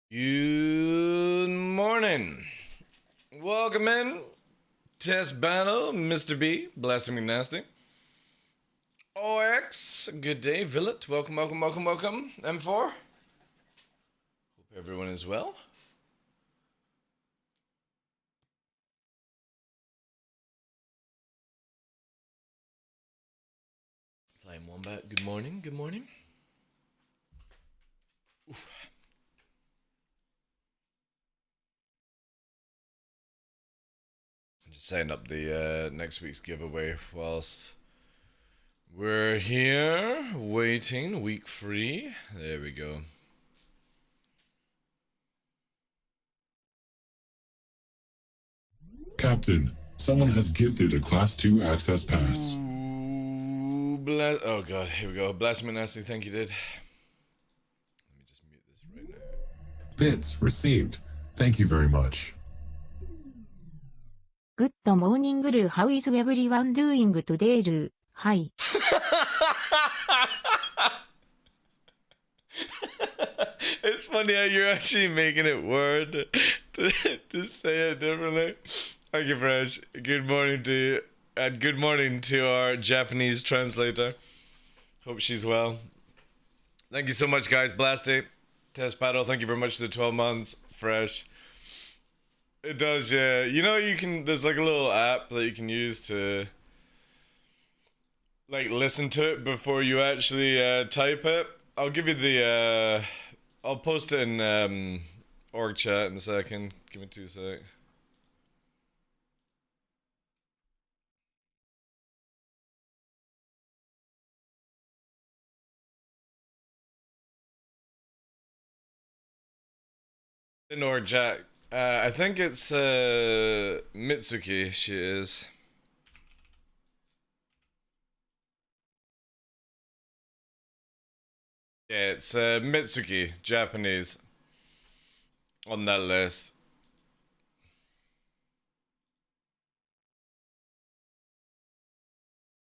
Good morning. Welcome in. Test battle, Mr. B, Blasting McNasty. OX, good day. Villet, welcome. M4. Hope everyone is well. Flying Wombat, good morning. Oof. I'm just setting up the next week's giveaway whilst we're here waiting. Week free. There we go. Captain, someone has gifted a Class 2 access pass. Ooh, oh god, here we go. Blast McNasty, thank you, dude. Let me just mute this right now. Bits received. Thank you very much. Good morning, Lou. How is everyone doing today, Lou? Hi. It's funny how you're actually making it word to say it differently. Thank you, Fresh. Good morning to you, and good morning to our Japanese translator. Hope she's well. Thank you so much, guys. Blasty, Test Battle, thank you very much for the 12 months. Fresh. It does, yeah. You know, you can, there's like a little app that you can use to like listen to it before you actually type it. I'll give you the I'll post it in org chat in a second. Give me 2 seconds. In org chat. I think it's Mitsuki, she is. Yeah, it's Mitsuki, Japanese, on that list.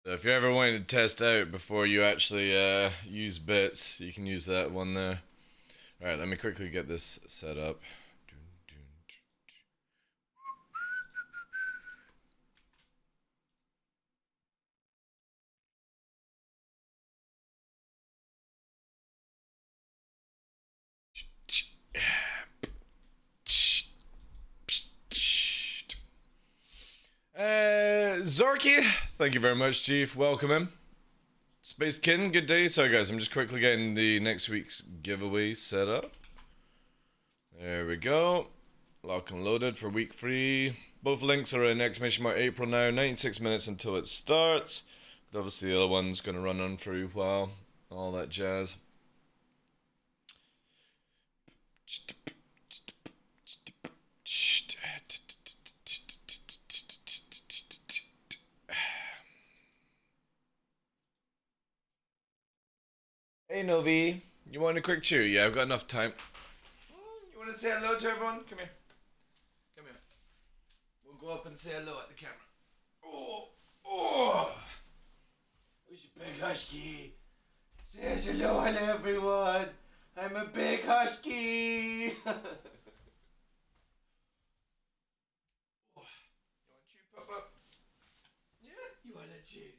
So if you're ever wanting to test out before you actually use bits, you can use that one there. Alright, let me quickly get this set up. Zorky, thank you very much, Chief. Welcome in. Space Kitten, good day. Sorry, guys, I'm just quickly getting the next week's giveaway set up. There we go. Lock and loaded for week 3. Both links are in exclamation mark April now. 96 minutes until it starts. But obviously, the other one's going to run on for a while. All that jazz. Hey Novi, you want a quick chew? Yeah, I've got enough time. You want to say hello to everyone? Come here. Come here. We'll go up and say hello at the camera. Oh! Who's your big husky? Says hello everyone. I'm a big husky. You want to chew, Papa? Yeah, you want to chew.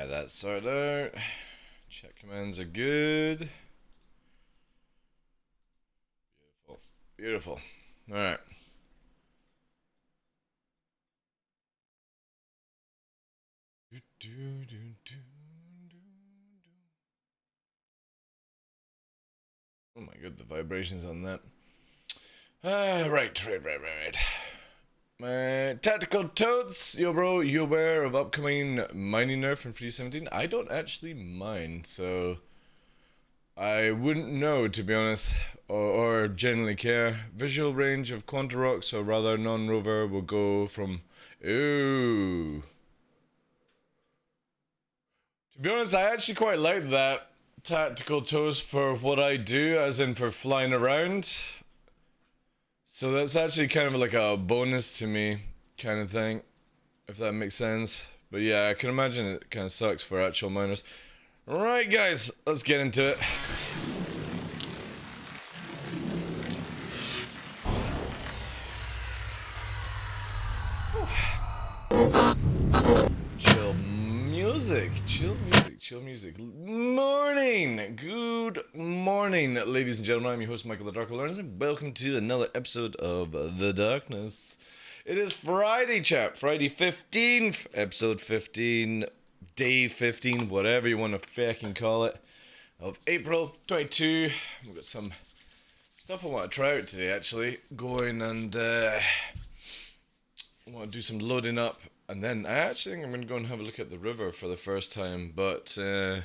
That's sorted out. Check commands are good. Beautiful. Beautiful. Alright. Oh my god, the vibrations on that. Right. Tactical Toads, yo bro, you aware of upcoming mining nerf in 3.17? I don't actually mine, so I wouldn't know, to be honest, or generally care. Visual range of Quanta Rocks, or rather non-rover, will go from... Ooh. To be honest, I actually quite like that Tactical Toast for what I do, as in for flying around. So that's actually kind of like a bonus to me, kind of thing, if that makes sense. But yeah, I can imagine it kind of sucks for actual miners. Right, guys, let's get into it. Chill music. Good morning, ladies and gentlemen. I'm your host, Michael TheDarkLaw, and welcome to another episode of The Darkness. It is Friday, chap. Friday 15th, episode 15, day 15, whatever you want to fucking call it, of April 22. We've got some stuff I want to try out today, actually. Going and I want to do some loading up. And then I actually think I'm going to go and have a look at the river for the first time, but I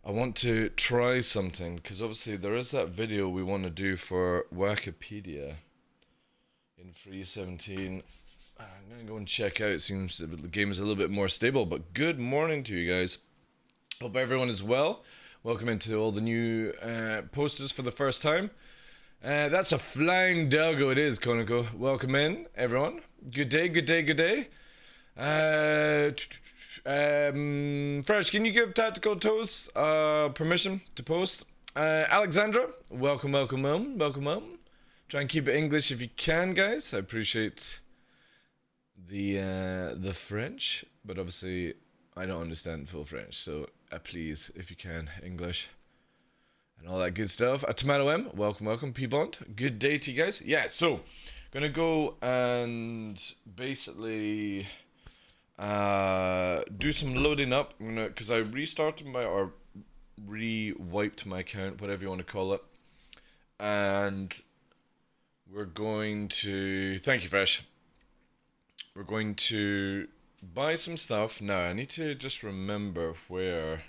want to try something, because obviously there is that video we want to do for Wikipedia in 3.17. I'm going to go and check out. It seems the game is a little bit more stable, but good morning to you guys. Hope everyone is well. Welcome into all the new posters for the first time. That's a flying doggo it is, Konako. Welcome in, everyone. Good day. Fresh, can you give Tactical Toast permission to post? Alexandra, welcome. Try and keep it English if you can, guys. I appreciate the French, but obviously I don't understand full French, so please, if you can, English and all that good stuff. Tomato M, welcome. P-Bond, good day to you guys. Yeah, so gonna go and basically do some loading up, because I restarted my, or re-wiped my account, whatever you want to call it, and we're going to, thank you Fresh, we're going to buy some stuff. Now I need to just remember where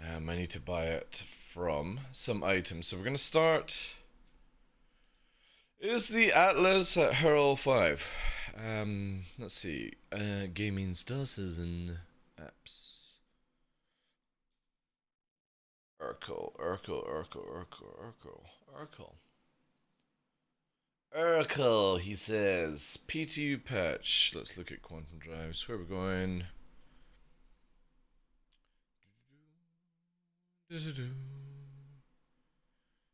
I need to buy it from, some items. So we're going to start, is the Atlas at Hurl 5. Let's see. Gaming statuses and apps. Urkel, he says. PTU patch. Let's look at quantum drives. Where are we going?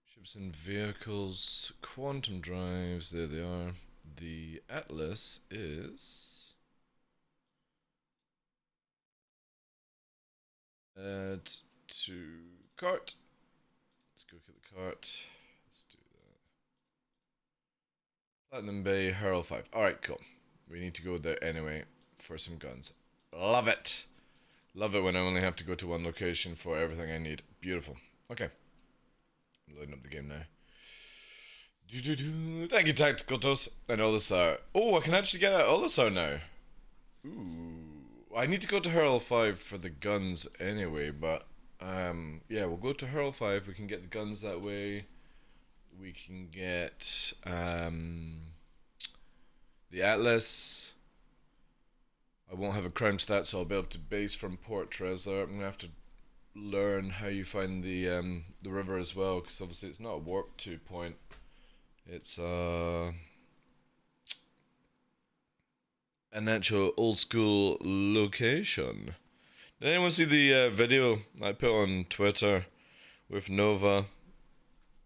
Ships and vehicles. Quantum drives. There they are. The Atlas is add to cart. Let's go get the cart. Let's do that. Platinum Bay, Hurl 5. Alright, cool. We need to go there anyway for some guns. Love it. Love it when I only have to go to one location for everything I need. Beautiful. Okay. I'm loading up the game now. Thank you, Tactical Toast. And Olisar. Oh, I can actually get out Olisar now. Ooh. I need to go to Hurl 5 for the guns anyway, but yeah, we'll go to Hurl 5. We can get the guns that way. We can get the Atlas. I won't have a crime stat, so I'll be able to base from Port Tresler. I'm gonna have to learn how you find the river as well, because obviously it's not a warp 2 point. It's an actual old school location. Did anyone see the video I put on Twitter with Nova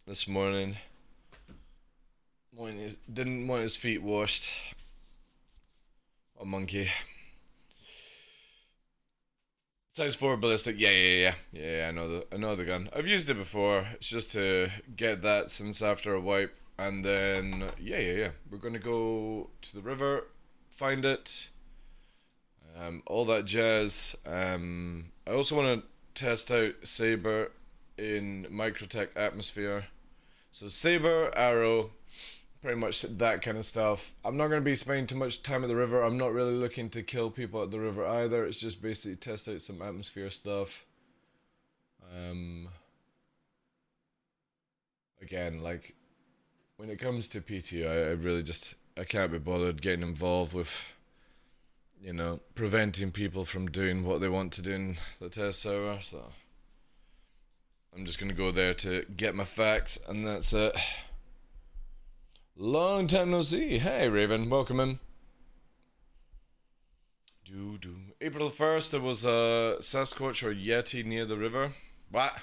this morning? Didn't want his feet washed. A monkey. Size 4 ballistic. Yeah. I know the gun. I've used it before. It's just to get that since after a wipe, and then yeah. We're gonna go to the river, find it, all that jazz. I also want to test out Saber in Microtech Atmosphere. So Saber, Arrow, pretty much that kind of stuff. I'm not going to be spending too much time at the river. I'm not really looking to kill people at the river either. It's just basically test out some atmosphere stuff. Again, like, when it comes to PT, I really just, I can't be bothered getting involved with, you know, preventing people from doing what they want to do in the test server, so I'm just going to go there to get my facts, and that's it. Long time no see. Hey, Raven, welcome in. April 1st, there was a Sasquatch or Yeti near the river. What?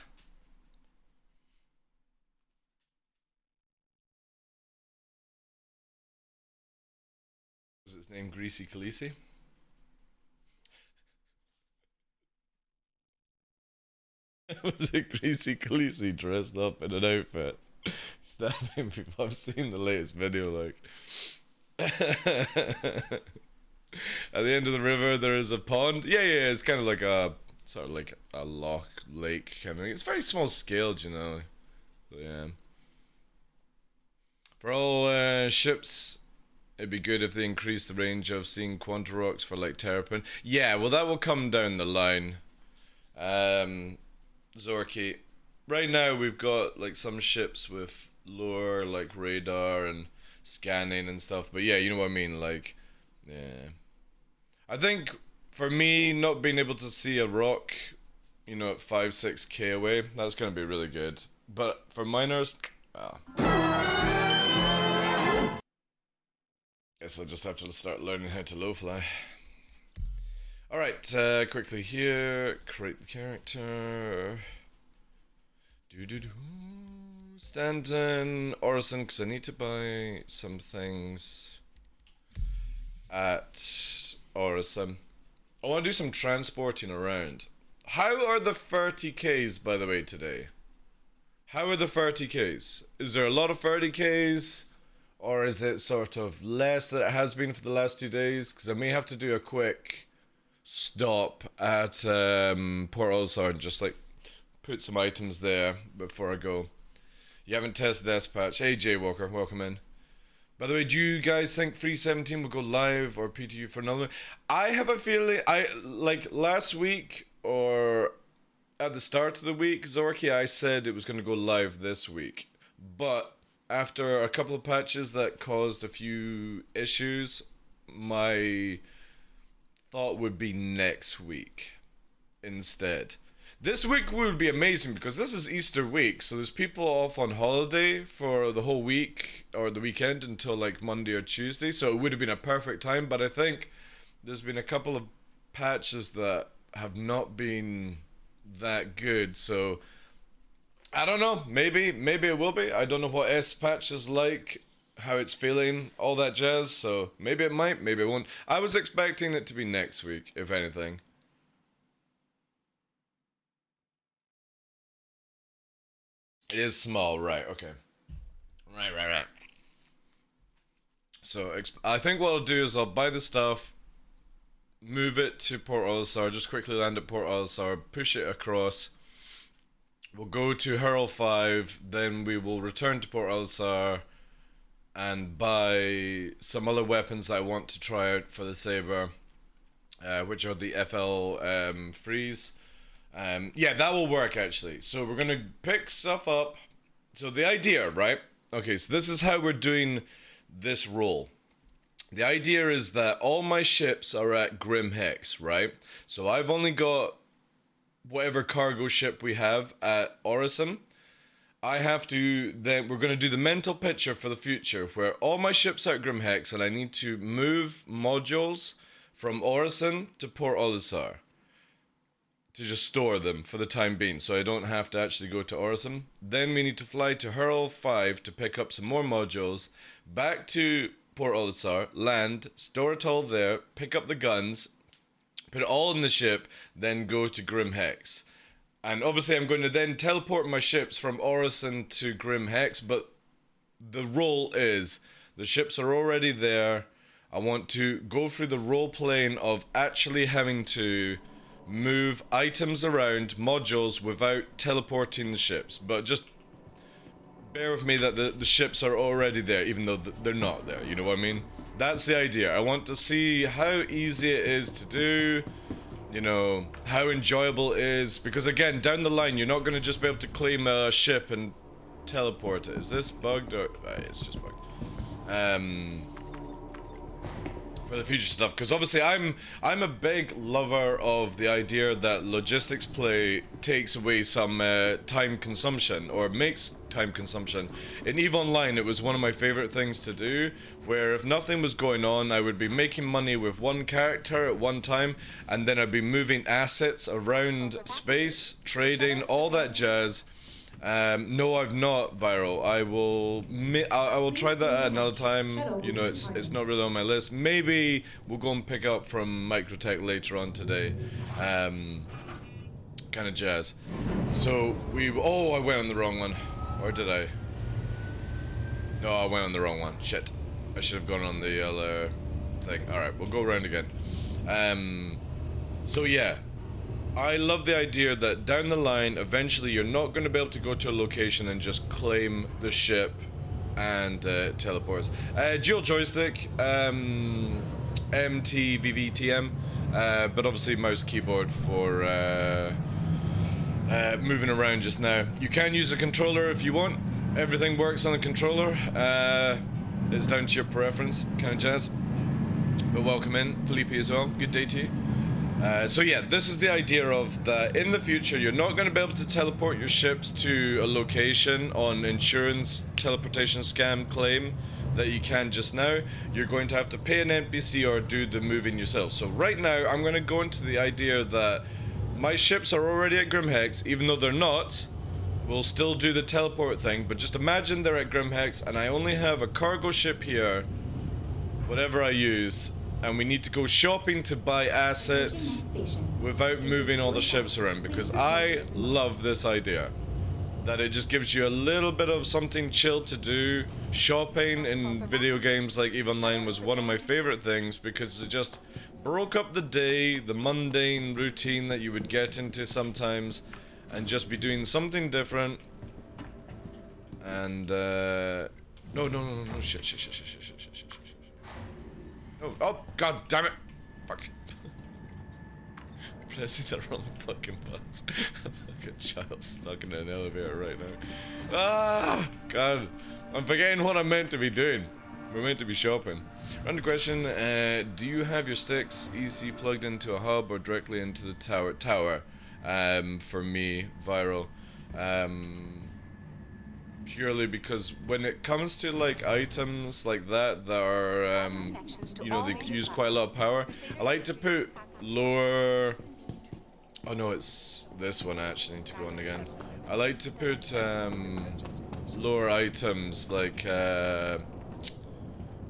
Was its name Greasy Khaleesi? Was it Greasy Khaleesi dressed up in an outfit? Stabbing people. I've seen the latest video, like. At the end of the river, there is a pond. Yeah, it's kind of like a, sort of like a loch, lake kind of thing. It's very small scaled, you know. So, yeah. For all ships, it'd be good if they increase the range of seeing Quanta Rocks for like Terrapin. Yeah, well that will come down the line. Zorky. Right now we've got like some ships with lower like radar and scanning and stuff, but yeah, you know what I mean, like, yeah. I think for me, not being able to see a rock, you know, at 5-6k away, that's gonna be really good. But for miners, well, guess I'll just have to start learning how to low fly. Alright, quickly here, create the character. Stanton, Orison, because I need to buy some things at Orison. I want to do some transporting around. How are the 30Ks, by the way, today? How are the 30Ks? Is there a lot of 30Ks? Or is it sort of less than it has been for the last 2 days? Because I may have to do a quick stop at Port Olisar and just like put some items there before I go. You haven't tested this patch. Hey Jay Walker, welcome in. By the way, do you guys think 317 will go live or PTU for another? I have a feeling, like last week or at the start of the week, Zorky, I said it was going to go live this week. But after a couple of patches that caused a few issues, my thought would be next week instead. This week would be amazing because this is Easter week, so there's people off on holiday for the whole week or the weekend until like Monday or Tuesday, so it would have been a perfect time. But I think there's been a couple of patches that have not been that good, so I don't know, maybe it will be. I don't know what S patch is like, how it's feeling, all that jazz, so maybe it might, maybe it won't. I was expecting it to be next week, if anything. It is small, right, okay. Right. So, I think what I'll do is I'll buy the stuff, move it to Port Olisar, just quickly land at Port Olisar, push it across. We'll go to Hurl 5, then we will return to Port Olisar and buy some other weapons that I want to try out for the Saber, which are the FL Freeze. Yeah, that will work actually. So we're gonna pick stuff up. So the idea, right? Okay, so this is how we're doing this roll. The idea is that all my ships are at Grim Hex, right? So I've only got whatever cargo ship we have at Orison. I have to, then we're going to do the mental picture for the future where all my ships are at Grim Hex and I need to move modules from Orison to Port Olisar to just store them for the time being so I don't have to actually go to Orison. Then we need to fly to Hurl 5 to pick up some more modules, back to Port Olisar, land, store it all there, pick up the guns, put it all in the ship, then go to Grim Hex. And obviously I'm going to then teleport my ships from Orison to Grim Hex, but the role is, the ships are already there. I want to go through the role playing of actually having to move items around, modules, without teleporting the ships. But just bear with me that the ships are already there, even though they're not there, you know what I mean? That's the idea. I want to see how easy it is to do, you know, how enjoyable it is. Because again, down the line, you're not going to just be able to claim a ship and teleport it. Is this bugged or... it's just bugged. For the future stuff, because obviously I'm a big lover of the idea that logistics play takes away some time consumption, or makes time consumption. In EVE Online, it was one of my favorite things to do, where if nothing was going on, I would be making money with one character at one time, and then I'd be moving assets around space, trading, all that jazz. No, I've not, Viral. I will try that at another time. You know, it's not really on my list. Maybe we'll go and pick up from Microtech later on today. Kind of jazz. So oh, I went on the wrong one. Or did I? No, I went on the wrong one. Shit. I should have gone on the other thing. Alright, we'll go around again. So yeah. I love the idea that down the line, eventually you're not going to be able to go to a location and just claim the ship and teleports. Dual joystick, MTVVTM, but obviously mouse keyboard for moving around just now. You can use a controller if you want. Everything works on a controller. It's down to your preference, kind of jazz. But welcome in, Felipe as well. Good day to you. So yeah, this is the idea of that in the future you're not going to be able to teleport your ships to a location on insurance teleportation scam claim that you can just now. You're going to have to pay an NPC or do the moving yourself. So right now I'm going to go into the idea that my ships are already at Grim Hex, even though they're not. We'll still do the teleport thing, but just imagine they're at Grim Hex and I only have a cargo ship here, whatever I use. And we need to go shopping to buy assets without moving all the ships around, because I love this idea. That it just gives you a little bit of something chill to do. Shopping in video games like EVE Online was one of my favorite things, because it just broke up the day, the mundane routine that you would get into sometimes, and just be doing something different. And no, shit. Oh, god damn it! Fuck. Pressing the wrong fucking buttons. Like a child stuck in an elevator right now. Ah! God. I'm forgetting what I'm meant to be doing. We're meant to be shopping. Random question, do you have your sticks easy plugged into a hub or directly into the tower? For me, Viral. Purely because when it comes to like items like that are you know, they use quite a lot of power, I like to put lower... oh no, it's this one I actually need to go on again. I like to put lower items like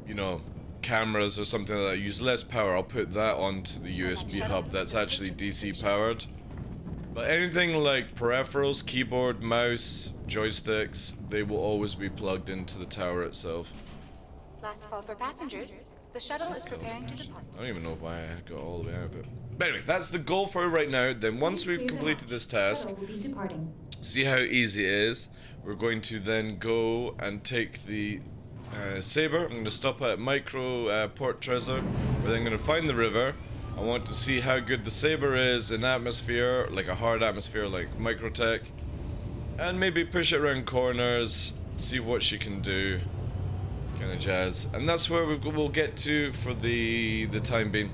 you know, cameras or something like that use less power. I'll put that onto the USB hub that's actually DC powered. But anything like peripherals, keyboard, mouse, joysticks, they will always be plugged into the tower itself. Last call for passengers. The shuttle is preparing to depart. I don't even know why I got all the way out of it. But anyway, that's the goal for right now. Then once we've completed this task, see how easy it is, we're going to then go and take the Saber. I'm going to stop at Micro Port Trezor. We're then going to find the river. I want to see how good the Saber is in atmosphere, like a hard atmosphere like Microtech. And maybe push it around corners, see what she can do. Kind of jazz. And that's where we'll get to for the time being.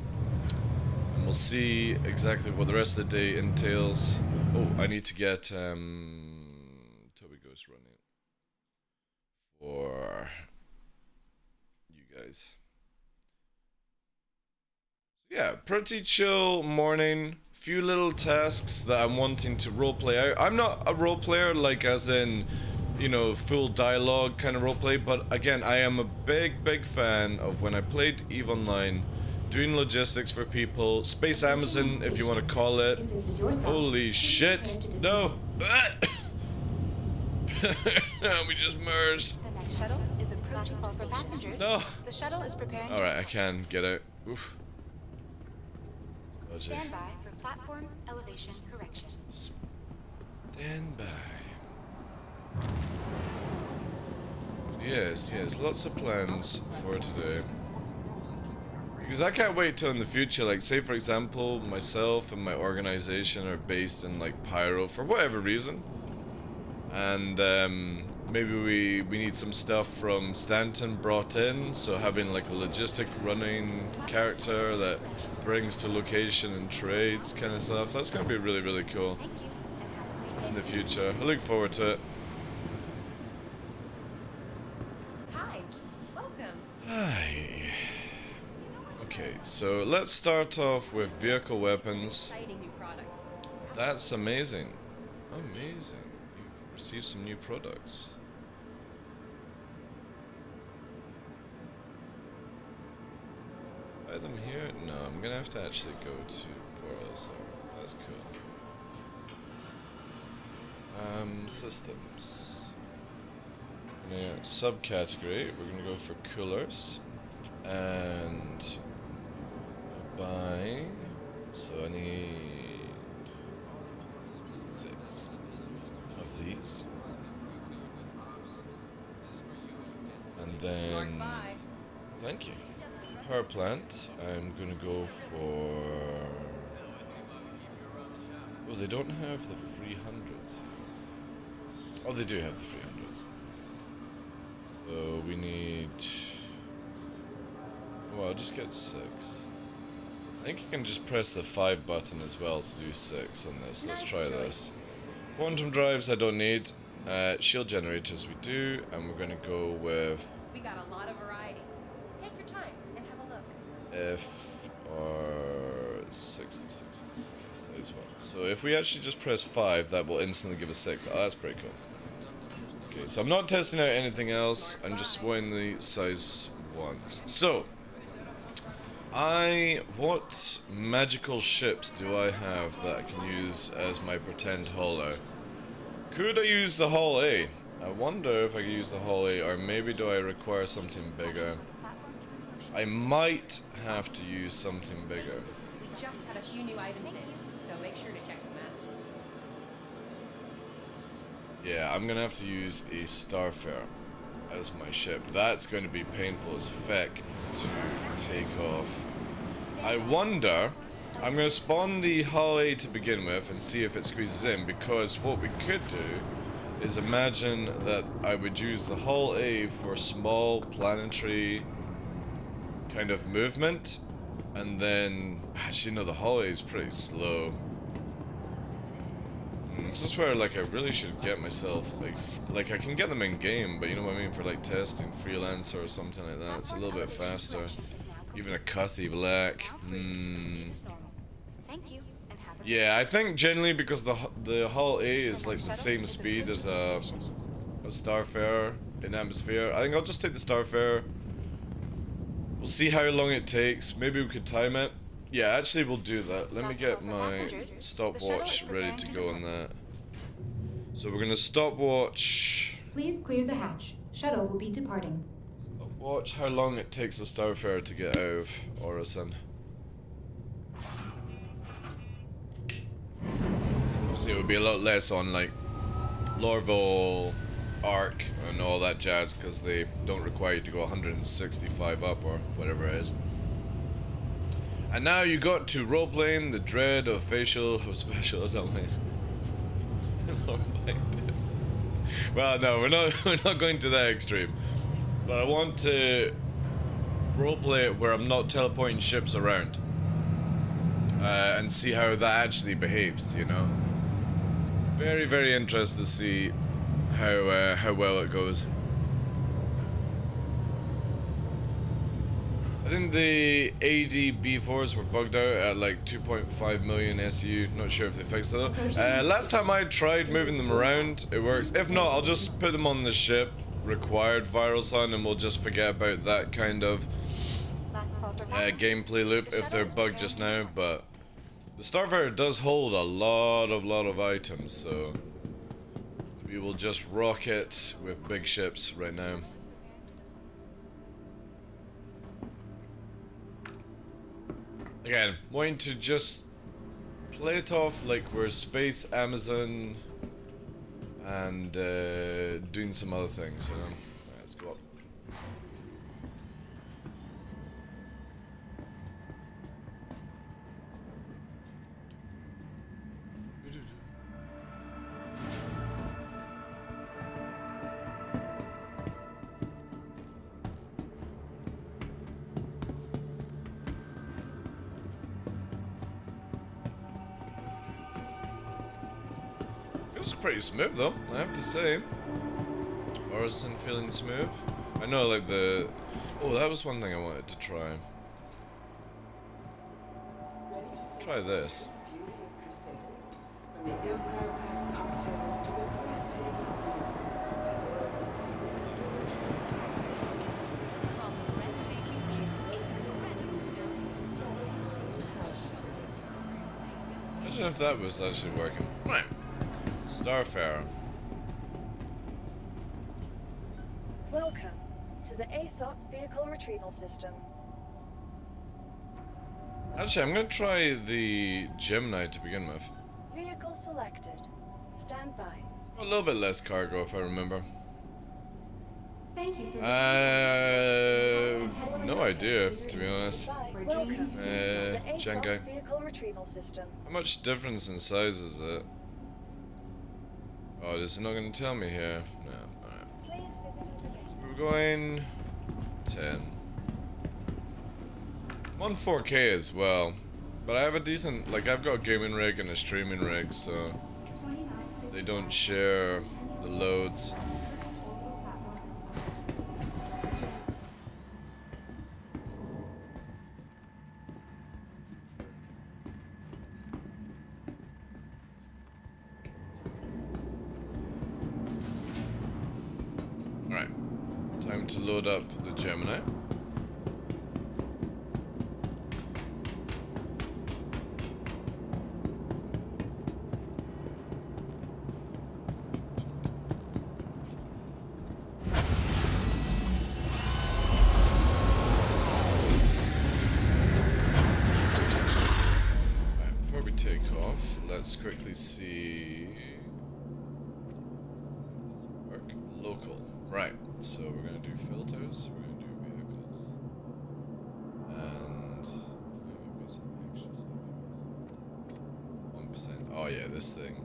And we'll see exactly what the rest of the day entails. Oh, I need to get Toby Ghost running for you guys. Yeah, pretty chill morning. Few little tasks that I'm wanting to roleplay out. I'm not a role player, like as in, you know, full dialogue kind of roleplay, but again, I am a big fan of when I played EVE Online, doing logistics for people, Space Amazon if you want to call it. If this is your stop, Holy please shit! pretend to No! We just merged. The next shuttle is approaching. Last call for passengers. No! The shuttle is preparing. Alright, I can get out. Oof. Dodgy. Stand by for platform elevation correction. Stand by. Yes, lots of plans for today. Because I can't wait till in the future, like say for example, myself and my organization are based in like Pyro for whatever reason. And maybe we need some stuff from Stanton brought in, so having like a logistic running character that brings to location and trades kind of stuff. That's gonna be really, really cool Thank you, and have a great day. in the future. I look forward to it. Hi, welcome. Hi. Okay, so let's start off with vehicle weapons. Exciting new products. That's amazing. Amazing. You've received some new products. Buy them here? No, I'm gonna have to actually go to Boros. That's cool. Systems. Now, subcategory, we're gonna go for coolers. And buy. So I need 6 of these. And then, Smart buy. thank you. Power plant, I'm gonna go for. Oh, they don't have the 300s. Oh, they do have the 300s. So we need. Well, I'll just get 6. I think you can just press the 5 button as well to do 6 on this. Let's try this. Quantum drives I don't need. Shield generators we do, and we're gonna go with We got a lot of variety. Take your time and have a look. FR66 size 1. So if we actually just press 5, that will instantly give us 6. Oh, that's pretty cool. Okay, so I'm not testing out anything else. I'm just wanting the size 1s. So, what magical ships do I have that I can use as my pretend hauler? Could I use the Hull A? I wonder if I could use the Hull A, or maybe do I require something bigger? Platform is in motion. I might have to use something bigger. We just got a few new items in, so make sure to check them out. Yeah, I'm gonna have to use a Starfarer as my ship. That's going to be painful as feck to take off. I wonder, I'm going to spawn the Hull A to begin with and see if it squeezes in, because what we could do is imagine that I would use the Hull A for small planetary kind of movement, and then, actually no, the Hull A is pretty slow. This is where, like, I really should get myself, like I can get them in game, but you know what I mean, for like testing, freelancer or something like that, it's a little bit faster. Even a Cuthy Black. Thank you, and have a Yeah, I think generally because the Hull A is like the same speed as a Starfarer in atmosphere. I think I'll just take the Starfarer. We'll see how long it takes. Maybe we could time it. Yeah, actually we'll do that. Let me get my stopwatch ready to go on that. So we're gonna stopwatch. Please clear the hatch. Shuttle will be departing. Watch how long it takes a Starfarer to get out of Orison. Obviously it would be a lot less on like Lorville, Arc and all that jazz, because they don't require you to go 165 up or whatever it is. And now you got to roleplaying the dread of facial special or something. Well, no, we're not going to that extreme. But I want to roleplay it where I'm not teleporting ships around. And see how that actually behaves, you know? Very, very interested to see how well it goes. I think the AD B4s were bugged out at like 2.5 million SU. Not sure if they fixed it though. Last time I tried moving them around, it works. If not, I'll just put them on the ship, required viral sun, and we'll just forget about that kind of Last call for gameplay loop if they're bugged just now, but the Starfighter does hold a lot of items, so we will just rock it with big ships right now. Again, wanting to just play it off like we're Space Amazon and doing some other things, you know? Right, let's go up. It was pretty smooth though, I have to say. Orison feeling smooth. I know, like the... Oh, that was one thing I wanted to try. Try this. Imagine if that was actually working. Right. Starfarer. Welcome to the ASOP Vehicle Retrieval System. Actually, I'm gonna try the Gemini to begin with. Vehicle selected. Stand by. A little bit less cargo, if I remember. Thank you for No idea, to be honest. Welcome to the Jenga. ASOP Vehicle Retrieval System. How much difference in size is it? Oh, this is not gonna tell me here. No, alright. Please visit us again. We're going 10. I'm on 4K as well, but I have a decent, like I've got a gaming rig and a streaming rig, so they don't share the loads. Alright, time to load up the Gemini. Before we take off, let's quickly see. Does it work? Local. Right. So we're gonna do filters. We're gonna do vehicles, and we've got some extra stuff. 1%. Oh yeah, this thing.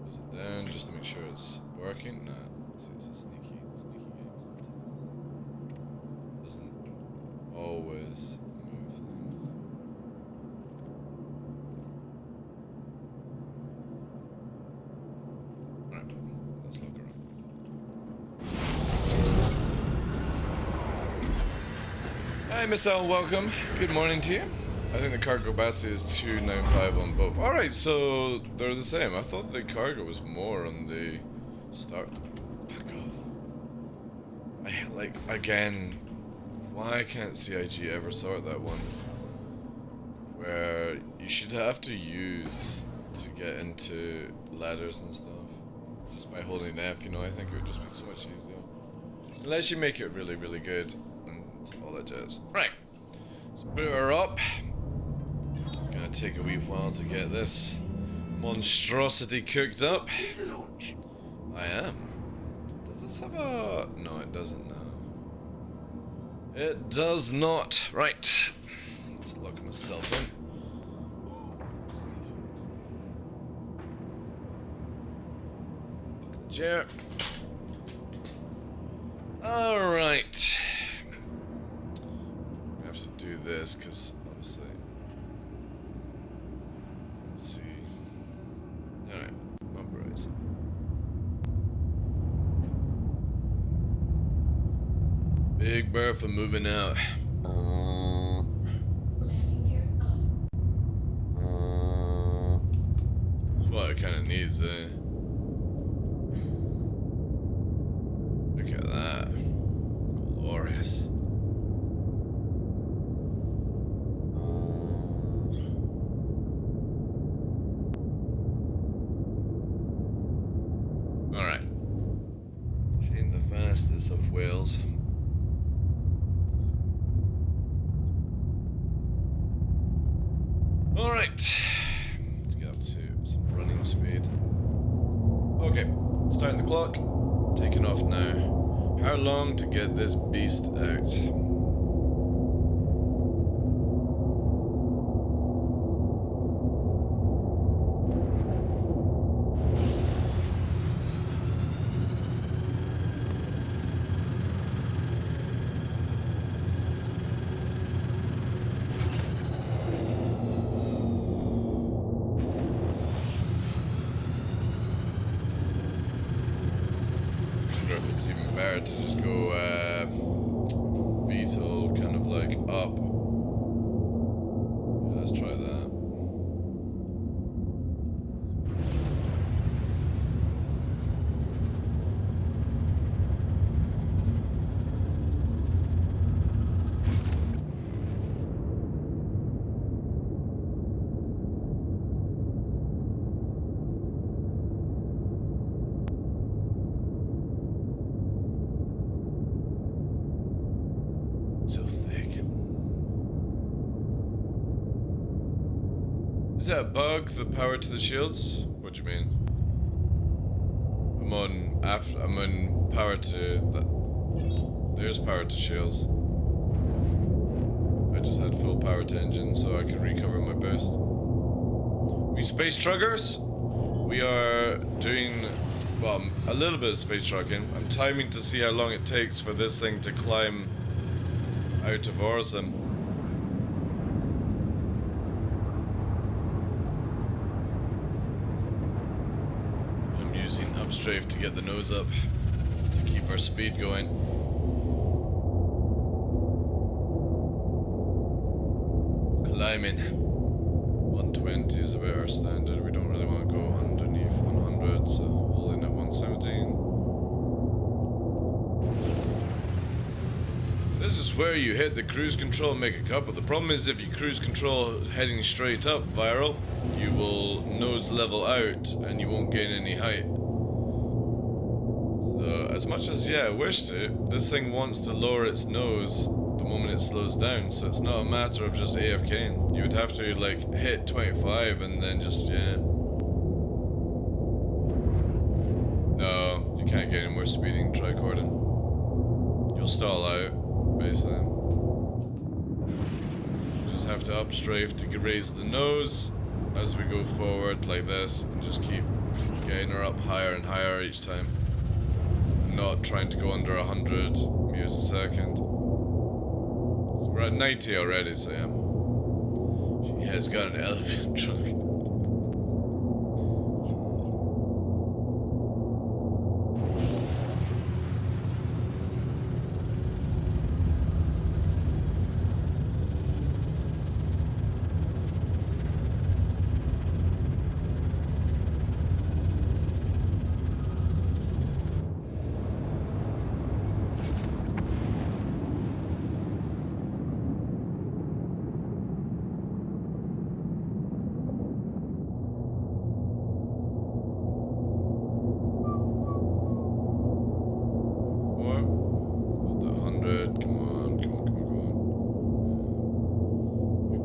Easy. Is it down just to make sure it's working? Nah, see, it's a sneaky game sometimes. Doesn't always move things. Right, let's look her up. Hi, Miss L, welcome. Good morning to you. I think the cargo capacity is 295 on both. Alright, so they're the same. I thought the cargo was more on the start. Fuck off. Like, again, why can't CIG ever sort that one? Where you should have to use to get into ladders and stuff. Just by holding F, you know, I think it would just be so much easier. Unless you make it really, really good. And all that jazz. Right. Let's boot her up. It's gonna take a wee while to get this monstrosity cooked up. I am. Does this have a... No, it doesn't now. It does not. Right. Let's lock myself in. Lock the chair. Alright. I have to do this because obviously Big Bertha moving out. That's what it kind of needs, eh? Look at that. Glorious. Alright. She ain't the fastest of whales. Alright. Let's get up to some running speed. Okay, starting the clock. Taking off now. How long to get this beast out? It's even better to just go fetal, kind of like up. Yeah, let's try that. So thick. Is that a bug? The power to the shields? What do you mean? I'm on power to that. There's power to shields. I just had full power to engine so I could recover my boost. We space truckers? We are doing, well, a little bit of space trucking. I'm timing to see how long it takes for this thing to climb out of Orson. I'm using upstrafe to get the nose up to keep our speed going. Climbing. 120 is about our standard. We don't really want to go underneath 100, so holding at 117. This is where you hit the cruise control and make a couple. The problem is if you cruise control heading straight up viral, you will nose level out and you won't gain any height. So as much as, yeah, I wish to, this thing wants to lower its nose the moment it slows down, so it's not a matter of just AFKing. You would have to like hit 25 and then just, yeah. No, you can't get any more speeding tricording. You'll stall out. Basically, just have to upstrafe to raise the nose as we go forward like this and just keep getting her up higher and higher each time, not trying to go under 100 meters a second. So we're at 90 already, so yeah, she has got an elephant trunk.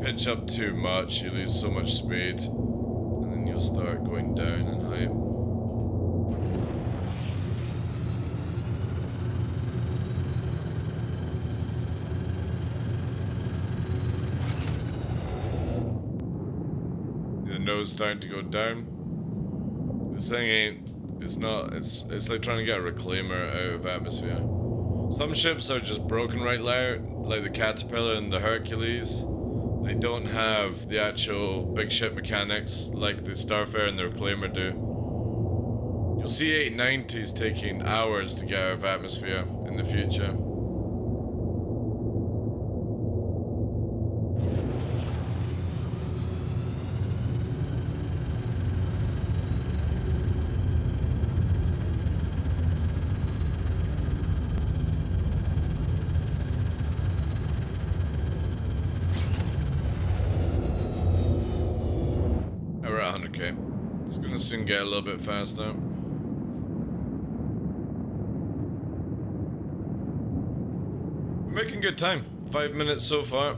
Pitch up too much, you lose so much speed, and then you'll start going down in height. The nose starting to go down. This thing ain't, it's like trying to get a reclaimer out of atmosphere. Some ships are just broken right now, like the Caterpillar and the Hercules. They don't have the actual big ship mechanics like the Starfare and the Reclaimer do. You'll see 890s taking hours to get out of atmosphere in the future. soon get a little bit faster. We're making good time. 5 minutes so far.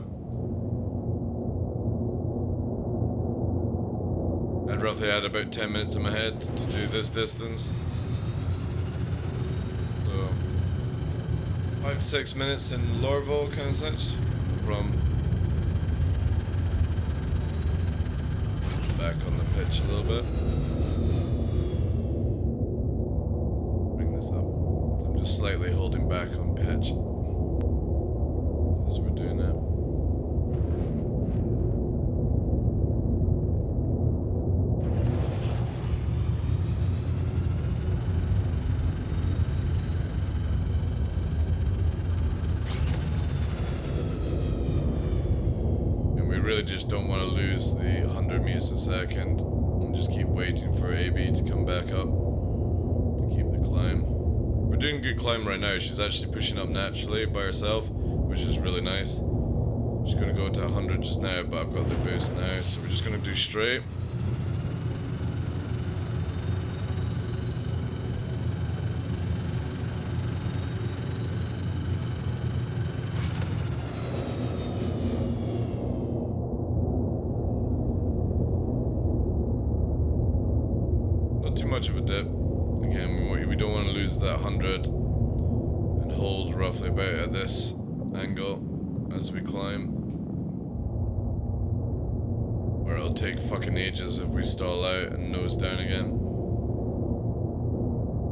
I'd roughly had about 10 minutes in my head to do this distance. So 5 to 6 minutes in Lorville kind of such. From back on the pitch a little bit. Bring this up. So I'm just slightly holding back on pitch as we're doing that. Really just don't want to lose the 100 meters a second and just keep waiting for AB to come back up to keep the climb. We're doing good climb right now. She's actually pushing up naturally by herself, which is really nice. She's going to go to 100 just now, but I've got the boost now, so we're just going to do straight. Too much of a dip. Again, we don't want to lose that 100 and hold roughly about at this angle as we climb, or it'll take fucking ages if we stall out and nose down again.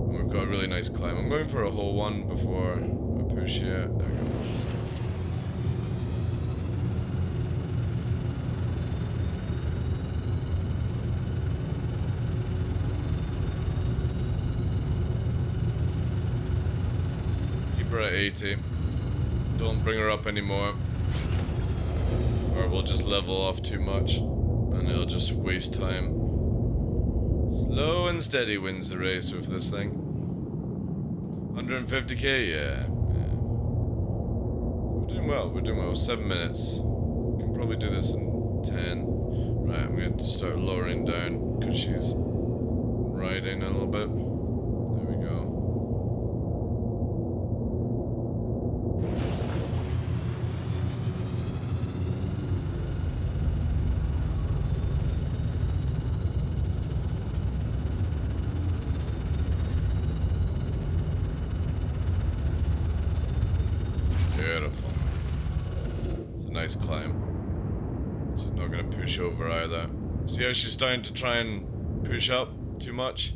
And we've got a really nice climb. I'm going for a whole one before I push here. There we go. At 80. Don't bring her up anymore, or we'll just level off too much and it'll just waste time. Slow and steady wins the race with this thing. 150k, yeah. We're doing well, 7 minutes. We can probably do this in 10. Right, I'm going to start lowering down because she's riding a little bit. There we go. Beautiful. It's a nice climb. She's not going to push over either. See how she's starting to try and push up too much?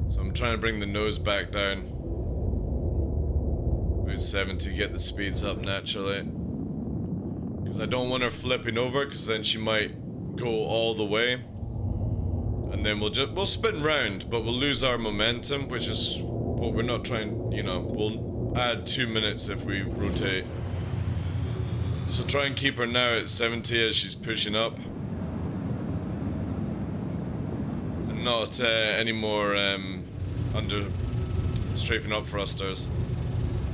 So I'm trying to bring the nose back down. About 70, get the speeds up naturally. Because I don't want her flipping over, because then she might go all the way. And then we'll spin round, but we'll lose our momentum, which is what we're not trying, you know, we'll add 2 minutes if we rotate. So try and keep her now at 70 as she's pushing up. And not any more under strafing up thrusters.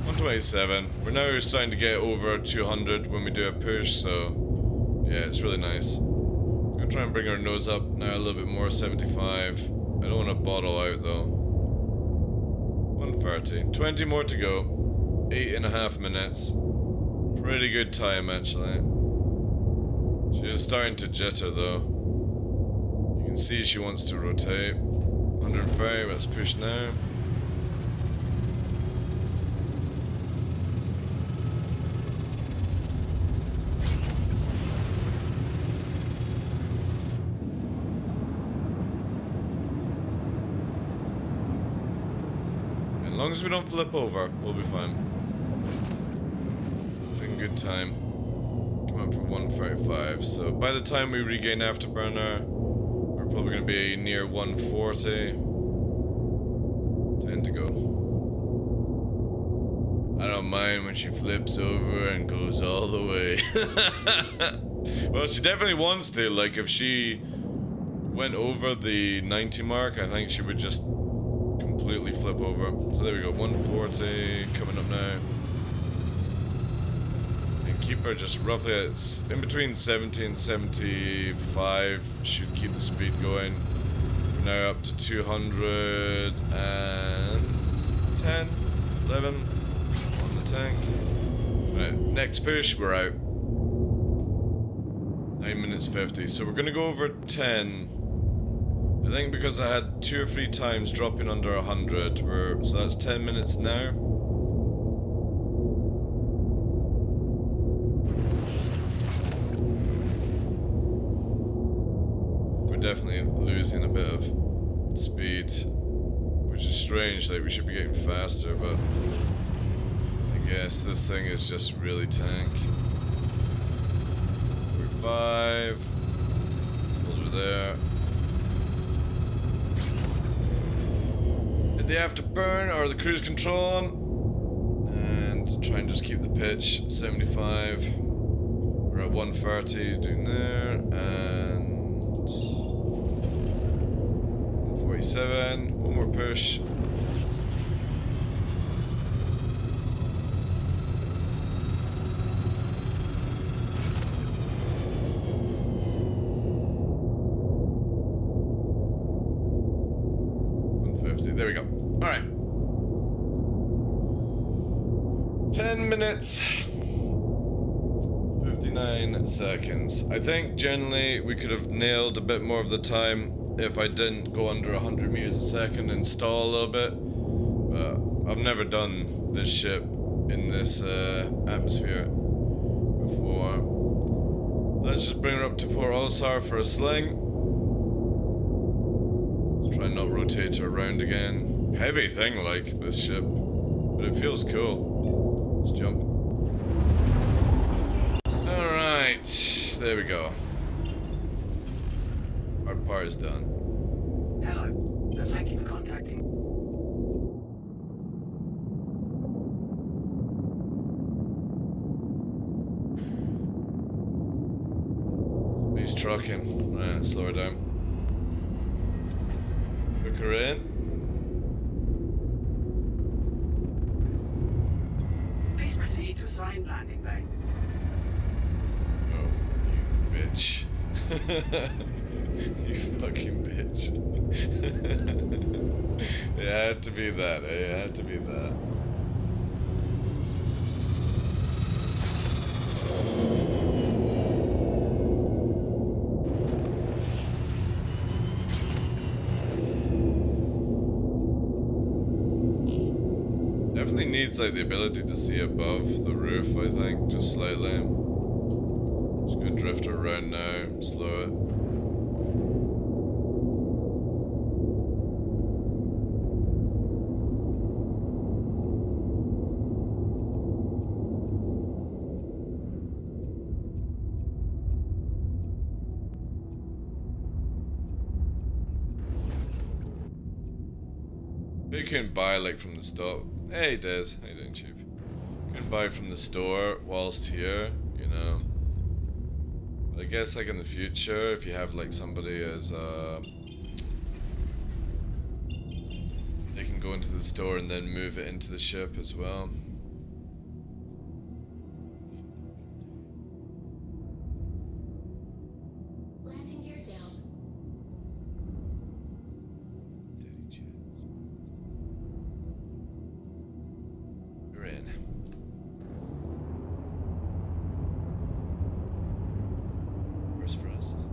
127. We're now starting to get over 200 when we do a push, so yeah, it's really nice. I'm gonna try and bring our nose up now a little bit more, 75. I don't want to bottle out though. 130. 20 more to go. 8.5 minutes. Pretty good time actually. She is starting to jitter though. You can see she wants to rotate. 130, let's push now. As long as we don't flip over, we'll be fine. Doing good time. Come up for 135. So by the time we regain afterburner, we're probably going to be near 140. 10 to go. I don't mind when she flips over and goes all the way. Well, she definitely wants to. Like, if she went over the 90 mark, I think she would just completely flip over. So there we go, 140 coming up now. And keep her just roughly at in between 70 and 75. Should keep the speed going. We're now up to 210, 11 on the tank. Right, next push, we're out. 9 minutes 50, so we're gonna go over 10. I think because I had 2 or 3 times dropping under 100, so that's 10 minutes now. We're definitely losing a bit of speed, which is strange. Like, we should be getting faster, but I guess this thing is just really tank. 45. Suppose we're there. Hit the afterburn or the cruise control on, and try and just keep the pitch 75. We're at 130 doing there, and 147. One more push. There we go. Alright. 10 minutes. 59 seconds. I think generally we could have nailed a bit more of the time if I didn't go under 100 meters a second and stall a little bit. But I've never done this ship in this atmosphere before. Let's just bring her up to Port Olisar for a sling. Try and not rotate her around again. Heavy thing, like, this ship. But it feels cool. Let's jump. Alright. There we go. Our part is done. Hello. Thank you for contacting. He's trucking. Right, slow her down. Hook her in. Please proceed to assigned landing bay. Oh, you bitch. You fucking bitch. It had to be that, eh? It had to be that. Definitely needs like the ability to see above the roof, I think, just slightly. Just gonna drift her around now, slow it. You couldn't buy like from the store. Hey Des, how you doing, Chief? You couldn't buy from the store whilst here, you know. But I guess like in the future, if you have like somebody as they can go into the store and then move it into the ship as well. Landing gear down. Steady jets. We're in. Where's Frost?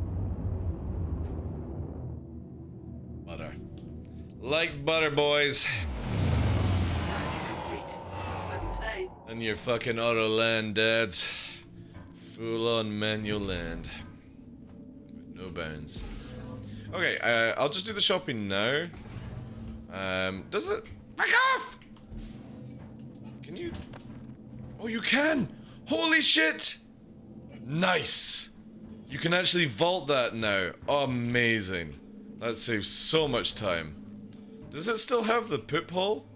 Butter. Like butter, boys. Pleasant stay. And your fucking auto land, dads. Full on manual land. With no bounds. Okay, I'll just do the shopping now. Does it? Back off! Can you? Oh, you can! Holy shit! Nice! You can actually vault that now. Amazing. That saves so much time. Does it still have the poop hole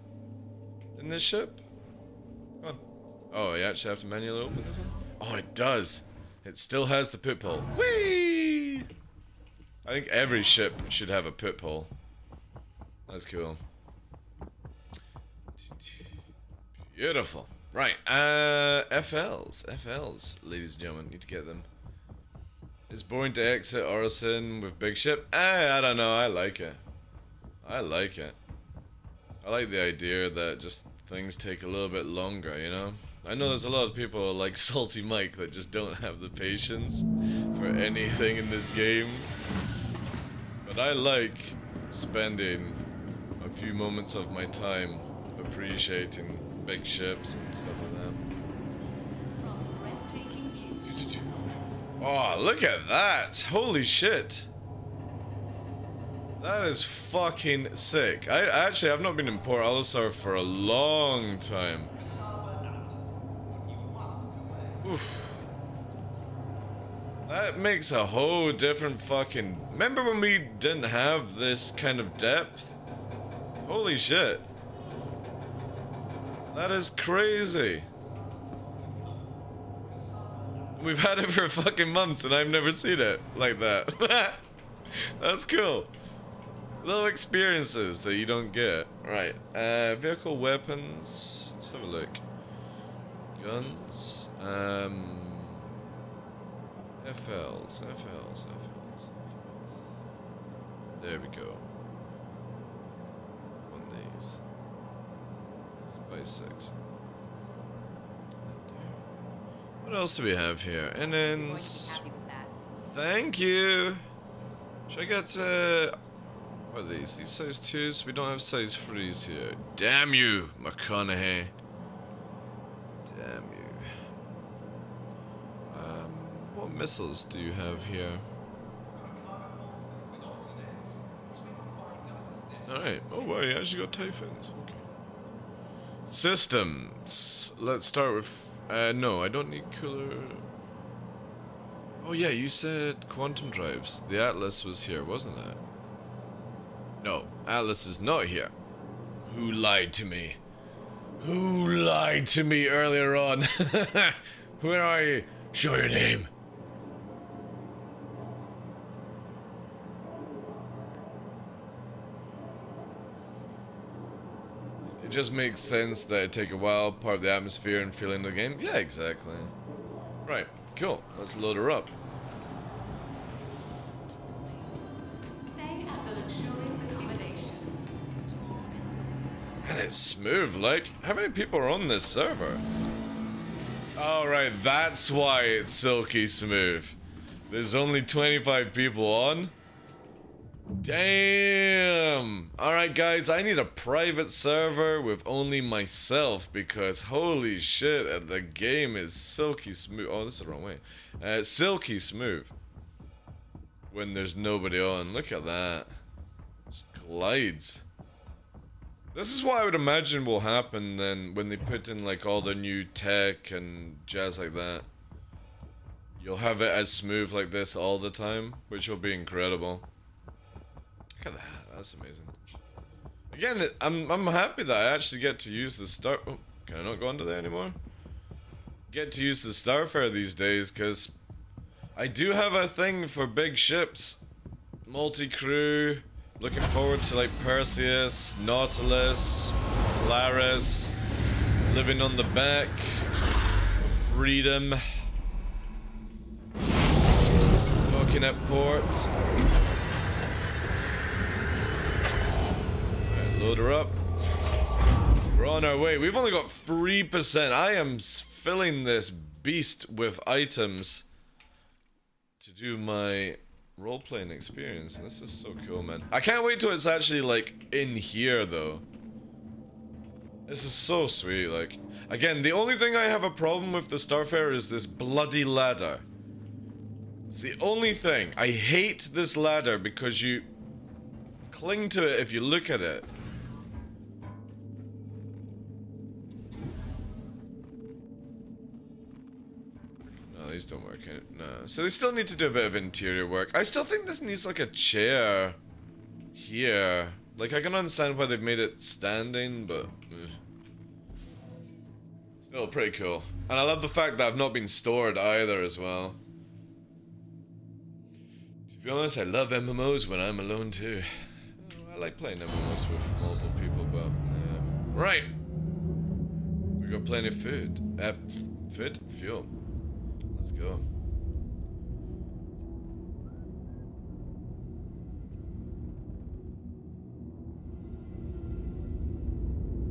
in this ship? Come on. Oh, you actually have to manually open this one? Oh, it does. It still has the poop hole. Whee! I think every ship should have a poop hole. That's cool. Beautiful. Right, FLs, ladies and gentlemen, need to get them. It's boring to exit Orison with big ship. I don't know. I like it. I like it. I like the idea that just things take a little bit longer, you know? I know there's a lot of people like Salty Mike that just don't have the patience for anything in this game. But I like spending a few moments of my time appreciating big ships and stuff like that. Oh, look at that! Holy shit! That is fucking sick. I've not been in Port Olisar for a long time. Oof. That makes a whole different fucking... Remember when we didn't have this kind of depth? Holy shit. That is crazy. We've had it for fucking months and I've never seen it like that. That's cool. Little experiences that you don't get. Right, vehicle weapons. Let's have a look. Guns. FLs. There we go. One of these. By 6. What else do we have here? Innings. Thank you. Should I get what are these? These size 2s? We don't have size 3s here. Damn you, McConaughey. Damn you. What missiles do you have here? Alright. Oh wow, you actually got Typhoons. Okay. Systems. Let's start with no, I don't need cooler. Oh yeah, you said quantum drives. The Atlas was here, wasn't it? No, Atlas is not here. Who lied to me? Who lied to me earlier on? Where are you? Show your name. It just makes sense that it take a while, part of the atmosphere and feeling the game. Yeah, exactly. Right, cool. Let's load her up. Stay at the luxurious accommodations. And it's smooth, like, how many people are on this server? Oh, right, that's why it's silky smooth. There's only 25 people on? Damn! Alright guys, I need a private server with only myself because holy shit, the game is silky smooth. Oh, this is the wrong way. Silky smooth. When there's nobody on. Look at that. Just glides. This is what I would imagine will happen then when they put in like all the new tech and jazz like that. You'll have it as smooth like this all the time, which will be incredible. Look at that, that's amazing. Again, I'm happy that I actually get to use the star. Oh, can I not go under there anymore? Get to use the Starfare these days, because I do have a thing for big ships. Multi-crew. Looking forward to like Perseus, Nautilus, Polaris. Living on the back. Freedom. Docking at port. Load her up. We're on our way. We've only got 3%. I am filling this beast with items to do my role-playing experience. This is so cool, man. I can't wait till it's actually like in here though. This is so sweet. Like, again, the only thing I have a problem with the Starfare is this bloody ladder. It's the only thing. I hate this ladder because you cling to it if you look at it. These don't work out. No. So they still need to do a bit of interior work. I still think this needs like a chair here. Like I can understand why they've made it standing, but still pretty cool. And I love the fact that I've not been stored either as well. To be honest, I love MMOs when I'm alone too. I like playing MMOs with multiple people, but right. We got plenty of food. Food? Fuel. Let's go.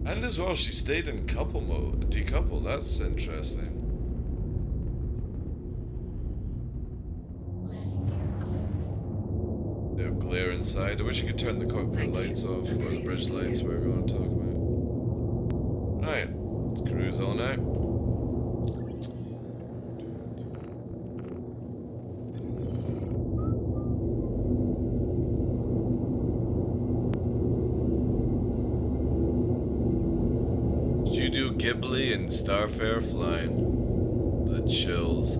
And as well, she stayed in couple mode, decouple. That's interesting. They have glare inside. I wish you could turn the cockpit lights off, or the bridge lights, whatever you want to talk about. Right, let's cruise on out. Studio Ghibli and Starfare flying. The chills.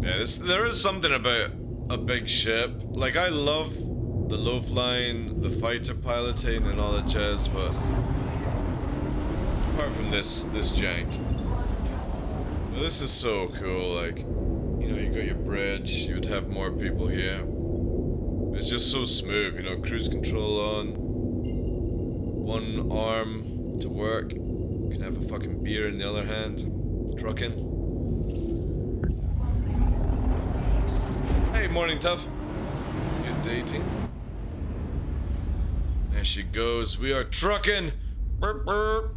Yeah, there is something about a big ship. Like, I love the low flying, the fighter piloting and all that jazz, but apart from this jank. Well, this is so cool. Like, you know, you got your bridge, you would have more people here. It's just so smooth, you know, cruise control on, one arm to work, you can have a fucking beer in the other hand, trucking. Hey, morning, tough. Good dating. There she goes, we are trucking. Burp, burp.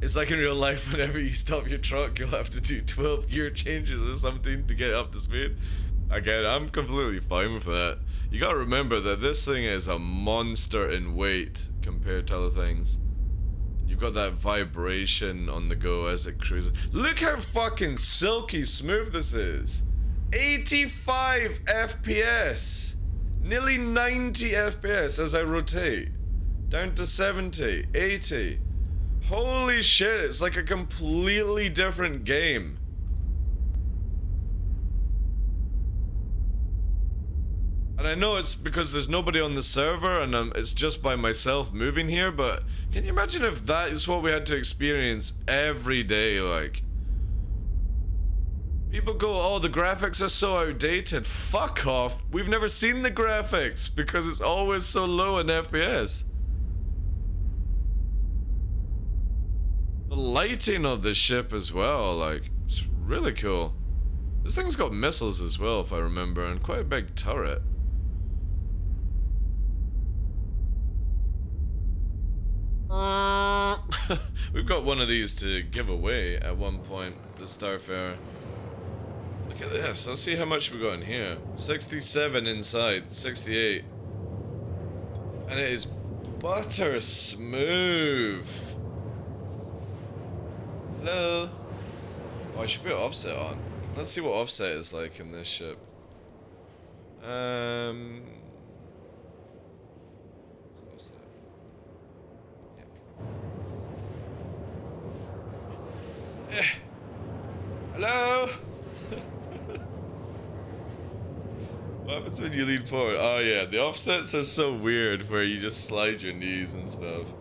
It's like in real life, whenever you stop your truck, you'll have to do 12 gear changes or something to get up to speed. Again, I'm completely fine with that. You gotta remember that this thing is a monster in weight compared to other things. You've got that vibration on the go as it cruises. Look how fucking silky smooth this is. 85 FPS. Nearly 90 FPS as I rotate. Down to 70, 80. Holy shit, it's like a completely different game. And I know it's because there's nobody on the server and it's just by myself moving here, but can you imagine if that is what we had to experience every day, like? People go, oh, the graphics are so outdated. Fuck off. We've never seen the graphics because it's always so low in FPS. The lighting of the ship as well, like, it's really cool. This thing's got missiles as well, if I remember, and quite a big turret. We've got one of these to give away at one point, the Starfarer. Look at this, let's see how much we got in here. 67 inside, 68. And it is butter smooth. Hello? Oh, I should put offset on. Let's see what offset is like in this ship. Offset. Yeah. Hello? What happens when you lean forward? Oh yeah, the offsets are so weird where you just slide your knees and stuff.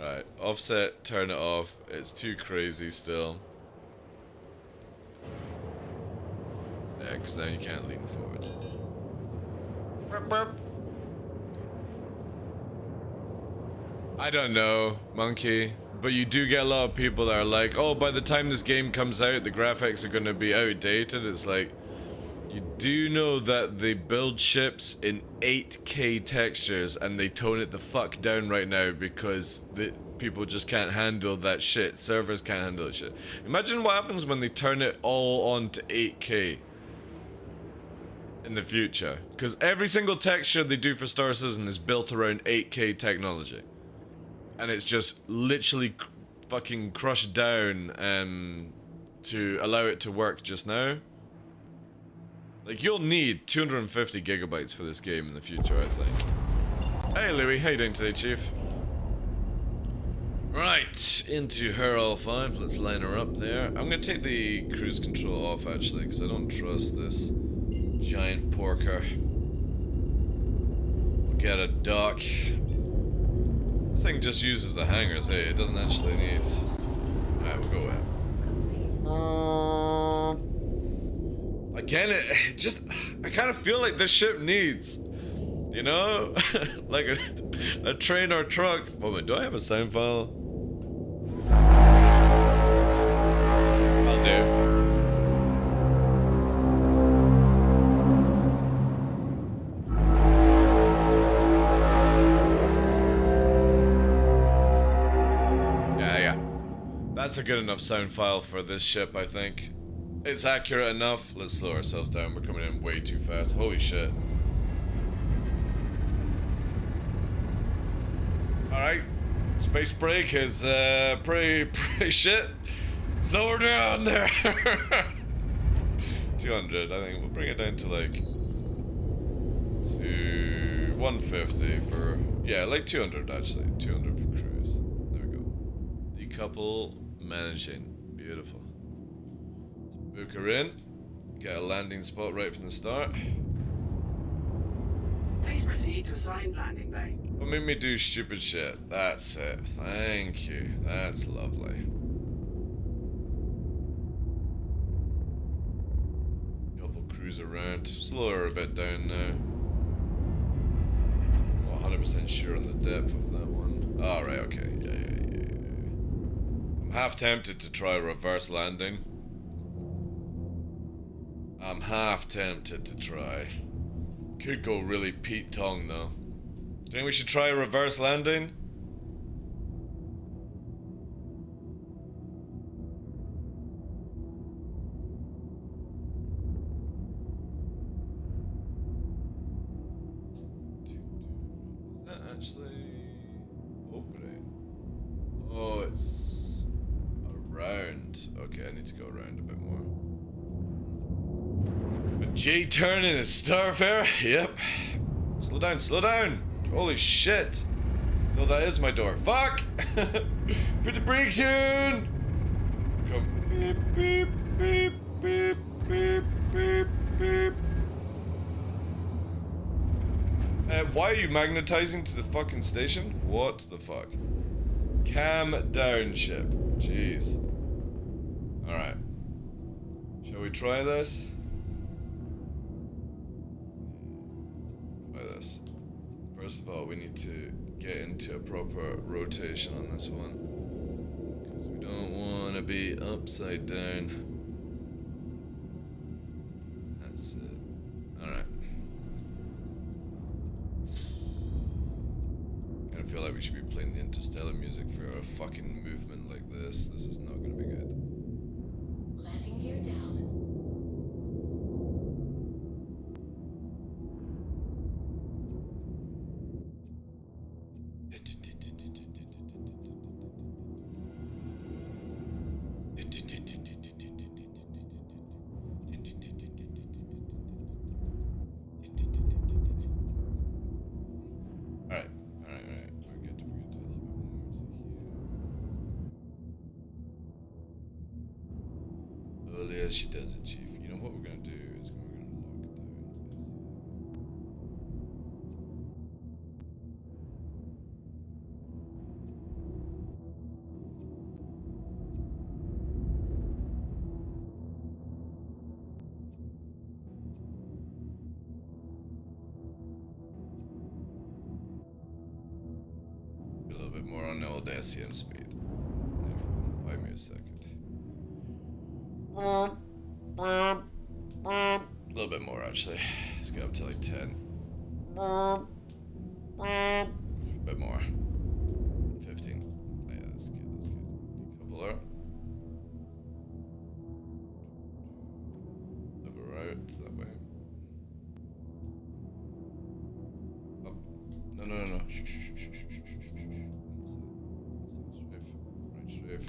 Right, offset, turn it off. It's too crazy still. Yeah, because now you can't lean forward. Burp, burp. I don't know, monkey. But you do get a lot of people that are like, oh, by the time this game comes out, the graphics are going to be outdated. It's like, you do know that they build ships in 8K textures and they tone it the fuck down right now because the people just can't handle that shit. Servers can't handle that shit. Imagine what happens when they turn it all on to 8K in the future. Because every single texture they do for Star Citizen is built around 8K technology. And it's just literally fucking crushed down to allow it to work just now. Like, you'll need 250 gigabytes for this game in the future, I think. Hey, Louis. How you doing today, Chief? Right, into her all-5. Let's line her up there. I'm going to take the cruise control off, actually, because I don't trust this giant porker. We'll get a dock. This thing just uses the hangars, hey? It doesn't actually need... Alright, we'll go ahead. Again, it just, I kind of feel like this ship needs, you know, like a train or truck. Moment, do I have a sound file? I'll do. That's a good enough sound file for this ship, I think. It's accurate enough. Let's slow ourselves down. We're coming in way too fast. Holy shit. Alright. Space brake is pretty shit. Slow her down there. 200. I think we'll bring it down to like 150 for, yeah, like 200 actually. 200 for cruise. There we go. Decouple, managing. Beautiful. Book her in. Get a landing spot right from the start. Please proceed to assigned landing bay. Don't make me do stupid shit. That's it. Thank you. That's lovely. Couple cruise around. Slow her a bit down now. 100% sure on the depth of that one. Alright, okay. Yeah. I'm half tempted to try a reverse landing. I'm half tempted to try. Could go really Pete Tong though. Do you think we should try a reverse landing? Is that actually opening? Oh, it's around. Okay, I need to go around a bit more. A J-turn in a Starfare? Yep. Slow down, slow down! Holy shit! No, that is my door. Fuck! Put the brakes in! Come. Beep, beep, beep, beep, beep, beep, beep. Why are you magnetizing to the fucking station? What the fuck? Cam down, ship. Jeez. Alright. Shall we try this? Try this. First of all, we need to get into a proper rotation on this one. Because we don't want to be upside down. That's it. Alright. I kind of feel like we should be playing the Interstellar music for a fucking movement like this. This is not going to be good. Landing gear down. Alright. We're good. A little bit more to here. Oh yeah, she does it, Chief. You know what we're gonna do is we're gonna lock down a little bit more on the old SCM speed. Find me a second. A little bit more actually. Let's get up to like 10. A bit more. 15. Yeah, that's good. Decouple her. Lever out that way. Up. No. Shh. Right strafe.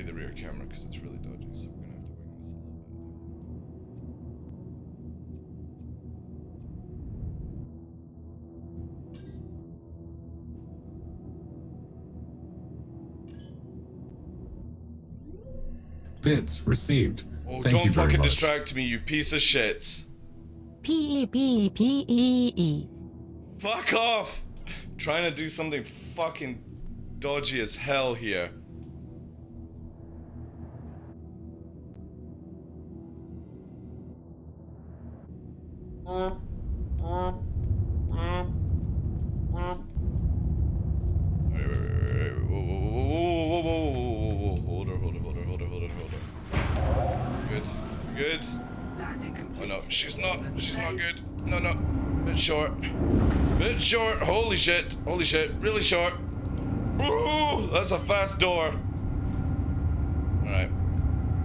The rear camera because it's really dodgy, so we're gonna have to wing this a little bit. Bits received. Oh, Thank don't you very fucking much. distract me, you piece of shits. PEPEPEE. Fuck off! Trying to do something fucking dodgy as hell here. Wait. Whoa. Hold her. Good. Landing Oh complete. no, she's not good. No. Bit short. Holy shit. Really short. Ooh, that's a fast door. Alright.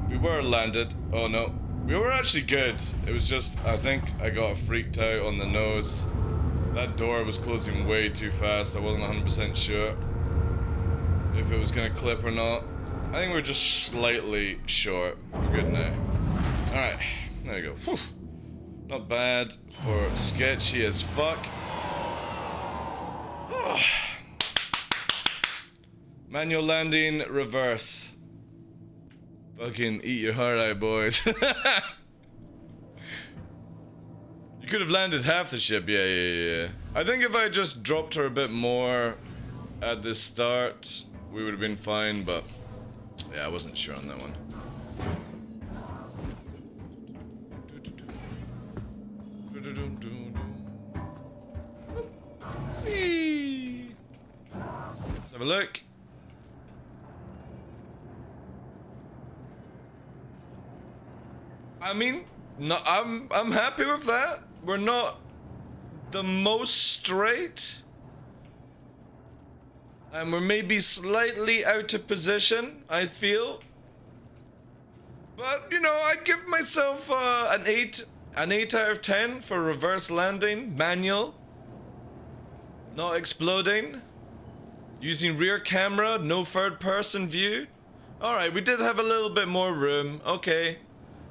We were landed. Oh no. We were actually good. It was just, I think I got freaked out on the nose. That door was closing way too fast. I wasn't 100% sure if it was gonna clip or not. I think we're just slightly short. We're good now. Alright. There we go. Whew. Not bad for sketchy as fuck. Manual landing, reverse. Fucking eat your heart out, boys. You could have landed half the ship, yeah. I think if I just dropped her a bit more at the start, we would have been fine, but yeah, I wasn't sure on that one. Let's have a look. I mean, no, I'm happy with that. We're not the most straight, and we're maybe slightly out of position, I feel. But you know, I'd give myself an 8 out of 10 for reverse landing, manual, not exploding, using rear camera, no third person view. All right, we did have a little bit more room. Okay.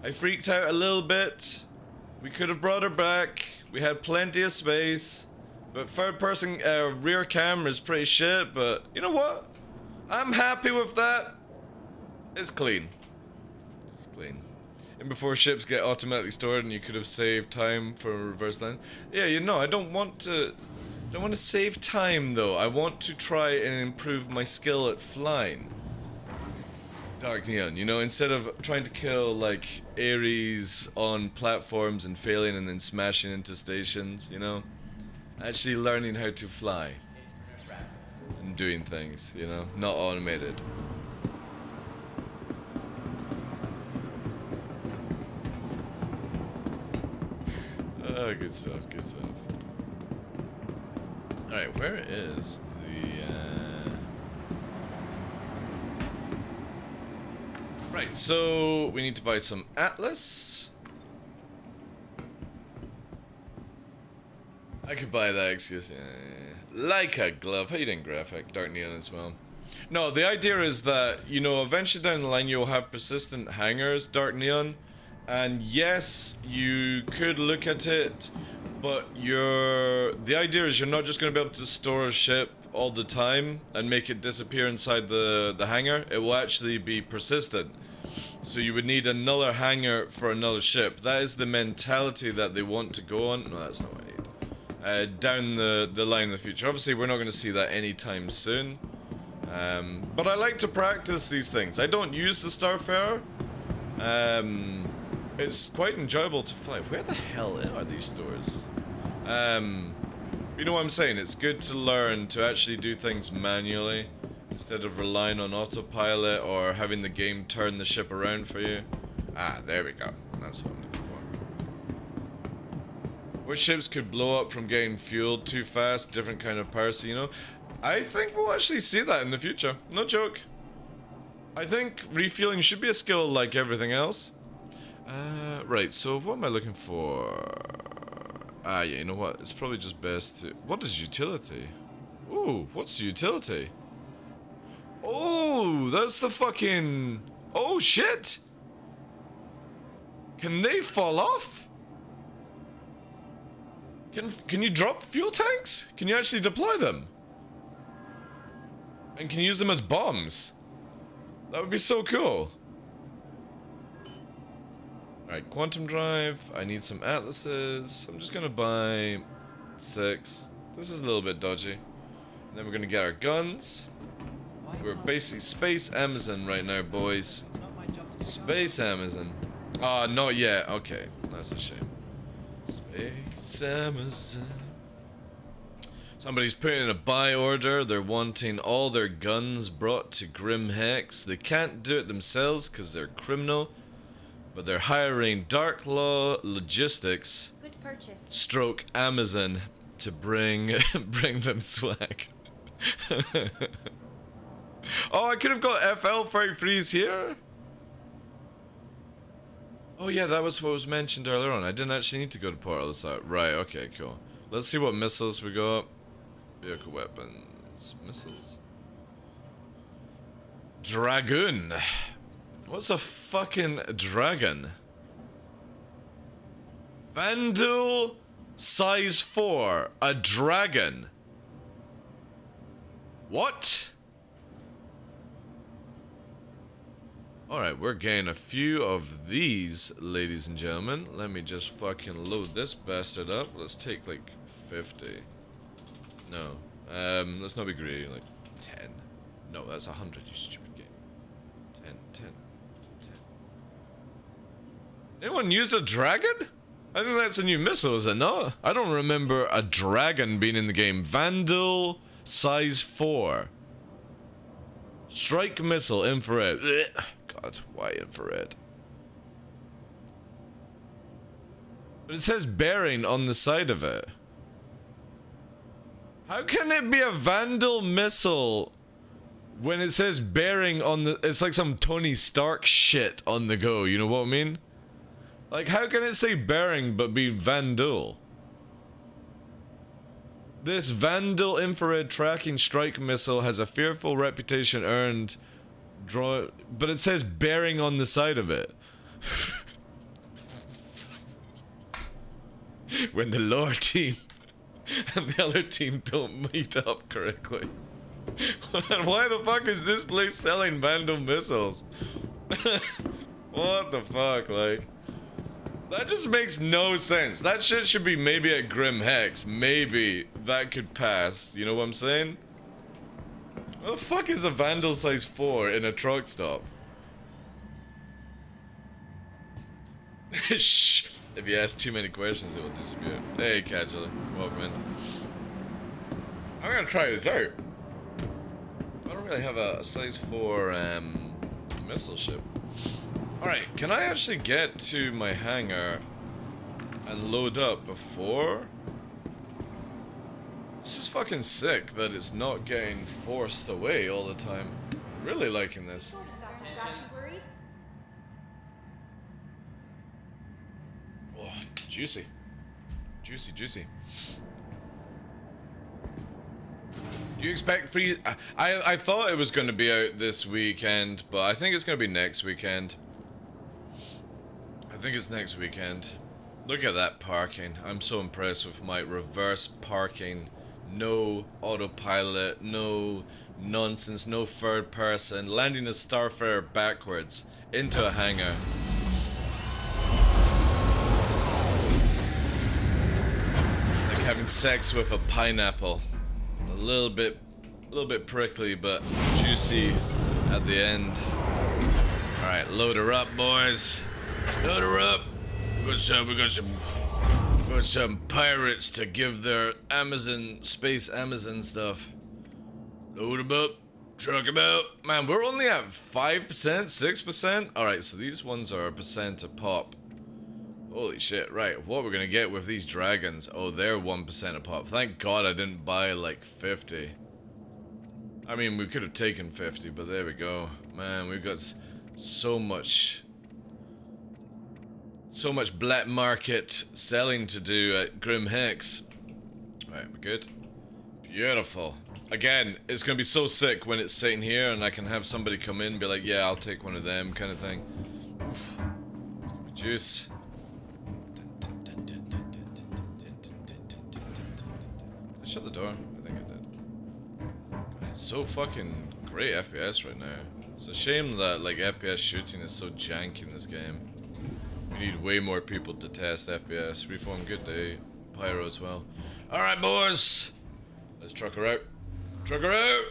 I freaked out a little bit. We could have brought her back. We had plenty of space. But third person rear camera is pretty shit, but you know what? I'm happy with that. It's clean. It's clean. And before ships get automatically stored and you could have saved time for a reverse land. Yeah, you know, I don't want to save time though. I want to try and improve my skill at flying. Dark Neon, you know, instead of trying to kill, like, Ares on platforms and failing and then smashing into stations, you know? Actually learning how to fly. And doing things, you know? Not automated. Oh, good stuff, good stuff. Alright, where is the, Right, so we need to buy some Atlas. I could buy that, excuse me. Like a glove. How you doing, Graphic? Dark Neon as well. No, the idea is that, you know, eventually down the line you'll have persistent hangars, Dark Neon. And yes, you could look at it, but the idea is you're not just going to be able to store a ship all the time and make it disappear inside the hangar. It will actually be persistent. So you would need another hangar for another ship. That is the mentality that they want to go on. No, that's not what I need. Down the line in the future. Obviously, we're not going to see that anytime soon. But I like to practice these things. I don't use the Starfarer. It's quite enjoyable to fly. Where the hell are these stores? You know what I'm saying? It's good to learn to actually do things manually instead of relying on autopilot or having the game turn the ship around for you. Ah, there we go. That's what I'm looking for. Which ships could blow up from getting fueled too fast? Different kind of person, you know? I think we'll actually see that in the future. No joke. I think refueling should be a skill like everything else. Right, so what am I looking for? Ah, yeah, you know what? It's probably just best to... What is utility? Ooh, what's utility? Oh, that's the fucking... Oh, shit! Can they fall off? Can you drop fuel tanks? Can you actually deploy them? And can you use them as bombs? That would be so cool. Alright, quantum drive. I need some atlases. I'm just gonna buy 6. This is a little bit dodgy. And then we're gonna get our guns. We're basically Space Amazon right now, boys. Space Amazon. Ah, not yet. Okay, that's a shame. Space Amazon. Somebody's putting in a buy order. They're wanting all their guns brought to Grim Hex. They can't do it themselves because they're criminal. But they're hiring DarkLaw Logistics, Good purchase. / Amazon to bring them swag. Oh, I could have got FL Freight Freeze here. Oh yeah, that was what was mentioned earlier on. I didn't actually need to go to Port of the South. Right, okay, cool. Let's see what missiles we got. Vehicle weapons. Missiles. Dragoon. What's a fucking dragon? Vandal size 4. A dragon. What? Alright, we're getting a few of these, ladies and gentlemen. Let me just fucking load this bastard up. Let's take like 50. No. Let's not be greedy, like 10. No, that's 100, you stupid game. 10, 10, 10. Anyone used a dragon? I think that's a new missile, is it not? I don't remember a dragon being in the game. Vandal size 4. Strike missile, infrared. Ugh. God, why infrared? But it says bearing on the side of it. How can it be a Vandal missile when it says bearing on the... It's like some Tony Stark shit on the go, you know what I mean? Like, how can it say bearing but be Vandal? This Vandal infrared tracking strike missile has a fearful reputation earned... But it says bearing on the side of it. When the lore team and the other team don't meet up correctly. Why the fuck is this place selling Vandal missiles? What the fuck, like? That just makes no sense. That shit should be maybe at Grim Hex. Maybe that could pass. You know what I'm saying? What the fuck is a Vandal size 4 in a truck stop? Shh! If you ask too many questions, it will disappear. Hey, Casually. Welcome in. I'm gonna try this out. I don't really have a size 4 missile ship. Alright, can I actually get to my hangar and load up before? This is fucking sick that it's not getting forced away all the time. Really liking this. Oh, juicy. Juicy, juicy. Do you expect free... I thought it was going to be out this weekend, but I think it's going to be next weekend. I think it's next weekend. Look at that parking. I'm so impressed with my reverse parking. No autopilot, no nonsense, no third person. Landing a Starfarer backwards into a hangar. Like having sex with a pineapple. A little bit prickly, but juicy at the end. Alright, load her up, boys. Load her up. We got some pirates to give their space Amazon stuff. Load them up, truck them out. Man, we're only at 5%, 6%? Alright, so these ones are a percent a pop. Holy shit, right, what we're gonna get with these dragons? Oh, they're 1% a pop. Thank God I didn't buy like 50. I mean, we could have taken 50, but there we go. Man, we've got so much black market selling to do at Grim Hex. Right, we're good. Beautiful. Again, it's gonna be so sick when it's sitting here and I can have somebody come in and be like, yeah, I'll take one of them, kind of thing. It's gonna be juice. Did I shut the door? I think I did. God, it's so fucking great FPS right now. It's a shame that like FPS shooting is so jank in this game. We need way more people to test FPS. Reform, good day. Pyro as well. Alright, boys. Let's truck her out. Truck her out!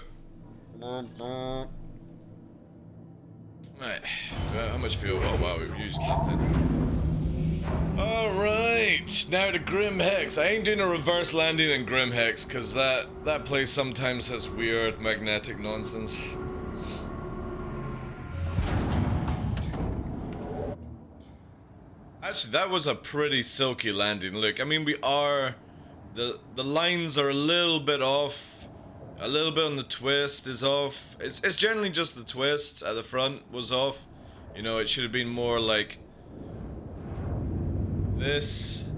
Right. How much fuel? Oh wow, we've used nothing. Alright. Now to Grim Hex. I ain't doing a reverse landing in Grim Hex because that place sometimes has weird magnetic nonsense. Actually, that was a pretty silky landing. Look, I mean, we are... The lines are a little bit off A little bit on the twist is off. It's generally just the twist at the front was off. You know, it should have been more like this,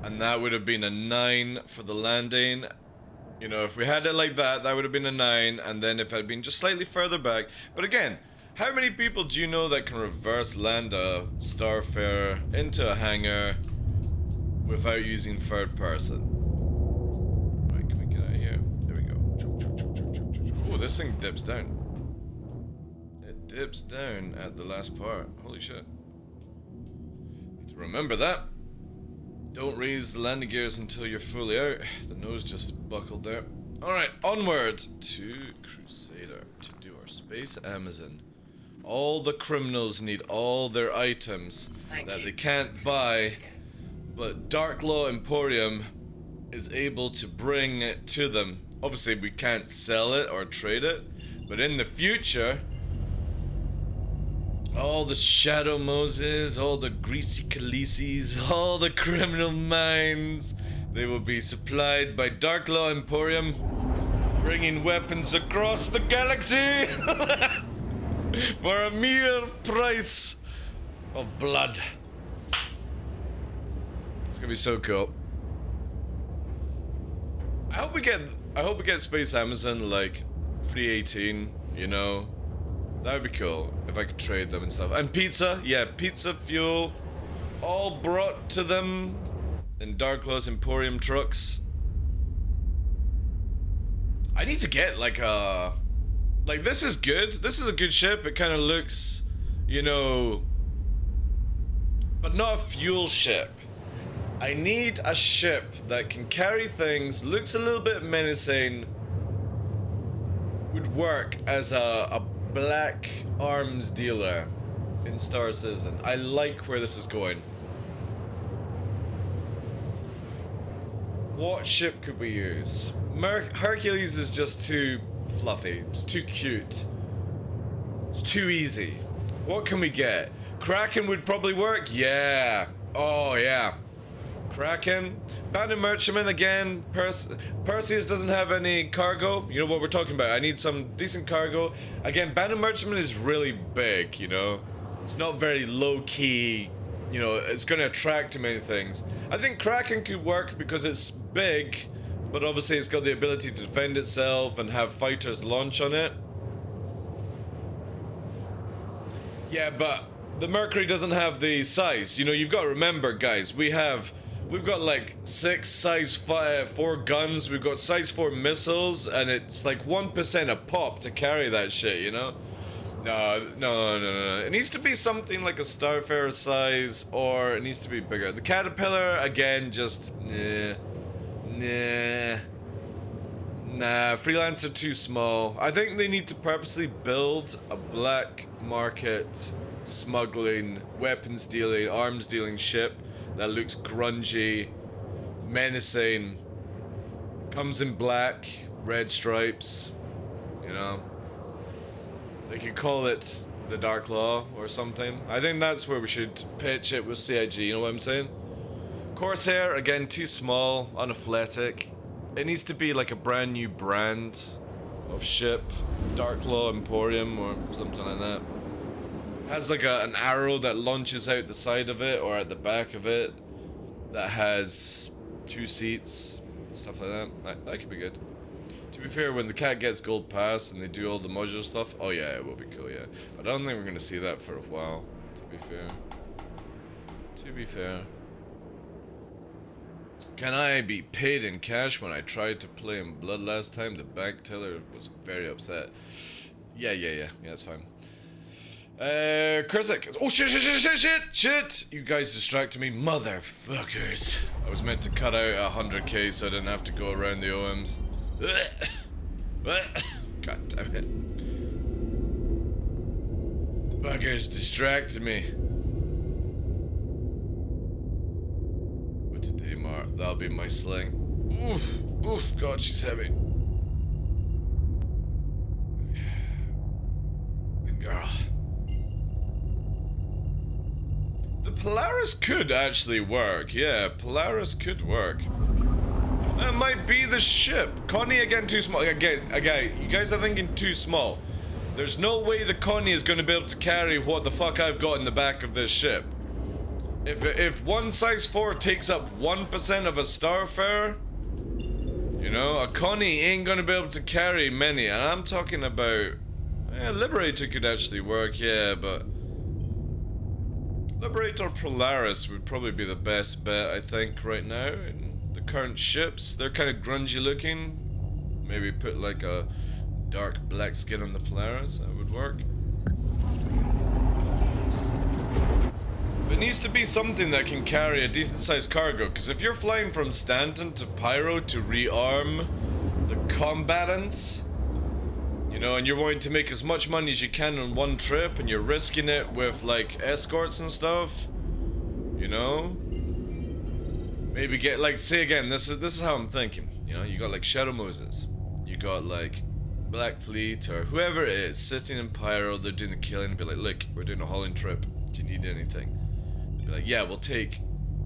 and that would have been a 9 for the landing. You know, if we had it like that, that would have been a 9, and then if it had been just slightly further back. But again, how many people do you know that can reverse land a Starfarer into a hangar without using third person? Right, can we get out of here? There we go. Oh, this thing dips down. It dips down at the last part. Holy shit. Need to remember that. Don't raise the landing gears until you're fully out. The nose just buckled there. Alright, onward to Crusader to do our Space Amazon. All the criminals need all their items that they can't buy, but TheDarkLaw Emporium is able to bring it to them. Obviously we can't sell it or trade it, but in the future, all the Shadow Moses, all the Greasy Khaleesi's, all the criminal minds, they will be supplied by TheDarkLaw Emporium, bringing weapons across the galaxy for a mere price of blood. It's gonna be so cool. I hope we get Space Amazon like 318, you know. That would be cool if I could trade them and stuff. And pizza, yeah, pizza, fuel, all brought to them in TheDarkLaw's Emporium trucks. I need to get like a... Like, this is good. This is a good ship. It kind of looks, you know... But not a fuel ship. I need a ship that can carry things, looks a little bit menacing, would work as a black arms dealer in Star Citizen. I like where this is going. What ship could we use? Hercules is just too fluffy. It's too cute. It's too easy. What can we get? Kraken would probably work. Yeah. Oh yeah. Kraken. Bandit Merchantman again. Perseus doesn't have any cargo. You know what we're talking about. I need some decent cargo. Again, Bandit Merchantman is really big, you know. It's not very low-key. You know, it's going to attract too many things. I think Kraken could work because it's big, but obviously it's got the ability to defend itself and have fighters launch on it. Yeah, but the Mercury doesn't have the size. You know, you've got to remember, guys, we've got like 6 size 4 guns, we've got size 4 missiles, and it's like 1% a pop to carry that shit, you know? No. It needs to be something like a Starfarer size, or it needs to be bigger. The Caterpillar, again, just nah. Freelancer too small. I think they need to purposely build a black market smuggling, weapons dealing, arms dealing ship that looks grungy, menacing, comes in black, red stripes, you know. They could call it TheDarkLaw or something. I think that's where we should pitch it with CIG, you know what I'm saying? Corsair, again, too small, unathletic. It needs to be like a brand new brand of ship, TheDarkLaw Emporium or something like that. Has like an arrow that launches out the side of it or at the back of it that has 2 seats, stuff like that. That could be good. To be fair, when the cat gets gold pass and they do all the modular stuff, oh yeah, it will be cool, yeah. But I don't think we're gonna see that for a while, to be fair. To be fair. Can I be paid in cash? When I tried to play in Blood last time, the bank teller was very upset. Yeah, that's fine. Kurzik. Oh shit! You guys distracted me, motherfuckers. I was meant to cut out 100k so I didn't have to go around the OMs. God damn it. Fuckers distracted me. What today, Mar? That'll be my sling. Oof, God, she's heavy. Good girl. The Polaris could actually work. Yeah, Polaris could work. That might be the ship. Connie again too small. Again, you guys are thinking too small. There's no way the Connie is going to be able to carry what the fuck I've got in the back of this ship. If one size 4 takes up 1% of a Starfarer, you know, a Connie ain't going to be able to carry many. And I'm talking about... Liberator could actually work, yeah, but... Liberator Polaris would probably be the best bet, I think, right now. In the current ships, they're kind of grungy looking. Maybe put like a dark black skin on the Polaris, that would work. It needs to be something that can carry a decent sized cargo, because if you're flying from Stanton to Pyro to rearm the combatants, you know, and you're wanting to make as much money as you can on one trip, and you're risking it with like escorts and stuff, you know, maybe get like, say again, this is how I'm thinking, you know, you got like Shadow Moses, you got like Black Fleet or whoever it is sitting in Pyro, they're doing the killing, be like, look, we're doing a hauling trip, do you need anything? Be like, yeah, we'll take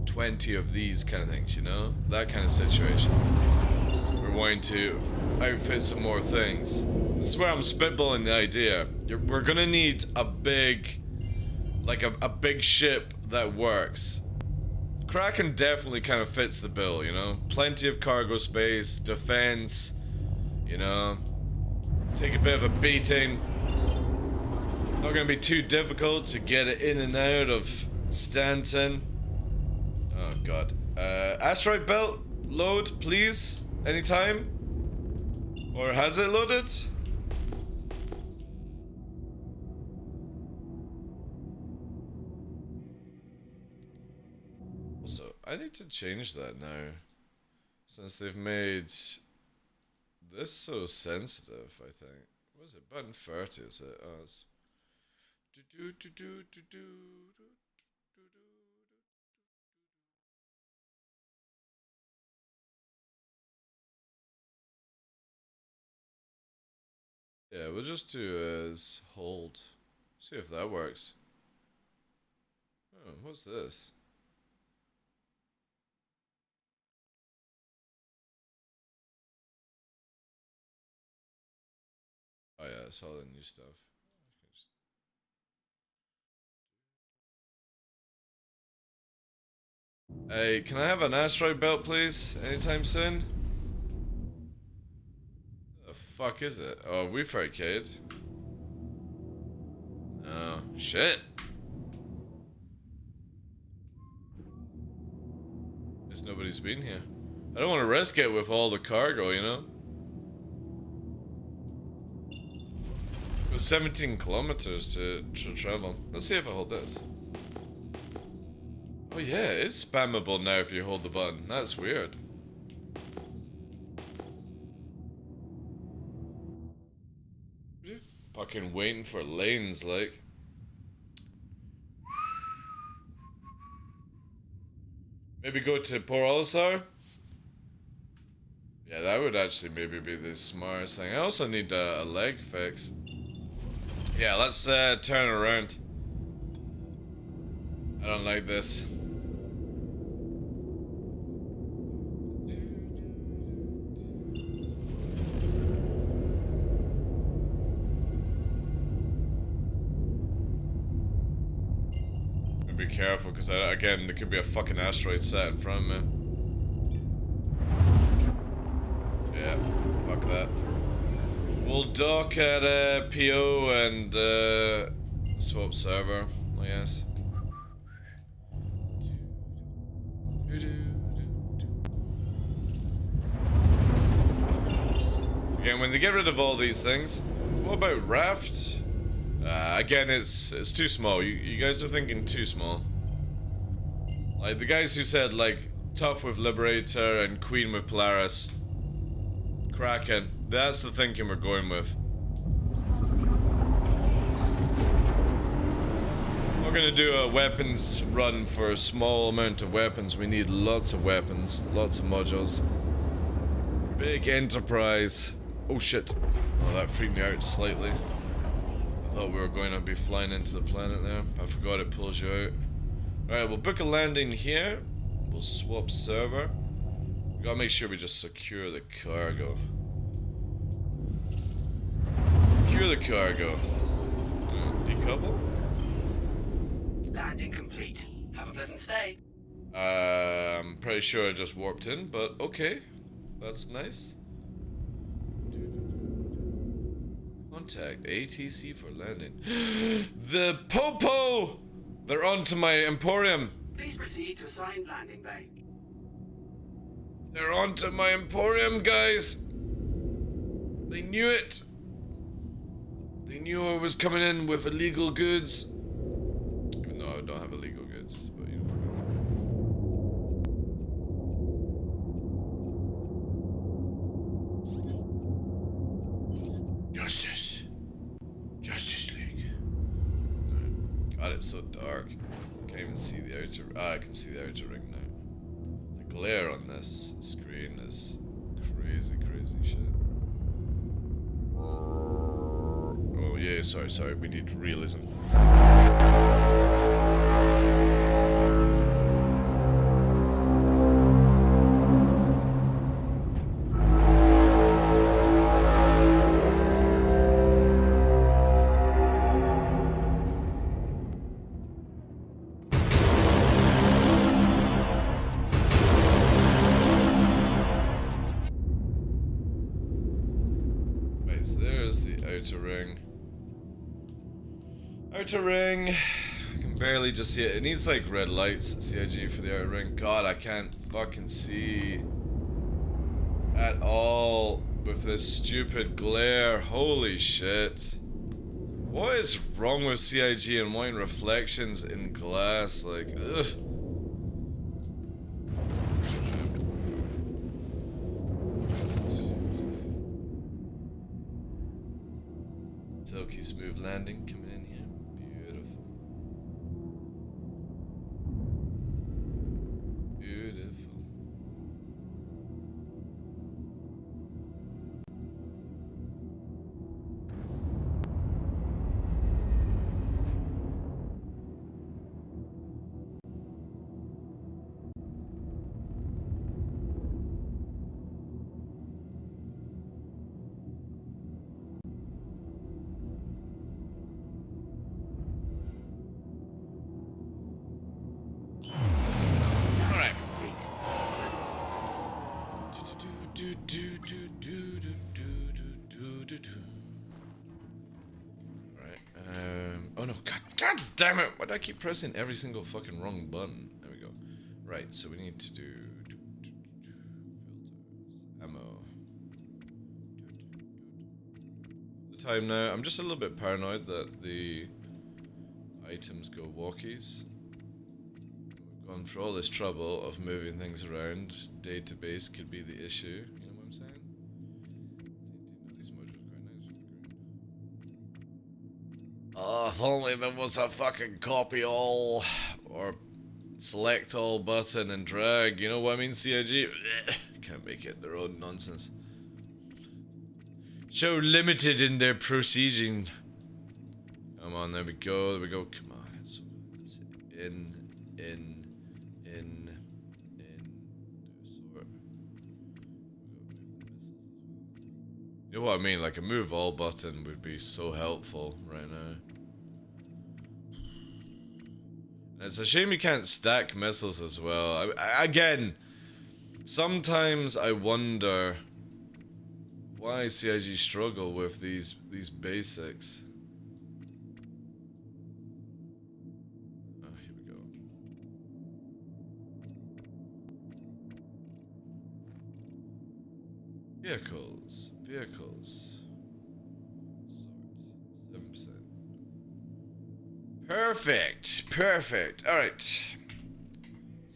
20 of these kind of things, you know, that kind of situation. We're wanting to outfit some more things. This is where I'm spitballing the idea. We're gonna need a big, like a big ship that works. Kraken definitely kind of fits the bill, you know, plenty of cargo space, defense, you know, take a bit of a beating. Not gonna be too difficult to get it in and out of Stanton. Oh god. Asteroid belt load, please. Anytime. Or has it loaded? Also, I need to change that now. Since they've made this so sensitive, I think. What is it? Button 30, is it? Oh, it's... Yeah, we'll just do as hold. See if that works. Oh, what's this? Oh yeah, it's all the new stuff. Hey, can I have an asteroid belt, please? Anytime soon? The fuck is it? Oh, Woof Arcade. Oh, shit. Guess nobody's been here. I don't want to risk it with all the cargo, you know? Got 17 kilometers to travel. Let's see if I hold this. Oh yeah, it's spammable now if you hold the button. That's weird. Fucking waiting for lanes, like. Maybe go to Port Olisar? Yeah, that would actually maybe be the smartest thing. I also need a leg fix. Yeah, let's turn around. I don't like this. Be careful, because again, there could be a fucking asteroid set in front of me. Yeah, fuck that. We'll dock at PO and swap server, I guess. Again, when they get rid of all these things, what about raft? Again, it's too small. You guys are thinking too small. Like, the guys who said, like, tough with Liberator and Queen with Polaris. Kraken. That's the thinking we're going with. We're gonna do a weapons run for a small amount of weapons. We need lots of weapons. Lots of modules. Big enterprise. Oh shit. Oh, that freaked me out slightly. I thought we were going to be flying into the planet there. I forgot it pulls you out. Alright, we'll book a landing here. We'll swap server. Gotta make sure we just secure the cargo. Secure the cargo. Decouple? Landing complete. Have a pleasant stay. I'm pretty sure I just warped in, but okay. That's nice. Contact ATC for landing. The Popo! They're onto my Emporium. Please proceed to assigned landing bay. They're onto my Emporium, guys. They knew it. They knew I was coming in with illegal goods. Even though I don't have illegal goods, but you know. Justice. Justice League. God, it's so dark. Can't even see the outer. I can see the outer ring now. The glare on this screen is crazy, crazy shit. Oh yeah, sorry. We need realism. So there's the outer ring. Outer ring. I can barely just see it. It needs like red lights, CIG, for the outer ring. God, I can't fucking see at all with this stupid glare. Holy shit. What is wrong with CIG and wanting reflections in glass? Like, ugh. Silky smooth landing coming in here. Beautiful. Beautiful. Oh no, God damn it! Why do I keep pressing every single fucking wrong button? There we go. Right, so we need to do filters, ammo. The time now. I'm just a little bit paranoid that the items go walkies. We've gone through all this trouble of moving things around. Database could be the issue. You know what I'm saying? Oh, if only there was a fucking copy all or select all button and drag, you know what I mean, CIG? Can't make it, their own nonsense. So limited in their proceeding. Come on, there we go, come on. So let's in. You know what I mean? Like a move all button would be so helpful right now. It's a shame you can't stack missiles as well. Again, sometimes I wonder why CIG struggle with these basics. Oh, here we go. Vehicles. Sort. 7%. Perfect. Alright. Let's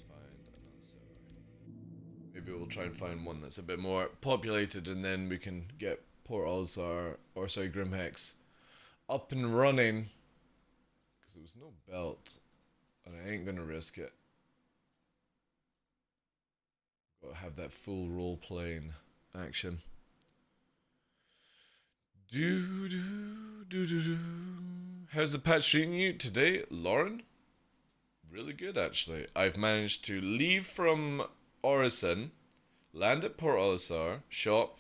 find another server. Maybe we'll try and find one that's a bit more populated and then we can get Port Ozar, or sorry, Grimhex up and running. Because there was no belt. And I ain't gonna risk it. Gotta have that full role playing action. How's the patch treating you today, Lauren? Really good, actually. I've managed to leave from Orison land at Port Olisar, shop.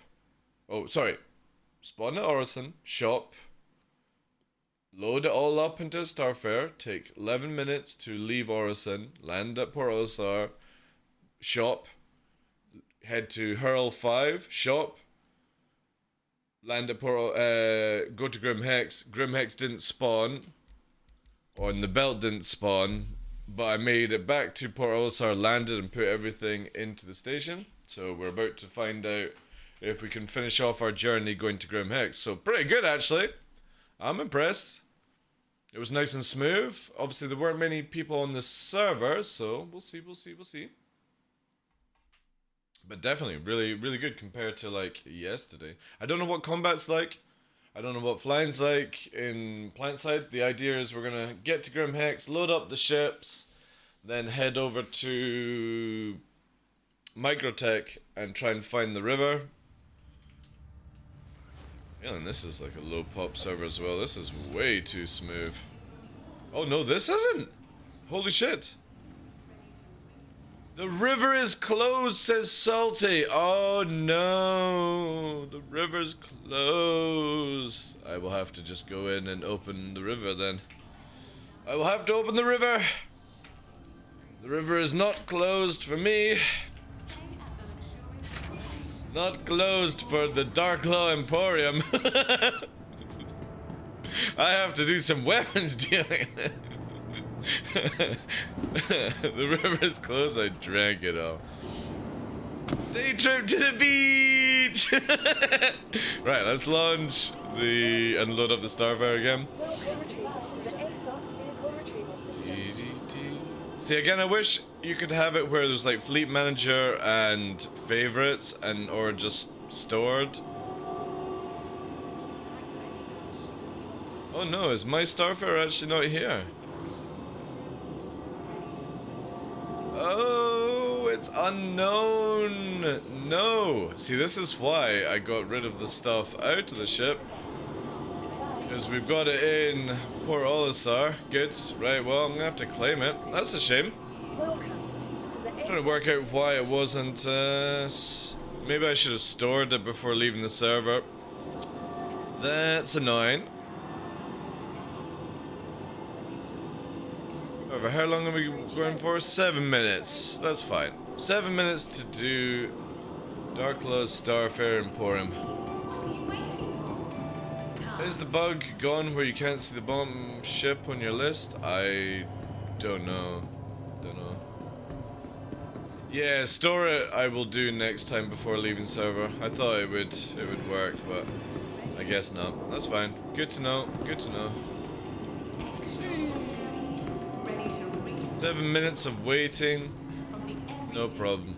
Oh, sorry. Spawn at Orison, shop. Load it all up into Starfare. Take 11 minutes to leave Orison. Land at Port Olisar, shop. Head to Hurl 5, shop. Land at Port. Go to Grim Hex. Grim Hex didn't spawn. Or the belt didn't spawn. But I made it back to Port Olisar, landed and put everything into the station. So we're about to find out if we can finish off our journey going to Grim Hex. So pretty good actually. I'm impressed. It was nice and smooth. Obviously there weren't many people on the server, so we'll see. But definitely really good compared to like yesterday. I don't know what combat's like. I don't know what flying's like in Plantside. The idea is we're gonna get to Grim Hex, load up the ships, then head over to Microtech and try and find the river. Feeling this is like a low pop server as well. This is way too smooth. Oh no, this isn't! Holy shit! The river is closed, says Salty. Oh no, the river's closed. I will have to just go in and open the river then. I will have to open the river. The river is not closed for me. Not closed for the TheDarkLaw Emporium. I have to do some weapons dealing. The river is closed, I drank it all. Day trip to the beach! Right, let's launch and load up the Starfire again. See, again, I wish you could have it where there's like Fleet Manager and favorites or just stored. Oh no, is my Starfire actually not here? Oh, it's unknown. No. See, this is why I got rid of the stuff out of the ship. Because we've got it in Port Olisar. Good. Right, well, I'm going to have to claim it. That's a shame. I'm trying to work out why it wasn't... maybe I should have stored it before leaving the server. That's annoying. However, how long are we going for? 7 minutes. That's fine. 7 minutes to do TheDarkLaw's Starfare Emporium. Is the bug gone where you can't see the bomb ship on your list? I don't know. Yeah, store it I will do next time before leaving server. I thought it would work, but I guess not. That's fine. Good to know. 7 minutes of waiting. No problem.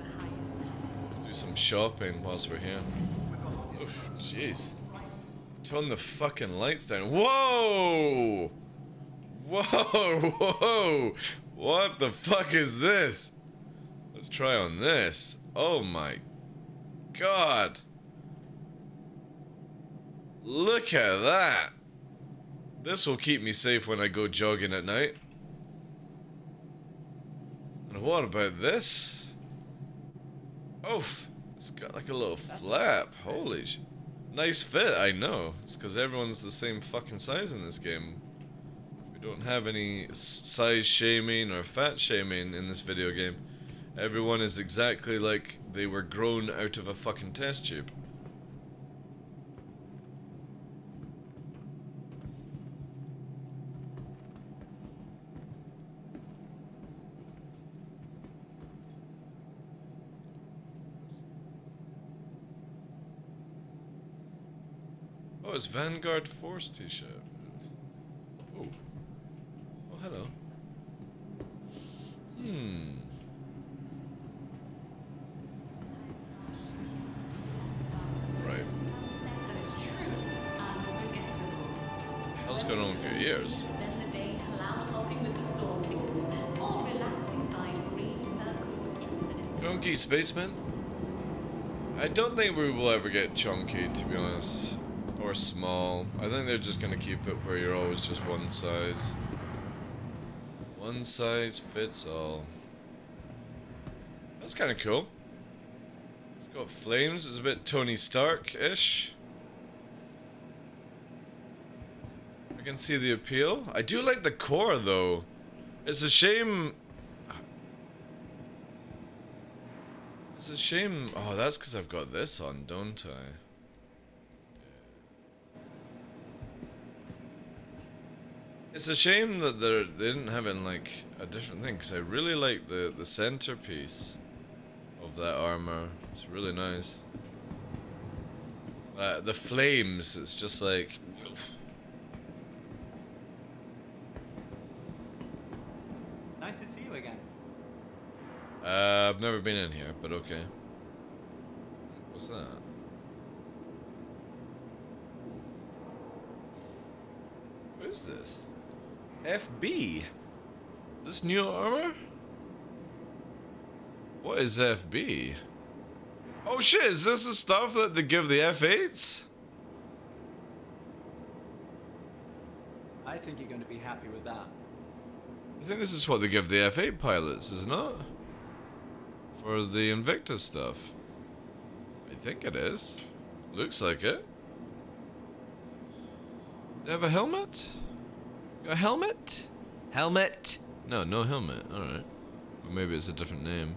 Let's do some shopping whilst we're here. Oof, jeez. Turn the fucking lights down. Whoa! Whoa! What the fuck is this? Let's try on this. Oh my god. Look at that. This will keep me safe when I go jogging at night. And what about this? Oof. It's got like a little flap. Holy shit. Nice fit, I know. It's because everyone's the same fucking size in this game. We don't have any size shaming or fat shaming in this video game. Everyone is exactly like they were grown out of a fucking test tube. Oh, it's Vanguard Force t-shirt. Oh. Oh, hello. Right. What's going on with your ears? Chunky Spaceman? I don't think we will ever get chunky, to be honest. Or small. I think they're just gonna keep it where you're always just one size. One size fits all. That's kind of cool. Let's Got flames. It's a bit Tony Stark-ish. I can see the appeal. I do like the core though. It's a shame. It's a shame. Oh, that's because I've got this on, don't I? It's a shame that they didn't have it in like a different thing, because I really like the centerpiece of that armor. It's really nice. The flames, it's just like. Nice to see you again. I've never been in here, but okay. What's that? What is this? FB? This new armor? What is FB? Oh shit, is this the stuff that they give the F8s? I think you're going to be happy with that. I think this is what they give the F8 pilots, isn't it? For the Invictus stuff. I think it is. Looks like it. Do they have a helmet? A helmet? Helmet? No, no helmet. Alright. Or maybe it's a different name.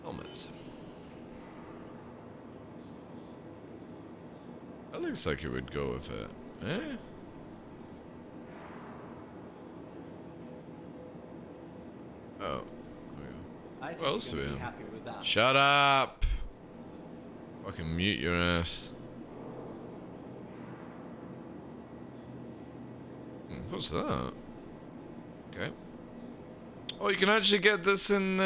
Helmets. That looks like it would go with it. Eh? Oh. I think What else do you're we going to be have? happy with that. Shut up! Fucking mute your ass. What's that? Okay. Oh, you can actually get this in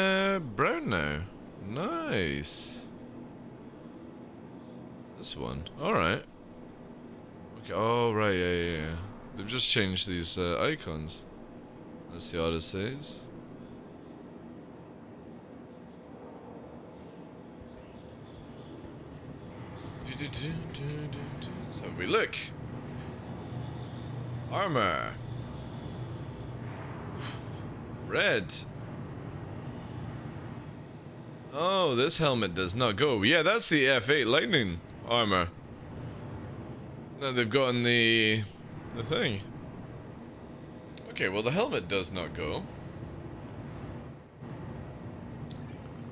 brown now. Nice. What's this one? Alright. Okay, oh right, yeah. They've just changed these icons. That's the Odysseys. So if we look. Armor. Red. Oh, this helmet does not go. Yeah, that's the F8 Lightning armor. Now they've gotten the thing. Okay, well the helmet does not go.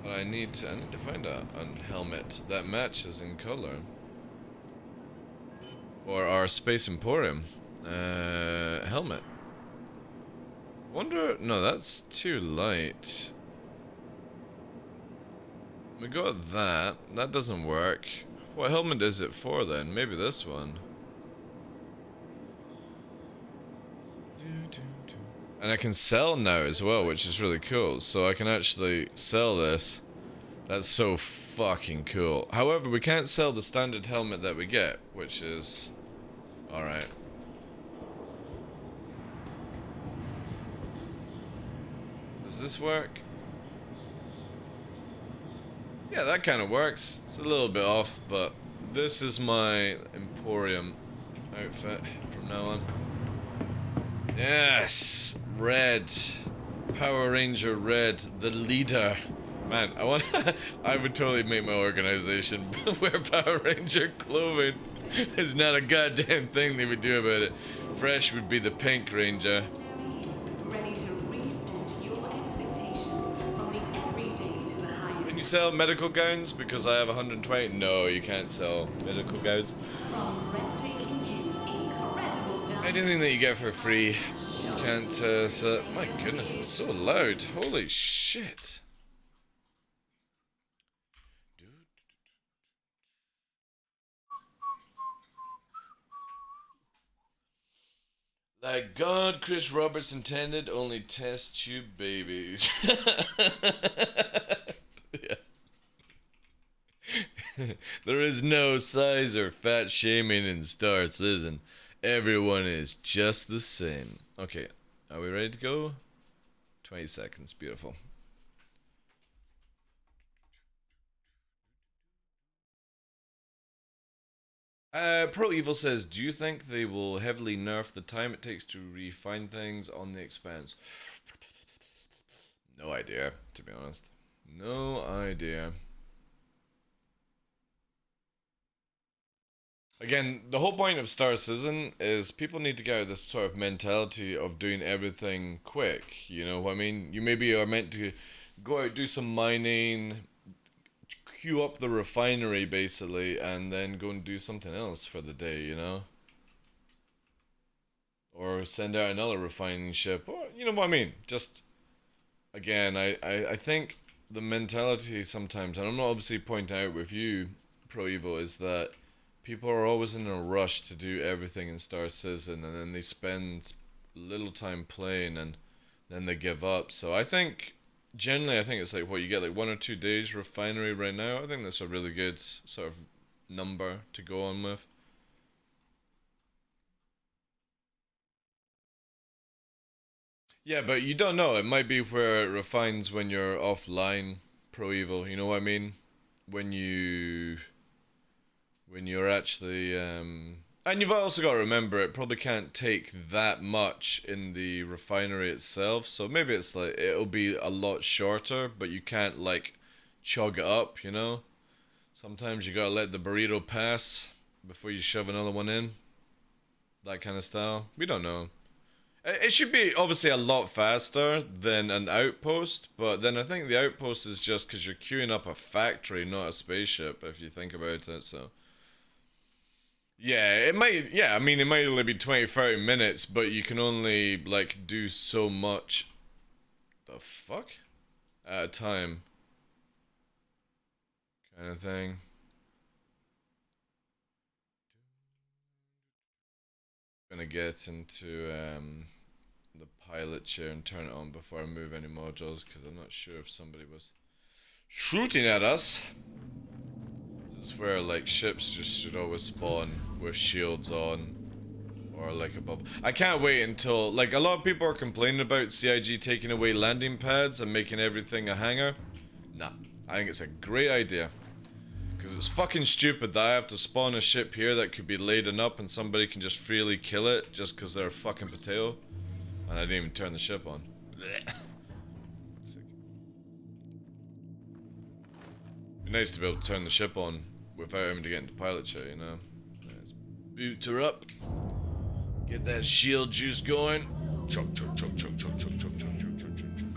But I need to find a helmet that matches in color for our Space Emporium helmet. Wonder, no, that's too light. We got that. That doesn't work. What helmet is it for then? Maybe this one. And I can sell now as well, which is really cool. So I can actually sell this. That's so fucking cool. However, we can't sell the standard helmet that we get, which is... Alright. Does this work? Yeah, that kind of works. It's a little bit off, but this is my Emporium outfit from now on. Yes! Red. Power Ranger Red, the leader. Man, I would totally make my organization wear Power Ranger clothing. There's not a goddamn thing they would do about it. Fresh would be the Pink Ranger. Ready to reset your expectations from the everyday to the highest. Can you sell medical gowns? Because I have 120. No, you can't sell medical gowns. From breathtaking views, incredible dance. Anything that you get for free, you can't sell. My goodness, it's so loud. Holy shit. Like God, Chris Roberts intended, only test tube babies. Yeah. There is no size or fat shaming in Star Citizen. Everyone is just the same. Okay, are we ready to go? 20 seconds, beautiful. Pro Evil says, do you think they will heavily nerf the time it takes to refine things on the Expanse? No idea, to be honest. No idea. Again, the whole point of Star Citizen is people need to get out of this sort of mentality of doing everything quick. You know what I mean? You maybe are meant to go out, do some mining, queue up the refinery basically, and then go and do something else for the day, you know? Or send out another refining ship, or you know what I mean? Just, again, I think the mentality sometimes, and I'm not obviously pointing out with you, Pro Evo, is that people are always in a rush to do everything in Star Citizen, and then they spend little time playing, and then they give up. So I think, generally, I think it's like, what, you get like 1 or 2 days refinery right now? I think that's a really good sort of number to go on with. Yeah, but you don't know. It might be where it refines when you're offline, Pro Evo. You know what I mean? When you're actually and you've also got to remember, it probably can't take that much in the refinery itself, so maybe it's like it'll be a lot shorter, but you can't like chug it up, you know? Sometimes you gotta let the burrito pass before you shove another one in, that kind of style. We don't know. It should be obviously a lot faster than an outpost, but then I think the outpost is just because you're queuing up a factory, not a spaceship, if you think about it, so. Yeah, it might, yeah, I mean, it might only be 20-30 minutes, but you can only, like, do so much. The fuck? At a time. Kind of thing. Gonna get into, the pilot chair and turn it on before I move any modules, because I'm not sure if somebody was shooting at us. This is where like ships just should always spawn with shields on, or like a bubble. I can't wait until, like, a lot of people are complaining about CIG taking away landing pads and making everything a hangar. Nah, I think it's a great idea. Because it's fucking stupid that I have to spawn a ship here that could be laden up and somebody can just freely kill it just because they're a fucking potato. And I didn't even turn the ship on. Be nice to be able to turn the ship on without having to get into pilot chair, you know? Let's boot her up. Get that shield juice going. Chug, chug, chug, chug, chug, chug, chug, chug, chug, chug, chug, chug, chug.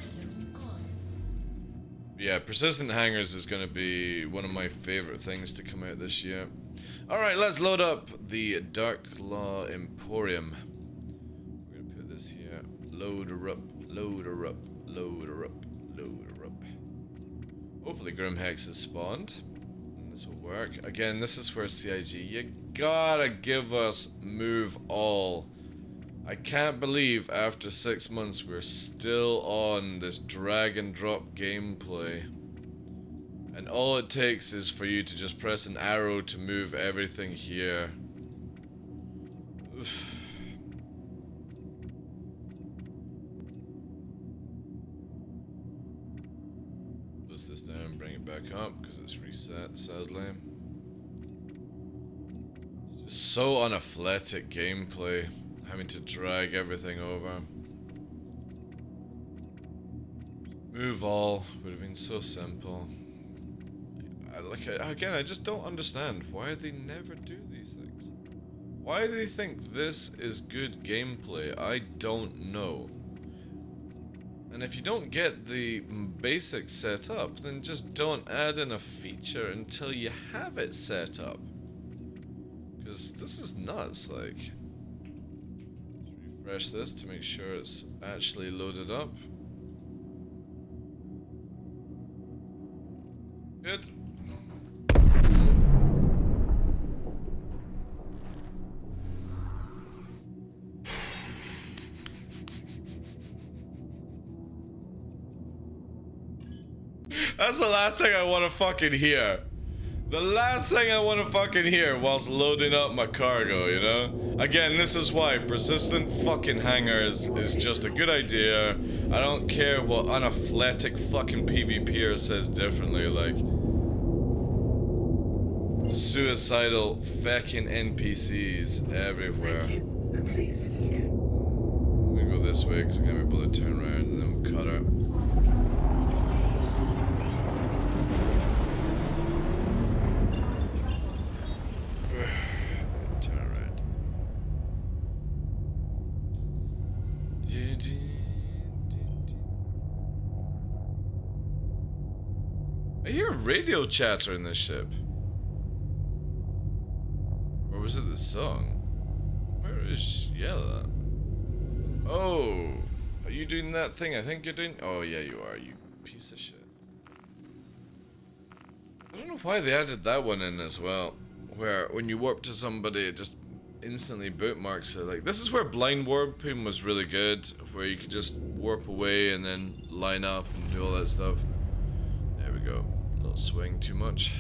Yeah, persistent hangars is going to be one of my favorite things to come out this year. Alright, let's load up the TheDarkLaw Emporium. We're going to put this here. Load her up, load her up, load her up, load her up. Hopefully Grimhex is spawned. And this will work. Again, this is where CIG, you gotta give us move all. I can't believe after 6 months we're still on this drag and drop gameplay. And all it takes is for you to just press an arrow to move everything here. Oof. Close this down and bring it back up because it's reset, sadly. It's just so unathletic gameplay. Having to drag everything over. Move all would have been so simple. Again, I just don't understand why they never do these things. Why do they think this is good gameplay? I don't know. And if you don't get the basics set up, then just don't add in a feature until you have it set up. Because this is nuts, like. Refresh this to make sure it's actually loaded up. Good. That's the last thing I want to fucking hear. The last thing I want to fucking hear whilst loading up my cargo, you know? Again, this is why persistent fucking hangars is just a good idea. I don't care what unathletic fucking PvPer says differently, like. suicidal fucking NPCs everywhere. Thank you, and please visit again. We go this way because I'm gonna be able to turn around and then we'll cut her. Turn around. I hear radio chatter in this ship. Or was it the song? Where is Yella? Oh, are you doing that thing I think you're doing? Oh yeah, you are, you piece of shit. I don't know why they added that one in as well, where when you warp to somebody it just instantly bookmarks it. Like, this is where blind warping was really good, where you could just warp away and then line up and do all that stuff. There we go. A little swing too much.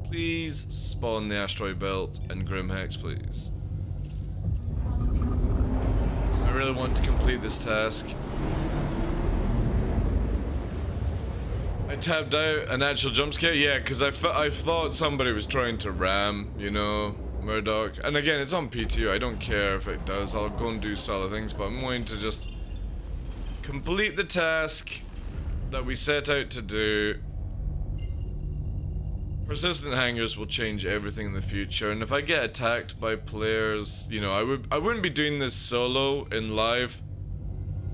Please spawn the asteroid belt and Grim Hex, please. I really want to complete this task. I tabbed out an actual jump scare? Yeah, because I thought somebody was trying to ram, you know, Murdoch. And again, it's on P2, I don't care if it does, I'll go and do solid things, but I'm going to just complete the task that we set out to do. Persistent hangars will change everything in the future, and if I get attacked by players, you know, I wouldn't be doing this solo in live.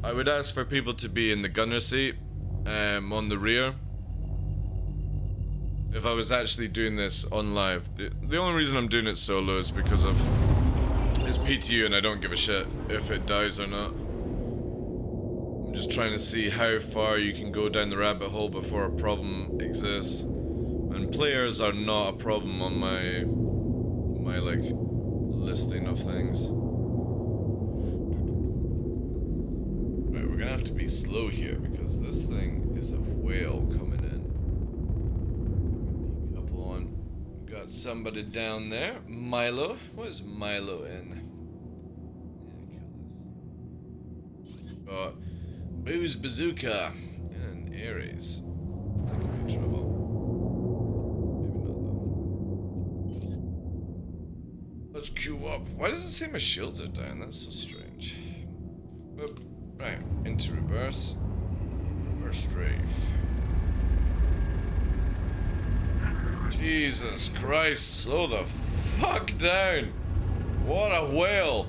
I would ask for people to be in the gunner seat, on the rear. If I was actually doing this on live. The only reason I'm doing it solo is because of it's PTU and I don't give a shit if it dies or not. I'm just trying to see how far you can go down the rabbit hole before a problem exists. And players are not a problem on my like listing of things. Right, we're gonna have to be slow here because this thing is a whale coming in. Decouple on. Got somebody down there. Milo. What is Milo in? Yeah, kill this. Got Booze Bazooka and Ares. That could be trouble. Let's queue up. Why does it say my shields are down? That's so strange. Oop. Right, into reverse. Reverse strafe. Jesus Christ, slow the fuck down. What a whale.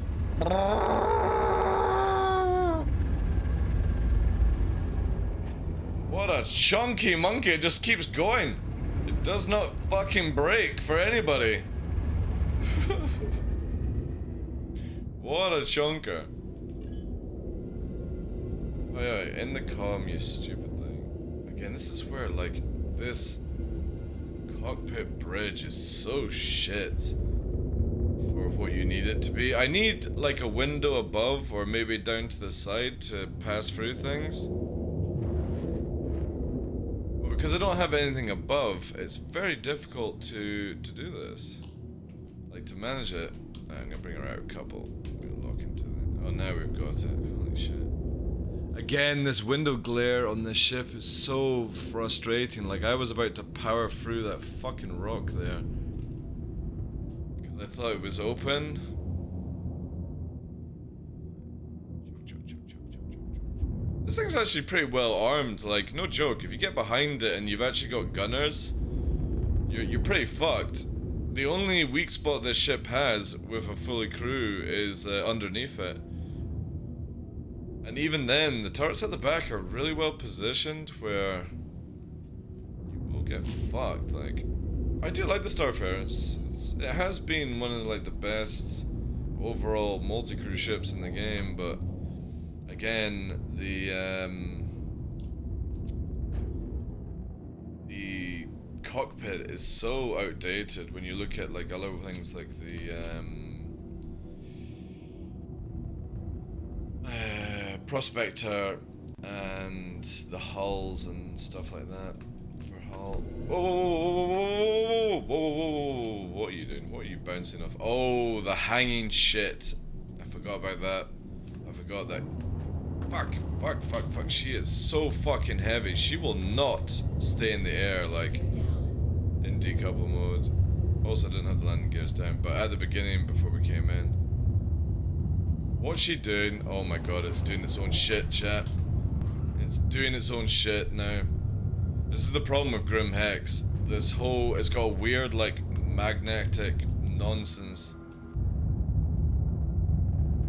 What a chunky monkey, it just keeps going. It does not fucking break for anybody. What a chunker. Oh yeah, in the comm, you stupid thing. Again, this is where, like, this cockpit bridge is so shit for what you need it to be. I need, like, a window above or maybe down to the side to pass through things. But because I don't have anything above, it's very difficult to do this. Like, to manage it. I'm gonna bring her out a couple. I'm gonna lock into it. Oh, now we've got it. Holy shit. Again, this window glare on this ship is so frustrating. Like, I was about to power through that fucking rock there. Because I thought it was open. This thing's actually pretty well armed. Like, no joke. If you get behind it and you've actually got gunners, you're pretty fucked. The only weak spot this ship has with a fully crew is underneath it. And even then, the turrets at the back are really well positioned where you will get fucked. Like, I do like the Starfarer. It has been one of like the best overall multi-crew ships in the game, but again, the cockpit is so outdated when you look at like other things like the Prospector and the hulls and stuff like that. For hull. Whoa, whoa, whoa, whoa, whoa, whoa, what are you doing? What are you bouncing off? Oh, the hanging shit. I forgot about that. I forgot that Fuck. She is so fucking heavy. She will not stay in the air, like, in decouple mode. Also, I didn't have the landing gears down, but at the beginning, before we came in. What's she doing? Oh my god, it's doing its own shit, chat. It's doing its own shit now. This is the problem with Grim Hex. This whole, it's got a weird, like, magnetic nonsense.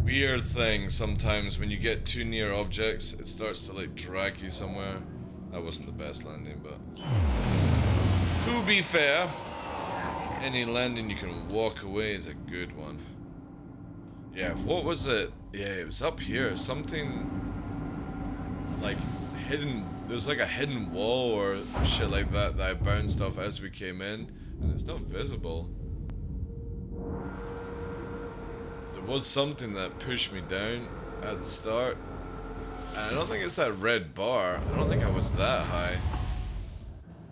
Weird thing sometimes when you get too near objects, it starts to, like, drag you somewhere. That wasn't the best landing, but... To be fair, any landing you can walk away is a good one. Yeah, what was it? Yeah, it was up here. Something like hidden. There was like a hidden wall or shit like that that I bounced off as we came in, and it's not visible. There was something that pushed me down at the start, and I don't think it's that red bar. I don't think I was that high.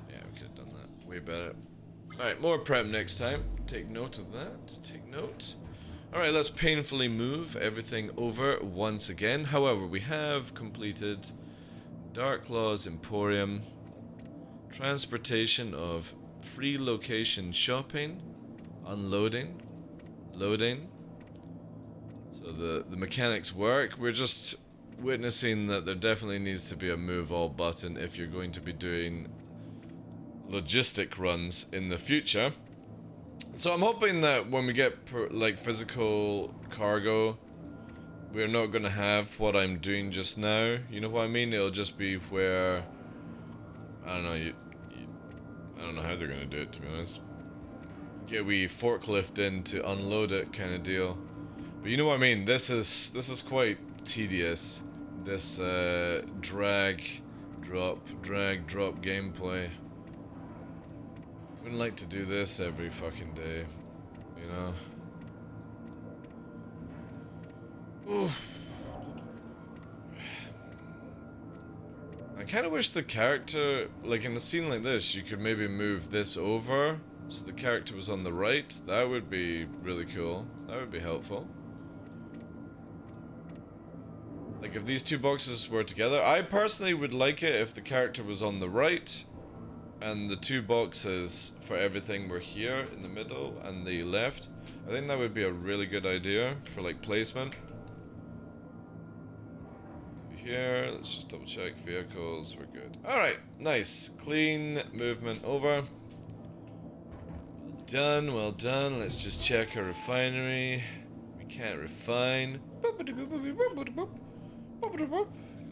Yeah, we could have done that way better. Alright, more prep next time. Take note of that. Take note. Alright, let's painfully move everything over once again. However, we have completed TheDarkLaw's Emporium, transportation of free location shopping, unloading, loading. So the mechanics work. We're just witnessing that there definitely needs to be a move all button if you're going to be doing logistic runs in the future. So I'm hoping that when we get like physical cargo, we're not going to have what I'm doing just now. You know what I mean? It'll just be where, I don't know, I don't know how they're going to do it, to be honest. Get we forklift in to unload it kind of deal. But you know what I mean? This is quite tedious. This drag drop gameplay. I wouldn't like to do this every fucking day, you know? Oof. I kind of wish the character, like in a scene like this, you could maybe move this over so the character was on the right. That would be really cool. That would be helpful. Like if these two boxes were together, I personally would like it if the character was on the right and the two boxes for everything were here in the middle and the left. I think that would be a really good idea for like placement. Here, let's just double check vehicles, we're good. Alright, nice. Clean movement over. Well done. Let's just check our refinery. We can't refine.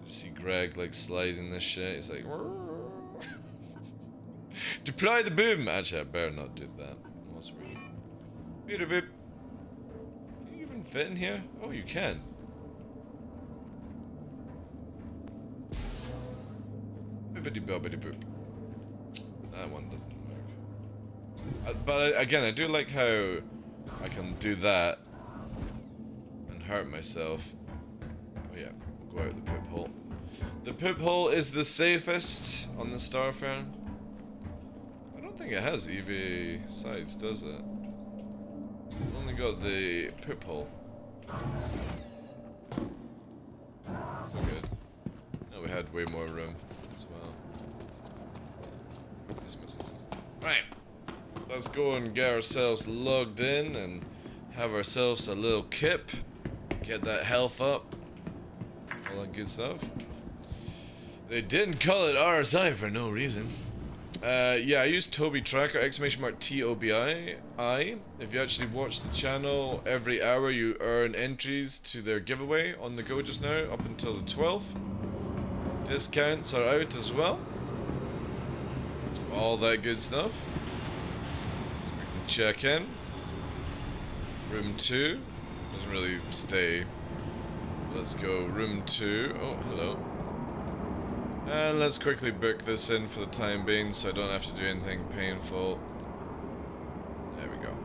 See Greg like sliding this shit. He's like, deploy the boom. Actually, I better not do that. What's weird? Can you even fit in here? Oh, you can. That one doesn't work. But again, I do like how I can do that and hurt myself. Oh yeah, we'll go out the poop hole. The poop hole is the safest on the Starfarer. I don't think it has EV sides, does it? It's only got the poop hole. We're good. No, we had way more room as well. Right, let's go and get ourselves logged in and have ourselves a little kip. Get that health up. All that good stuff. They didn't call it RSI for no reason. Yeah, I use Toby Tracker, !TOBI. If you actually watch the channel, every hour you earn entries to their giveaway on the go just now, up until the 12th. Discounts are out as well. All that good stuff. So we can check in. Room 2. Doesn't really stay. Let's go room 2. Oh, hello. And let's quickly book this in for the time being so I don't have to do anything painful. There we go.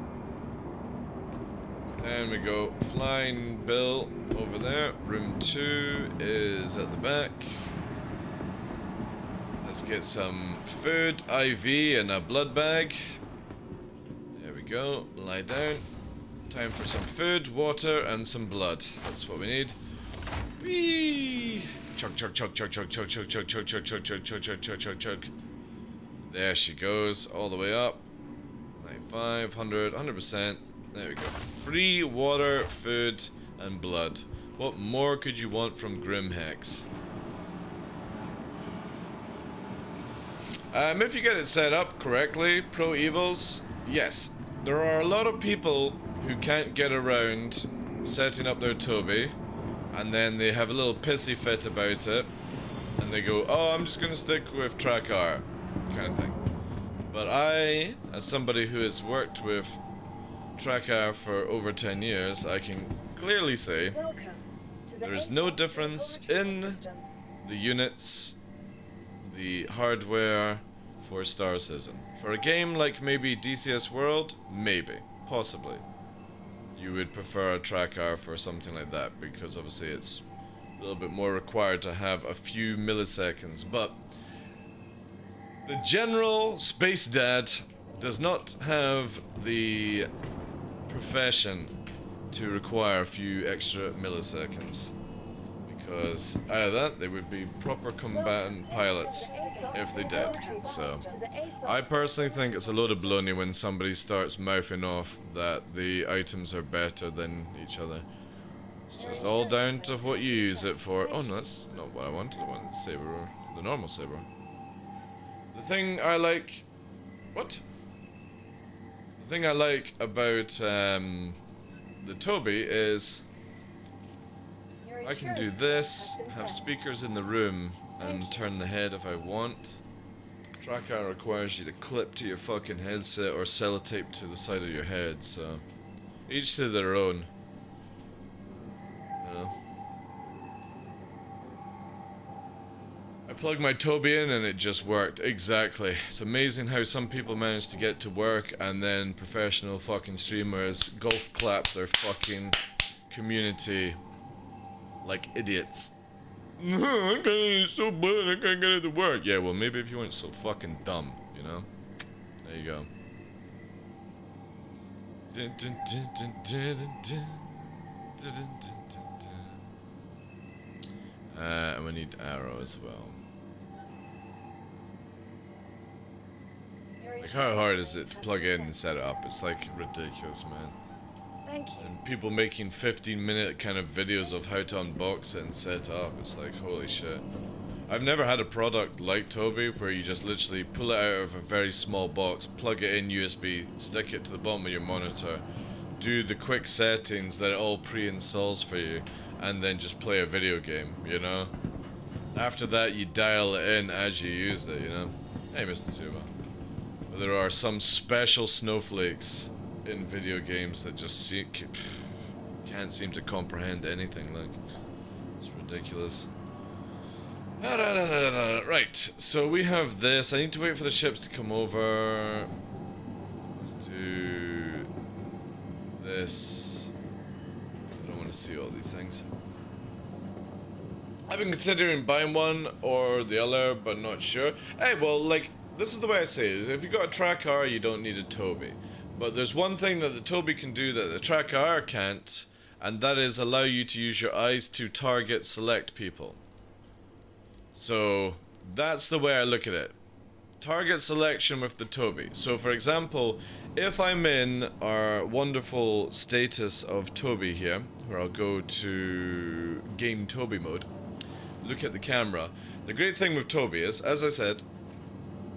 And we go. Flying bill over there. Room 2 is at the back. Let's get some food, IV, and a blood bag. There we go. Lie down. Time for some food, water, and some blood. That's what we need. Whee! Chug, chug, chug, chug, chug, chug, chug, chug, chug, chug, chug, chug, chug, chug, chug, chug. There she goes, all the way up. 95, 100, 100%. There we go. Free water, food, and blood. What more could you want from Grim Hex? If you get it set up correctly, Pro Evils, yes. There are a lot of people who can't get around setting up their Toby, and then they have a little pissy fit about it, and they go, oh, I'm just gonna stick with track R, kind of thing. But I, as somebody who has worked with track R for over 10 years, I can clearly say there is no difference in the units, the hardware for Star Citizen. For a game like maybe DCS World, maybe, possibly, you would prefer a track R for something like that, because obviously it's a little bit more required to have a few milliseconds. But the general space dad does not have the profession to require a few extra milliseconds, because out of that they would be proper combatant pilots if they did. So I personally think it's a load of baloney when somebody starts mouthing off that the items are better than each other. It's just all down to what you use it for. Oh no, that's not what I wanted. I wanted the saber, the normal saber. The thing I like... What? The thing I like about the Toby is I can do this, have speakers in the room, and turn the head if I want. Track R requires you to clip to your fucking headset or sellotape to the side of your head, so each to their own. You know. I plugged my Toby in and it just worked. Exactly. It's amazing how some people manage to get to work and then professional fucking streamers golf clap their fucking community like idiots. It's so bad, I can't get it to work. Yeah, well, maybe if you weren't so fucking dumb, you know? There you go. And we need arrow as well. Like, how hard is it to plug in and set it up? It's like ridiculous, man. Thank you. And people making 15-minute kind of videos of how to unbox it and set it up. It's like, holy shit. I've never had a product like Toby where you just literally pull it out of a very small box, plug it in USB, stick it to the bottom of your monitor, do the quick settings that it all pre-installs for you, and then just play a video game, you know? After that, you dial it in as you use it, you know? Hey, Mr. Suba. But there are some special snowflakes in video games that just can't seem to comprehend anything, like, it's ridiculous. Right, so we have this. I need to wait for the ships to come over. Let's do this. I don't want to see all these things. I've been considering buying one or the other, but not sure. Hey, well, like, this is the way I say it. If you got a track R, you don't need a Toby. But there's one thing that the Toby can do that the track R can't, and that is allow you to use your eyes to target select people. So that's the way I look at it. Target selection with the Toby. So for example, if I'm in our wonderful status of Toby here, where I'll go to game Toby mode, look at the camera. The great thing with Toby is, as I said,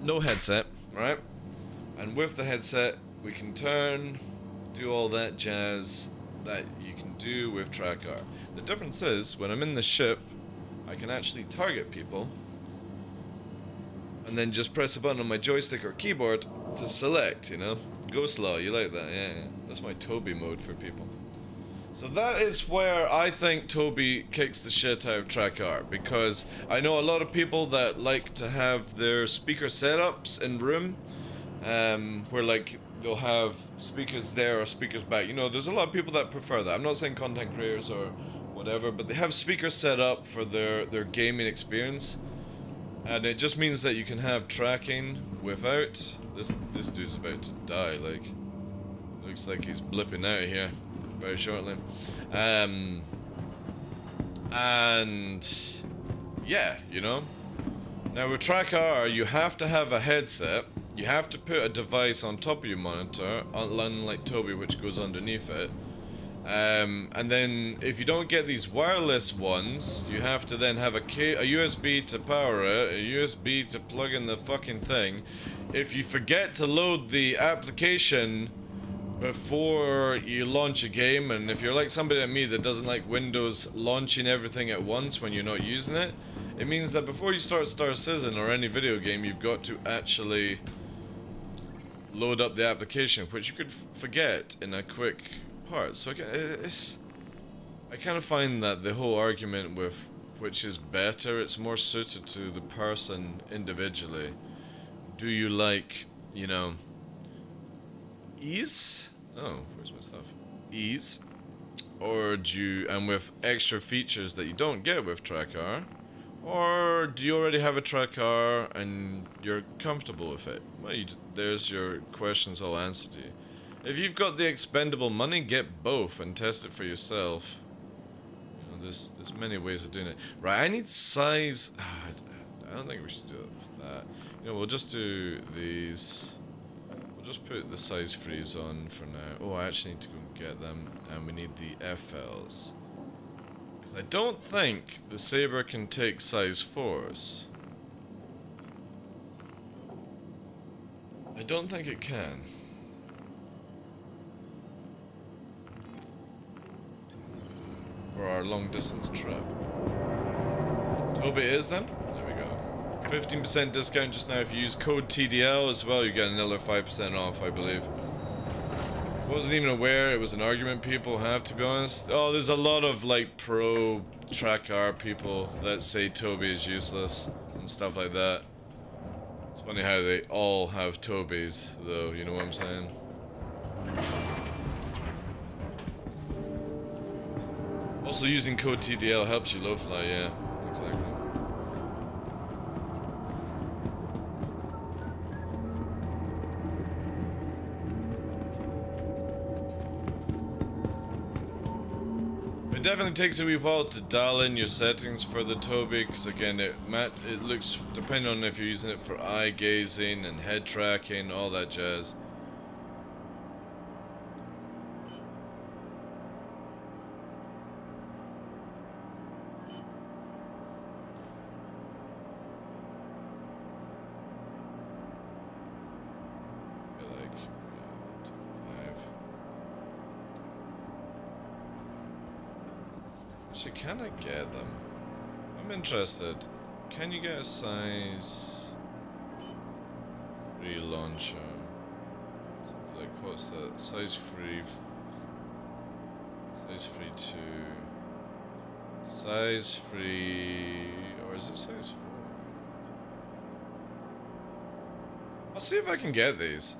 no headset, right? And with the headset, we can turn, do all that jazz that you can do with track R. The difference is, when I'm in the ship, I can actually target people and then just press a button on my joystick or keyboard to select, you know? Ghost Law, you like that? Yeah, yeah. That's my Toby mode for people. So that is where I think Toby kicks the shit out of track R, because I know a lot of people that like to have their speaker setups in room, where like they'll have speakers there or speakers back. You know, there's a lot of people that prefer that. I'm not saying content creators or whatever, but they have speakers set up for their gaming experience, and it just means that you can have tracking without this dude's about to die. Like, looks like he's blipping out of here very shortly. And yeah, you know. Now with Track R, you have to have a headset. You have to put a device on top of your monitor, unlike Toby, which goes underneath it. And then if you don't get these wireless ones, you have to then have a USB to power it, a USB to plug in the fucking thing. If you forget to load the application before you launch a game, and if you're like somebody like me that doesn't like Windows launching everything at once when you're not using it, it means that before you start Star Citizen or any video game, you've got to actually load up the application, which you could forget in a quick part. So I kind of find that the whole argument with which is better, it's more suited to the person individually. Do you like, you know, ease? Oh, where's my stuff? Ease? Or do you, and with extra features that you don't get with Track R? Or do you already have a Track R and you're comfortable with it? Well, there's your questions all answered to you. If you've got the expendable money, get both and test it for yourself. You know, there's many ways of doing it. Right, I need size. I don't think we should do it with that. You know, we'll just do these. We'll just put the size freeze on for now. Oh, I actually need to go and get them. And we need the FLs. I don't think the Saber can take size 4s. I don't think it can. For our long distance trip. Toby is then? There we go. 15% discount just now if you use code TDL as well, you get another 5% off, I believe. Wasn't even aware it was an argument people have, to be honest. Oh, there's a lot of like pro Track R people that say Toby is useless and stuff like that. It's funny how they all have Tobys though, you know what I'm saying? Also using code TDL helps you low fly, yeah, exactly. It definitely takes a wee while to dial in your settings for the Toby, because again, it looks, depending on if you're using it for eye gazing and head tracking, all that jazz. Can I get them? I'm interested. Can you get a size 3 launcher? Like, what's that? Size 3. Size 3 2. Size 3. Or is it size 4? I'll see if I can get these.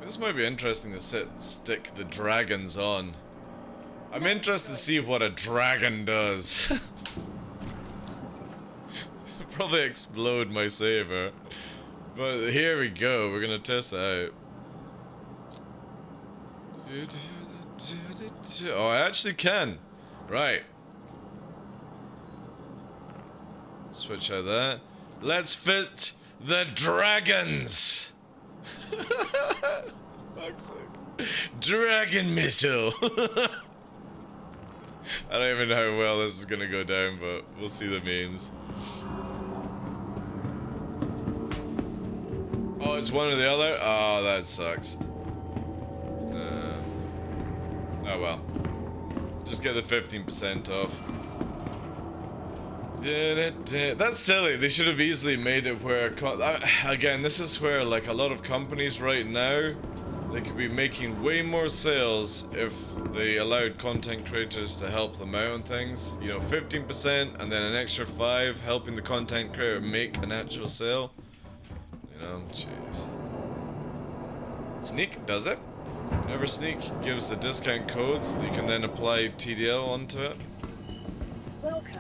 This might be interesting to stick the dragons on. I'm interested to see what a dragon does. Probably explode my saber. But here we go, we're gonna test it out. Oh, I actually can. Right. Switch out that. Let's fit the dragons! Dragon missile! I don't even know how well this is gonna go down, but we'll see the memes. Oh, it's one or the other? Oh, that sucks. Oh well. Just get the 15% off. That's silly. They should have easily made it where... Again, this is where, like, a lot of companies right now, they could be making way more sales if they allowed content creators to help them out on things. You know, 15% and then an extra 5 helping the content creator make an actual sale. You know, jeez. Sneak does it. Whenever Sneak gives the discount codes, you can then apply TDL onto it.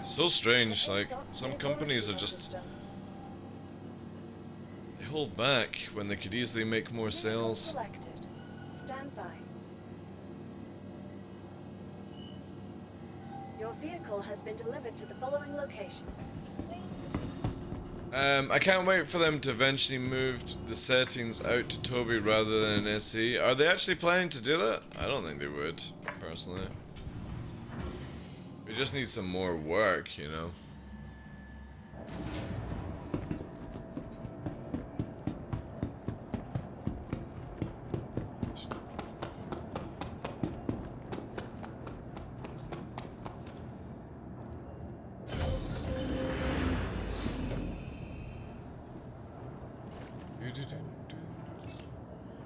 So strange, like, some companies are just... They hold back when they could easily make more sales. Your vehicle has been delivered to the following location. I can't wait for them to eventually move the settings out to Toby rather than an SE. Are they actually planning to do that? I don't think they would, personally. We just need some more work, you know.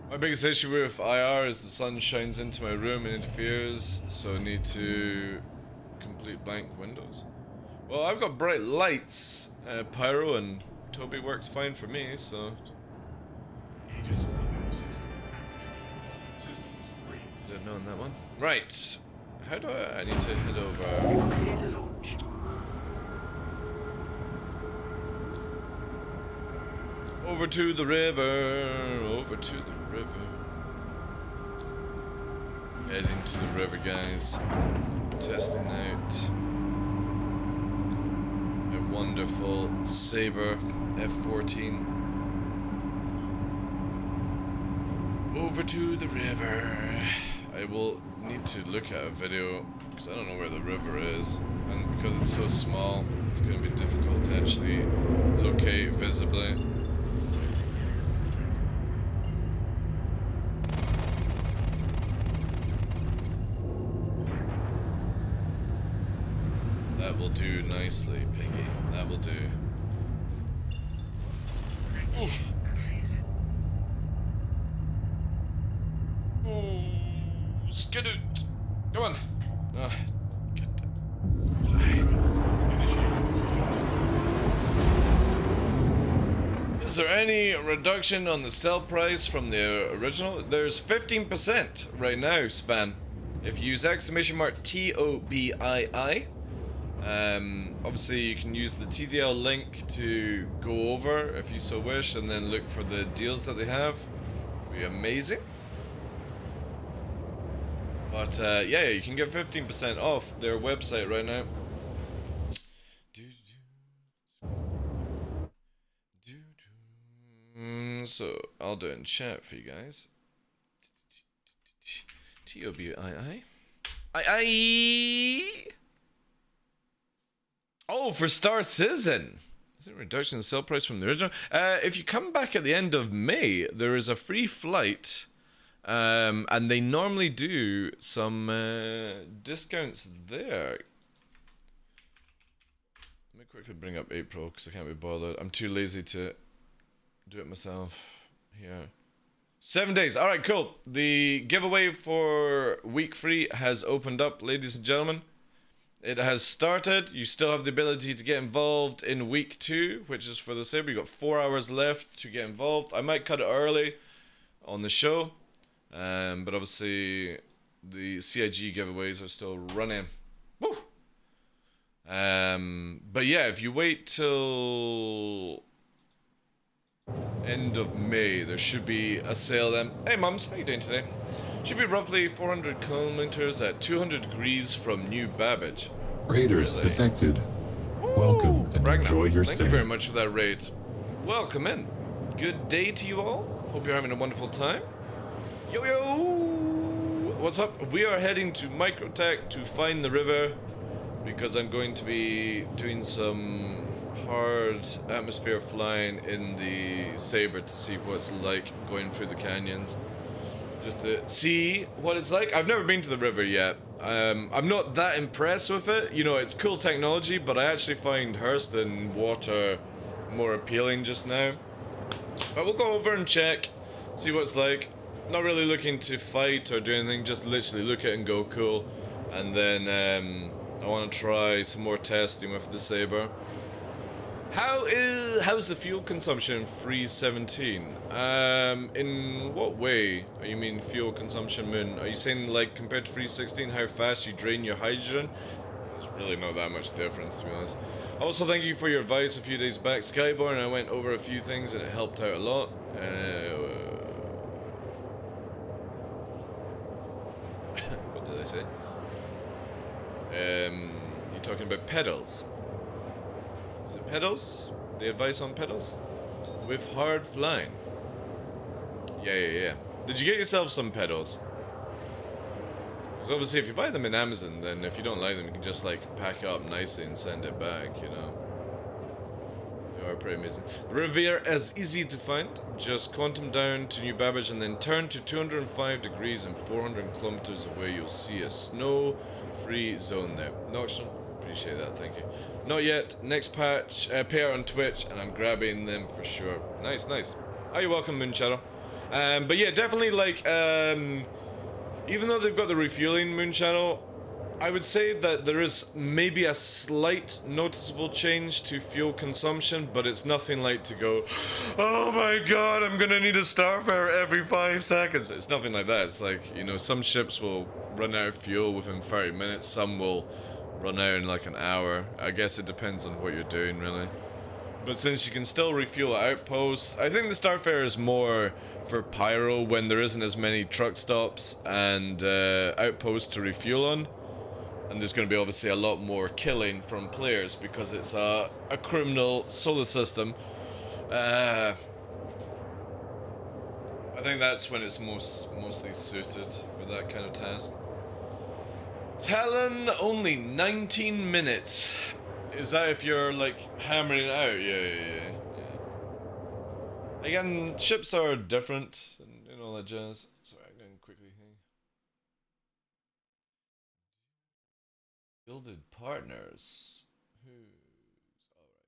My biggest issue with IR is the sun shines into my room and interferes, so I need to complete blank windows. Well, I've got bright lights, Pyro, and Toby works fine for me, so... Didn't know on that one. Right. How do I need to head over... Clear to launch. Over to the river, over to the river. Heading to the river, guys. Testing out a wonderful Sabre F14. Over to the river. I will need to look at a video because I don't know where the river is, and because it's so small, it's going to be difficult to actually locate visibly. That will do nicely, Piggy. That will do. Oof. Oh, skid it. Come on. Get Is there any reduction on the sell price from the original? There's 15% right now, Span. If you use !TOBII. Obviously you can use the TDL link to go over if you so wish, and then look for the deals that they have. It'd be amazing. But yeah, you can get 15% off their website right now. So I'll do it in chat for you guys. TOBII. Oh, for Star Citizen. Is it a reduction in sale price from the original? If you come back at the end of May, there is a free flight. And they normally do some discounts there. Let me quickly bring up April because I can't be bothered. I'm too lazy to do it myself here. 7 days. Alright, cool. The giveaway for week 3 has opened up, ladies and gentlemen. It has started. You still have the ability to get involved in week 2, which is for the Sabre. You've got 4 hours left to get involved. I might cut it early on the show. But obviously the CIG giveaways are still running. Woo! But yeah, if you wait till end of May, there should be a sale then. Hey mums, how you doing today? Should be roughly 400 kilometers at 200 degrees from New Babbage. Raiders Really? detected. Welcome and Ragnar, enjoy your thank stay. you very much for that raid. Welcome in. Good day to you all. Hope you're having a wonderful time. Yo yo! What's up? We are heading to Microtech to find the river because I'm going to be doing some hard atmosphere flying in the Sabre to see what it's like going through the canyons. Just to see what it's like. I've never been to the river yet. I'm not that impressed with it. You know, it's cool technology, but I actually find Hurston water more appealing just now. But we'll go over and check, see what it's like. Not really looking to fight or do anything, just literally look at it and go cool. And then I want to try some more testing with the Sabre. How's the fuel consumption in Freeze 17? In what way? You mean fuel consumption, Moon? Are you saying like compared to Freeze 16, how fast you drain your hydrogen? There's really not that much difference, to be honest. Also, thank you for your advice a few days back, Skyborn. I went over a few things and it helped out a lot. What did I say? talking about pedals. Was it pedals? The advice on pedals? With hard flying. Yeah. Did you get yourself some pedals? Because obviously if you buy them in Amazon, then if you don't like them, you can just like pack it up nicely and send it back, you know. They are pretty amazing. Revere is easy to find. Just quantum down to New Babbage and then turn to 205 degrees and 400 kilometers away. You'll see a snow-free zone there. Nocturnal, appreciate that, thank you. Not yet. Next patch, pair on Twitch, and I'm grabbing them for sure. Nice. Oh, you're welcome, Moonshadow. But yeah, definitely like, even though they've got the refueling, Moonshadow, I would say that there is maybe a slight noticeable change to fuel consumption, but it's nothing like to go, oh my god, I'm gonna need a Starfare every 5 seconds. It's nothing like that. It's like, you know, some ships will run out of fuel within 30 minutes, some will run out in like an hour. I guess it depends on what you're doing, really. But since you can still refuel at outposts, I think the Starfare is more for pyro when there isn't as many truck stops and outposts to refuel on. And there's going to be obviously a lot more killing from players because it's a criminal solar system. I think that's when it's mostly suited for that kind of task. Talon, only 19 minutes. Is that if you're like hammering it out? Yeah. Again, ships are different and all that jazz. Sorry, I'm going quickly here. Builded partners. Who's alright,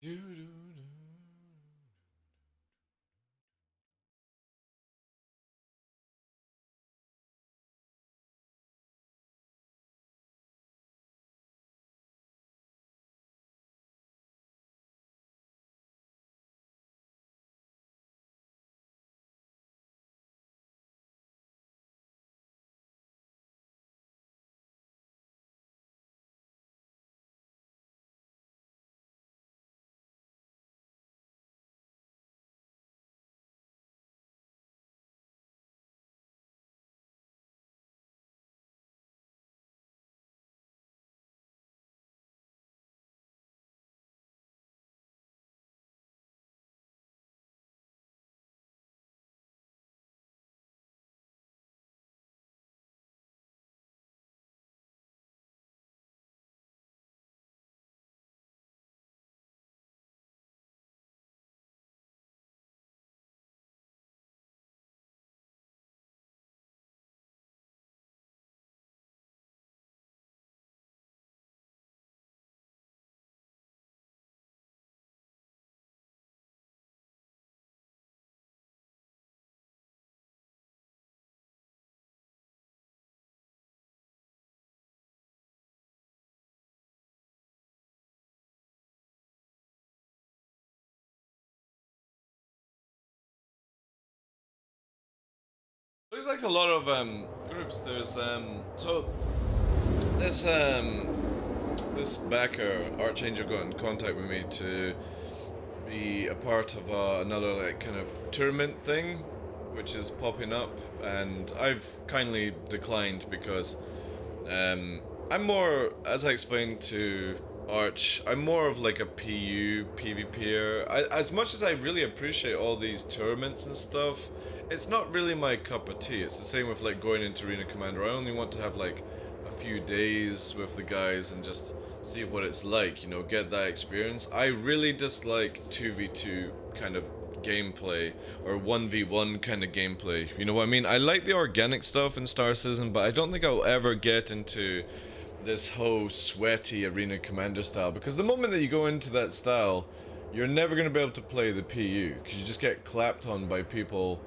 yeah. There's like a lot of groups. There's so this backer Archangel got in contact with me to be a part of another like kind of tournament thing, which is popping up, and I've kindly declined because I'm more, as I explained to Arch, I'm more of like a PU PvPer. As much as I really appreciate all these tournaments and stuff, it's not really my cup of tea. It's the same with like going into Arena Commander. I only want to have like a few days with the guys and just see what it's like, you know, get that experience. I really dislike 2v2 kind of gameplay or 1v1 kind of gameplay. You know what I mean? I like the organic stuff in Star Citizen, but I don't think I'll ever get into this whole sweaty Arena Commander style, because the moment that you go into that style, you're never going to be able to play the PU, because you just get clapped on by people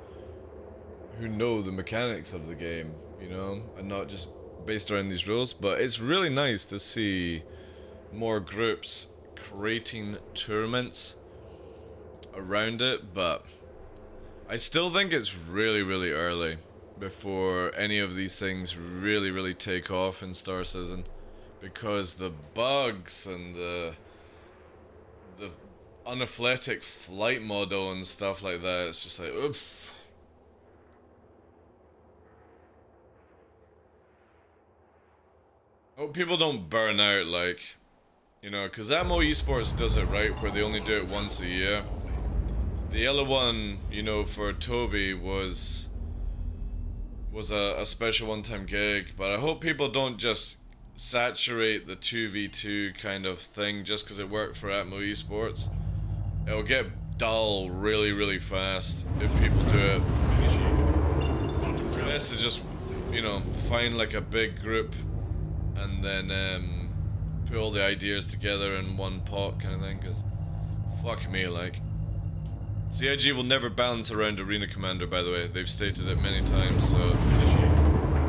who know the mechanics of the game, you know, and not just based around these rules. But it's really nice to see more groups creating tournaments around it, but I still think it's really early before any of these things really take off in Star Citizen, because the bugs and the unathletic flight model and stuff like that. It's just like, oof. I hope people don't burn out, like, you know, because Ammo Esports does it right, where they only do it once a year. The yellow one, you know, for Toby was a special one-time gig, but I hope people don't just saturate the 2v2 kind of thing just because it worked for Atmo Esports. It'll get dull really fast if people do it. Best to just, you know, find like a big group and then put all the ideas together in one pot kind of thing, because fuck me, like. CIG will never balance around Arena Commander, by the way. They've stated it many times, so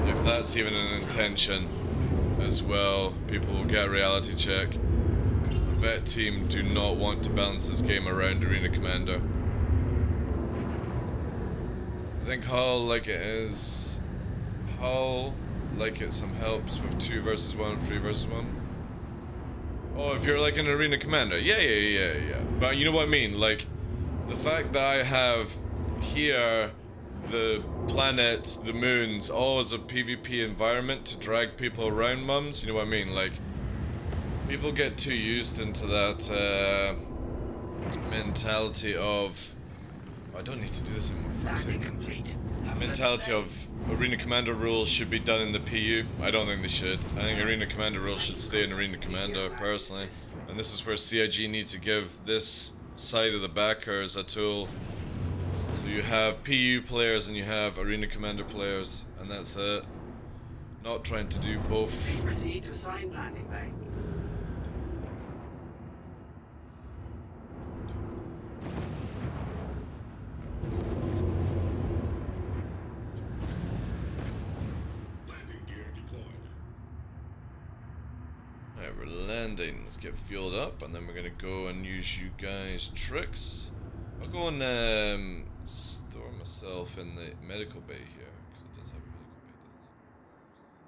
if that's even an intention as well, people will get a reality check. Because the vet team do not want to balance this game around Arena Commander. I think Hull, like it is... Hull, like it some helps with 2 versus 1, 3 versus 1. Oh, if you're like an Arena Commander. Yeah. But you know what I mean, like... The fact that I have here the planets, the moons, all as a PvP environment to drag people around, mums, you know what I mean? Like, people get too used into that mentality of, oh, I don't need to do this in my sake. Mentality of Arena Commander rules should be done in the PU. I don't think they should. I think Arena Commander rules should stay in Arena Commander, personally. And this is where CIG needs to give this side of the backers a tool. So you have PU players and you have Arena Commander players, and that's it. Not trying to do both. Proceed to assigned landing bay. Landing gear deployed. Alright, we're landing. Let's get fueled up, and then we're gonna go and use you guys' tricks. I'll go and store myself in the medical bay here, because it does have a medical bay, doesn't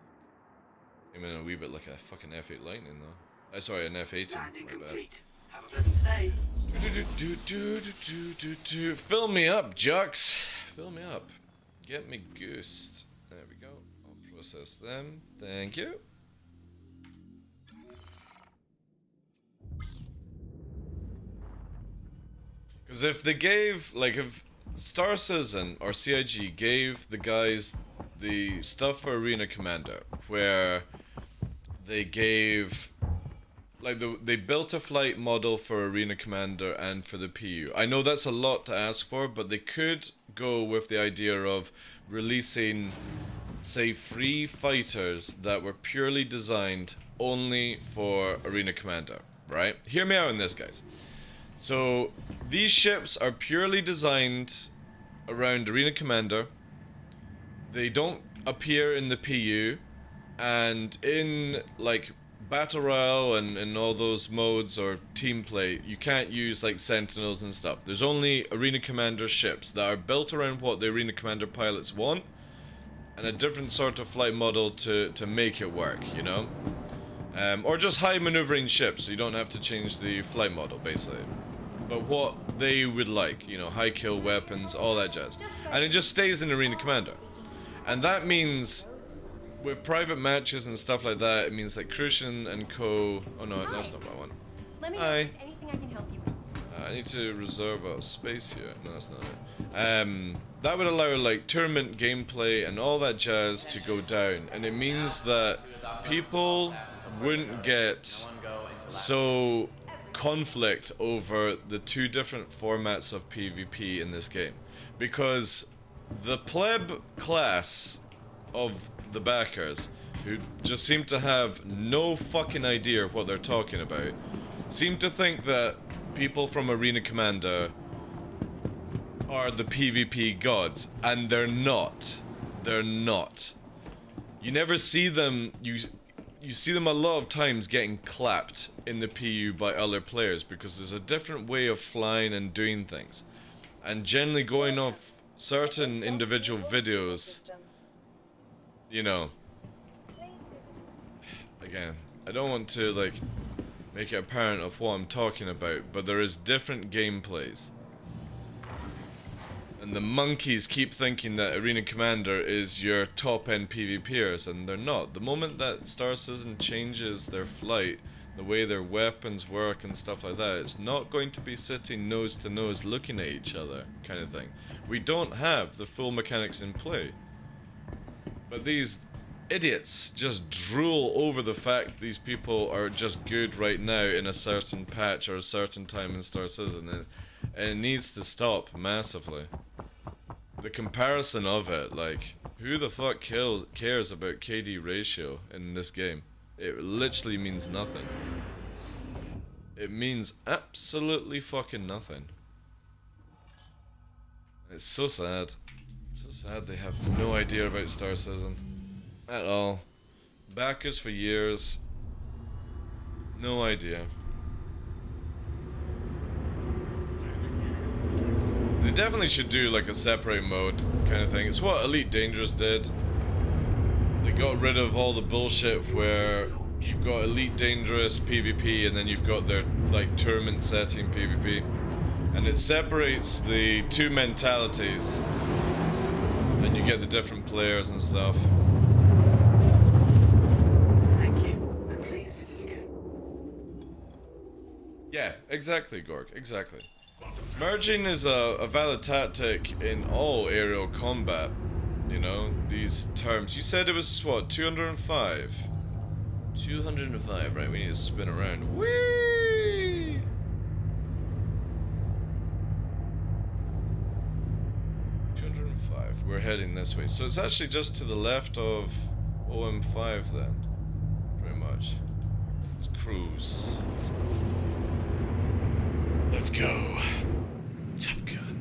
it? Came in a wee bit like a fucking F8 Lightning, though. Sorry, an F18. Landing My bad. complete. Have a pleasant stay. Fill me up, Jux. Fill me up. Get me goosed. There we go. I'll process them. Thank you. Because if they gave, like, if Star Citizen or CIG gave the guys the stuff for Arena Commander, where they gave, like, they built a flight model for Arena Commander and for the PU. I know that's a lot to ask for, but they could go with the idea of releasing, say, 3 fighters that were purely designed only for Arena Commander, right? Hear me out on this, guys. So, these ships are purely designed around Arena Commander. They don't appear in the PU, and in, like, Battle Royale and all those modes or team play, you can't use, like, Sentinels and stuff. There's only Arena Commander ships that are built around what the Arena Commander pilots want, and a different sort of flight model to make it work, you know? Or just high maneuvering ships, so you don't have to change the flight model, basically. But what they would like, you know, high kill weapons, all that jazz. And it just stays in Arena Commander. And that means, with private matches and stuff like that, it means like Crucian and Co. Oh no, that's not what I want. Let me know if there's anything I can help you with. I need to reserve a space here. No, that's not it. That would allow like tournament gameplay and all that jazz to go down. And it means that people wouldn't get so conflict over the 2 different formats of PvP in this game, because the pleb class of the backers, who just seem to have no fucking idea what they're talking about, seem to think that people from Arena Commander are the PvP gods, and they're not. They're not. You never see them, you see them a lot of times getting clapped in the PU by other players because there's a different way of flying and doing things. And generally going off certain individual videos, you know, again, I don't want to like make it apparent of what I'm talking about, but there is different gameplays. And the monkeys keep thinking that Arena Commander is your top-end PvPers, and they're not. The moment that Star Citizen changes their flight, the way their weapons work and stuff like that, it's not going to be sitting nose to nose looking at each other, kind of thing. We don't have the full mechanics in play. But these idiots just drool over the fact these people are just good right now in a certain patch or a certain time in Star Citizen, and it needs to stop massively. The comparison of it, like, who the fuck cares about KD ratio in this game? It literally means nothing. It means absolutely fucking nothing. It's so sad. It's so sad they have no idea about Star Citizen. At all. Backers for years. No idea. They definitely should do like a separate mode kind of thing. It's what Elite Dangerous did. They got rid of all the bullshit where you've got Elite Dangerous PvP and then you've got their like tournament setting PvP. And it separates the two mentalities. And you get the different players and stuff. Thank you, and please visit again. Yeah, exactly, Gork, exactly. Merging is a valid tactic in all aerial combat, you know, these terms. You said it was, what, 205? 205, right, we need to spin around. Whee! 205, we're heading this way. So it's actually just to the left of OM5 then, pretty much. Let's cruise. Let's go. Top Gun.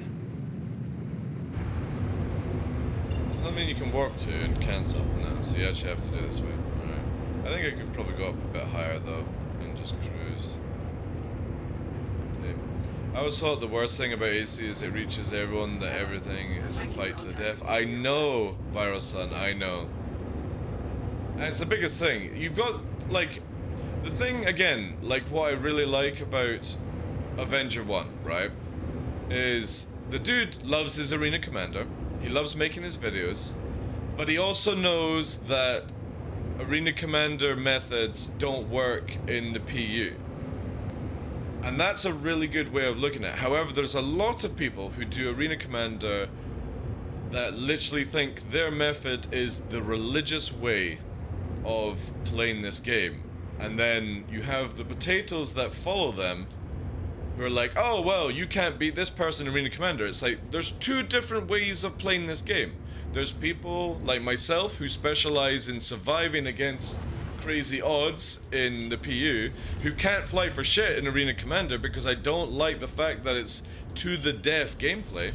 There's nothing you can warp to and cancel. No, so you actually have to do it this way. Alright. I think I could probably go up a bit higher though and just cruise. Okay. I always thought the worst thing about AC is it reaches everyone that everything is a fight to the death. I know, Viral Sun, I know. And it's the biggest thing. You've got, like, the thing, again, like what I really like about Avenger 1, right, is the dude loves his Arena Commander, he loves making his videos, but he also knows that Arena Commander methods don't work in the PU. And that's a really good way of looking at it. However, there's a lot of people who do Arena Commander that literally think their method is the religious way of playing this game. And then you have the potatoes that follow them who are like, oh, well, you can't beat this person in Arena Commander. It's like, there's two different ways of playing this game. There's people like myself who specialize in surviving against crazy odds in the PU who can't fly for shit in Arena Commander because I don't like the fact that it's to the death gameplay.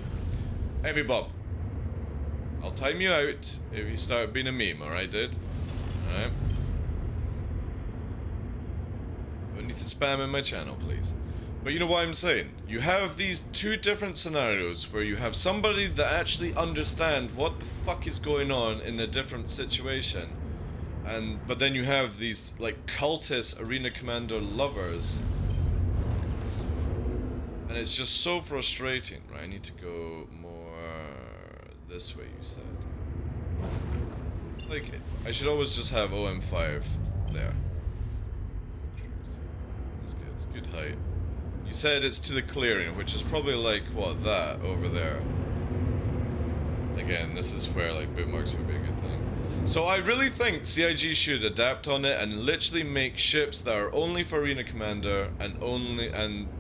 Heavy Bob, I'll time you out if you start being a meme, alright, dude? Alright. You don't need to spam in my channel, please. But you know what I'm saying? You have these two different scenarios where you have somebody that actually understands what the fuck is going on in a different situation. But then you have these like cultist Arena Commander lovers. And it's just so frustrating, right? I need to go more this way, you said. It's like, I should always just have OM5 there. That's good, it's good height. You said it's to the clearing, which is probably like, what, that over there. Again, this is where like bootmarks would be a good thing. So I really think CIG should adapt on it and literally make ships that are only for Arena Commander and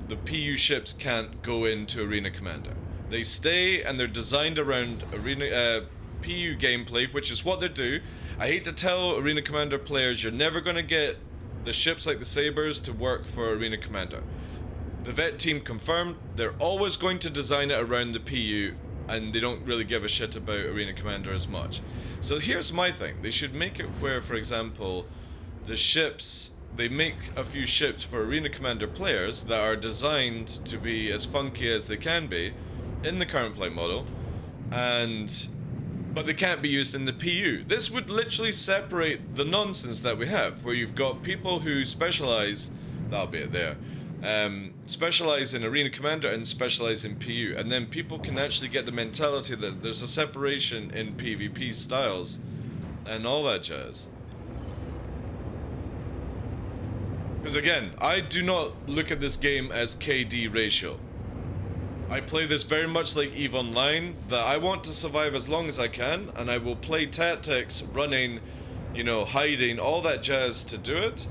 the PU ships can't go into Arena Commander. They stay and they're designed around Arena PU gameplay, which is what they do. I hate to tell Arena Commander players, you're never gonna get the ships like the Sabres to work for Arena Commander. The vet team confirmed they're always going to design it around the PU and they don't really give a shit about Arena Commander as much. So here's my thing. They should make it where, for example, the ships, they make a few ships for Arena Commander players that are designed to be as funky as they can be in the current flight model, but they can't be used in the PU. This would literally separate the nonsense that we have, where you've got people who specialize that'll be it there. Specialize in Arena Commander and specialize in PU, and then people can actually get the mentality that there's a separation in PvP styles and all that jazz. Because again, I do not look at this game as KD ratio. I play this very much like EVE Online, that I want to survive as long as I can, and I will play tactics, running, you know, hiding, all that jazz to do it.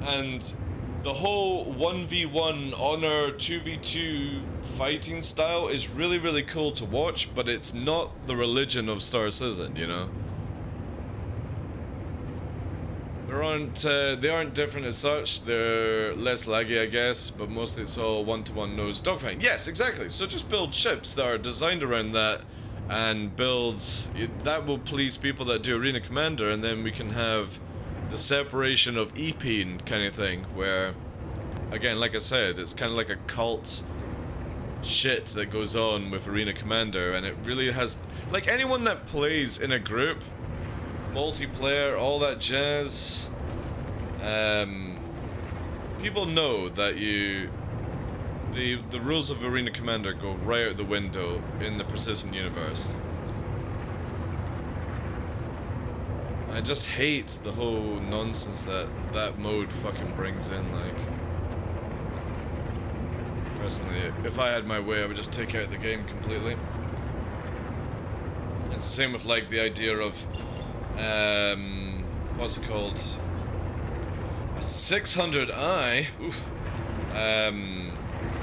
And the whole 1v1 honor 2v2 fighting style is really, really cool to watch, but it's not the religion of Star Citizen, you know? They aren't different as such. They're less laggy, I guess, but mostly it's all one-to-one nose dogfighting. Yes, exactly. So just build ships that are designed around that, and build that will please people that do Arena Commander, and then we can have the separation of EPing kind of thing, where, again, like I said, it's kind of like a cult shit that goes on with Arena Commander, and it really has, like, anyone that plays in a group, multiplayer, all that jazz, people know that the rules of Arena Commander go right out the window in the persistent universe. I just hate the whole nonsense that mode fucking brings in, like. Personally, if I had my way, I would just take out the game completely. It's the same with, like, the idea of, what's it called? A 600i? Oof.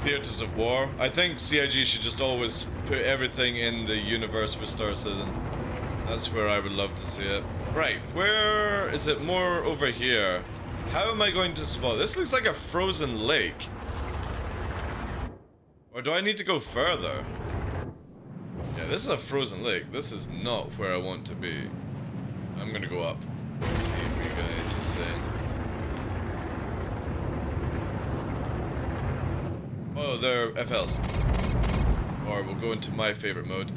Theaters of War. I think CIG should just always put everything in the universe for Star Citizen. That's where I would love to see it. Right, where is it? More over here. How am I going to spot? This looks like a frozen lake. Or do I need to go further? Yeah, this is a frozen lake. This is not where I want to be. I'm gonna go up. Let's see what you guys are saying. Oh, they're FLs. Or we'll go into my favorite mode.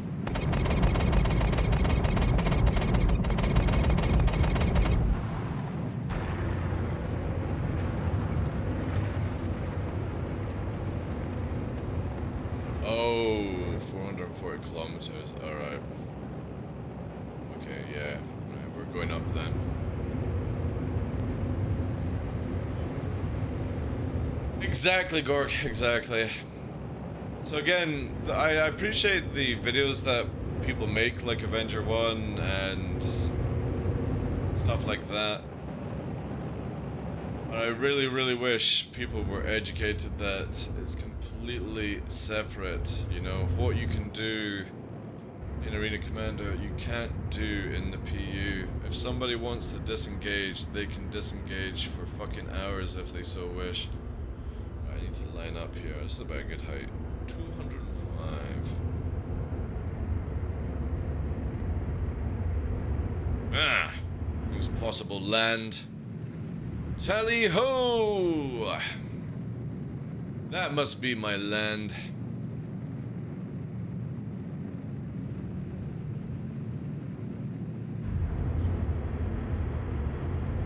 Oh, 440 kilometers. Alright. Okay, yeah. Right, we're going up then. Exactly, Gork, exactly. So again, I appreciate the videos that people make, like Avenger 1 and stuff like that. But I really, really wish people were educated that it's completely separate. You know, what you can do in Arena Commander, you can't do in the PU. If somebody wants to disengage, they can disengage for fucking hours if they so wish. I need to line up here. This is about a good height. 205. Ah! There's possible land. Tally ho! That must be my land.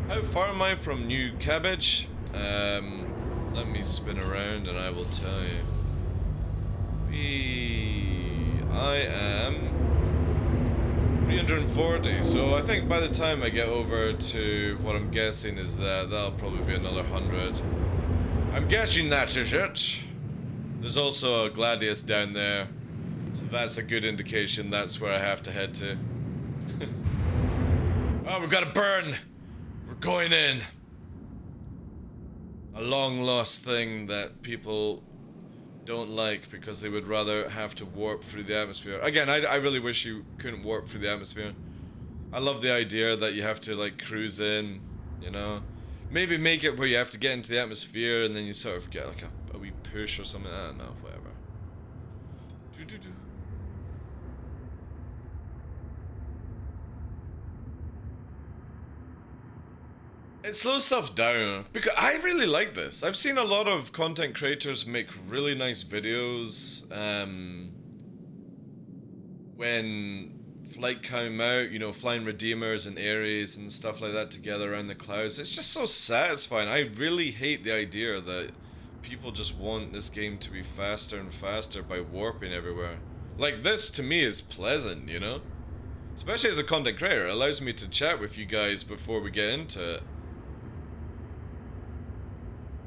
How far am I from New Cabbage? Let me spin around and I will tell you. I am 340, so I think by the time I get over to what I'm guessing is that'll probably be another 100. I'm guessing that is it. There's also a Gladius down there, so that's a good indication that's where I have to head to. Oh, we've got to burn! We're going in! A long lost thing that people don't like because they would rather have to warp through the atmosphere. Again, I really wish you couldn't warp through the atmosphere. I love the idea that you have to, like, cruise in, you know. Maybe make it where you have to get into the atmosphere and then you sort of get like a wee push or something. I don't know, whatever. It slows stuff down, because I really like this. I've seen a lot of content creators make really nice videos when flight coming out, you know, flying Redeemers and Ares and stuff like that together around the clouds. It's just so satisfying. I really hate the idea that people just want this game to be faster and faster by warping everywhere. Like, this to me is pleasant, you know? Especially as a content creator, it allows me to chat with you guys before we get into it.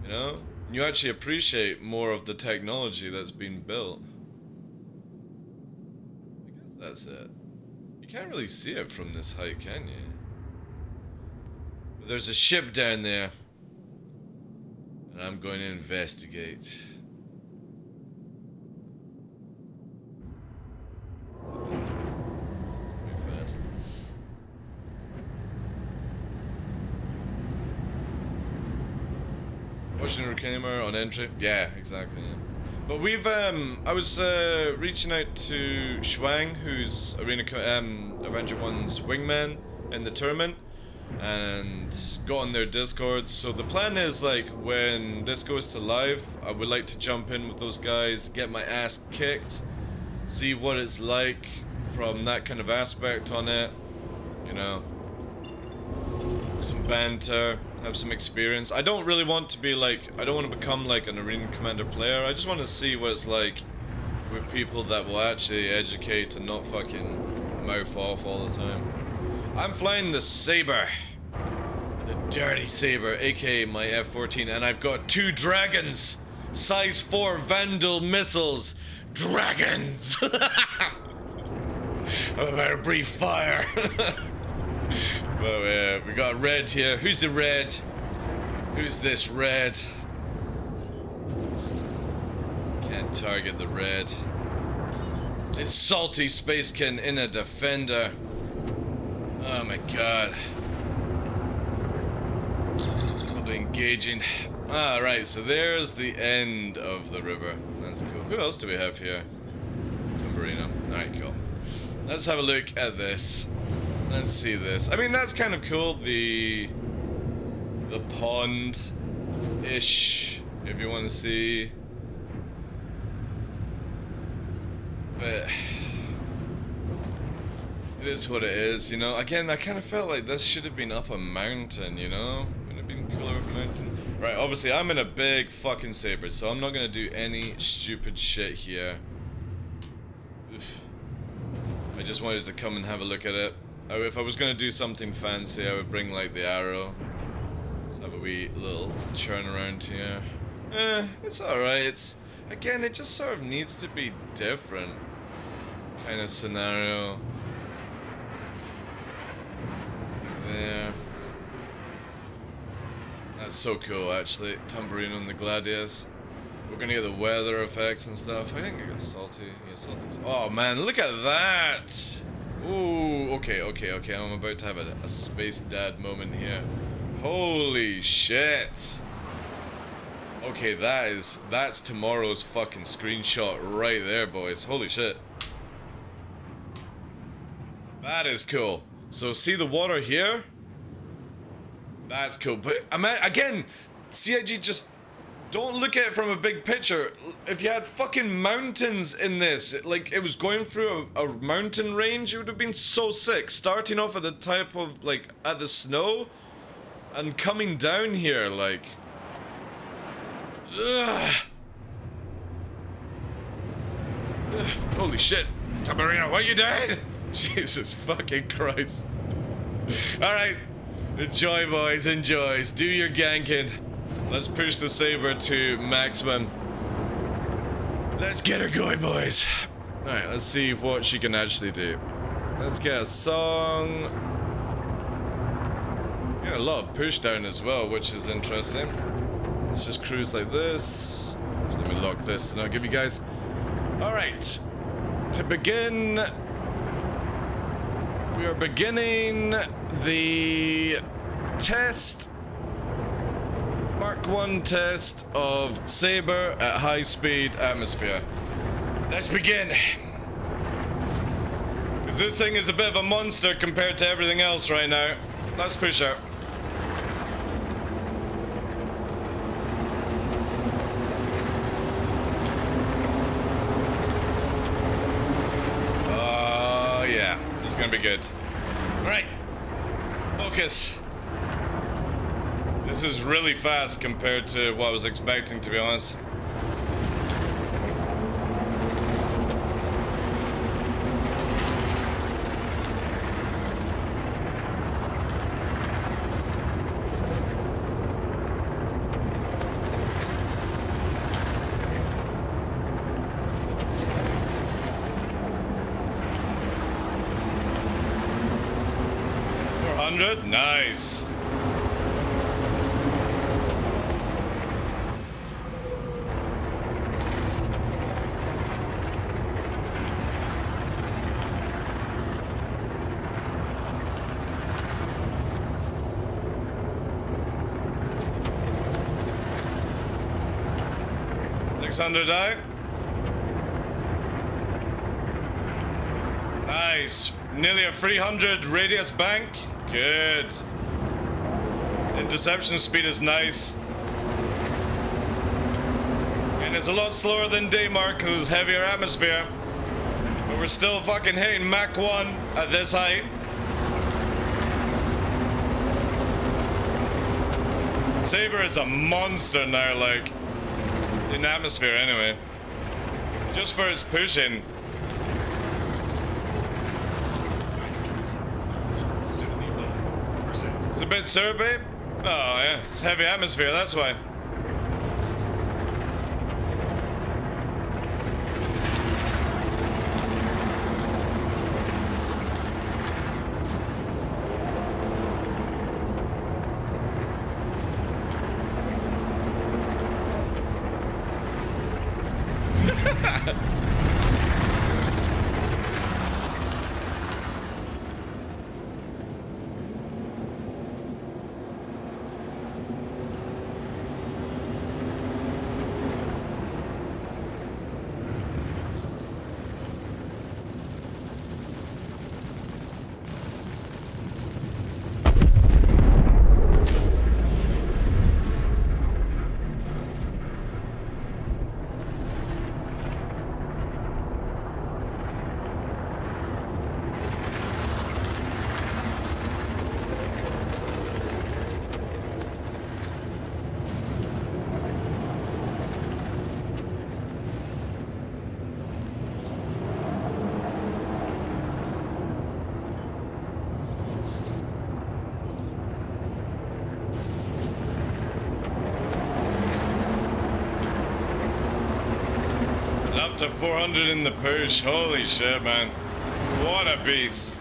You know? You actually appreciate more of the technology that's been built. I guess that's it. You can't really see it from this height, can you? But there's a ship down there. And I'm going to investigate. That's pretty fast. Watching the camera on entry? Yeah, exactly, yeah. But we've, I was reaching out to Shuang, who's Avenger 1's wingman in the tournament, and got on their Discord. So the plan is, like, when this goes to live, I would like to jump in with those guys, get my ass kicked, see what it's like from that kind of aspect on it, you know. Some banter, have some experience. I don't really want to be like, I don't want to become like an Arena Commander player. I just want to see what it's like with people that will actually educate and not fucking mouth off all the time. I'm flying the Saber. The Dirty Saber, aka my F-14, and I've got 2 dragons! Size 4 Vandal missiles! Dragons! I'm about to breathe fire! But we got red here. Who's the red? Who's this red? Can't target the red. It's Salty Spacekin in a Defender. Oh my god. Probably engaging. Alright, so there's the end of the river. That's cool. Who else do we have here? Tamburino. Alright, cool. Let's have a look at this. Let's see this. I mean, that's kind of cool. The pond-ish, if you want to see. But it is what it is, you know. Again, I kind of felt like this should have been up a mountain, you know. Wouldn't it have been cooler up a mountain? Right, obviously I'm in a big fucking Saber, so I'm not gonna do any stupid shit here. Oof. I just wanted to come and have a look at it. If I was gonna do something fancy, I would bring like the arrow. Let's have a wee little churn around here. It's alright. It's, again, it just sort of needs to be different kind of scenario. There. That's so cool, actually. Tamburino and the Gladius. We're gonna get the weather effects and stuff. I think I got Salty. Yeah, Salty. Oh man, look at that! Ooh, okay. I'm about to have a space dad moment here. Holy shit! Okay, that's tomorrow's fucking screenshot right there, boys. Holy shit. That is cool. So see the water here? That's cool. But again, CIG, just don't look at it from a big picture. If you had fucking mountains in this, like it was going through a mountain range, it would have been so sick. Starting off at the type of, like, at the snow, and coming down here, like... Ugh. Ugh. Holy shit. Tamburino, what you doing? Jesus fucking Christ. Alright. Enjoy, boys, enjoy. Do your ganking. Let's push the Saber to maximum. Let's get her going, boys. Alright, let's see what she can actually do. Let's get a song. Get a lot of push down as well, which is interesting. Let's just cruise like this. So let me lock this and I'll give you guys. Alright. To begin, we are beginning the test. Mark 1 test of Saber at high speed atmosphere. Let's begin. Because this thing is a bit of a monster compared to everything else right now. Let's push her. Oh yeah, this is be good. Right. Focus. This is really fast compared to what I was expecting, to be honest. Nice. $600 out. Nice. Nearly a 300 radius bank. Good. Interception speed is nice. And it's a lot slower than Daymark because it's heavier atmosphere. But we're still fucking hitting Mach 1 at this height. Saber is a monster now, like, in atmosphere anyway. Just for its pushing. It's a bit sorbet. Oh yeah, it's heavy atmosphere, that's why. Up to 400 in the push. Holy shit, man. What a beast.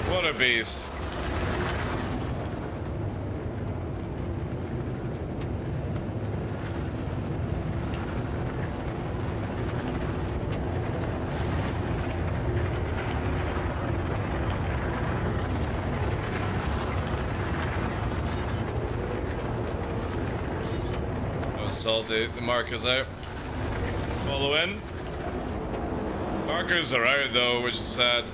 What a beast. Oh, salty. The marker's out. Follow in. Markers are out though, which is sad.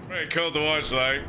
Pretty cool to watch, like.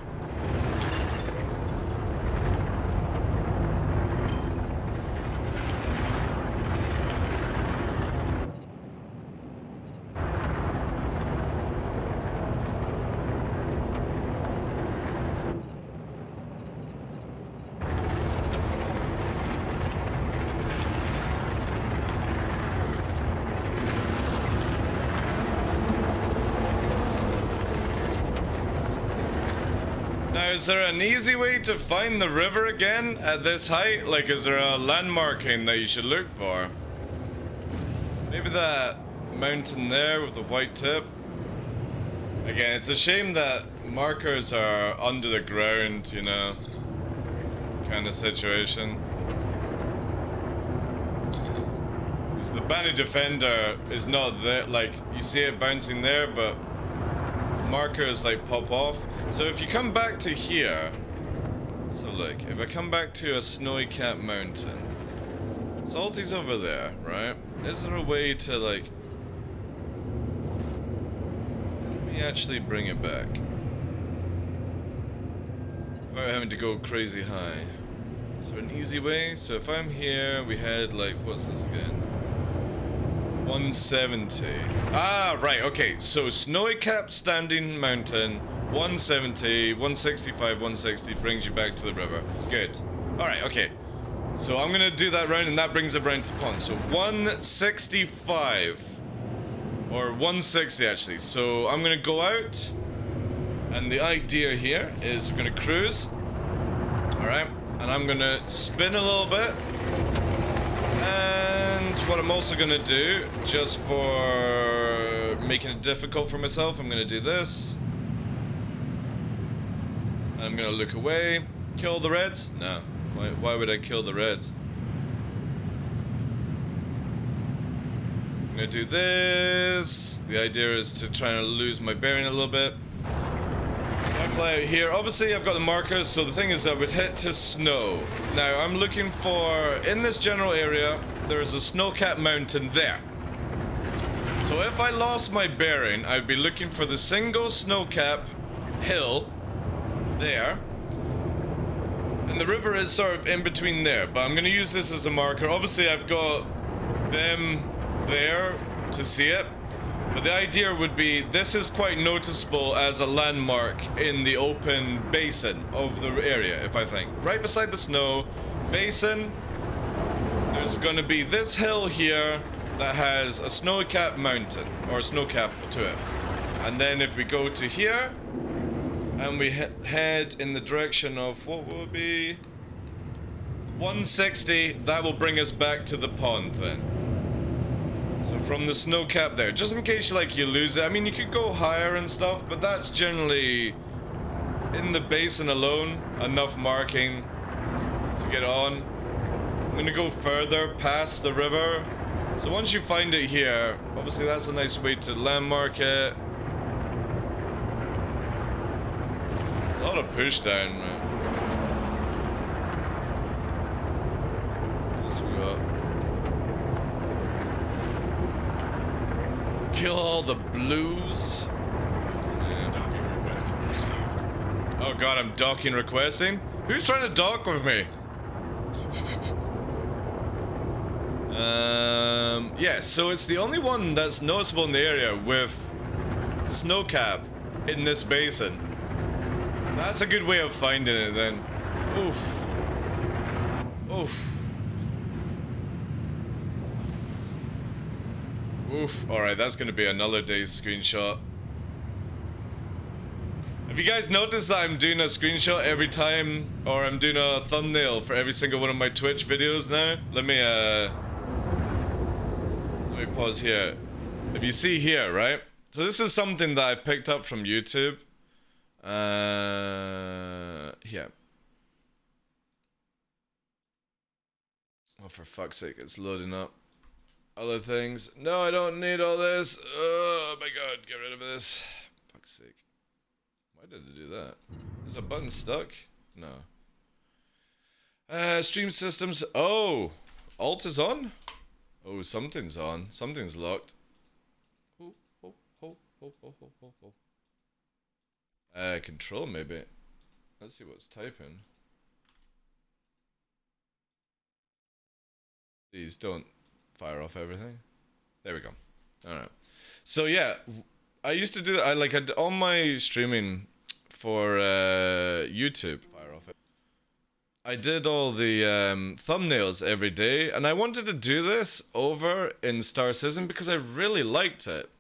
is there an easy way to find the river again at this height? Like, is there a landmarking that you should look for? Maybe that mountain there with the white tip. Again, it's a shame that markers are under the ground, you know, kind of situation. Because the Bandit Defender is not there, like, you see it bouncing there, but markers like pop off. So if you come back to here, so look, if I come back to a snowy cap mountain, Salty's over there, right? Is there a way to like, let me actually bring it back without having to go crazy high? Is there an easy way? So if I'm here, we had like, what's this again? 170. Ah, right, okay. So snowy cap standing mountain, 170, 165, 160 brings you back to the river. Good. Alright, okay. So I'm gonna do that round and that brings it round to the pond. So 165. Or 160 actually. So I'm gonna go out. And the idea here is we're gonna cruise. Alright. And I'm gonna spin a little bit. And what I'm also gonna do, just for making it difficult for myself, I'm gonna do this. I'm gonna look away. Kill the reds? No. Why would I kill the reds? I'm gonna do this. The idea is to try and lose my bearing a little bit. I fly out here. Obviously, I've got the markers, so the thing is I would hit to snow. Now, I'm looking for, in this general area, there's a snow-capped mountain there. So if I lost my bearing, I'd be looking for the single snow-capped hill there. And the river is sort of in between there, but I'm going to use this as a marker. Obviously, I've got them there to see it. But the idea would be, this is quite noticeable as a landmark in the open basin of the area, if I think. Right beside the snow basin, there's going to be this hill here that has a snow-capped mountain, or a snow cap to it. And then if we go to here, and we head in the direction of, what will it be? 160, that will bring us back to the pond then. So from the snow cap there, just in case you lose it. I mean, you could go higher and stuff, but that's generally, in the basin alone, enough marking to get on. I'm gonna go further past the river. So once you find it here, obviously that's a nice way to landmark it. A lot of push down, man. What else we got? Kill all the blues. Yeah. Oh god, I'm docking requesting? Who's trying to dock with me? Yeah, so it's the only one that's noticeable in the area with snowcap in this basin. That's a good way of finding it then. Oof. Oof. Oof. Alright, that's gonna be another day's screenshot. Have you guys noticed that I'm doing a screenshot every time, or I'm doing a thumbnail for every single one of my Twitch videos now? Let me pause here. If you see here, right? So this is something that I picked up from YouTube. Here. Oh, for fuck's sake, it's loading up. Other things. No, I don't need all this. Oh my god, get rid of this. Fuck's sake. Why did it do that? Is a button stuck? No. Stream systems. Oh! Alt is on? Oh, something's on. Something's locked. Control maybe. Let's see what's typing. Please don't fire off everything. There we go. Alright. So yeah, I used to do that. I had on my streaming for YouTube. Fire off it. I did all the thumbnails every day, and I wanted to do this over in Star Citizen because I really liked it.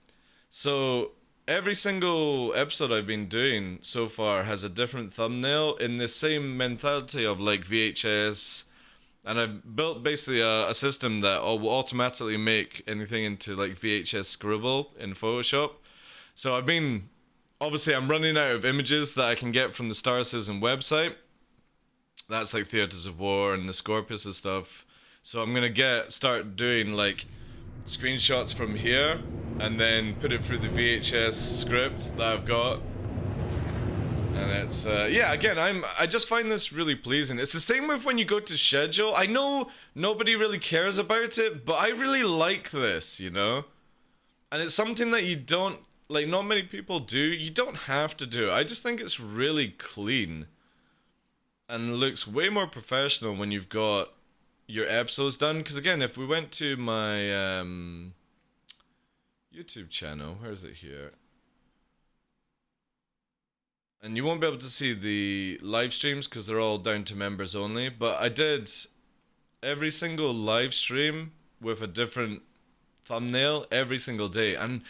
So every single episode I've been doing so far has a different thumbnail in the same mentality of like VHS. And I've built basically a system that will automatically make anything into like VHS scribble in Photoshop. So obviously I'm running out of images that I can get from the Star Citizen website. That's like Theaters of War and the Scorpius and stuff. So I'm gonna start doing like screenshots from here and then put it through the VHS script that I've got. And it's, yeah, again, I just find this really pleasing. It's the same with when you go to schedule. I know nobody really cares about it, but I really like this, you know? And it's something that you don't, like, not many people do. You don't have to do it. I just think it's really clean. And looks way more professional when you've got your episodes done. Because, again, if we went to my YouTube channel, where is it here? And you won't be able to see the live streams because they're all down to members only. But I did every single live stream with a different thumbnail every single day. And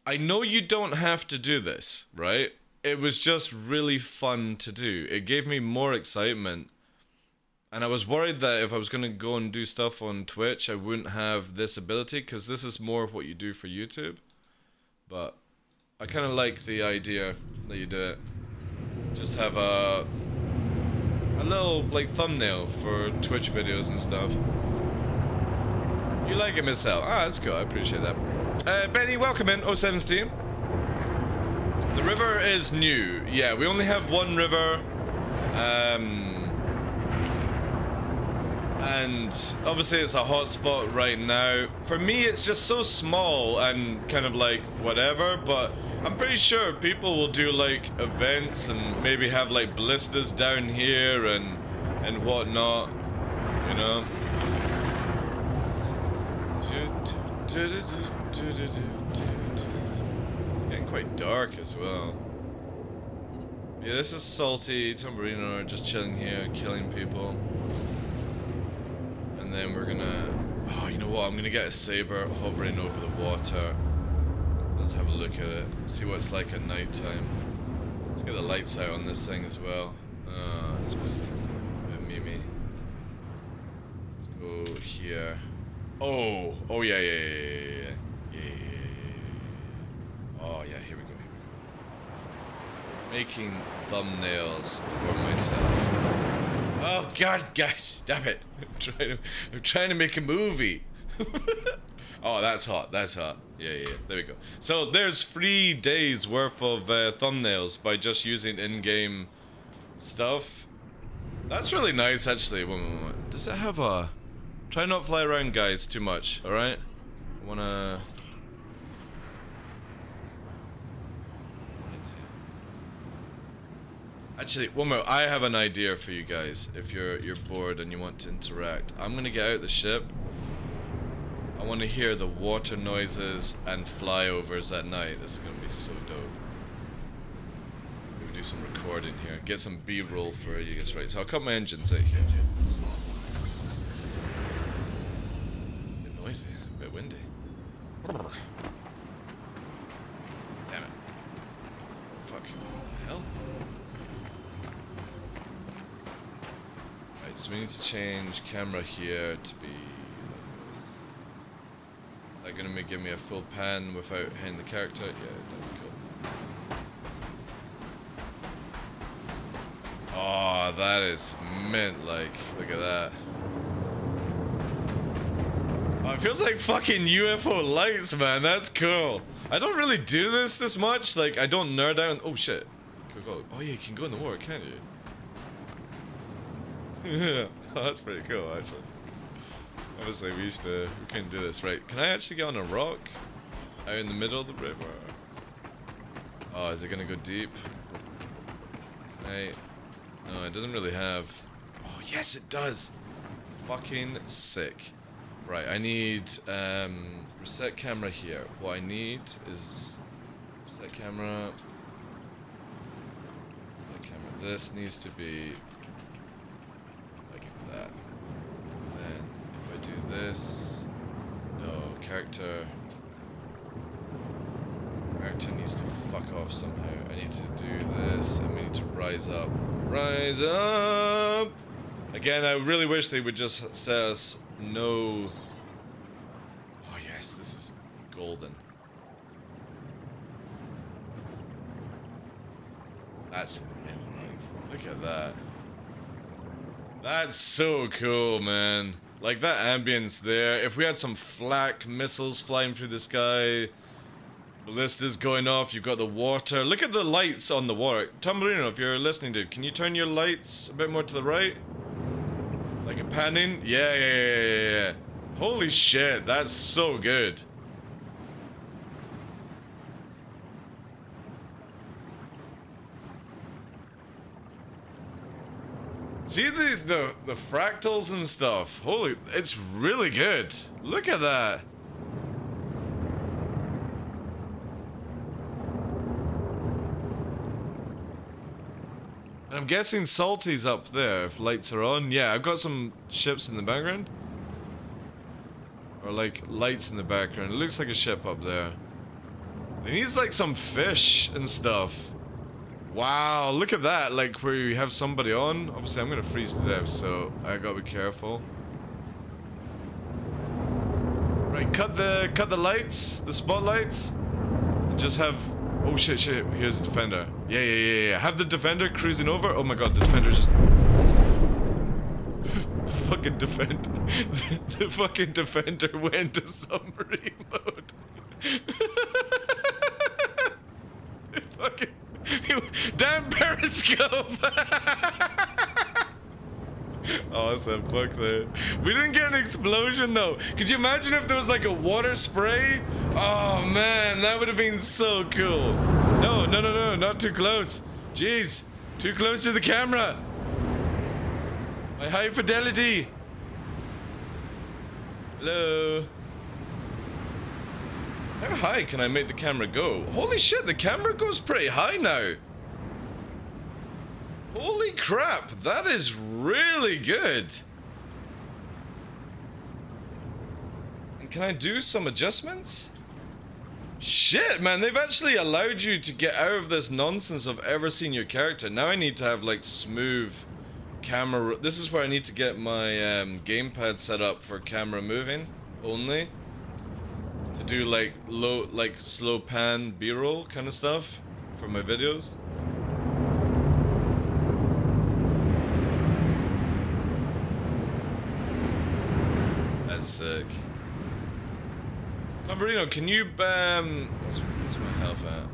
I know you don't have to do this, right? It was just really fun to do. It gave me more excitement. And I was worried that if I was going to go and do stuff on Twitch, I wouldn't have this ability because this is more of what you do for YouTube. But I kind of like the idea that you do it. Just have a little like thumbnail for Twitch videos and stuff. You like it, Miss L? Ah, that's cool. I appreciate that. Benny, welcome in. 017. The river is new. Yeah, we only have one river. And obviously it's a hotspot right now. For me, it's just so small and kind of like whatever, but I'm pretty sure people will do like events and maybe have like ballistas down here and whatnot, you know. It's getting quite dark as well. Yeah, this is Salty, Tamburino, just chilling here, killing people. And then we're gonna... Oh, you know what? I'm gonna get a saber hovering over the water. Let's have a look at it. See what it's like at night time. Let's get the lights out on this thing as well. It's a bit memey. Let's go here. Oh! Oh, yeah. Oh, yeah, here we go. Making thumbnails for myself. Oh God, guys, stop it! I'm trying to make a movie. Oh, that's hot. Yeah. There we go. So there's 3 days worth of thumbnails by just using in-game stuff. That's really nice, actually. One. Does it have a? Try not fly around, guys, too much. All right. I wanna. Actually, one more. I have an idea for you guys. If you're bored and you want to interact, I'm gonna get out the ship. I want to hear the water noises and flyovers at night. This is gonna be so dope. We're gonna do some recording here. Get some B-roll for you guys, right? So I'll cut my engines out here. A bit noisy, a bit windy. Damn it! Fuck. What the hell? So we need to change camera here to be like this. That gonna give me a full pan without hitting the character? Yeah, that's cool. Oh, that is mint, like, look at that. Oh, it feels like fucking UFO lights, man, that's cool. I don't really do this much, like, I don't nerd out. Oh shit. Oh yeah, you can go in the water, can't you? Yeah, oh, that's pretty cool, actually. Obviously, we couldn't do this. Right, can I actually get on a rock? Out in the middle of the river? Oh, is it gonna go deep? No, it doesn't really have... Oh, yes, it does! Fucking sick. Right, I need, reset camera here. What I need is... Reset camera... This needs to be... that. And then if I do this, no, character, character needs to fuck off somehow. I need to do this, and we need to rise up. Rise up! Again, I really wish they would just say us no. Oh yes, this is golden. That's look at that. That's so cool, man. Like that ambience there. If we had some flak missiles flying through the sky, ballistas going off, you've got the water. Look at the lights on the water. Tom Marino, if you're listening, dude, can you turn your lights a bit more to the right? Like a panning? Yeah. Holy shit, that's so good. See the fractals and stuff. Holy, it's really good. Look at that. I'm guessing Salty's up there if lights are on. Yeah, I've got some ships in the background. Or like lights in the background. It looks like a ship up there. It needs like some fish and stuff. Wow, look at that, like where you have somebody on. Obviously I'm gonna freeze to death, so I gotta be careful. Right, cut the lights, the spotlights. And just have, oh shit, here's the defender. Yeah. Have the defender cruising over. Oh my god, the defender just the fucking defender the fucking defender went to submarine mode. Fucking damn periscope! Awesome, fuck that. We didn't get an explosion though. Could you imagine if there was like a water spray? Oh man, that would have been so cool. No, not too close. Jeez, too close to the camera. My high fidelity. Hello. How high can I make the camera go? Holy shit, the camera goes pretty high now. Holy crap, that is really good. And can I do some adjustments? Shit, man, they've actually allowed you to get out of this nonsense of ever seeing your character. Now I need to have like smooth camera. This is where I need to get my gamepad set up for camera moving only. To do like slow pan B-roll kind of stuff for my videos. That's sick. Tom Marino, can you what's my health at?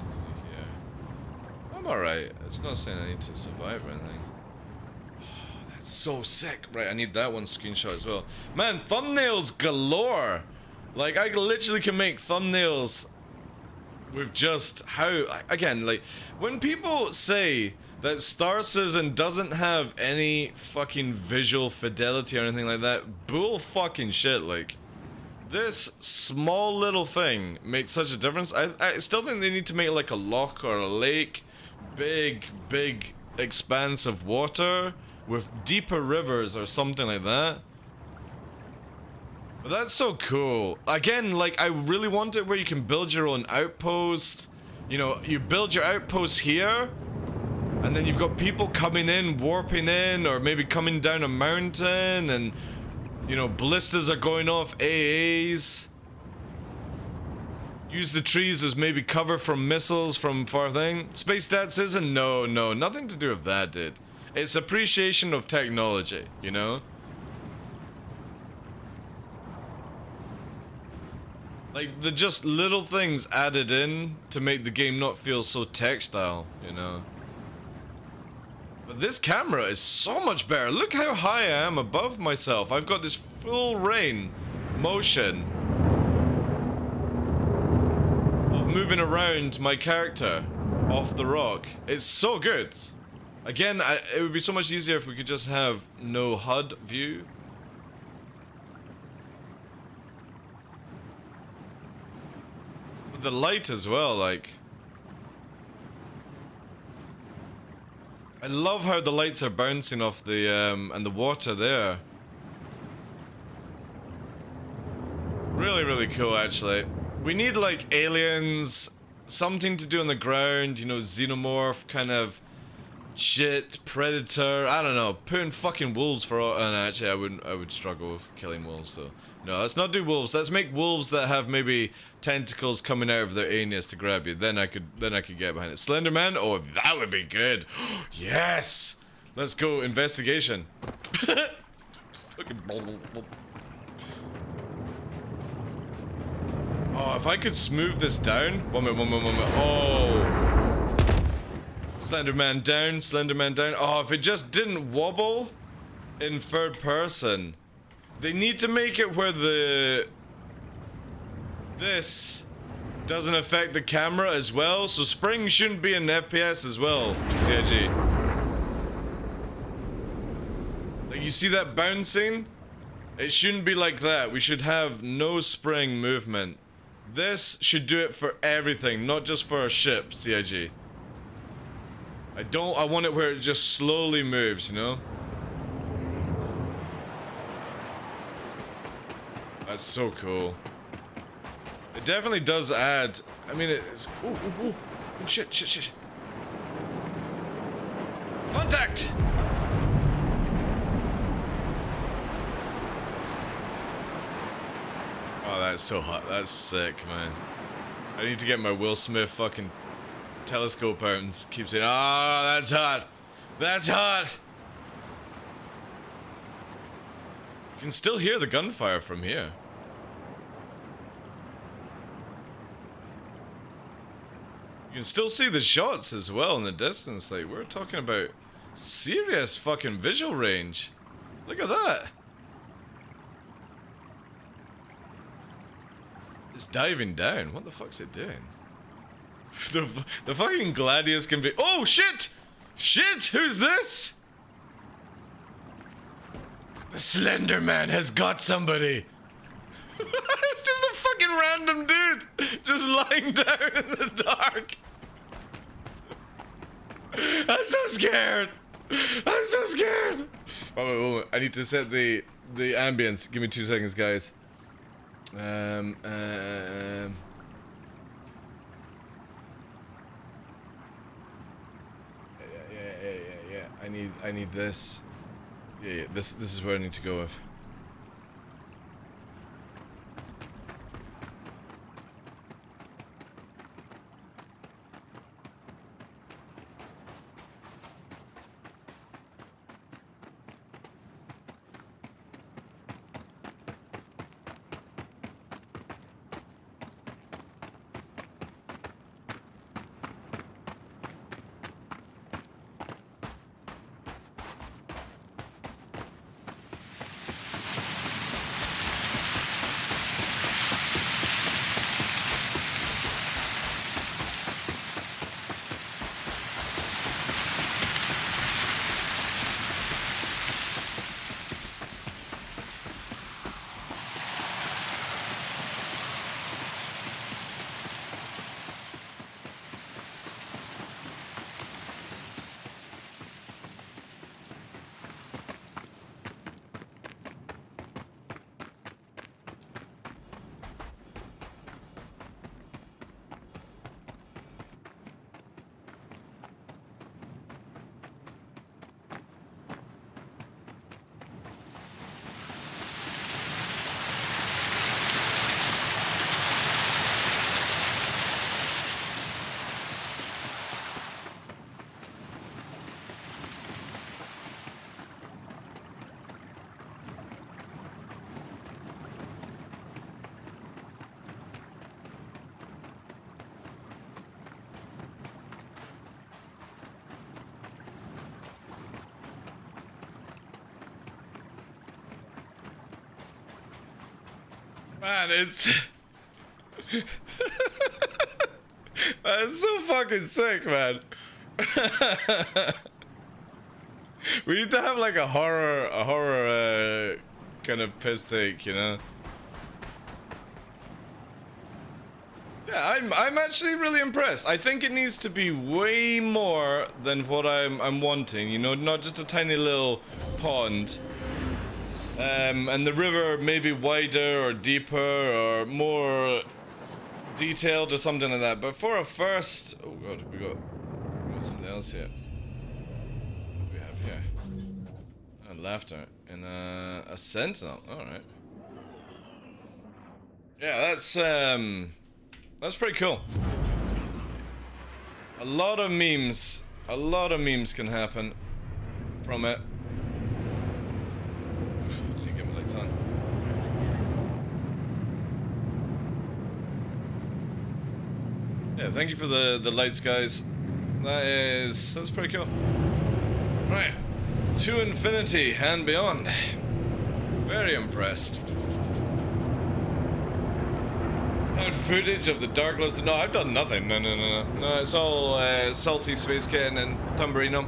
Let's see here. I'm alright. It's not saying I need to survive or anything. That's so sick. Right, I need that one screenshot as well. Man, thumbnails galore. Like, I literally can make thumbnails with just how... Again, like, when people say that Star Citizen doesn't have any fucking visual fidelity or anything like that, bull fucking shit, like... This small little thing makes such a difference. I still think they need to make, like, a loch or a lake. Big expanse of water with deeper rivers or something like that. But that's so cool. Again, like, I really want it where you can build your own outpost. You know, you build your outpost here, and then you've got people coming in, warping in, or maybe coming down a mountain, and, you know, ballistas are going off, AAs. Use the trees as maybe cover from missiles from far thing. Space Dad Citizen? No, nothing to do with that, dude. It's appreciation of technology, you know? Like, the just little things added in to make the game not feel so textile, you know? But this camera is so much better. Look how high I am above myself. I've got this full range motion of moving around my character off the rock. It's so good. Again, it would be so much easier if we could just have no HUD view. The light as well, like, I love how the lights are bouncing off the and the water there. Really cool, actually. We need like aliens, something to do on the ground, you know, xenomorph kind of shit, predator, I don't know, putting fucking wolves for all, and actually I would struggle with killing wolves, so no, let's not do wolves. Let's make wolves that have maybe tentacles coming out of their anus to grab you. Then I could get behind it. Slenderman? Oh, that would be good. Yes! Let's go investigation. Fucking oh, if I could smooth this down. One minute. Oh. Slenderman down, Slenderman down. Oh, if it just didn't wobble in third person. They need to make it where this doesn't affect the camera as well. So spring shouldn't be in FPS as well, CIG. Like, you see that bouncing? It shouldn't be like that. We should have no spring movement. This should do it for everything, not just for our ship, CIG. I want it where it just slowly moves, you know? That's so cool. It definitely does add, I mean, it's, oh shit. Contact! Oh, that's so hot. That's sick, man. I need to get my Will Smith fucking telescope out and keep saying, "Ah, that's hot. That's hot." You can still hear the gunfire from here. You can still see the shots as well in the distance. Like, we're talking about serious fucking visual range. Look at that. It's diving down. What the fuck's it doing? The fucking Gladius can be. Oh shit! Shit! Who's this? The Slender Man has got somebody. It's just a fucking random dude just lying down in the dark. I'm so scared. I'm so scared. Oh, I need to set the ambience. Give me 2 seconds, guys. Yeah. I need this. Yeah. This is where I need to go with. Man, it's that's so fucking sick, man. We need to have like a horror kind of piss take, you know? Yeah, I'm actually really impressed. I think it needs to be way more than what I'm wanting, you know, not just a tiny little pond. And the river maybe wider or deeper or more detailed or something like that. But for a first, oh god, we got something else here. What do we have here? Laughter and a sentinel. All right. Yeah, that's pretty cool. A lot of memes can happen from it. Oof, get my lights on. Yeah, thank you for the lights, guys. That's pretty cool. Right. To infinity and beyond. Very impressed. Found footage of the TheDarkLaw. No, I've done nothing. No, it's all salty space kitten and Tumbarino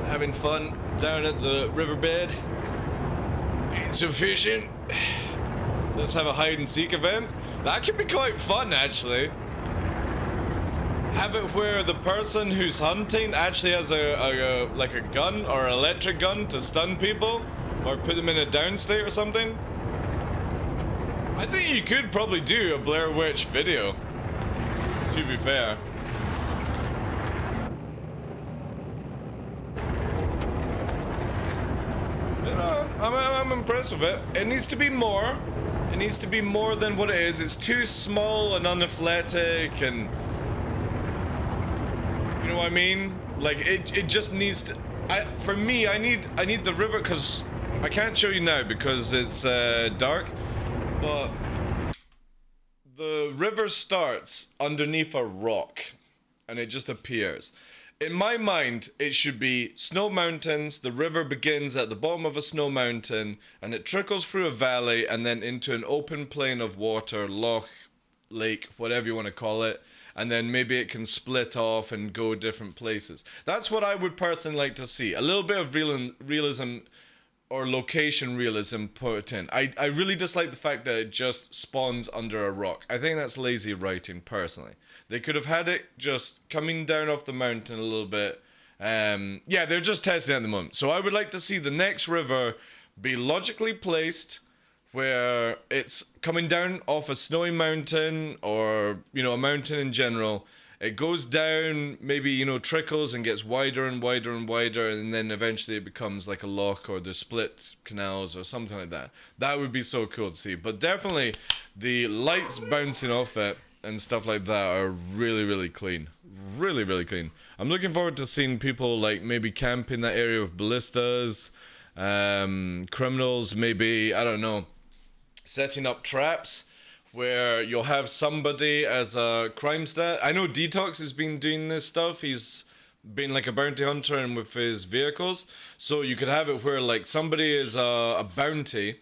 having fun down at the riverbed. Eating some fishing. Let's have a hide and seek event. That could be quite fun, actually. Have it where the person who's hunting actually has a gun or an electric gun to stun people or put them in a down state or something. I think you could probably do a Blair Witch video, to be fair. You know, I'm impressed with it. It needs to be more. It needs to be more than what it is. It's too small and unathletic and... You know what I mean? Like it just needs to. For me, I need the river because I can't show you now because it's dark. But the river starts underneath a rock, and it just appears. In my mind, it should be snow mountains. The river begins at the bottom of a snow mountain, and it trickles through a valley, and then into an open plain of water, loch, lake, whatever you want to call it. And then maybe it can split off and go different places. That's what I would personally like to see. A little bit of realism or location realism put in. I really dislike the fact that it just spawns under a rock. I think that's lazy writing, personally. They could have had it just coming down off the mountain a little bit. Yeah, they're just testing it at the moment. So I would like to see the next river be logically placed where it's coming down off a snowy mountain or, you know, a mountain in general. It goes down, maybe, you know, trickles and gets wider and wider and wider, and then eventually it becomes like a loch or the split canals or something like that. That would be so cool to see. But definitely the lights bouncing off it and stuff like that are really, really clean. Really, really clean. I'm looking forward to seeing people like maybe camp in that area with ballistas, criminals, maybe, I don't know, setting up traps where you'll have somebody as a crime stat. I know Detox has been doing this stuff. He's been like a bounty hunter and with his vehicles. So you could have it where like somebody is a bounty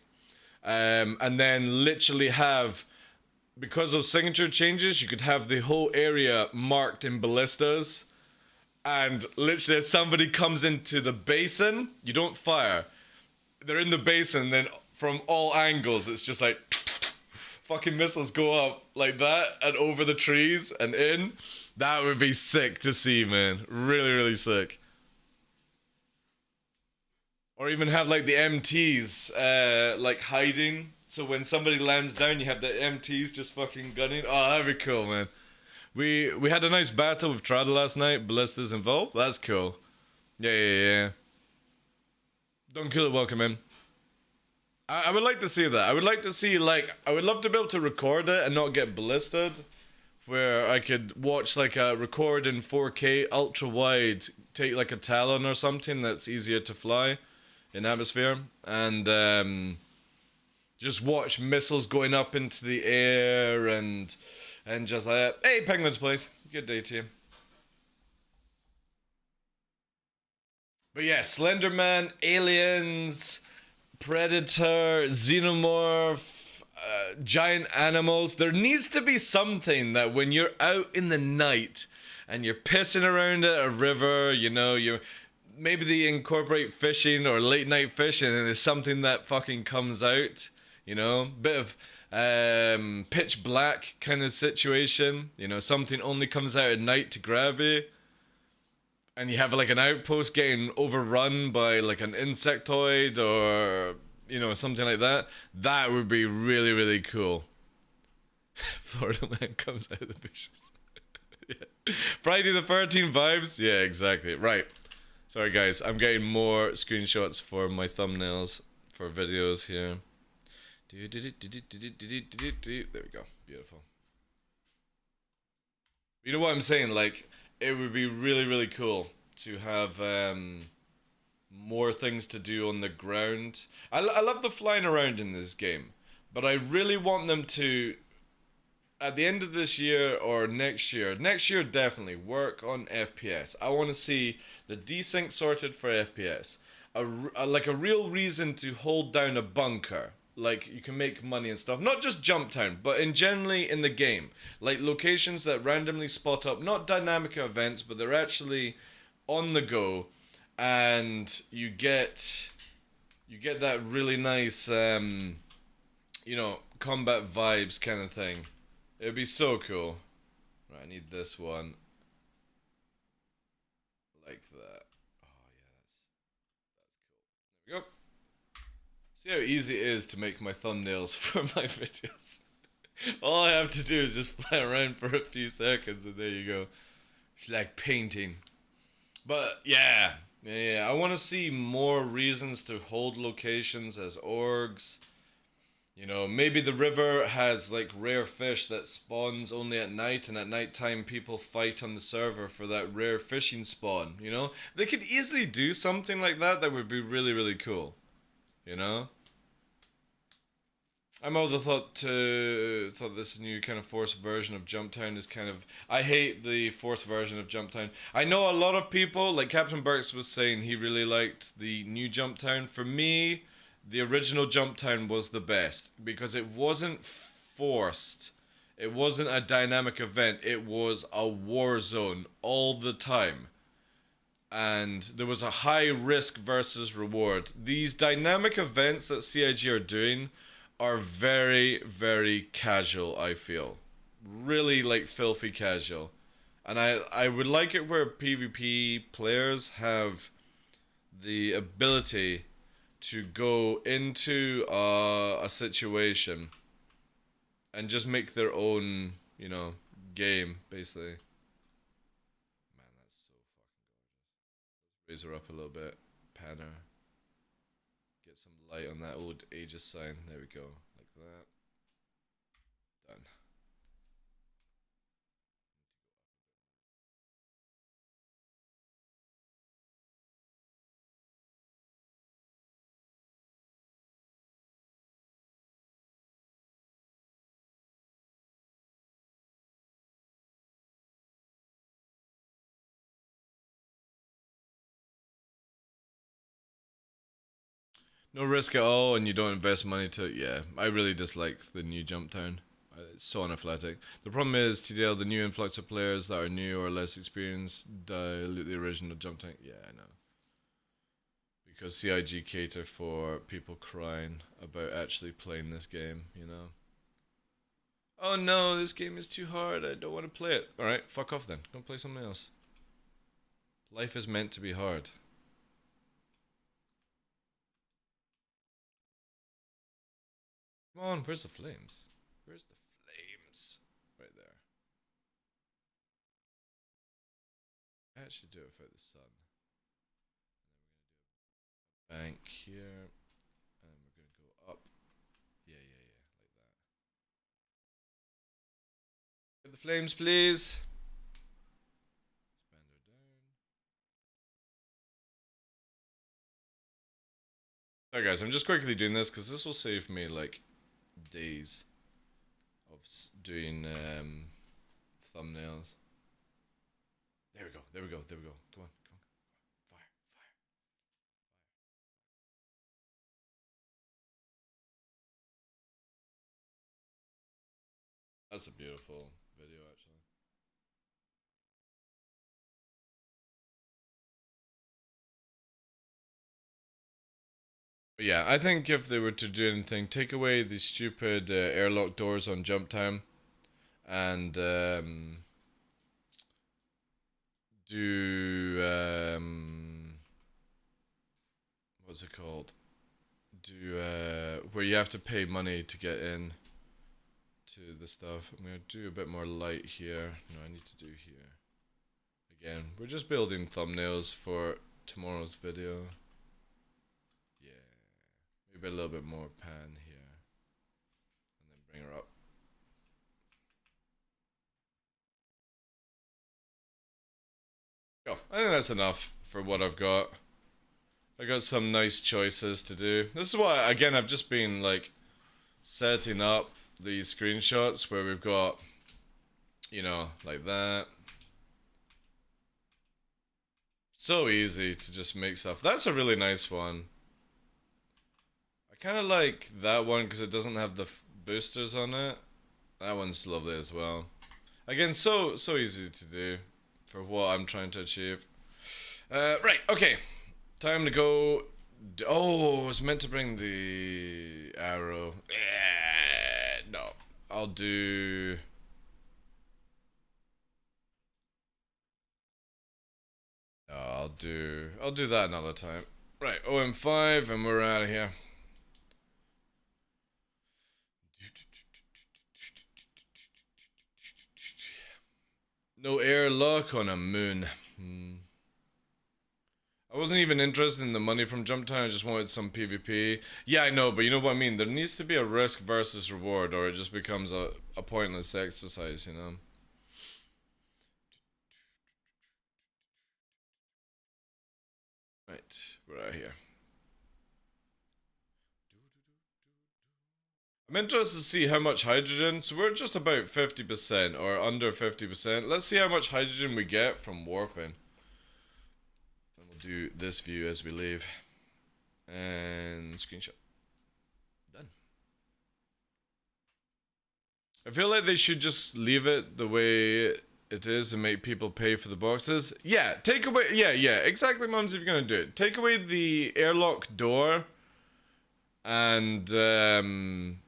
and then literally have, because of signature changes, you could have the whole area marked in ballistas. And literally as somebody comes into the basin, you don't fire. They're in the basin, then from all angles, it's just like fucking missiles go up like that and over the trees and in. That would be sick to see, man. Really, really sick. Or even have like the MTs like hiding. So when somebody lands down, you have the MTs just fucking gunning. Oh, that'd be cool, man. We had a nice battle with Trada last night. Ballistas involved. That's cool. Yeah. Don't kill it, welcome in. I would like to see that. I would like to see, like, I would love to be able to record it and not get ballisted. Where I could watch, like, a record in 4K, ultra wide, take, like, a Talon or something that's easier to fly in atmosphere. And, just watch missiles going up into the air and just like that. Hey, Penguins, please. Good day to you. But yeah, Slenderman, Aliens, Predator, Xenomorph, giant animals. There needs to be something that when you're out in the night and you're pissing around at a river, you know, maybe they incorporate fishing or late night fishing and there's something that fucking comes out, you know, bit of pitch black kind of situation, you know, something only comes out at night to grab you. And you have like an outpost getting overrun by like an insectoid or, you know, something like that. That would be really, really cool. Florida man comes out of the bushes. Yeah. Friday the 13th vibes? Yeah, exactly. Right. Sorry guys, I'm getting more screenshots for my thumbnails for videos here. There we go. Beautiful. You know what I'm saying? Like, it would be really, really cool to have more things to do on the ground. I love the flying around in this game, but I really want them to, at the end of this year or next year definitely, work on FPS. I want to see the desync sorted for FPS. Like a real reason to hold down a bunker. Like, you can make money and stuff. Not just Jump Town, but generally in the game. Like, locations that randomly spot up, not dynamic events, but they're actually on the go. And you get that really nice, you know, combat vibes kind of thing. It'd be so cool. Right, I need this one. Like that. Oh, yeah, that's cool. There we go. See how easy it is to make my thumbnails for my videos. All I have to do is just fly around for a few seconds and there you go. It's like painting. But yeah, I want to see more reasons to hold locations as orgs. You know, maybe the river has like rare fish that spawns only at night, and at night time people fight on the server for that rare fishing spawn, you know? They could easily do something like that that would be really, really cool. You know? I'm also thought this new kind of forced version of Jump Town is kind of... I hate the forced version of Jump Town. I know a lot of people, like Captain Burks was saying, he really liked the new Jump Town. For me, the original Jump Town was the best because it wasn't forced. It wasn't a dynamic event. It was a war zone all the time. And there was a high risk versus reward. These dynamic events that CIG are doing are very, very casual, I feel. Really, like, filthy casual. And I would like it where PvP players have the ability to go into a situation and just make their own, you know, game, basically. Man, that's so fucking gorgeous. Raise her up a little bit. Pan her. Get some light on that old Aegis sign. There we go. Like that. Done. No risk at all, and you don't invest money to... Yeah, I really dislike the new Jump Town. It's so unathletic. The problem is, TDL, the new influx of players that are new or less experienced dilute the original Jump Town. Yeah, I know. Because CIG cater for people crying about actually playing this game, you know? Oh no, this game is too hard. I don't want to play it. Alright, fuck off then. Go play something else. Life is meant to be hard. Come on, where's the flames? Where's the flames? Right there. I should do it without the sun. And then we're gonna do a bank here. And we're gonna go up. Yeah, like that. Get the flames, please. Expand her down. Alright guys, I'm just quickly doing this because this will save me like days of doing thumbnails. There we go. Come on. Fire. That's a beautiful video, actually. But yeah, I think if they were to do anything, take away the stupid airlock doors on Jump Time, and do what's it called? Do where you have to pay money to get in to the stuff. I'm gonna do a bit more light here. No, I need to do here. Again, we're just building thumbnails for tomorrow's video. Yeah. Maybe a little bit more pan here. And then bring her up. Oh, I think that's enough for what I've got. I got some nice choices to do. This is what, again, I've just been like setting up these screenshots where we've got, you know, like that. So easy to just make stuff. That's a really nice one. I kind of like that one because it doesn't have the boosters on it. That one's lovely as well. Again, so easy to do for what I'm trying to achieve. Right, okay. Time to go. Oh, I was meant to bring the arrow. No, I'll do. I'll do that another time. Right, OM5, and we're out of here. No airlock on a moon. I wasn't even interested in the money from Jump Time, I just wanted some PvP. Yeah, I know, but you know what I mean? There needs to be a risk versus reward, or it just becomes a pointless exercise, you know? Right, we're out here. I'm interested to see how much hydrogen, so we're just about 50% or under 50%. Let's see how much hydrogen we get from warping. And we'll do this view as we leave. And screenshot. Done. I feel like they should just leave it the way it is and make people pay for the boxes. Yeah, take away, yeah, exactly, mums, if you're gonna do it. Take away the airlock door and then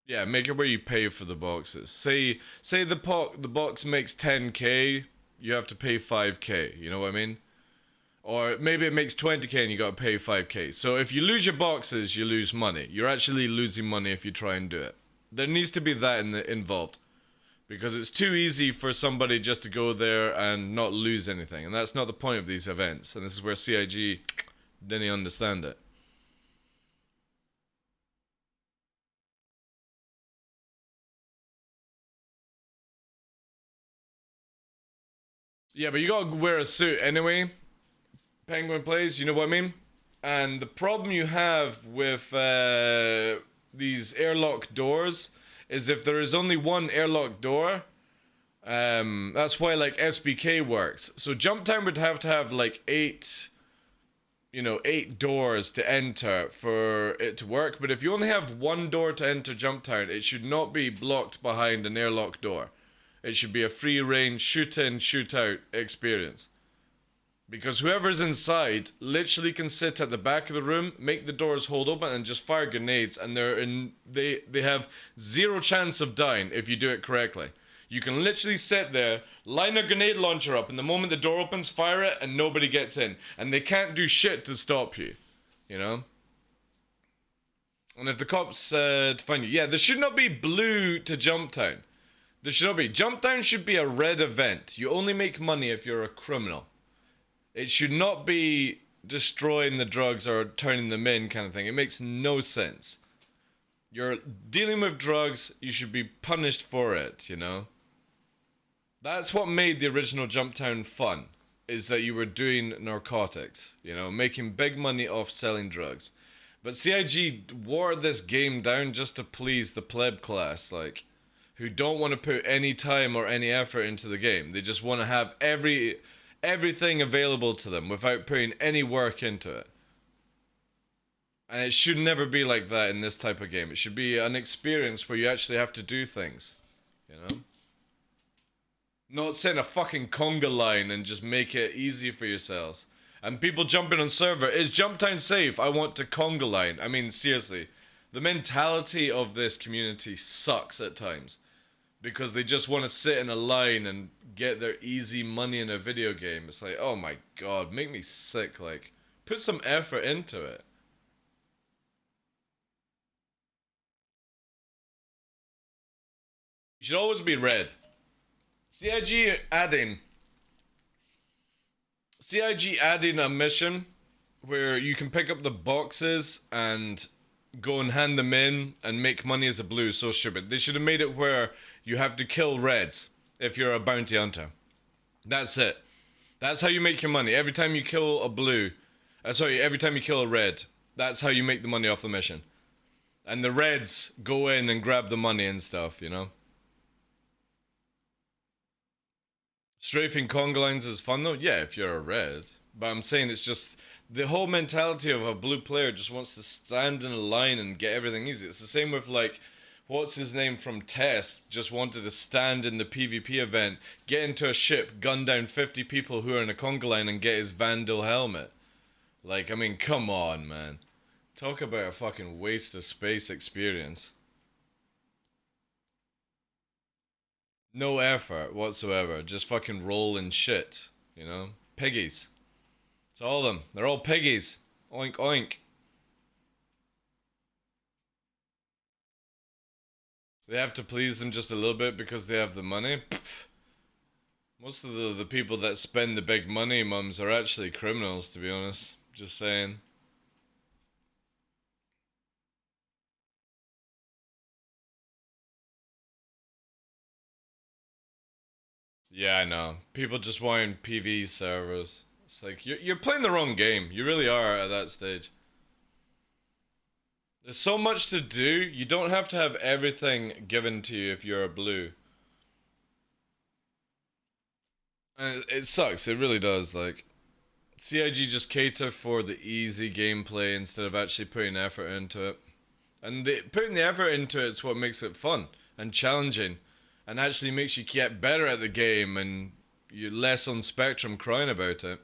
yeah, make it where you pay for the boxes. Say the box makes 10k, you have to pay 5k, you know what I mean? Or maybe it makes 20k and you gotta pay 5k. So if you lose your boxes, you lose money. You're actually losing money if you try and do it. There needs to be that involved. Because it's too easy for somebody just to go there and not lose anything. And that's not the point of these events. And this is where CIG didn't understand it. Yeah, but you gotta wear a suit anyway. Penguin plays, you know what I mean? And the problem you have with these airlock doors is if there is only one airlock door, that's why like SBK works. So Jump Time would have to have like 8 doors to enter for it to work. But if you only have one door to enter Jump Town, it should not be blocked behind an airlock door. It should be a free range shoot in, shoot out experience. Because whoever's inside literally can sit at the back of the room, make the doors hold open, and just fire grenades, and they have zero chance of dying if you do it correctly. You can literally sit there, line a grenade launcher up, and the moment the door opens, fire it, and nobody gets in. And they can't do shit to stop you, you know? And if the cops find you, yeah, there should not be blue to Jump Town. There should not be. Jump Town should be a red event. You only make money if you're a criminal. It should not be destroying the drugs or turning them in kind of thing. It makes no sense. You're dealing with drugs, you should be punished for it, you know? That's what made the original Jump Town fun, is that you were doing narcotics, you know, making big money off selling drugs. But CIG wore this game down just to please the pleb class, like, who don't want to put any time or any effort into the game. They just want to have everything available to them without putting any work into it. And it should never be like that in this type of game. It should be an experience where you actually have to do things, you know? Not set a fucking conga line and just make it easy for yourselves. And people jumping on server, is Jump Town safe? I want to conga line. I mean, seriously. The mentality of this community sucks at times. because they just want to sit in a line and get their easy money in a video game. It's like, oh my god, make me sick. Like, put some effort into it. You should always be red. CIG adding a mission where you can pick up the boxes and go and hand them in and make money as a blue. So stupid. They should have made it where you have to kill reds if you're a bounty hunter. That's it. That's how you make your money. Every time you kill a blue, every time you kill a red, that's how you make the money off the mission. And the reds go in and grab the money and stuff, you know? Strafing conga lines is fun though? Yeah, if you're a red. But I'm saying it's just the whole mentality of a blue player just wants to stand in a line and get everything easy. It's the same with like, what's his name from Test, just wanted to stand in the PvP event, get into a ship, gun down 50 people who are in a conga line and get his Vandal helmet. Like, I mean, come on, man. Talk about a fucking waste of space experience. No effort whatsoever, just fucking rolling shit, you know? Piggies. It's all of them. They're all piggies. Oink, oink. They have to please them just a little bit because they have the money. Pfft. Most of the people that spend the big money, mums, are actually criminals, to be honest. Just saying. Yeah, I know. People just want PV servers. It's like, you're playing the wrong game. You really are at that stage. There's so much to do, you don't have to have everything given to you if you're a blue. And it sucks, it really does, like... CIG just cater for the easy gameplay instead of actually putting effort into it. And putting the effort into it's what makes it fun and challenging. And actually makes you get better at the game and you're less on Spectrum crying about it.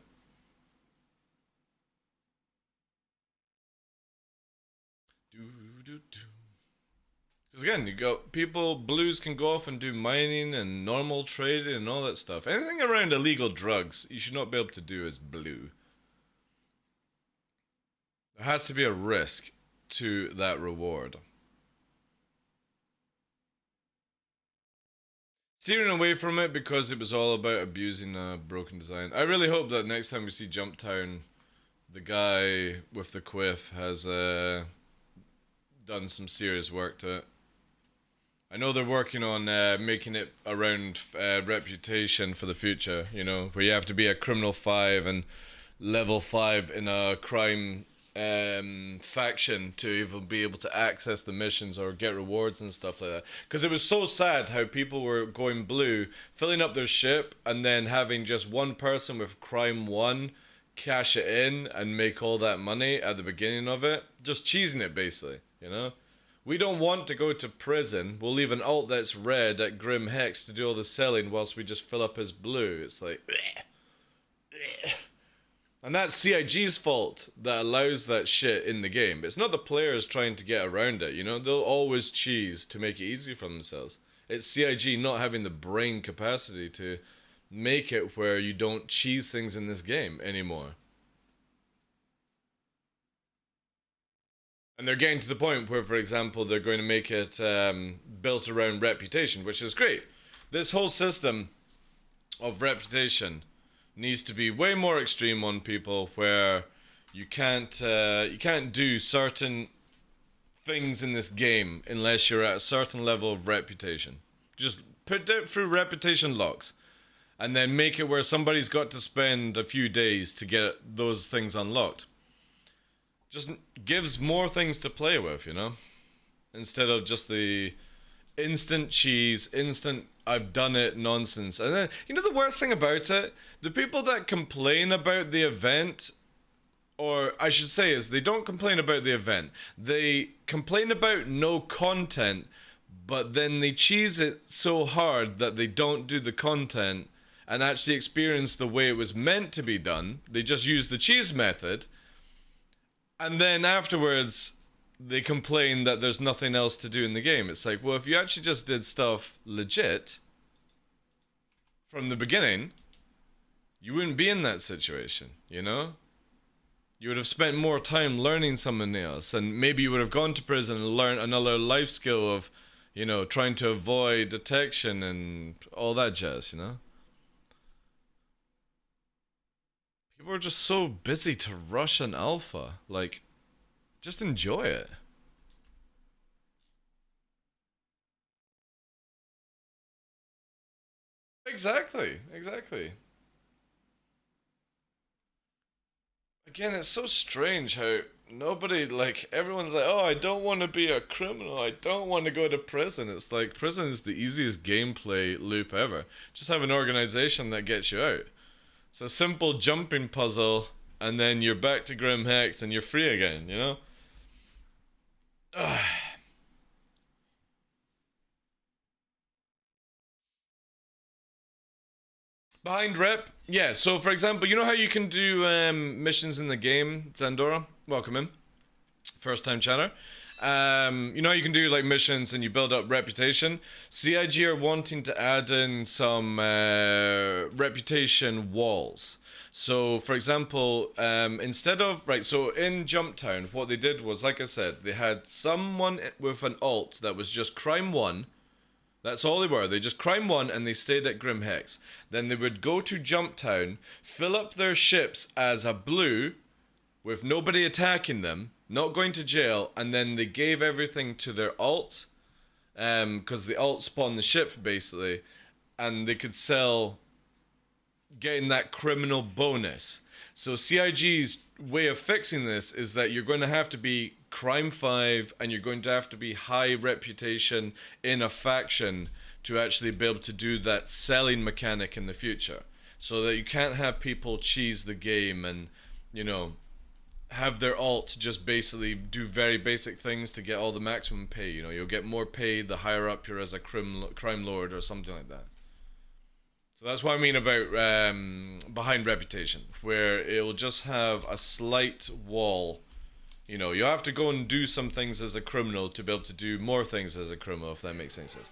Because again, you got people, blues can go off and do mining and normal trading and all that stuff. Anything around illegal drugs, you should not be able to do as blue. There has to be a risk to that reward. Steering away from it because it was all about abusing a broken design. I really hope that next time we see Jump Town, the guy with the quiff has done some serious work to it. I know they're working on making it around reputation for the future, you know, where you have to be a criminal 5 and level 5 in a crime faction to even be able to access the missions or get rewards and stuff like that. Because it was so sad how people were going blue, filling up their ship, and then having just one person with crime 1 cash it in and make all that money at the beginning of it. Just cheesing it, basically, you know? We don't want to go to prison. We'll leave an alt that's red at Grim Hex to do all the selling whilst we just fill up his blue. It's like... And that's CIG's fault that allows that shit in the game. It's not the players trying to get around it, you know? They'll always cheese to make it easy for themselves. It's CIG not having the brain capacity to make it where you don't cheese things in this game anymore. And they're getting to the point where, for example, they're going to make it built around reputation, which is great. This whole system of reputation needs to be way more extreme on people, where you can't do certain things in this game unless you're at a certain level of reputation. Just put it through reputation locks, and then make it where somebody's got to spend a few days to get those things unlocked. Just gives more things to play with, you know? Instead of just the instant cheese, instant I've done it nonsense. And then, you know the worst thing about it? The people that complain about the event, or I should say is, they don't complain about the event. They complain about no content, but then they cheese it so hard that they don't do the content and actually experience the way it was meant to be done. They just use the cheese method. And then afterwards, they complain that there's nothing else to do in the game. It's like, well, if you actually just did stuff legit from the beginning, you wouldn't be in that situation, you know? You would have spent more time learning something else, and maybe you would have gone to prison and learned another life skill of, you know, trying to avoid detection and all that jazz, you know? People are just so busy to rush an alpha. Like, just enjoy it. Exactly, exactly. Again, it's so strange how nobody, like, everyone's like, oh, I don't want to be a criminal, I don't want to go to prison. It's like, prison is the easiest gameplay loop ever. Just have an organization that gets you out. It's a simple jumping puzzle, and then you're back to Grim Hex and you're free again, you know? Ugh. Behind rep? Yeah, so for example, you know how you can do missions in the game, Zandora? Welcome in. First time chatter. You know how you can do like missions and you build up reputation? CIG are wanting to add in some reputation walls. So for example, instead of, right, so in Jumptown, what they did was, like I said, they had someone with an alt that was just crime 1. That's all they were. They just crime 1 and they stayed at Grim Hex. Then they would go to Jumptown, fill up their ships as a blue, with nobody attacking them, not going to jail, and then they gave everything to their alt, because the alt spawned the ship, basically, and they could sell, getting that criminal bonus. So CIG's way of fixing this is that you're going to have to be Crime 5 and you're going to have to be high reputation in a faction to actually be able to do that selling mechanic in the future. So that you can't have people cheese the game and, you know, have their alt just basically do very basic things to get all the maximum pay. You know, you'll get more pay the higher up you're as a crime lord or something like that. So that's what I mean about behind reputation, where it'll just have a slight wall. You know, you have to go and do some things as a criminal to be able to do more things as a criminal, if that makes any sense.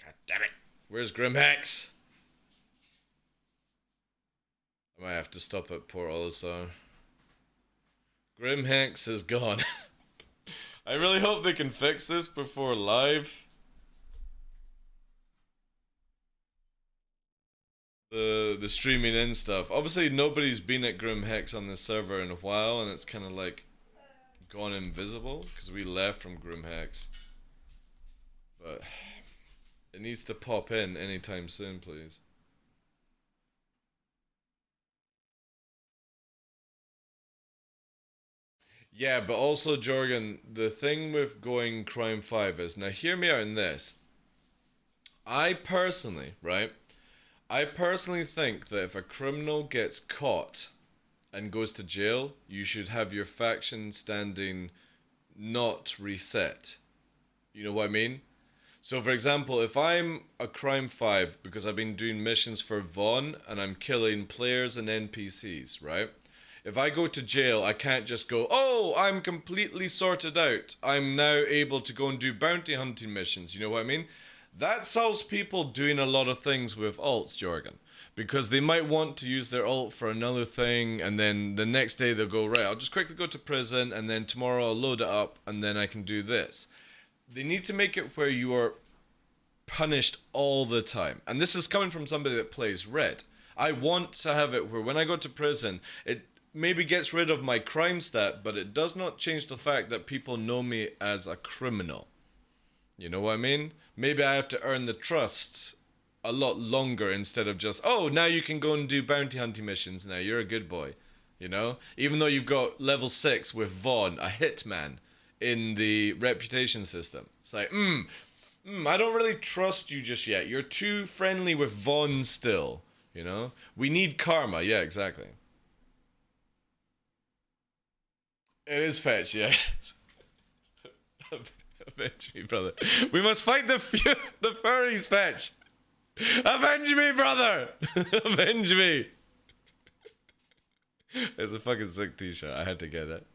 God damn it. Where's Grim Hex? I might have to stop at Port Olisar. Grim Hex is gone. I really hope they can fix this before live. The streaming in stuff. Obviously nobody's been at Grim Hex on this server in a while, and it's kind of like gone invisible because we left from Grim Hex. But it needs to pop in anytime soon, please. Yeah, but also, Jorgen, the thing with going Crime 5 is, now hear me out in this. I personally think that if a criminal gets caught and goes to jail, you should have your faction standing not reset. You know what I mean? So for example, if I'm a Crime 5 because I've been doing missions for Vaughn and I'm killing players and NPCs, right? If I go to jail, I can't just go, oh, I'm completely sorted out. I'm now able to go and do bounty hunting missions. You know what I mean? That solves people doing a lot of things with alts, Jorgen. Because they might want to use their alt for another thing, and then the next day they'll go, right, I'll just quickly go to prison, and then tomorrow I'll load it up, and then I can do this. They need to make it where you are punished all the time. And this is coming from somebody that plays Red. I want to have it where when I go to prison, it maybe gets rid of my crime stat, but it does not change the fact that people know me as a criminal. You know what I mean? Maybe I have to earn the trust a lot longer instead of just, oh, now you can go and do bounty hunting missions now, you're a good boy. You know? Even though you've got level 6 with Vaughn, a hitman, in the reputation system. It's like, I don't really trust you just yet. You're too friendly with Vaughn still. You know? We need karma. Yeah, exactly. It is fetch, yeah. Avenge me, brother. We must fight the furries, fetch. Avenge me, brother. Avenge me. It's a fucking sick t-shirt. I had to get it.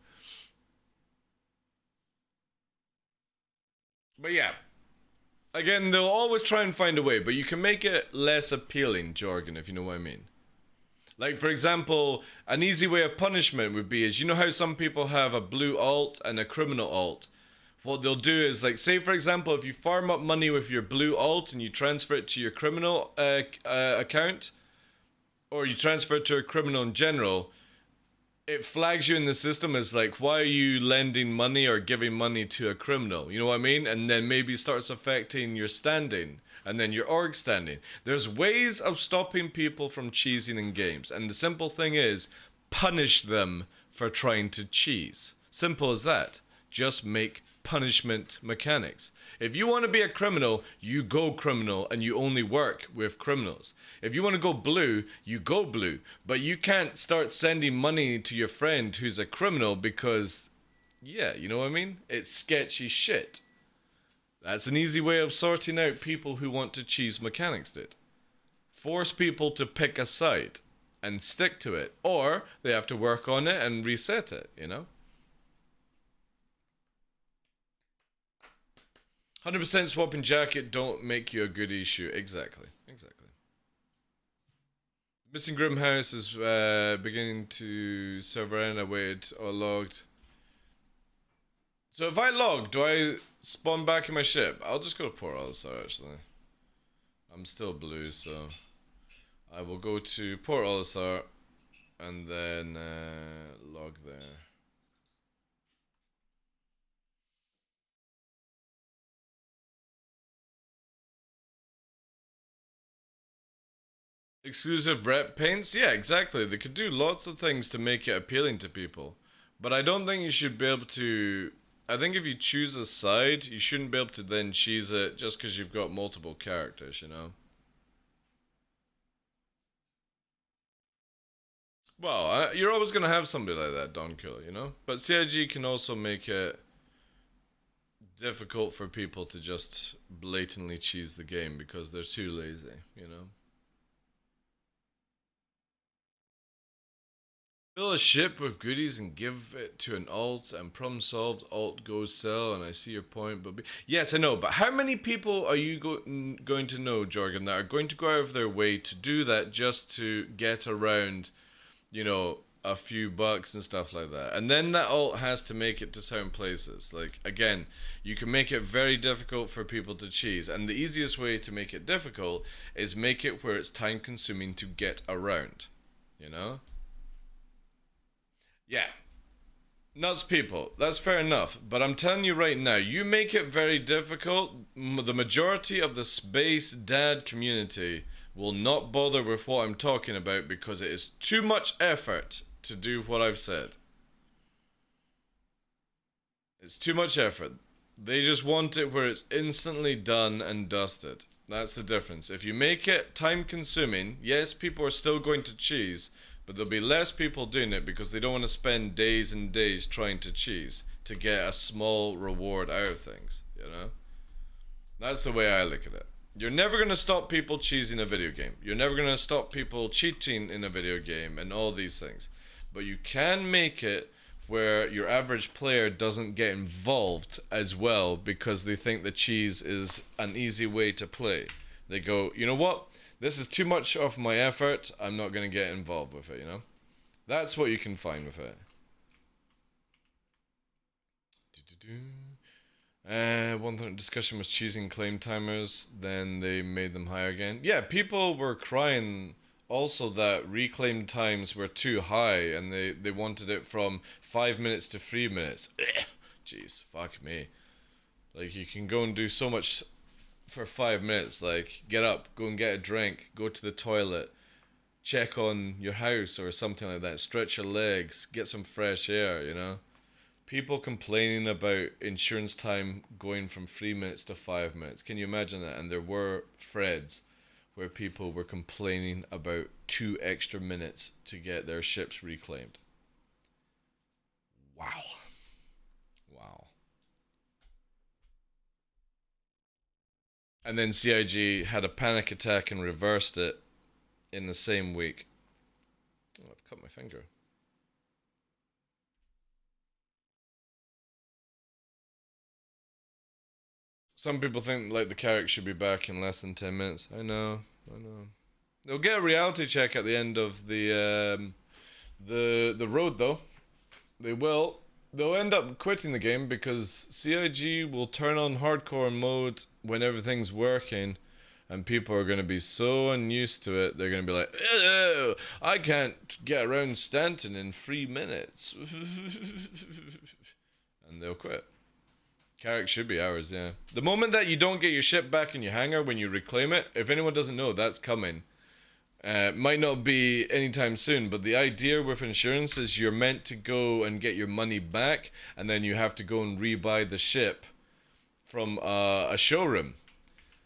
But yeah. Again, they'll always try and find a way, but you can make it less appealing, jargon, if you know what I mean. Like, for example, an easy way of punishment would be is, you know how some people have a blue alt and a criminal alt? What they'll do is, like, say, for example, if you farm up money with your blue alt and you transfer it to your criminal account, or you transfer it to a criminal in general, it flags you in the system as like, why are you lending money or giving money to a criminal? You know what I mean? And then maybe starts affecting your standing and then your org standing. There's ways of stopping people from cheesing in games. And the simple thing is, punish them for trying to cheese. Simple as that. Just make punishment mechanics. If you want to be a criminal, you go criminal and you only work with criminals. If you want to go blue, you go blue. But you can't start sending money to your friend who's a criminal because, yeah, you know what I mean? It's sketchy shit. That's an easy way of sorting out people who want to cheese mechanics, dude. Force people to pick a side and stick to it. Or they have to work on it and reset it, you know? 100% swapping jacket don't make you a good issue. Exactly. Missing Grim House is beginning to server end. I waited or logged. So if I log, do I spawn back in my ship? I'll just go to Port Olisar actually. I'm still blue, so I will go to Port Olisar and then log there. Exclusive rep paints? Yeah, exactly. They could do lots of things to make it appealing to people. But I don't think you should be able to... I think if you choose a side, you shouldn't be able to then cheese it just because you've got multiple characters, you know? Well, you're always going to have somebody like that, Don Killer, you know? But CIG can also make it difficult for people to just blatantly cheese the game because they're too lazy, you know? Fill a ship with goodies and give it to an alt, and problem solved, alt goes sell, and I see your point, but... Yes, I know, but how many people are you going to know, Jorgen, that are going to go out of their way to do that just to get around, you know, a few bucks and stuff like that? And then that alt has to make it to certain places. Like, again, you can make it very difficult for people to cheese, and the easiest way to make it difficult is make it where it's time-consuming to get around, you know? Yeah, nuts people, that's fair enough, but I'm telling you right now, you make it very difficult, the majority of the space dad community will not bother with what I'm talking about because it is too much effort to do what I've said. It's too much effort. They just want it where it's instantly done and dusted. That's the difference. If you make it time consuming, yes, people are still going to cheese, but there'll be less people doing it because they don't want to spend days and days trying to cheese to get a small reward out of things, you know? That's the way I look at it. You're never going to stop people cheesing a video game. You're never going to stop people cheating in a video game and all these things. But you can make it where your average player doesn't get involved as well because they think the cheese is an easy way to play. They go, you know what? This is too much of my effort. I'm not going to get involved with it, you know? That's what you can find with it. One discussion was choosing claim timers, then they made them higher again. Yeah, people were crying also that reclaim times were too high and they wanted it from 5 minutes to 3 minutes. Jeez, fuck me. Like, you can go and do so much for 5 minutes, like get up, go and get a drink, go to the toilet, check on your house or something like that, stretch your legs, get some fresh air, you know? People complaining about insurance time going from 3 minutes to 5 minutes. Can you imagine that? And there were threads where people were complaining about 2 extra minutes to get their ships reclaimed. Wow. Wow. And then CIG had a panic attack and reversed it in the same week. Oh, I've cut my finger. Some people think like the character should be back in less than 10 minutes. I know. They'll get a reality check at the end of the road though. They will. They'll end up quitting the game because CIG will turn on hardcore mode when everything's working, and people are going to be so unused to it, they're going to be like, "Ew, I can't get around Stanton in 3 minutes." And they'll quit. Carrick should be ours, yeah. The moment that you don't get your ship back in your hangar when you reclaim it, if anyone doesn't know, that's coming. Might not be anytime soon, but the idea with insurance is you're meant to go and get your money back, and then you have to go and rebuy the ship from a showroom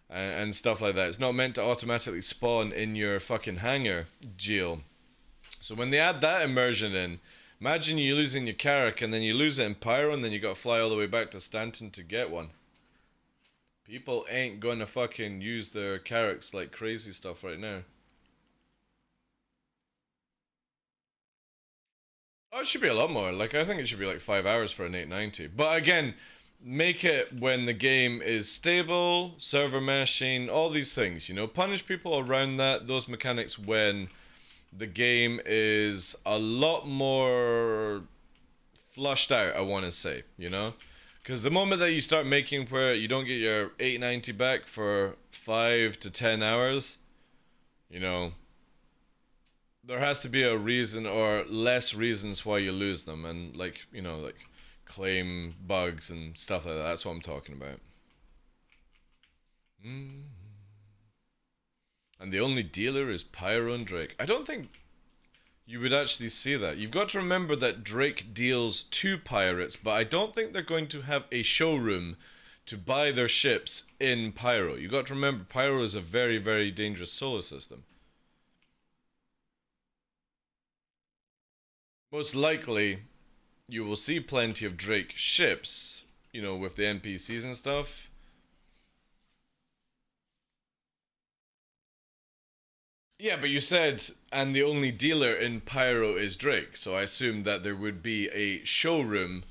and stuff like that. It's not meant to automatically spawn in your fucking hangar, Geo. So when they add that immersion in, imagine you losing your Carrack and then you lose it in Pyro and then you gotta fly all the way back to Stanton to get one. People ain't gonna fucking use their Carracks like crazy stuff right now. Oh, it should be a lot more. Like, I think it should be like 5 hours for an 890. But again, make it when the game is stable, server meshing, all these things, you know. Punish people around that, those mechanics when the game is a lot more flushed out, I want to say, you know? Because the moment that you start making where you don't get your 890 back for 5 to 10 hours, you know, there has to be a reason or less reasons why you lose them. And like, you know, like claim bugs and stuff like that. That's what I'm talking about. And the only dealer is Pyro and Drake. I don't think you would actually see that. You've got to remember that Drake deals to pirates, but I don't think they're going to have a showroom to buy their ships in Pyro. You've got to remember Pyro is a very, very dangerous solar system. Most likely, you will see plenty of Drake ships, you know, with the NPCs and stuff. Yeah, but you said, and the only dealer in Pyro is Drake, so I assumed that there would be a showroom,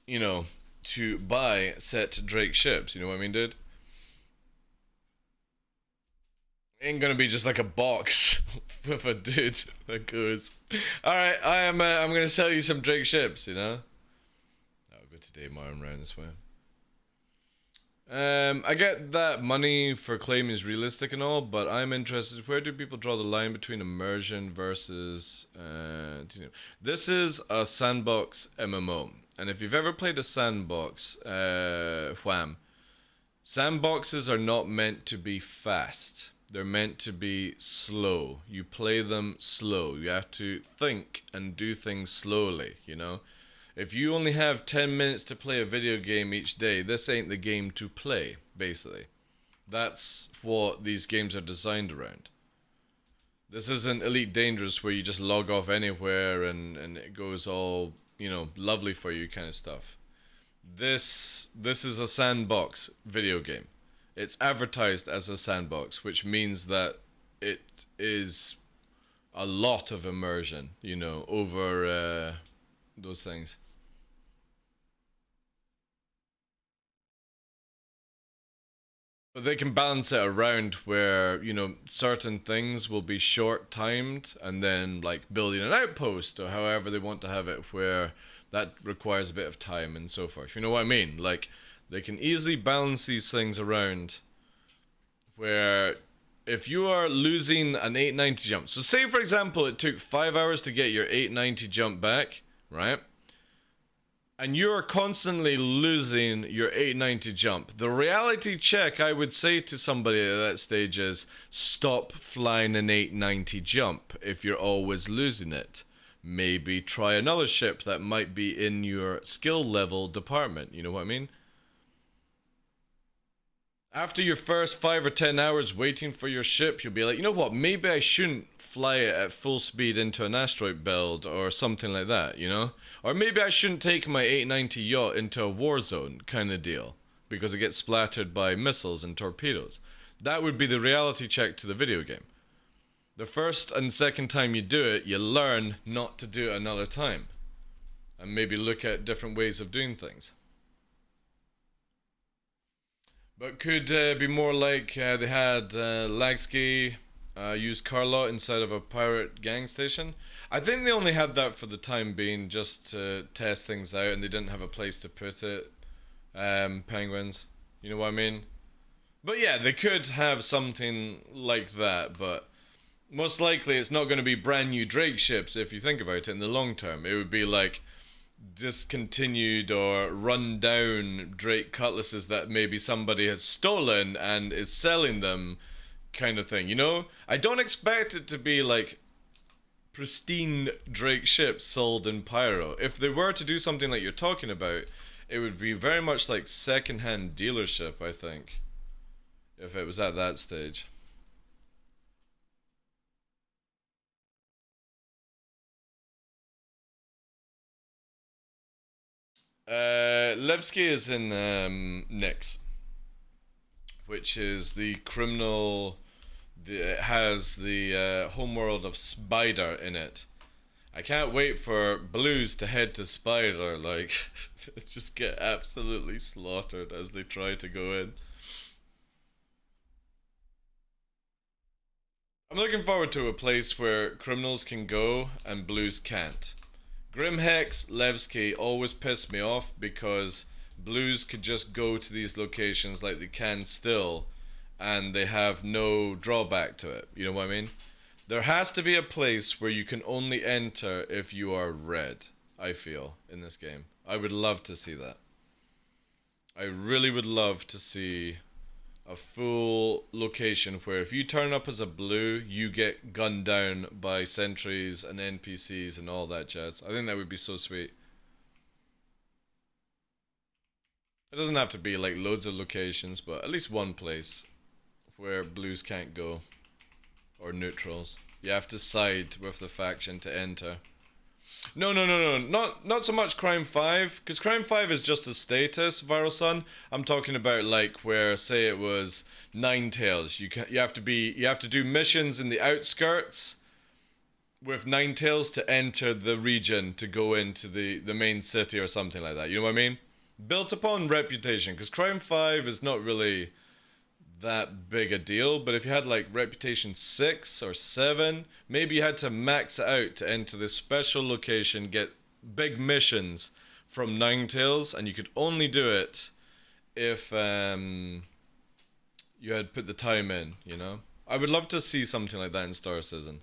you know, to buy set Drake ships, you know what I mean, dude? Ain't gonna be just like a box with a dude that goes, alright, I'm gonna sell you some Drake ships, you know? I'll go today, Martin, round this way. I get that money for claim is realistic and all, but I'm interested, where do people draw the line between immersion versus, this is a sandbox MMO, and if you've ever played a sandbox, wham, sandboxes are not meant to be fast, they're meant to be slow. You play them slow, you have to think and do things slowly, you know? If you only have 10 minutes to play a video game each day, this ain't the game to play, basically. That's what these games are designed around. This isn't Elite Dangerous where you just log off anywhere and it goes all, you know, lovely for you kind of stuff. This is a sandbox video game. It's advertised as a sandbox, which means that it is a lot of immersion, you know, over those things. But they can balance it around where, you know, certain things will be short-timed and then, like, building an outpost or however they want to have it where that requires a bit of time and so forth. You know what I mean? Like, they can easily balance these things around where if you are losing an 890 jump. So say, for example, it took 5 hours to get your 890 jump back, right? And you're constantly losing your 890 jump. The reality check I would say to somebody at that stage is stop flying an 890 jump if you're always losing it. Maybe try another ship that might be in your skill level department. You know what I mean? After your first 5 or 10 hours waiting for your ship, you'll be like, you know what, maybe I shouldn't fly it at full speed into an asteroid belt or something like that, you know? Or maybe I shouldn't take my 890 yacht into a war zone kind of deal, because it gets splattered by missiles and torpedoes. That would be the reality check to the video game. The first and second time you do it, you learn not to do it another time. And maybe look at different ways of doing things. But could be more like they had Lagski use car lot inside of a pirate gang station. I think they only had that for the time being, just to test things out, and they didn't have a place to put it. Penguins, you know what I mean? But yeah, they could have something like that, but most likely it's not going to be brand new Drake ships if you think about it in the long term. It would be like discontinued or run down Drake cutlasses that maybe somebody has stolen and is selling them, kind of thing, you know? I don't expect it to be like pristine Drake ships sold in Pyro. If they were to do something like you're talking about, it would be very much like second-hand dealership, I think, if it was at that stage. Levski is in Nyx, which is the criminal. It has the homeworld of Spider in it. I can't wait for Blues to head to Spider, like, just get absolutely slaughtered as they try to go in. I'm looking forward to a place where criminals can go and Blues can't. Grimhex, Levski always piss me off because Blues could just go to these locations like they can still, and they have no drawback to it. You know what I mean? There has to be a place where you can only enter if you are red, I feel, in this game. I would love to see that. I really would love to see a full location where if you turn up as a blue, you get gunned down by sentries and NPCs and all that jazz. I think that would be so sweet. It doesn't have to be like loads of locations, but at least one place where blues can't go. Or neutrals. You have to side with the faction to enter. No. Not so much Crime 5, because Crime 5 is just a status, Viral Sun. I'm talking about like where, say it was Ninetales. You have to do missions in the outskirts with Ninetales to enter the region to go into the main city or something like that. You know what I mean? Built upon reputation, because Crime 5 is not really that big a deal, but if you had like Reputation 6 or 7, maybe you had to max it out to enter this special location, get big missions from Ninetales, and you could only do it if you had put the time in, you know? I would love to see something like that in Star Citizen,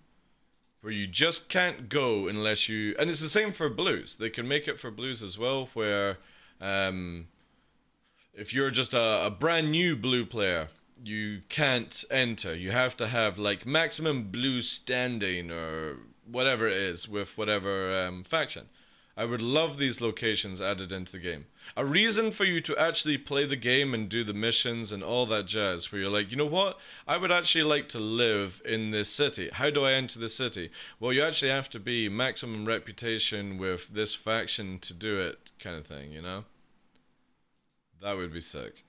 where you just can't go unless you... And it's the same for Blues. They can make it for Blues as well, where if you're just a brand new Blue player, you can't enter. You have to have like maximum blue standing or whatever it is with whatever faction. I would love these locations added into the game. A reason for you to actually play the game and do the missions and all that jazz, where you're like, you know what? I would actually like to live in this city. How do I enter the city? Well, you actually have to be maximum reputation with this faction to do it, kind of thing, you know? That would be sick.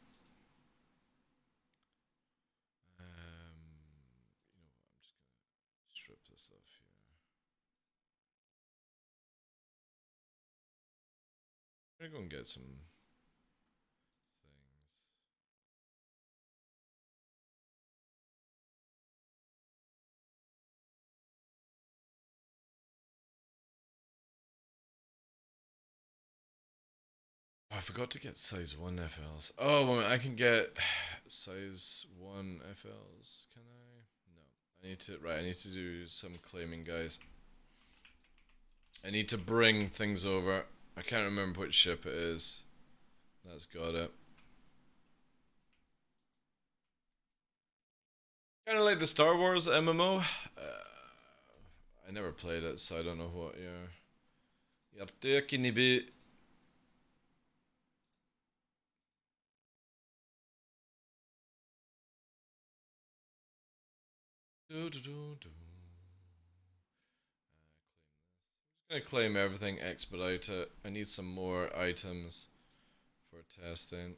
I'm gonna go and get some things. Oh, I forgot to get size 1 FLs. Oh, well, I can get size 1 FLs. Can I? No. I need to, right, I need to do some claiming, guys. I need to bring things over. I can't remember which ship it is. That's got it. Kind of like the Star Wars MMO. I never played it, so I don't know what you're taking a bit. I'm gonna claim everything, expedite it. I need some more items for testing.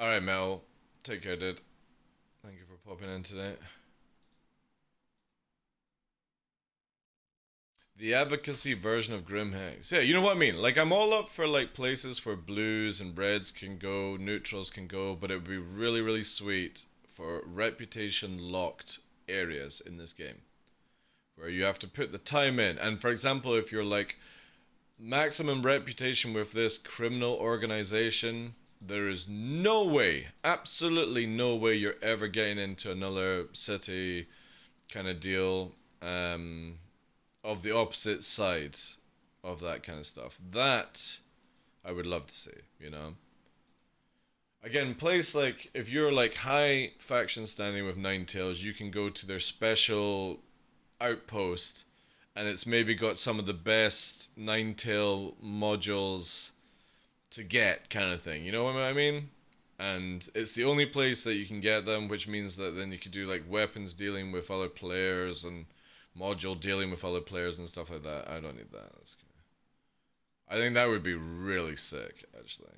Alright, Mel. Take care, dude. popping in today. The advocacy version of Grim Hex. Yeah, you know what I mean? Like, I'm all up for, like, places where blues and reds can go, neutrals can go, but it would be really, really sweet for reputation-locked areas in this game. Where you have to put the time in. And, for example, if you're, like, maximum reputation with this criminal organization, there is no way, absolutely no way you're ever getting into another city kind of deal, of the opposite side of that kind of stuff. That I would love to see, you know. Again, place like, if you're like high faction standing with Ninetales, you can go to their special outpost and it's maybe got some of the best Ninetale modules to get, kind of thing, you know what I mean? And it's the only place that you can get them, which means that then you could do like weapons dealing with other players and module dealing with other players and stuff like that. I don't need that. That's good. I think that would be really sick, actually.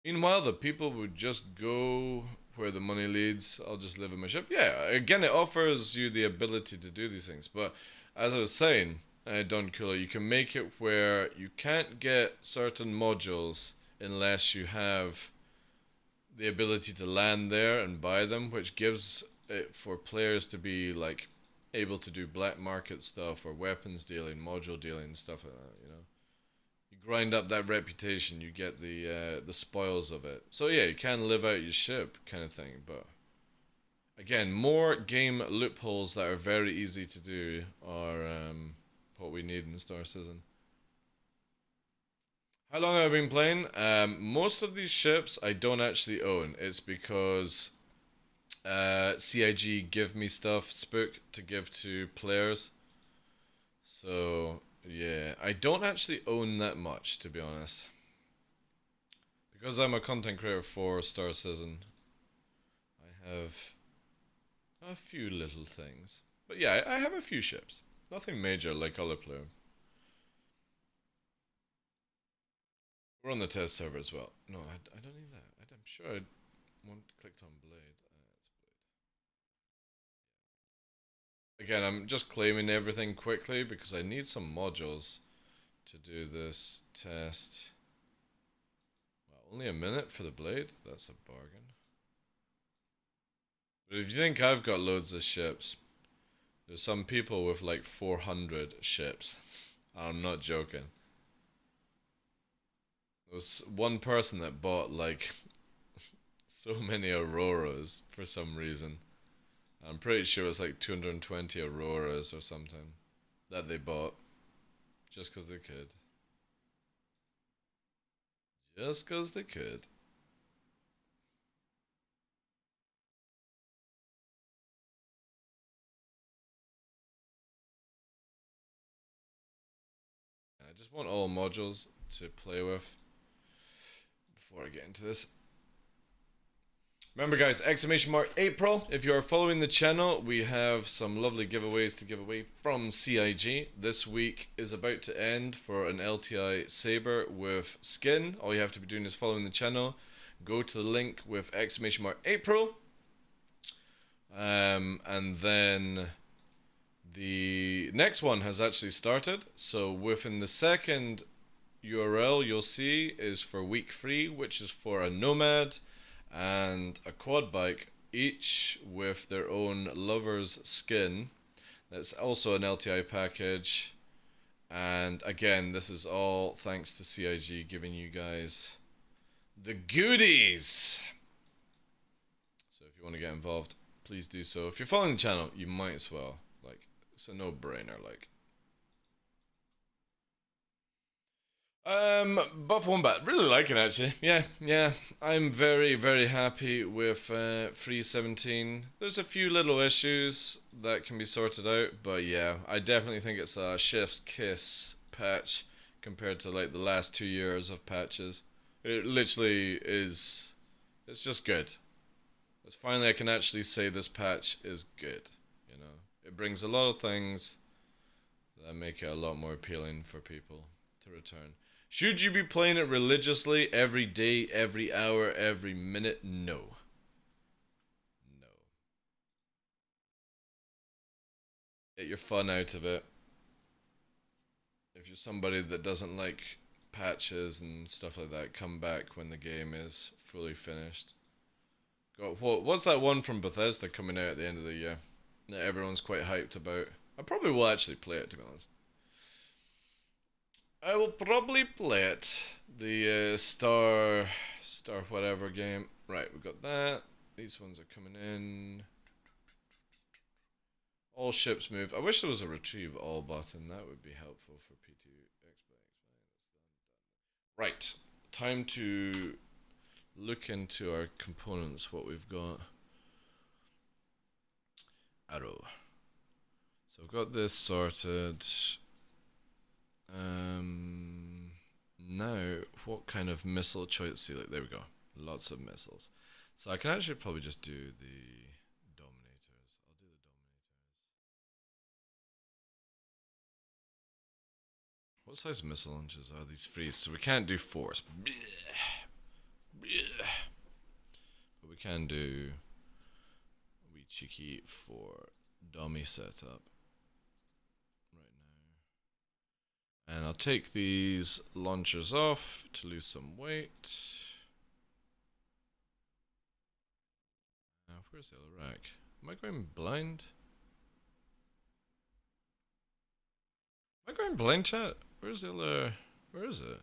Meanwhile, the people would just go where the money leads. I'll just live in my ship. Yeah, again, it offers you the ability to do these things. But as I was saying, Don Cooler, you can make it where you can't get certain modules unless you have the ability to land there and buy them, which gives it for players to be like able to do black market stuff or weapons dealing, module dealing, stuff like that, you know. You grind up that reputation, you get the spoils of it. So yeah, you can live out your ship kind of thing, but again, more game loopholes that are very easy to do are what we need in Star Citizen. How long have I been playing? Most of these ships I don't actually own. It's because CIG give me stuff, Spook, to give to players. So, yeah. I don't actually own that much, to be honest. Because I'm a content creator for Star Citizen, I have a few little things. But yeah, I have a few ships. Nothing major like other players. We're on the test server as well. No, I don't need that. I'm sure I clicked on Blade. It's Blade. Again, I'm just claiming everything quickly because I need some modules to do this test. Well, only a minute for the Blade? That's a bargain. But if you think I've got loads of ships, there's some people with like 400 ships. I'm not joking. There was one person that bought like so many Auroras for some reason. I'm pretty sure it's like 220 Auroras or something that they bought just because they could. Just because they could. I just want all modules to play with before I get into this. Remember guys, !April. If you are following the channel, we have some lovely giveaways to give away from CIG. This week is about to end for an LTI Saber with skin. All you have to be doing is following the channel. Go to the link with !April. And then the next one has actually started. So within the second URL you'll see is for week 3, which is for a Nomad and a quad bike, each with their own lover's skin. That's also an LTI package, and again, this is all thanks to CIG giving you guys the goodies. So if you want to get involved, please do so. If you're following the channel, you might as well. Like, it's a no-brainer. Like, Buff Wombat, really like it actually. Yeah, I'm very, very happy with 3.17. There's a few little issues that can be sorted out, but yeah, I definitely think it's a chef's kiss patch compared to like the last 2 years of patches. It literally is, it's just good. It's finally I can actually say this patch is good, you know. It brings a lot of things that make it a lot more appealing for people to return. Should you be playing it religiously every day, every hour, every minute? No. No. Get your fun out of it. If you're somebody that doesn't like patches and stuff like that, come back when the game is fully finished. What's that one from Bethesda coming out at the end of the year that everyone's quite hyped about? I probably will actually play it, to be honest. I will probably play it. The Star whatever game. Right, we've got that. These ones are coming in. All ships move. I wish there was a retrieve all button. That would be helpful for P2 Xbox. Right, time to look into our components, what we've got. Arrow. So I've got this sorted. Now, what kind of missile choice? See, like, there we go. Lots of missiles. So I can actually probably just do the Dominators. I'll do the Dominators. What size missile launchers are these free? So we can't do force. But we can do a wee cheeky for dummy setup right now. And I'll take these launchers off to lose some weight. Where's the other rack? Am I going blind? Am I going blind, chat? Where's the other? Where is it?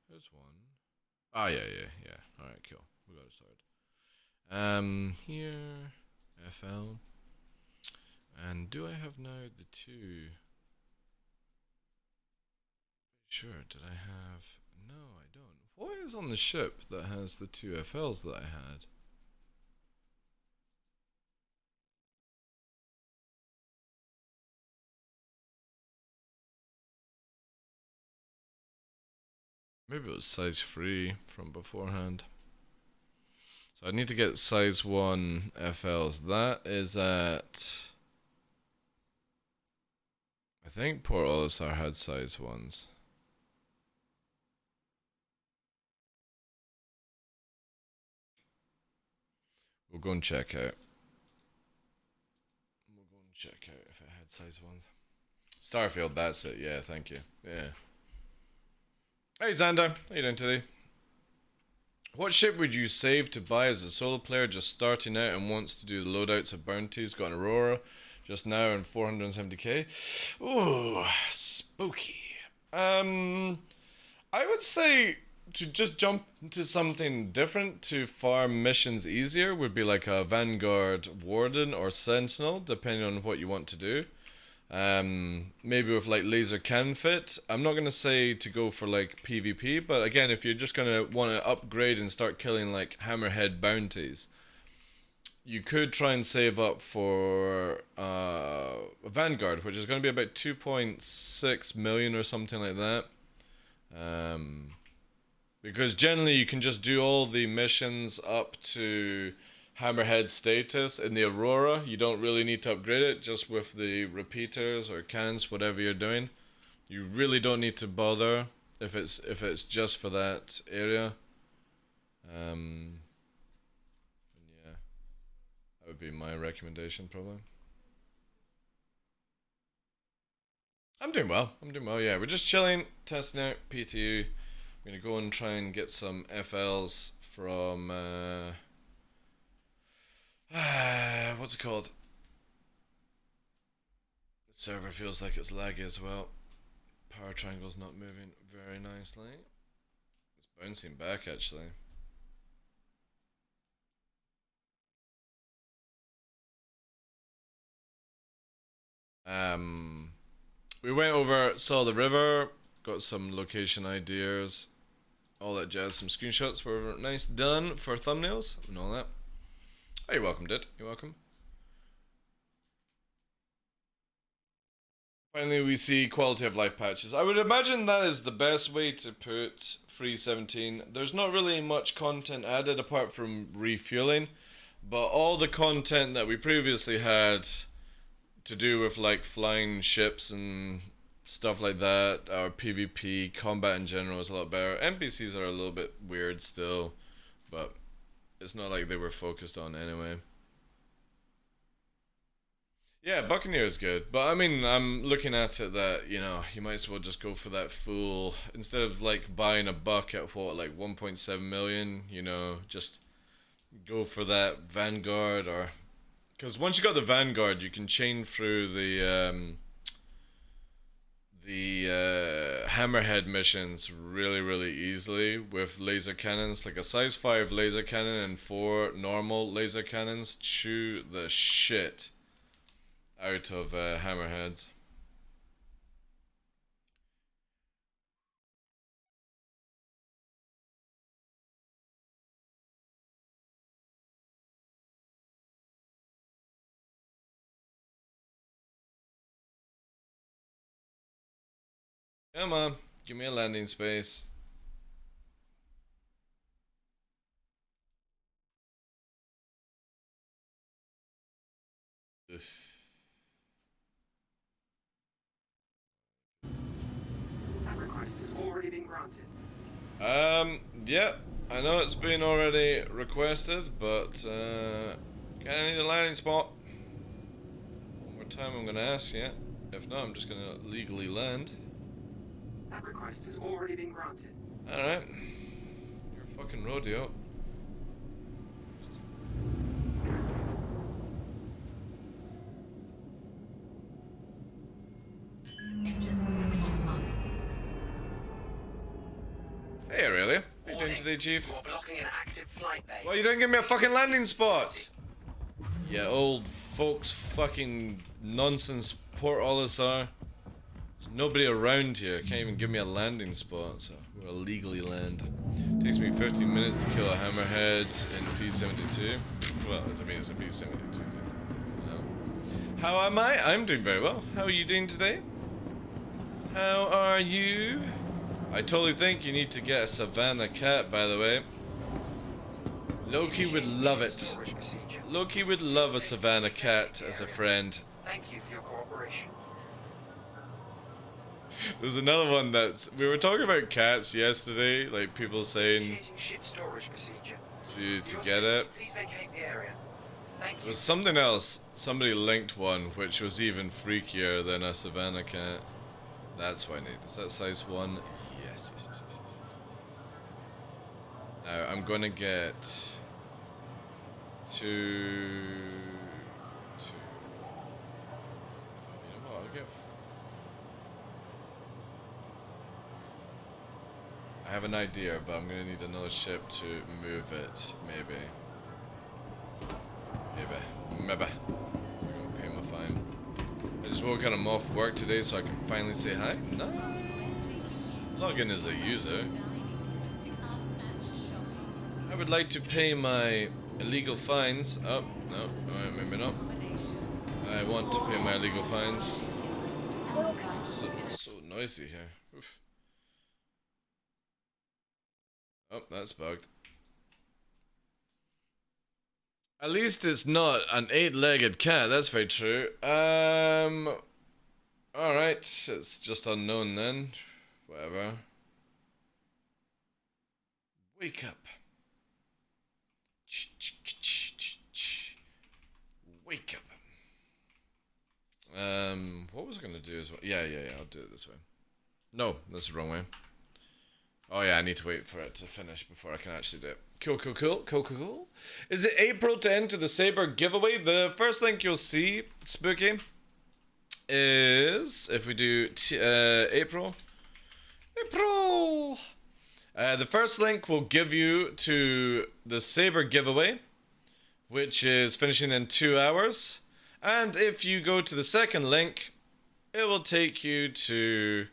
There's one. Ah, yeah. Alright, cool. We got it sorted. Here, FL. And do I have now the two? Sure, did I have? No, I don't. What is on the ship that has the two FLs that I had? Maybe it was size 3 from beforehand. So I need to get size 1 FLs. That is at... I think Port Olisar had size 1s. We'll go and check out. We'll go and check out if it had size 1s. Starfield, that's it. Yeah, thank you. Yeah. Hey Xander, how you doing today? What ship would you save to buy as a solo player just starting out and wants to do the loadouts of bounties? Got an Aurora just now and 470k. Ooh, spooky. I would say to just jump into something different to farm missions easier would be like a Vanguard Warden or Sentinel, depending on what you want to do. Maybe with like laser cannon fit. I'm not gonna say to go for like PvP, but again, if you're just gonna want to upgrade and start killing like hammerhead bounties, you could try and save up for Vanguard, which is gonna be about 2.6 million or something like that. Because generally you can just do all the missions up to Hammerhead status in the Aurora. You don't really need to upgrade it, just with the repeaters or cannons, whatever you're doing. You really don't need to bother if it's just for that area. Yeah, that would be my recommendation probably. I'm doing well. Yeah, we're just chilling, testing out PTU. I'm gonna go and try and get some FLs from what's it called? The server feels like it's laggy as well. Power triangle's not moving very nicely. It's bouncing back actually. We went over, saw the river, got some location ideas, all that jazz. Some screenshots were nice done for thumbnails and all that. Oh, you're welcome, dude. You're welcome. Finally, we see quality of life patches. I would imagine that is the best way to put Free 17. There's not really much content added apart from refueling, but all the content that we previously had to do with like flying ships and stuff like that, or PvP, combat in general is a lot better. NPCs are a little bit weird still, but it's not like they were focused on anyway. Yeah, Buccaneer is good, but I mean, I'm looking at it that, you know, you might as well just go for that full, instead of like buying a buck at what, like 1.7 million, you know, just go for that Vanguard, or, because once you got the Vanguard, you can chain through the Hammerhead missions really easily with laser cannons, like a size 5 laser cannon and 4 normal laser cannons chew the shit out of hammerheads. Come on, give me a landing space. Ugh. That request has already been granted. Yeah, I know it's been already requested, but I need a landing spot. One more time I'm gonna ask, yeah. If not, I'm just gonna legally land. That request has already been granted. Alright. You're a fucking rodeo. Hey Aurelia, how you doing today, Chief? You're blocking an active flight bay. Well, you didn't give me a fucking landing spot! Yeah, old folks fucking nonsense Port Olisar. There's nobody around here, can't even give me a landing spot, so we'll legally land. Takes me 15 minutes to kill a hammerhead in P-72. Well, I mean it's a P-72, dude. No. How am I? I'm doing very well. How are you doing today? How are you? I totally think you need to get a Savannah cat, by the way. Loki would love it. Loki would love a Savannah cat as a friend. Thank you for your cooperation. There's another one that's... We were talking about cats yesterday, like people saying Initiating ship storage procedure. to get it. Please vacate the area. Thank There you. was something else. Somebody linked one, which was even freakier than a Savannah cat. That's what I need. Is that size 1? Yes. Now, I'm gonna get... two... You know what, I'll get... I have an idea, but I'm gonna need another ship to move it, maybe. We're gonna pay my fine. I just woke I'm off work today so I can finally say hi. Nice! Log in as a user. I would like to pay my illegal fines. Oh, no, alright, maybe not. I want to pay my illegal fines. Welcome. So noisy here. Oof. Oh, that's bugged. At least it's not an 8-legged cat, that's very true. Alright, it's just unknown then. Whatever. Wake up. Wake up. What was I gonna do as well? Yeah, I'll do it this way. No, that's the wrong way. Oh yeah, I need to wait for it to finish before I can actually do it. Cool. Is it April to enter the Saber giveaway? The first link you'll see, Spooky, is, if we do April. The first link will give you to the Saber giveaway, which is finishing in 2 hours. And if you go to the second link, it will take you to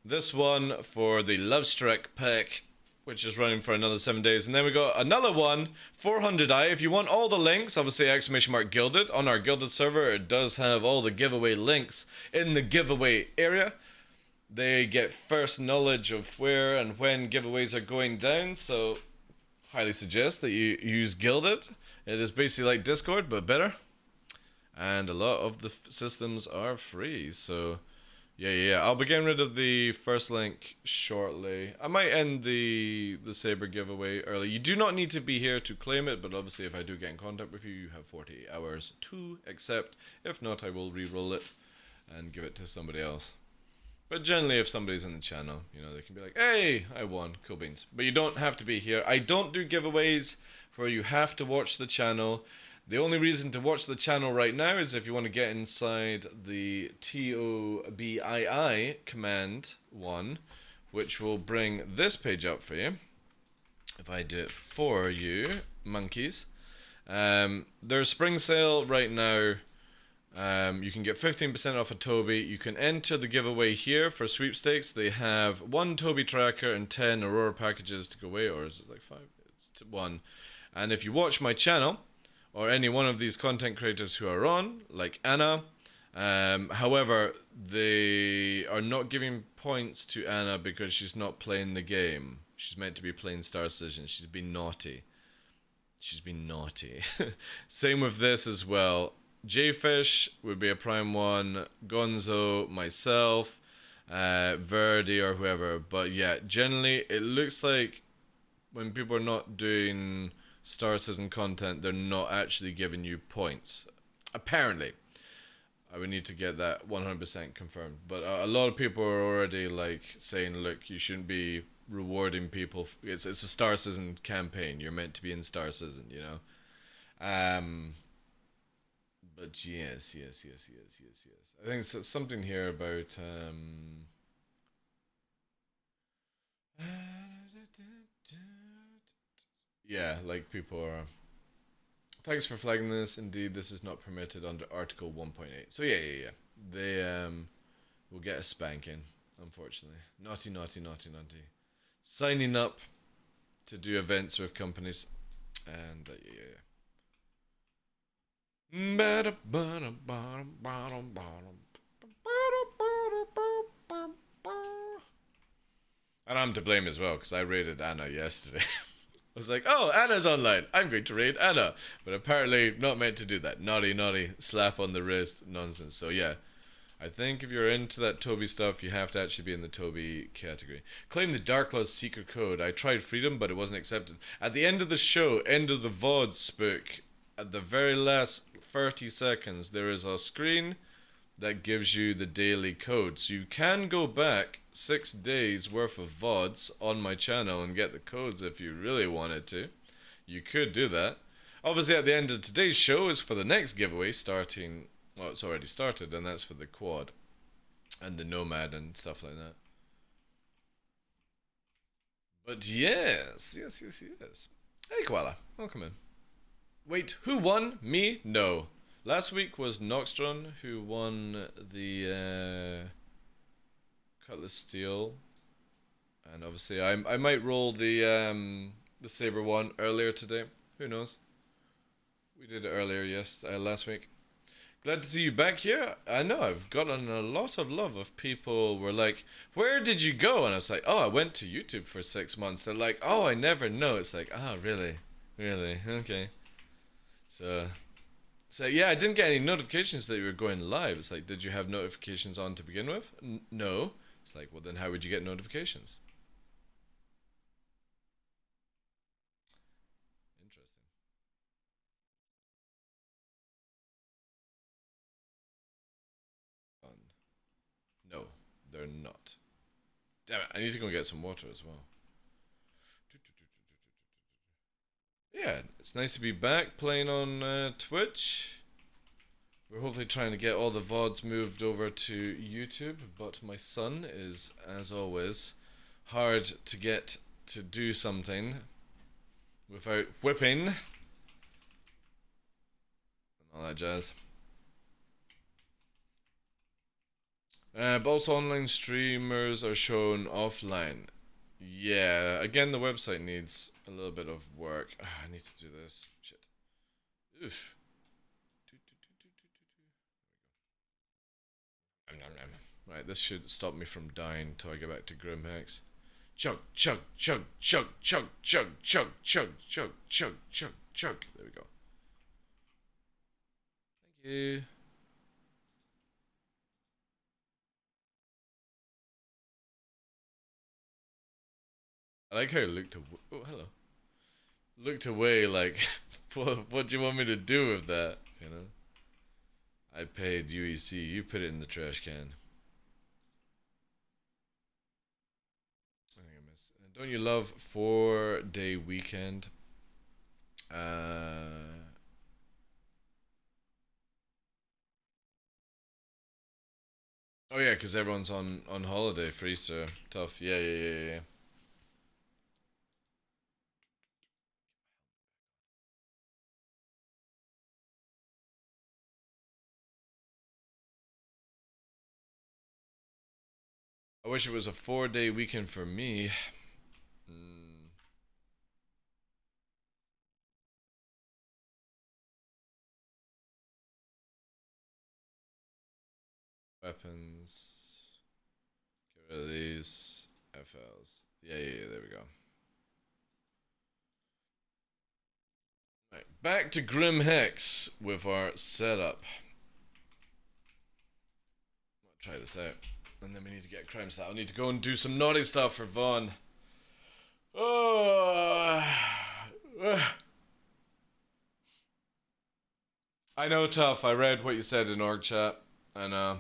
this one for the Love Strike pack, which is running for another 7 days. And then we got another one, 400i. If you want all the links, obviously !Gilded. On our Gilded server, it does have all the giveaway links in the giveaway area. They get first knowledge of where and when giveaways are going down, so highly suggest that you use Gilded. It is basically like Discord, but better. And a lot of the systems are free, so Yeah. I'll be getting rid of the first link shortly. I might end the Saber giveaway early. You do not need to be here to claim it, but obviously if I do get in contact with you, you have 48 hours to accept. If not, I will re-roll it and give it to somebody else. But generally, if somebody's in the channel, you know, they can be like, hey, I won, cool beans. But you don't have to be here. I don't do giveaways where you have to watch the channel. The only reason to watch the channel right now is if you want to get inside the TOBII command one, which will bring this page up for you. If I do it for you, monkeys. There's spring sale right now. You can get 15% off a Toby. You can enter the giveaway here for sweepstakes. They have 1 Toby tracker and 10 Aurora packages to go away, or is it like 5? It's 1. And if you watch my channel, or any one of these content creators who are on, like Anna, however, they are not giving points to Anna because she's not playing the game. She's meant to be playing Star Citizen. She's been naughty. Same with this as well. Jfish would be a prime 1, Gonzo, myself, Verdi or whoever. But yeah, generally it looks like when people are not doing Star Citizen content, they're not actually giving you points. Apparently. I would need to get that 100% confirmed. But a lot of people are already like saying, look, you shouldn't be rewarding people. It's a Star Citizen campaign. You're meant to be in Star Citizen, you know. But yes. I think it's something here about yeah, like people are. Thanks for flagging this. Indeed, this is not permitted under Article 1.8. So yeah. They will get a spanking, unfortunately. Naughty. Signing up to do events with companies, and yeah. And I'm to blame as well, because I raided Anna yesterday. I was like, oh, Anna's online. I'm going to raid Anna. But apparently not meant to do that. Naughty, slap on the wrist nonsense. So yeah, I think if you're into that Toby stuff, you have to actually be in the Toby category. Claim the TheDarkLaw's secret code. I tried freedom, but it wasn't accepted. At the end of the show, end of the VODS spook, at the very last 30 seconds, there is a screen that gives you the daily code. So you can go back 6 days worth of VODs on my channel and get the codes if you really wanted to. You could do that. Obviously at the end of today's show is for the next giveaway starting, well, it's already started, and that's for the quad and the nomad and stuff like that. But yes. Hey Koala, welcome in. Wait, who won? Me? No. Last week was Noxtron who won the Cutlass Steel, and obviously I might roll the Saber one earlier today. Who knows? We did it earlier, yes, last week. Glad to see you back here. I know I've gotten a lot of love of people were like, where did you go? And I was like, oh, I went to YouTube for 6 months. They're like, oh, I never know. It's like, oh, really, okay. So yeah, I didn't get any notifications that you were going live. It's like, did you have notifications on to begin with? No. It's like, well then how would you get notifications? Interesting. No, they're not. Damn it, I need to go get some water as well. Yeah, it's nice to be back playing on Twitch. We're hopefully trying to get all the VODs moved over to YouTube, but my son is, as always, hard to get to do something without whipping and all that jazz. But also online streamers are shown offline. Yeah, again, the website needs a little bit of work. I need to do this. Shit. Oof. Right, this should stop me from dying until I get back to Grimhex. Chug. There we go. Thank you. I like how he looked away. Oh, hello. Looked away like, what do you want me to do with that? You know? I paid UEC. You put it in the trash can. I think I missed. Don't you love 4-day weekend? Oh yeah, because everyone's on holiday for Easter. Tough. Yeah. I wish it was a 4-day weekend for me. Weapons. Get rid of these. FLs. Yeah, there we go. Right, back to Grim Hex with our setup. I'll try this out. And then we need to get crime stat. I need to go and do some naughty stuff for Vaughn. Oh. I know, Tough. I read what you said in org chat. I know.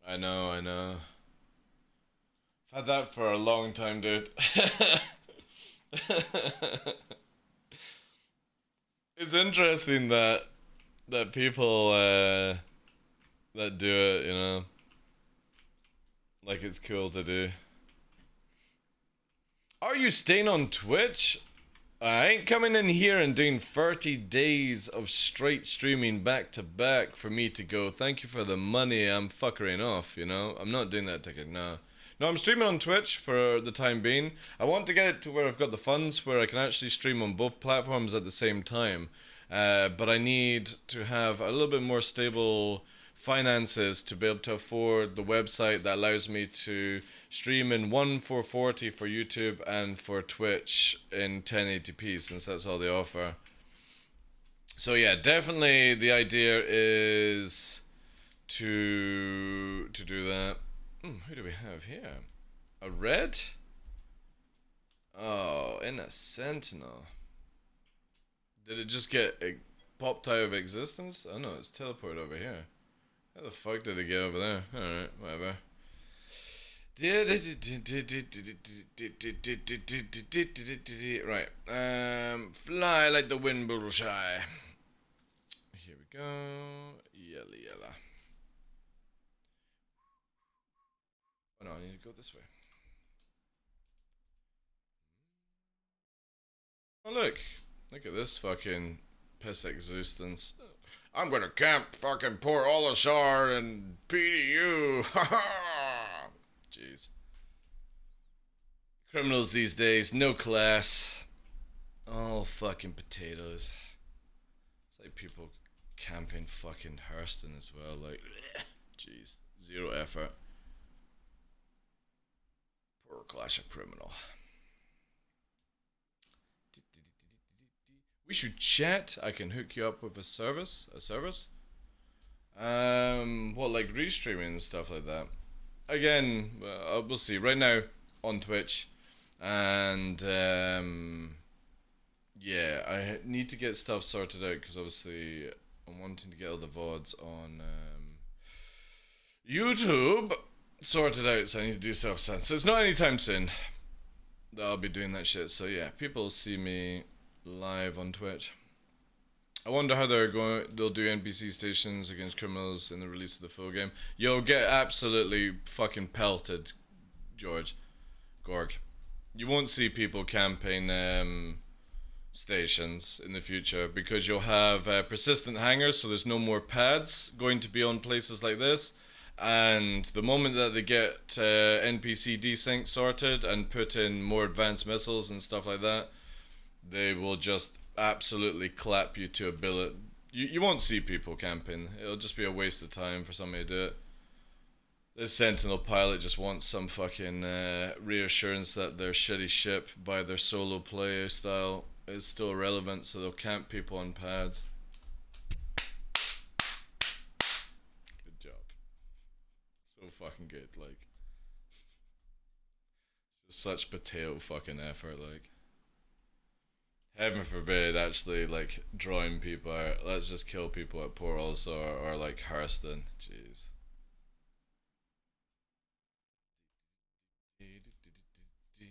I've had that for a long time, dude. It's interesting that people that do it, you know, like it's cool to do. Are you staying on Twitch? I ain't coming in here and doing 30 days of straight streaming back to back for me to go, thank you for the money, I'm fuckering off, you know? I'm not doing that ticket, no. No, I'm streaming on Twitch for the time being. I want to get it to where I've got the funds where I can actually stream on both platforms at the same time. But I need to have a little bit more stable finances to be able to afford the website that allows me to stream in 1440 for YouTube and for Twitch in 1080p, since that's all they offer. So yeah, definitely the idea is to do that. Who do we have here? A red? Oh, in a sentinel. Did it just get popped out of existence? Oh no, it's teleported over here. How the fuck did it get over there? Alright, whatever. Right. Fly like the wind, bullseye. Here we go. Yella. Oh no, I need to go this way. Oh look. Look at this fucking piss existence. I'm gonna camp fucking Port Olisar and PDU. Haha. Jeez. Criminals these days, no class. All fucking potatoes. It's like people camping fucking Hurston as well. Like, jeez. Zero effort. Poor class of criminal. We should chat. I can hook you up with a service. What, like restreaming and stuff like that. Again, we'll see. Right now on Twitch, and yeah, I need to get stuff sorted out because obviously I'm wanting to get all the VODs on YouTube sorted out. So I need to do stuff soon. So it's not anytime soon that I'll be doing that shit. So yeah, people will see me live on Twitch. I wonder how they'll do NPC stations against criminals in the release of the full game. You'll get absolutely fucking pelted, Gorg. You won't see people camping stations in the future because you'll have persistent hangers, so there's no more pads going to be on places like this. And the moment that they get NPC desync sorted and put in more advanced missiles and stuff like that, they will just absolutely clap you to a billet. You won't see people camping. It'll just be a waste of time for somebody to do it. This Sentinel pilot just wants some fucking reassurance that their shitty ship by their solo play style is still relevant, so they'll camp people on pads. Good job. So fucking good, like. Such potato fucking effort, like. Heaven forbid, actually, like, drawing people out. Let's just kill people at Portals or like, Hurston. Jeez. It's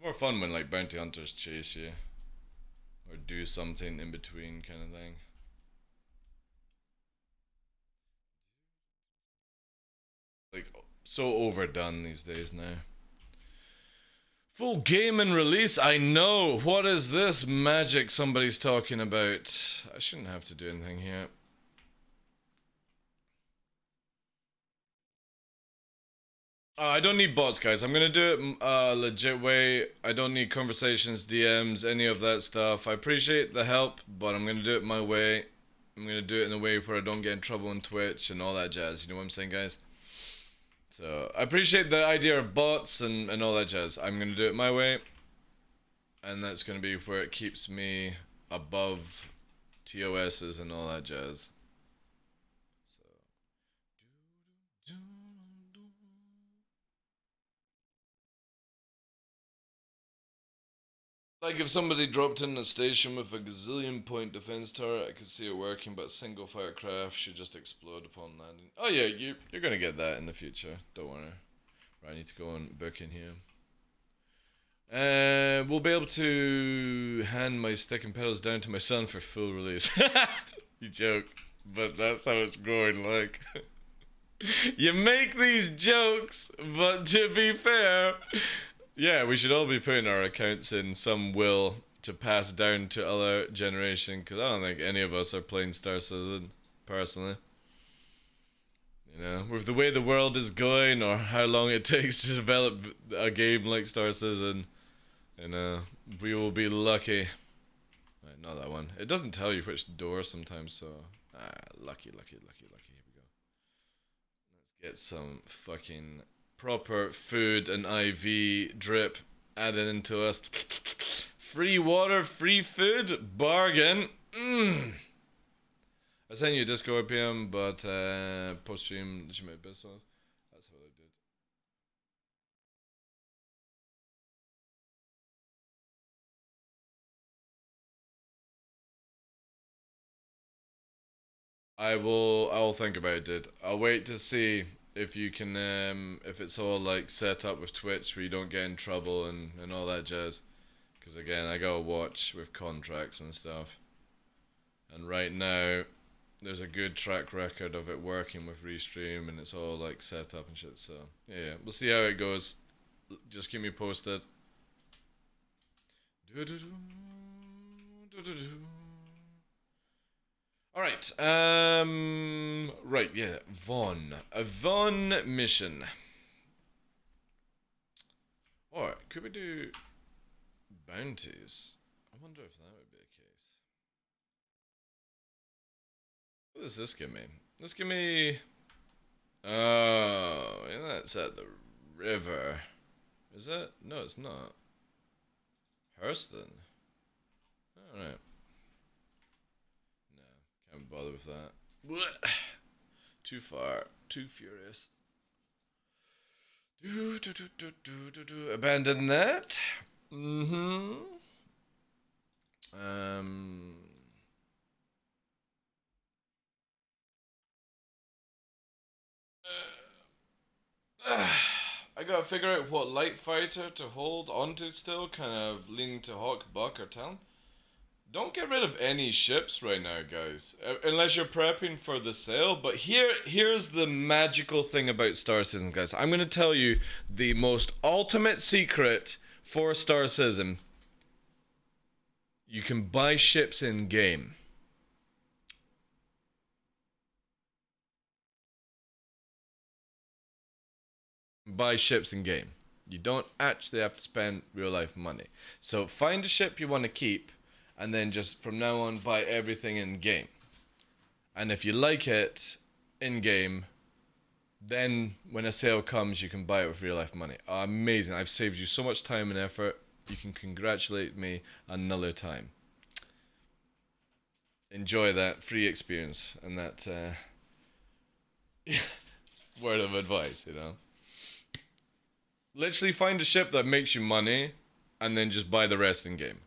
more fun when, like, bounty hunters chase you. Or do something in between kind of thing. Like, so overdone these days now. Full game and release, I know. What is this magic somebody's talking about? I shouldn't have to do anything here. I don't need bots, guys. I'm gonna do it a legit way. I don't need conversations, DMs, any of that stuff. I appreciate the help, but I'm gonna do it my way. I'm gonna do it in a way where I don't get in trouble on Twitch and all that jazz. You know what I'm saying, guys? So, I appreciate the idea of bots and all that jazz. I'm going to do it my way. And that's going to be where it keeps me above TOSs and all that jazz. So. Like if somebody dropped in a station with a gazillion point defense turret, I could see it working, but single fire craft should just explode upon landing. Oh yeah, you're gonna get that in the future. Don't worry. Right, I need to go and book in here. We'll be able to hand my stick and pedals down to my son for full release. You joke, but that's how it's going. Like, you make these jokes, but to be fair. Yeah, we should all be putting our accounts in some will to pass down to other generation, because I don't think any of us are playing Star Citizen, personally. You know, with the way the world is going, or how long it takes to develop a game like Star Citizen, you know, we will be lucky. Right, not that one. It doesn't tell you which door sometimes, so... lucky. Here we go. Let's get some fucking... proper food and IV drip added into us. Free water, free food, bargain. I sent you a Discord PM, but post stream she made best of. That's what I did. I'll think about it. I'll wait to see if you can, if it's all like set up with Twitch where you don't get in trouble and all that jazz. Because again, I gotta watch with contracts and stuff. And right now, there's a good track record of it working with Restream and it's all like set up and shit. So yeah, we'll see how it goes. Just keep me posted. Alright, right, yeah, Vaughn. A Vaughn mission. Or, could we do bounties? I wonder if that would be a case. What does this give me? This give me... Oh, yeah, that's at the river. Is it? No, it's not. Hurston. Alright. Can't bother with that. Too far. Too furious. Abandon that. I gotta figure out what light fighter to hold onto still, kind of leaning to Hawk, Buck, or Talon. Don't get rid of any ships right now, guys. Unless you're prepping for the sale. But here's the magical thing about Star Citizen, guys. I'm going to tell you the most ultimate secret for Star Citizen. You can buy ships in-game. Buy ships in-game. You don't actually have to spend real-life money. So find a ship you want to keep. And then just from now on buy everything in game. And if you like it in game, then when a sale comes you can buy it with real life money. Amazing. I've saved you so much time and effort. You can congratulate me another time. Enjoy that free experience and that word of advice, you know. Literally find a ship that makes you money, and then just buy the rest in game.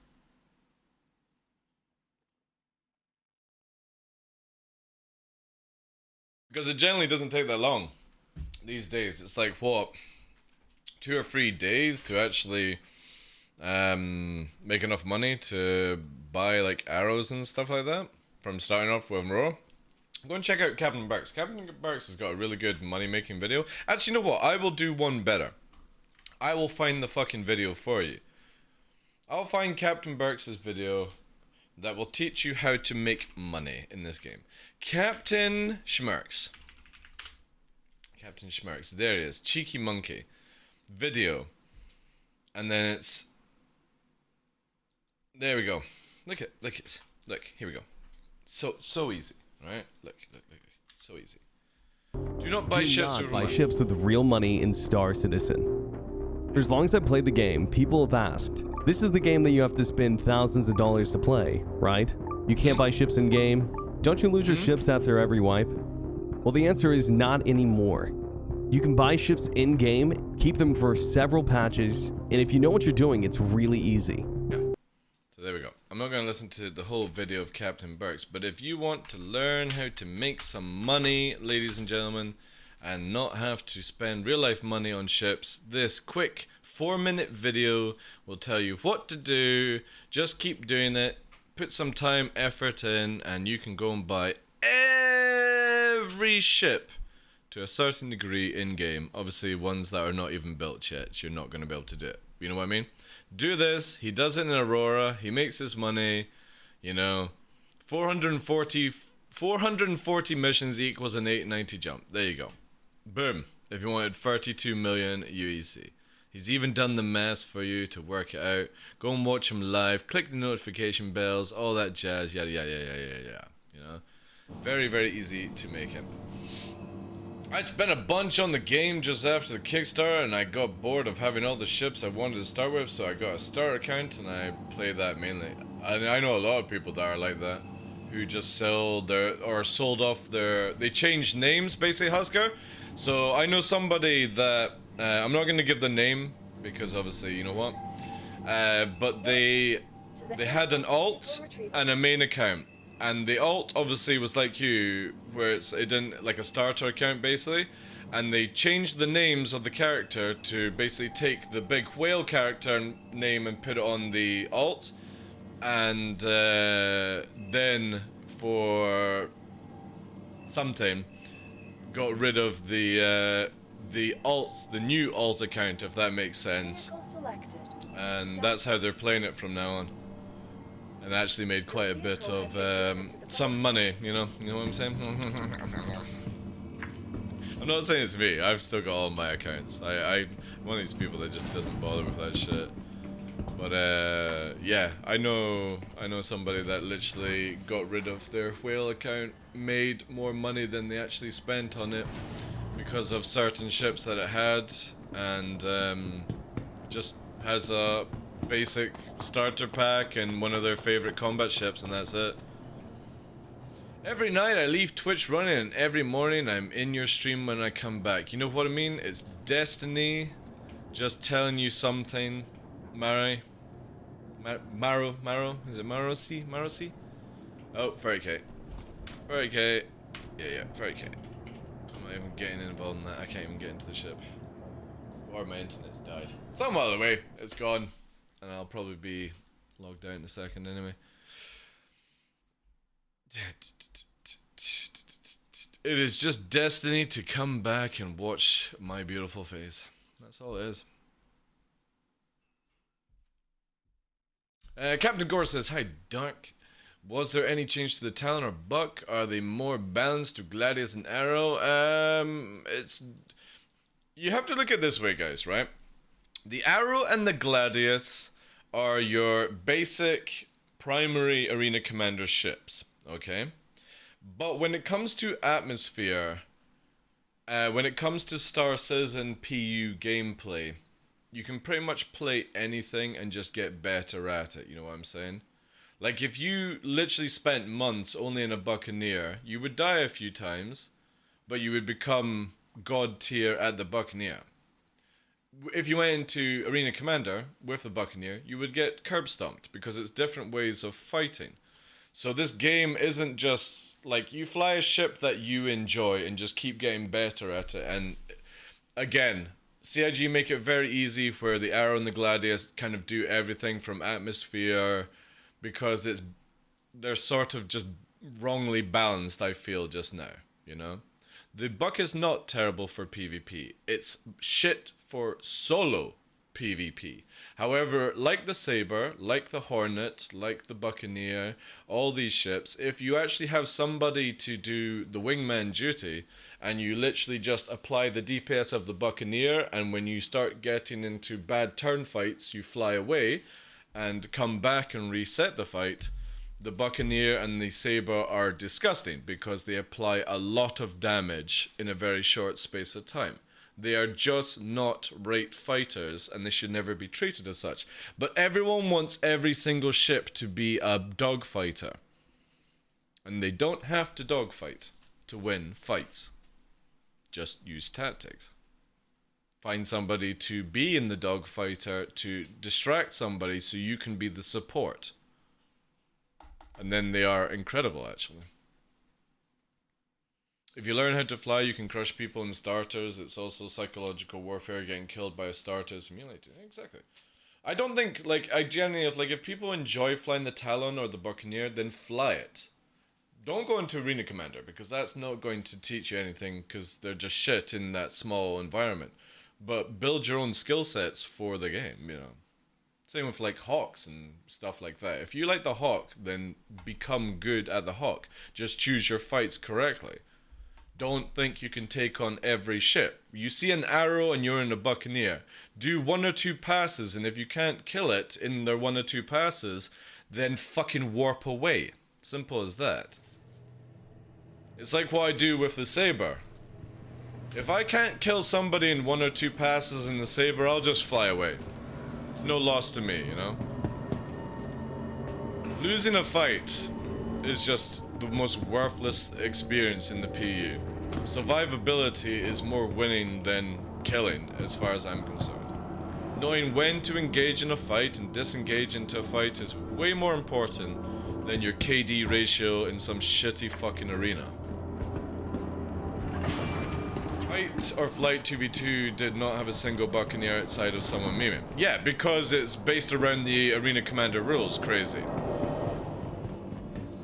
Because it generally doesn't take that long these days. It's like, what, 2 or 3 days to actually make enough money to buy like arrows and stuff like that from starting off with raw. Go and check out Captain Burks. Captain Burks has got a really good money making video. Actually, you know what? I will do one better. I will find the fucking video for you. I'll find Captain Burks' video that will teach you how to make money in this game. Captain Schmerks. Captain Schmerks. There he is. Cheeky monkey. Video. And then it's... There we go. Look, here we go. So easy, right? Look. So easy. Do not buy ships with money. Ships with real money in Star Citizen. For as long as I've played the game, people have asked, this is the game that you have to spend thousands of dollars to play, right? You can't buy ships in game. Don't you lose your ships after every wipe? Well, the answer is not anymore. You can buy ships in game, keep them for several patches, and if you know what you're doing, it's really easy. Yeah. So there we go. I'm not going to listen to the whole video of Captain Burks, but if you want to learn how to make some money, ladies and gentlemen, and not have to spend real life money on ships, this quick 4-minute video will tell you what to do. Just keep doing it, put some time, effort in, and you can go and buy every ship to a certain degree in game. Obviously ones that are not even built yet, you're not going to be able to do it. You know what I mean? Do this. He does it in Aurora. He makes his money. You know, 440 missions equals an 890 jump. There you go. Boom. If you wanted 32 million UEC. He's even done the math for you to work it out. Go and watch him live. Click the notification bells. All that jazz. Yada, yada, yada, yada, yada. You know? Very, very easy to make him. I spent a bunch on the game just after the Kickstarter, and I got bored of having all the ships I wanted to start with, so I got a starter account and I play that mainly. I know a lot of people that are like that, who just sold off their... They changed names, basically, Husker. So I know somebody that... I'm not going to give the name, because obviously, you know what. But they had an alt and a main account. And the alt obviously was like you, where it didn't, like a starter account basically, and they changed the names of the character to basically take the big whale character name and put it on the alt, and then for some time got rid of the new alt account, if that makes sense, and that's how they're playing it from now on. And actually made quite a bit of some money, you know what I'm saying? I'm not saying it's me. I've still got all my accounts. I'm one of these people that just doesn't bother with that shit. But yeah, I know somebody that literally got rid of their whale account, made more money than they actually spent on it because of certain ships that it had, and just has a basic starter pack and one of their favorite combat ships, and that's it. Every night I leave Twitch running, and every morning I'm in your stream when I come back. You know what I mean? It's destiny just telling you something. Maro? Is it Marosi? Oh, 30k. 30k. Yeah, 30k. I'm not even getting involved in that. I can't even get into the ship. Or my internet's died. Some other way, it's gone. And I'll probably be logged out in a second anyway. It is just destiny to come back and watch my beautiful face. That's all it is. Captain Gore says, "Hi, Dark. Was there any change to the Talon or Buck? Are they more balanced to Gladius and Arrow?" You have to look at it this way, guys, right? The Arrow and the Gladius are your basic primary arena commander ships, okay? But when it comes to atmosphere, when it comes to Star Citizen PU gameplay, you can pretty much play anything and just get better at it, you know what I'm saying? Like, if you literally spent months only in a Buccaneer, you would die a few times, but you would become God tier at the Buccaneer. if you went into Arena Commander with the Buccaneer, you would get curb stomped because it's different ways of fighting. So this game isn't just like you fly a ship that you enjoy and just keep getting better at it. And again, CIG make it very easy where the Arrow and the Gladius kind of do everything from atmosphere because they're sort of just wrongly balanced, I feel, just now, you know? The Buck is not terrible for PvP. It's shit for solo PvP. However, like the Saber, like the Hornet, like the Buccaneer, all these ships, if you actually have somebody to do the wingman duty, and you literally just apply the DPS of the Buccaneer, and when you start getting into bad turn fights, you fly away and come back and reset the fight, the Buccaneer and the Saber are disgusting because they apply a lot of damage in a very short space of time. They are just not great fighters and they should never be treated as such. But everyone wants every single ship to be a dogfighter. And they don't have to dogfight to win fights. Just use tactics. Find somebody to be in the dogfighter to distract somebody so you can be the support. And then they are incredible, actually. If you learn how to fly, you can crush people in starters. It's also psychological warfare, getting killed by a starter is humiliating. Exactly. I don't think, like, I genuinely, if people enjoy flying the Talon or the Buccaneer, then fly it. Don't go into Arena Commander, because that's not going to teach you anything, because they're just shit in that small environment. But build your own skill sets for the game, you know. Same with like Hawks and stuff like that. If you like the Hawk, then become good at the Hawk. Just choose your fights correctly. Don't think you can take on every ship. You see an Arrow and you're in a Buccaneer. Do 1 or 2 passes, and if you can't kill it in their 1 or 2 passes, then fucking warp away. Simple as that. It's like what I do with the Saber. If I can't kill somebody in 1 or 2 passes in the Saber, I'll just fly away. It's no loss to me, you know? Losing a fight is just the most worthless experience in the PU. Survivability is more winning than killing, as far as I'm concerned. Knowing when to engage in a fight and disengage into a fight is way more important than your KD ratio in some shitty fucking arena. Fight or Flight 2v2 did not have a single Buccaneer outside of someone memeing. Yeah, because it's based around the Arena Commander rules. Crazy.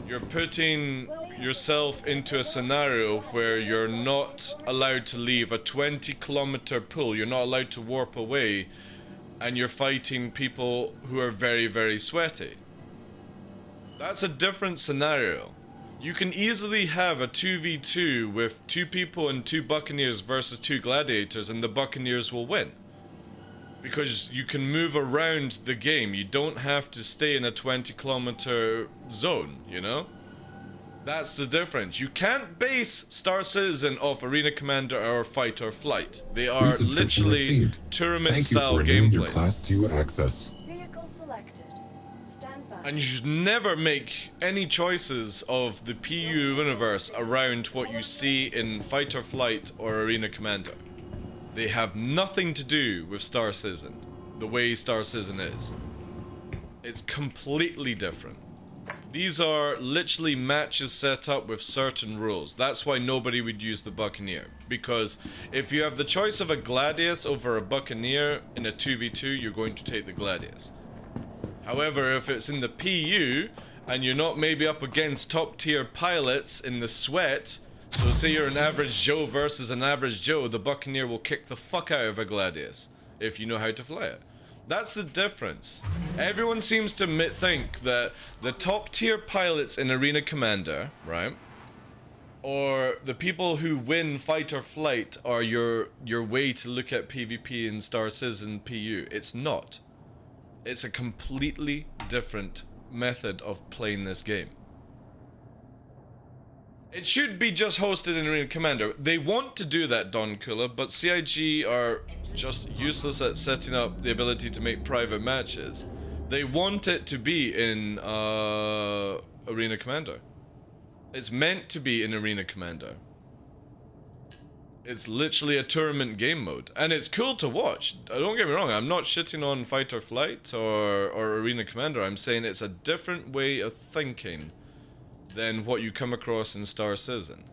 You're putting yourself into a scenario where you're not allowed to leave a 20-kilometer pool. You're not allowed to warp away, and you're fighting people who are very, very sweaty. That's a different scenario. You can easily have a 2v2 with 2 people and 2 Buccaneers versus 2 Gladiators, and the Buccaneers will win. Because you can move around the game. You don't have to stay in a 20-kilometer zone, you know? That's the difference. You can't base Star Citizen off Arena Commander or Fight or Flight. They are literally tournament-style gameplay. Your Class 2 access. Vehicle selected. Stand by. And you should never make any choices of the PU universe around what you see in Fight or Flight or Arena Commander. They have nothing to do with Star Citizen, the way Star Citizen is. It's completely different. These are literally matches set up with certain rules. That's why nobody would use the Buccaneer. Because if you have the choice of a Gladius over a Buccaneer in a 2v2, you're going to take the Gladius. However, if it's in the PU, and you're not maybe up against top tier pilots in the sweat, so say you're an average Joe versus an average Joe, the Buccaneer will kick the fuck out of a Gladius, if you know how to fly it. That's the difference. Everyone seems to think that the top tier pilots in Arena Commander, right, or the people who win Fight or Flight are your way to look at PvP in Star Citizen PU. It's not. It's a completely different method of playing this game. It should be just hosted in Arena Commander. They want to do that, Don Kula, but CIG are just useless at setting up the ability to make private matches. They want it to be in Arena Commander. It's meant to be in Arena Commander. It's literally a tournament game mode, and it's cool to watch. Don't get me wrong, I'm not shitting on Fight or Flight or Arena Commander. I'm saying it's a different way of thinking than what you come across in Star Citizen.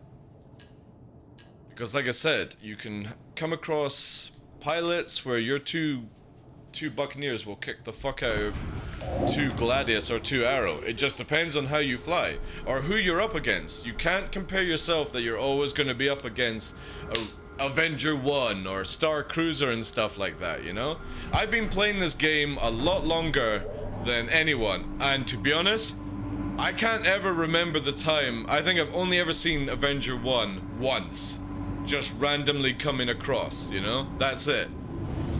Because like I said, you can come across pilots where your two Buccaneers will kick the fuck out of 2 Gladius or 2 Arrow. It just depends on how you fly or who you're up against. You can't compare yourself that you're always going to be up against Avenger 1 or Star Cruiser and stuff like that, you know? I've been playing this game a lot longer than anyone, and to be honest, I can't ever remember the time. I think I've only ever seen Avenger 1 once, just randomly coming across, you know? That's it.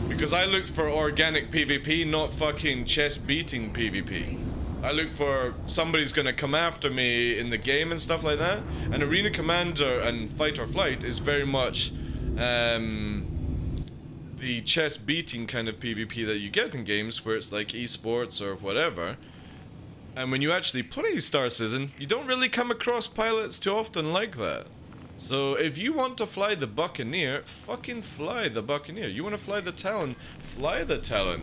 Because I look for organic PvP, not fucking chest beating PvP. I look for somebody's gonna come after me in the game and stuff like that. And Arena Commander and Fight or Flight is very much the chest beating kind of PvP that you get in games where it's like esports or whatever. And when you actually play Star Citizen, you don't really come across pilots too often like that. So if you want to fly the Buccaneer, fucking fly the Buccaneer. You want to fly the Talon, fly the Talon.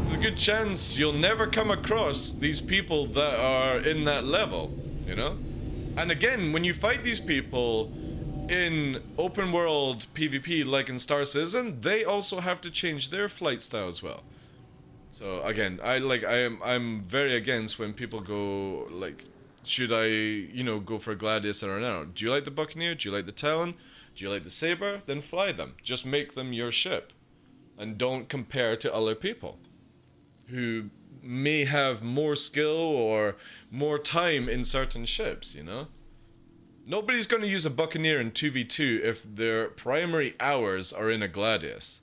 There's a good chance you'll never come across these people that are in that level, you know? And again, when you fight these people in open world PvP like in Star Citizen, they also have to change their flight style as well. So again, I'm very against when people go like, should I, you know, go for a Gladius or an Arrow? Do you like the Buccaneer? Do you like the Talon? Do you like the Saber? Then fly them. Just make them your ship. And don't compare to other people who may have more skill or more time in certain ships, you know? Nobody's going to use a Buccaneer in 2v2 if their primary hours are in a Gladius.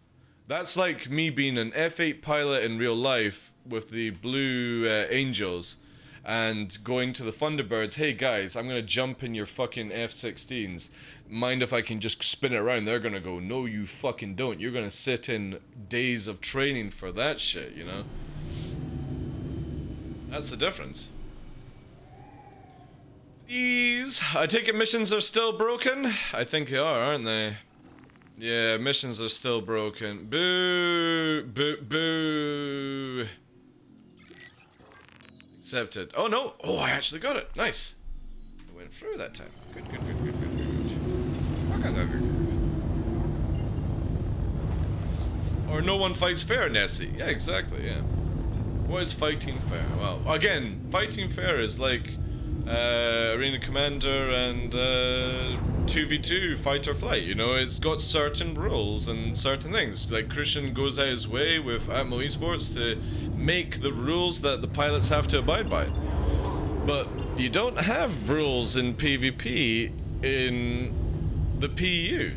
That's like me being an F8 pilot in real life with the Blue Angels and going to the Thunderbirds, hey guys, I'm gonna jump in your fucking F-16s. Mind if I can just spin it around? They're gonna go, no you fucking don't. You're gonna sit in days of training for that shit, you know? That's the difference. These, I take it missions are still broken? I think they are, aren't they? Yeah, missions are still broken. Boo! Boo! Boo! Accepted. Oh no! Oh, I actually got it. Nice. I went through that time. Good, good, good, good, good, good. Or no one fights fair, Nessie. Yeah, exactly, yeah. What is fighting fair? Well, again, fighting fair is like Arena Commander and 2v2 Fight or Flight, you know, it's got certain rules and certain things. Like Christian goes out his way with Atmo Esports to make the rules that the pilots have to abide by. But you don't have rules in PvP in the PU.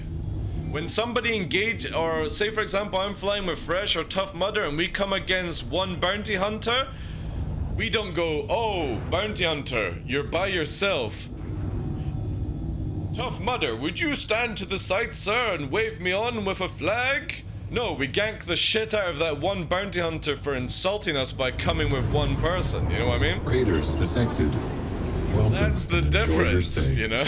When somebody engage, or say for example I'm flying with Fresh or Tough Mudder and we come against one bounty hunter, we don't go, oh, bounty hunter, you're by yourself. Tough Mudder, would you stand to the side, sir, and wave me on with a flag? No, we gank the shit out of that one bounty hunter for insulting us by coming with one person, you know what I mean? Raiders detected. Welcome. That's the and enjoy your difference, stay. you know?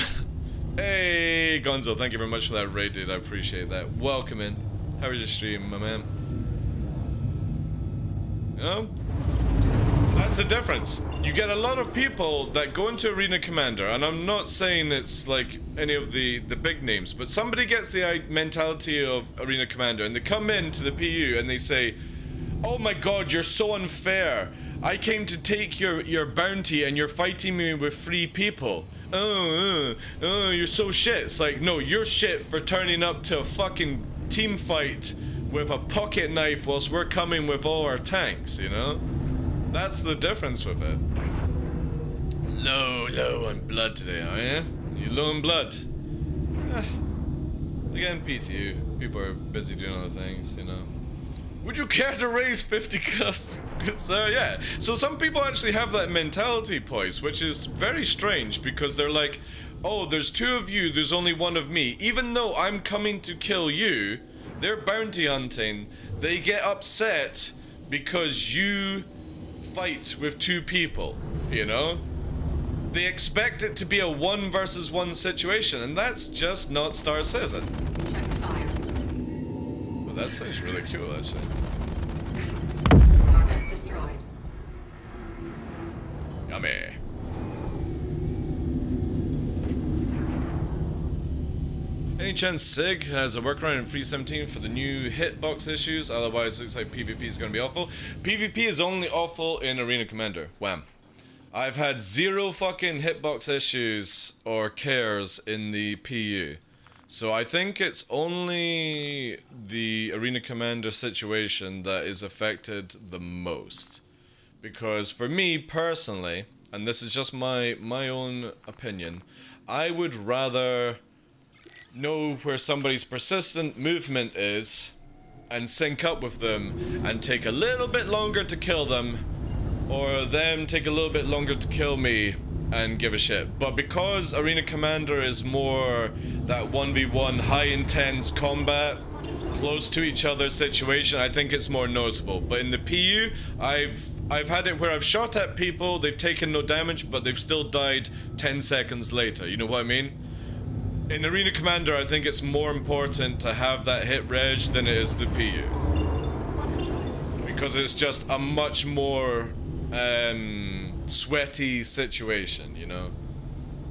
Hey, Gonzo, thank you very much for that raid, dude, I appreciate that. Welcome in. How was your stream, my man? You know? That's the difference. You get a lot of people that go into Arena Commander, and I'm not saying it's like any of the big names, but somebody gets the mentality of Arena Commander, and they come into the PU and they say, oh my god, you're so unfair. I came to take your bounty and you're fighting me with 3 people. Oh, you're so shit. It's like, no, you're shit for turning up to a fucking team fight with a pocket knife whilst we're coming with all our tanks, you know? That's the difference with it. Low on blood today, are you? You low on blood? Again, PTU. People are busy doing other things, you know. Would you care to raise 50 customers? Good sir, yeah. So some people actually have that mentality, Poise, which is very strange because they're like, oh, there's 2 of you, there's only 1 of me. Even though I'm coming to kill you, they're bounty hunting. They get upset because you fight with 2 people, you know? they expect it to be a 1 versus 1 situation, and that's just not Star Citizen. Check fire. Well, that sounds really cool, actually. Target destroyed. Yummy. Any chance SIG has a workaround in 3.17 for the new hitbox issues? Otherwise, it looks like PvP is going to be awful. PvP is only awful in Arena Commander. Wham. I've had 0 fucking hitbox issues or cares in the PU. So I think it's only the Arena Commander situation that is affected the most. Because for me personally, and this is just my own opinion, I would rather know where somebody's persistent movement is and sync up with them and take a little bit longer to kill them, or them take a little bit longer to kill me and give a shit. But because Arena Commander is more that 1v1 high intense combat, close to each other situation, I think it's more noticeable. But in the PU, I've had it where I've shot at people, they've taken no damage, but they've still died 10 seconds later. You know what I mean? In Arena Commander, I think it's more important to have that hit reg than it is the PU. Because it's just a much more sweaty situation, you know?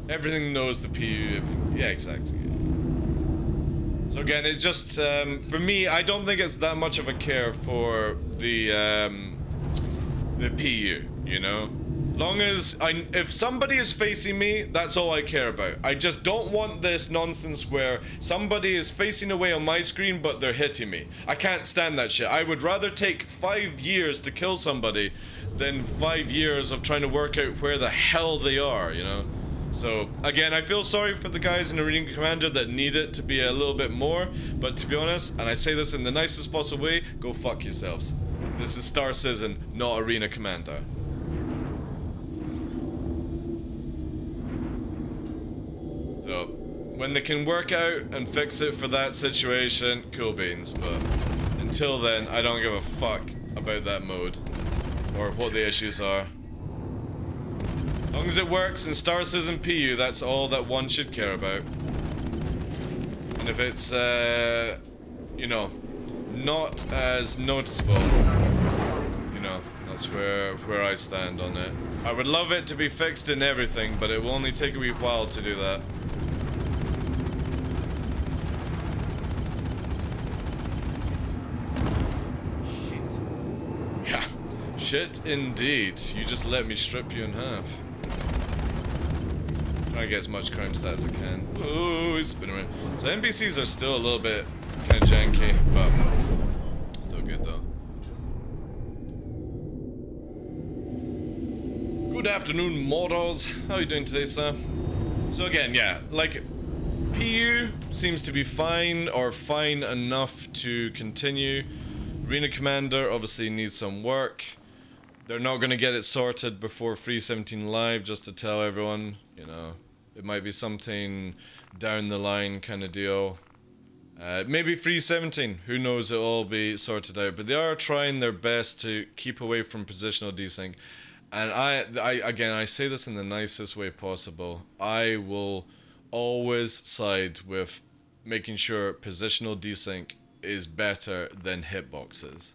Everything knows the PU. Yeah, exactly. So again, it's just, for me, I don't think it's that much of a care for the PU, you know? Long as if somebody is facing me, that's all I care about. I just don't want this nonsense where somebody is facing away on my screen but they're hitting me. I can't stand that shit. I would rather take 5 years to kill somebody than 5 years of trying to work out where the hell they are, you know? So, again, I feel sorry for the guys in Arena Commander that need it to be a little bit more, but to be honest, and I say this in the nicest possible way, go fuck yourselves. This is Star Citizen, not Arena Commander. So, when they can work out and fix it for that situation, cool beans, but until then, I don't give a fuck about that mode, or what the issues are. As long as it works in Star Citizen PU, that's all that one should care about. And if it's, you know, not as noticeable, you know, that's where I stand on it. I would love it to be fixed in everything, but it will only take a wee while to do that. Yeah, shit indeed. You just let me strip you in half. Trying to get as much crime stats as I can. Ooh, it's been around. So NPCs are still a little bit kind of janky, but still good though. Good afternoon, modders. How are you doing today, sir? So again, yeah, like, PU seems to be fine, or fine enough to continue. Arena Commander obviously needs some work. They're not going to get it sorted before 3.17 live, just to tell everyone, you know, it might be something down the line kind of deal. Maybe 3.17, who knows, it'll all be sorted out. But they are trying their best to keep away from positional desync. And again, I say this in the nicest way possible. I will always side with making sure positional desync is better than hitboxes.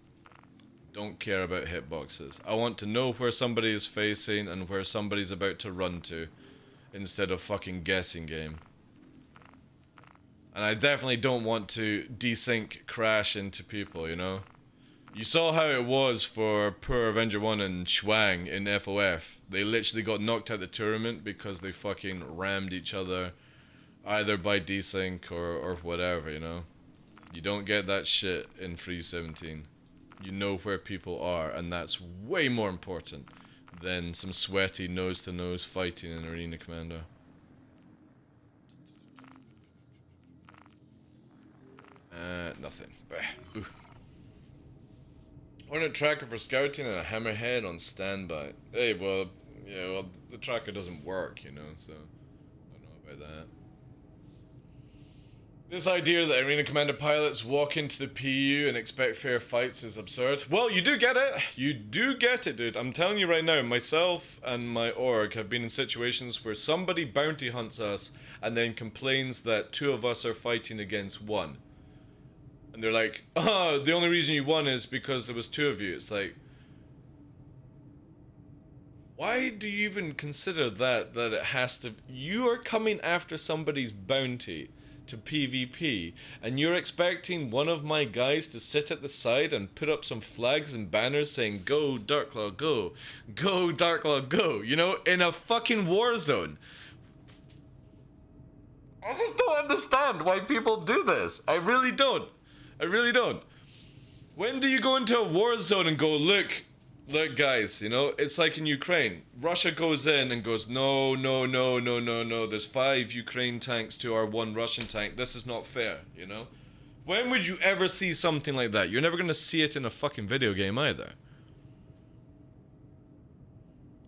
Don't care about hitboxes. I want to know where somebody is facing and where somebody's about to run to, instead of fucking guessing game. And I definitely don't want to desync crash into people, you know? You saw how it was for poor Avenger 1 and Schwang in FOF. They literally got knocked out of the tournament because they fucking rammed each other, either by desync or whatever, you know? You don't get that shit in 3.17. You know where people are, and that's way more important than some sweaty nose-to-nose fighting in Arena Commander. Nothing. Ooh. Hornet tracker for scouting and a hammerhead on standby. Hey, well, yeah, well, the tracker doesn't work, you know, so I don't know about This idea that Arena Commander pilots walk into the PU and expect fair fights is absurd. Well, you do get it. You do get it, dude. I'm telling you right now, myself and my org have been in situations where somebody bounty hunts us and then complains that 2 of us are fighting against 1. And they're like, oh, the only reason you won is because there was 2 of you. It's like, why do you even consider that it has to... You are coming after somebody's bounty to PvP, and you're expecting one of my guys to sit at the side and put up some flags and banners saying, go Darklaw, go. Go Darklaw, go. You know, in a fucking war zone. I just don't understand why people do this. I really don't. I really don't. When do you go into a war zone and go, look guys, you know, it's like in Ukraine. Russia goes in and goes, no, there's 5 Ukraine tanks to our 1 Russian tank. This is not fair, you know? When would you ever see something like that? You're never gonna see it in a fucking video game either.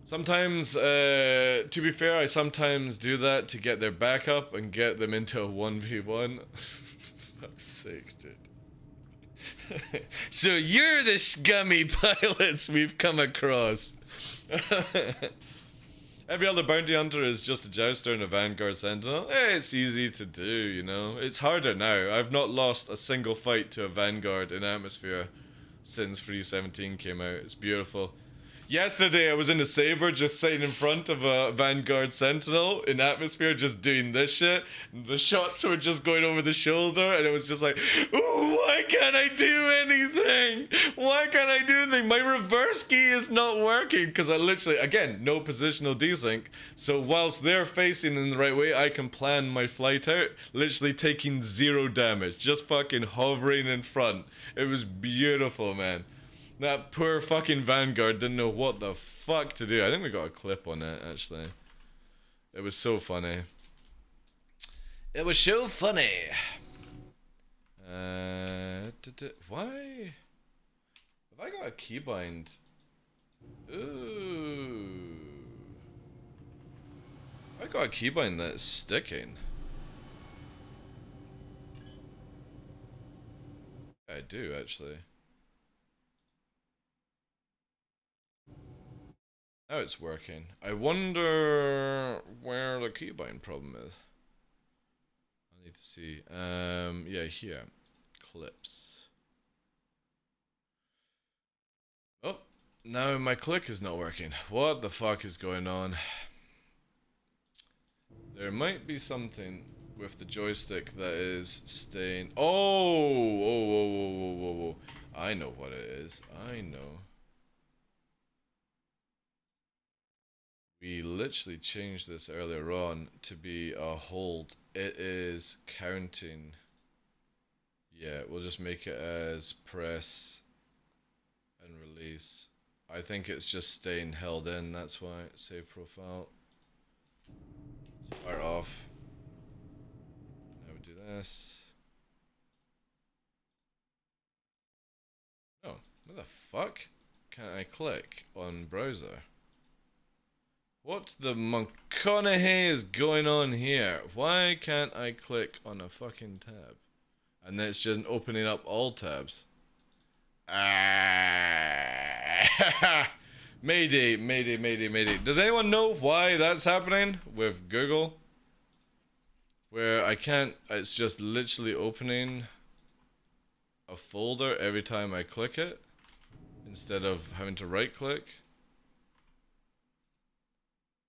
Sometimes, to be fair, I sometimes do that to get their backup and get them into a 1v1. Fuck's sakes, dude. So you're the scummy pilots we've come across. Every other bounty hunter is just a jouster and a vanguard sentinel. It's easy to do, you know. It's harder now. I've not lost a single fight to a vanguard in Atmosphere since 3.17 came out. It's beautiful. Yesterday I was in a Saber just sitting in front of a Vanguard Sentinel in Atmosphere just doing this shit. The shots were just going over the shoulder and it was just like, ooh, why can't I do anything? Why can't I do anything? My reverse key is not working because I literally, again, no positional desync. So whilst they're facing in the right way, I can plan my flight out, literally taking 0 damage, just fucking hovering in front. It was beautiful, man. That poor fucking Vanguard didn't know what the fuck to do. I think we got a clip on it, actually. It was so funny. It was so funny. Why? Have I got a keybind? Ooh. I got a keybind that's sticking. I do, actually. Now it's working. I wonder where the keybind problem is. I need to see. Yeah, here. Clips. Oh, now my click is not working. What the fuck is going on? There might be something with the joystick that is staying. Oh, whoa. I know what it is. I know. We literally changed this earlier on to be a hold. It is counting. Yeah, we'll just make it as press and release. I think it's just staying held in, that's why. Save profile. Fire off. Now we do this. Oh, what the fuck? Can't I click on browser? What the McConaughey is going on here? Why can't I click on a fucking tab? And then it's just opening up all tabs. Mayday. Does anyone know why that's happening with Google? Where I can't, it's just literally opening a folder every time I click it, instead of having to right click.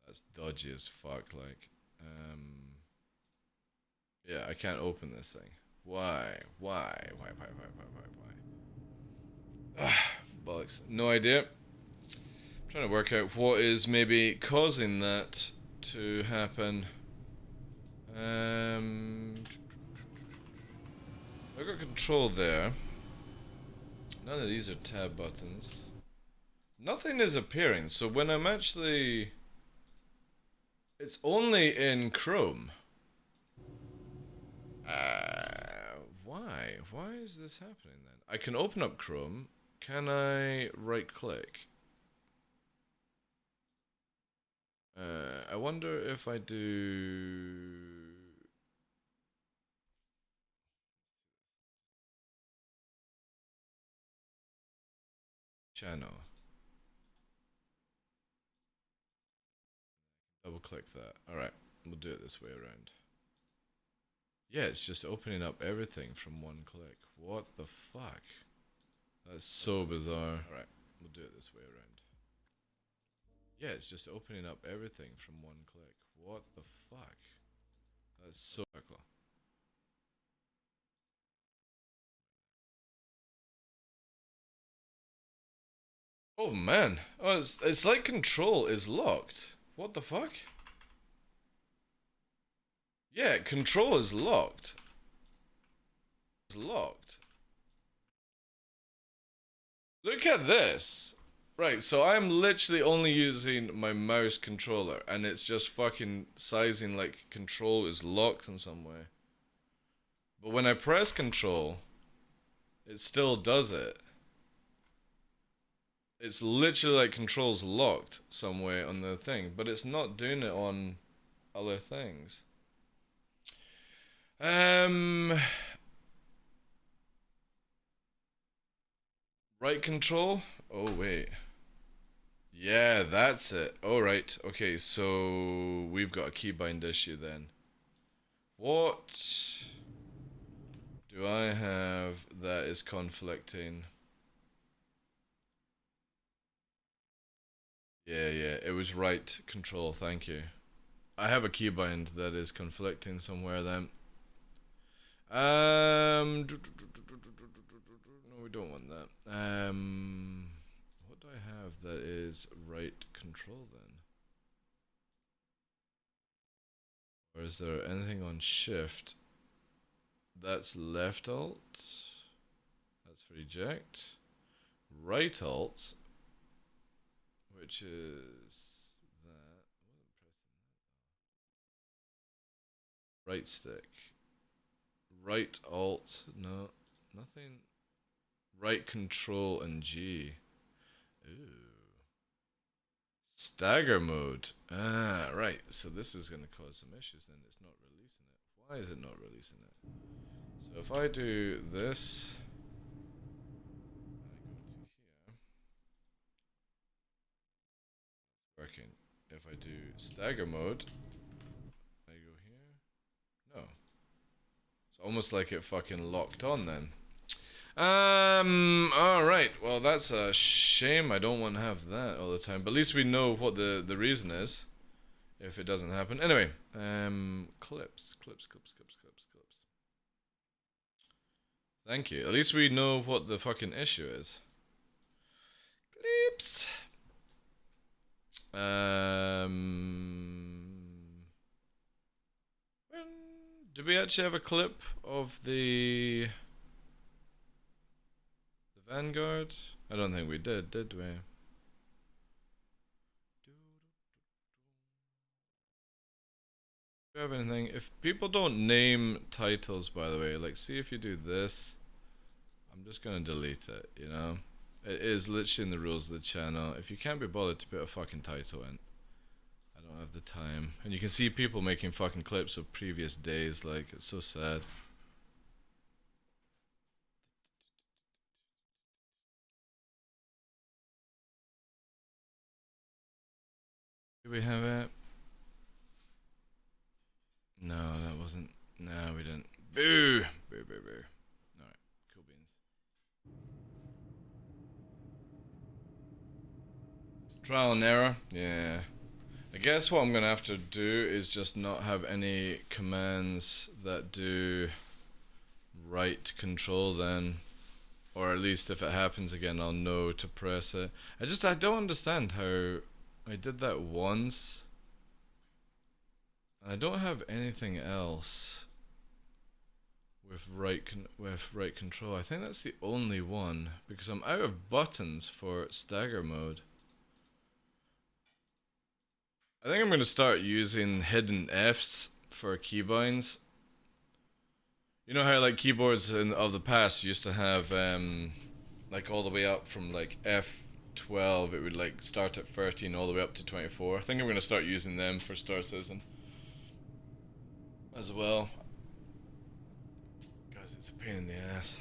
That's dodgy as fuck, like. Yeah, I can't open this thing. Why? Bollocks. No idea. I'm trying to work out what is maybe causing that to happen. I got control there. None of these are tab buttons. Nothing is appearing, so when I'm actually... It's only in Chrome. Why? Why is this happening then? I can open up Chrome. Can I right click? I wonder if I do... channel. Double click that. Alright, we'll do it this way around. Yeah, it's just opening up everything from one click. What the fuck? That's so bizarre. Alright, we'll do it this way around. Yeah, it's just opening up everything from one click. What the fuck? That's so cool. Oh man. Oh, it's like control is locked. What the fuck? Yeah, control is locked. It's locked. Look at this. Right, so I'm literally only using my mouse controller and it's just fucking sizing like control is locked in some way. But when I press control, it still does it. It's literally like control's locked some way on the thing, but it's not doing it on other things. Right control? Oh wait. Yeah, that's it. Alright, okay, so we've got a keybind issue then. What do I have that is conflicting? Yeah, it was right control, thank you. I have a keybind that is conflicting somewhere then. No, we don't want that. What do I have that is right control then? Or is there anything on shift? That's left alt. That's for eject. Right alt, which is that. Right stick. Right alt, no, nothing. Right control and G. Ooh. Stagger mode. Ah, right. So this is going to cause some issues then. It's not releasing it. Why is it not releasing it? So if I do this, I go to here. It's working. If I do stagger mode, I go here. No. It's almost like it fucking locked on then. Alright. Well, that's a shame. I don't want to have that all the time. But at least we know what the reason is. If it doesn't happen. Anyway. Clips. Thank you. At least we know what the fucking issue is. Clips. Did we actually have a clip of the Vanguard? I don't think we did we? Do you have anything? If people don't name titles, by the way, like see if you do this, I'm just gonna delete it, you know? It is literally in the rules of the channel. If you can't be bothered to put a fucking title in, I don't have the time. And you can see people making fucking clips of previous days, like, it's so sad. Do we have it? No, that wasn't. No, we didn't. Boo! Boo. Alright, cool beans. Trial and error? Yeah. I guess what I'm gonna have to do is just not have any commands that do right control then. Or at least if it happens again, I'll know to press it. I don't understand how I did that once. I don't have anything else with right control. I think that's the only one because I'm out of buttons for stagger mode. I think I'm going to start using hidden Fs for keybinds. You know how like keyboards of the past used to have like all the way up from like F12, it would like start at 13 all the way up to 24. I think I'm going to start using them for Star Citizen as well, because it's a pain in the ass.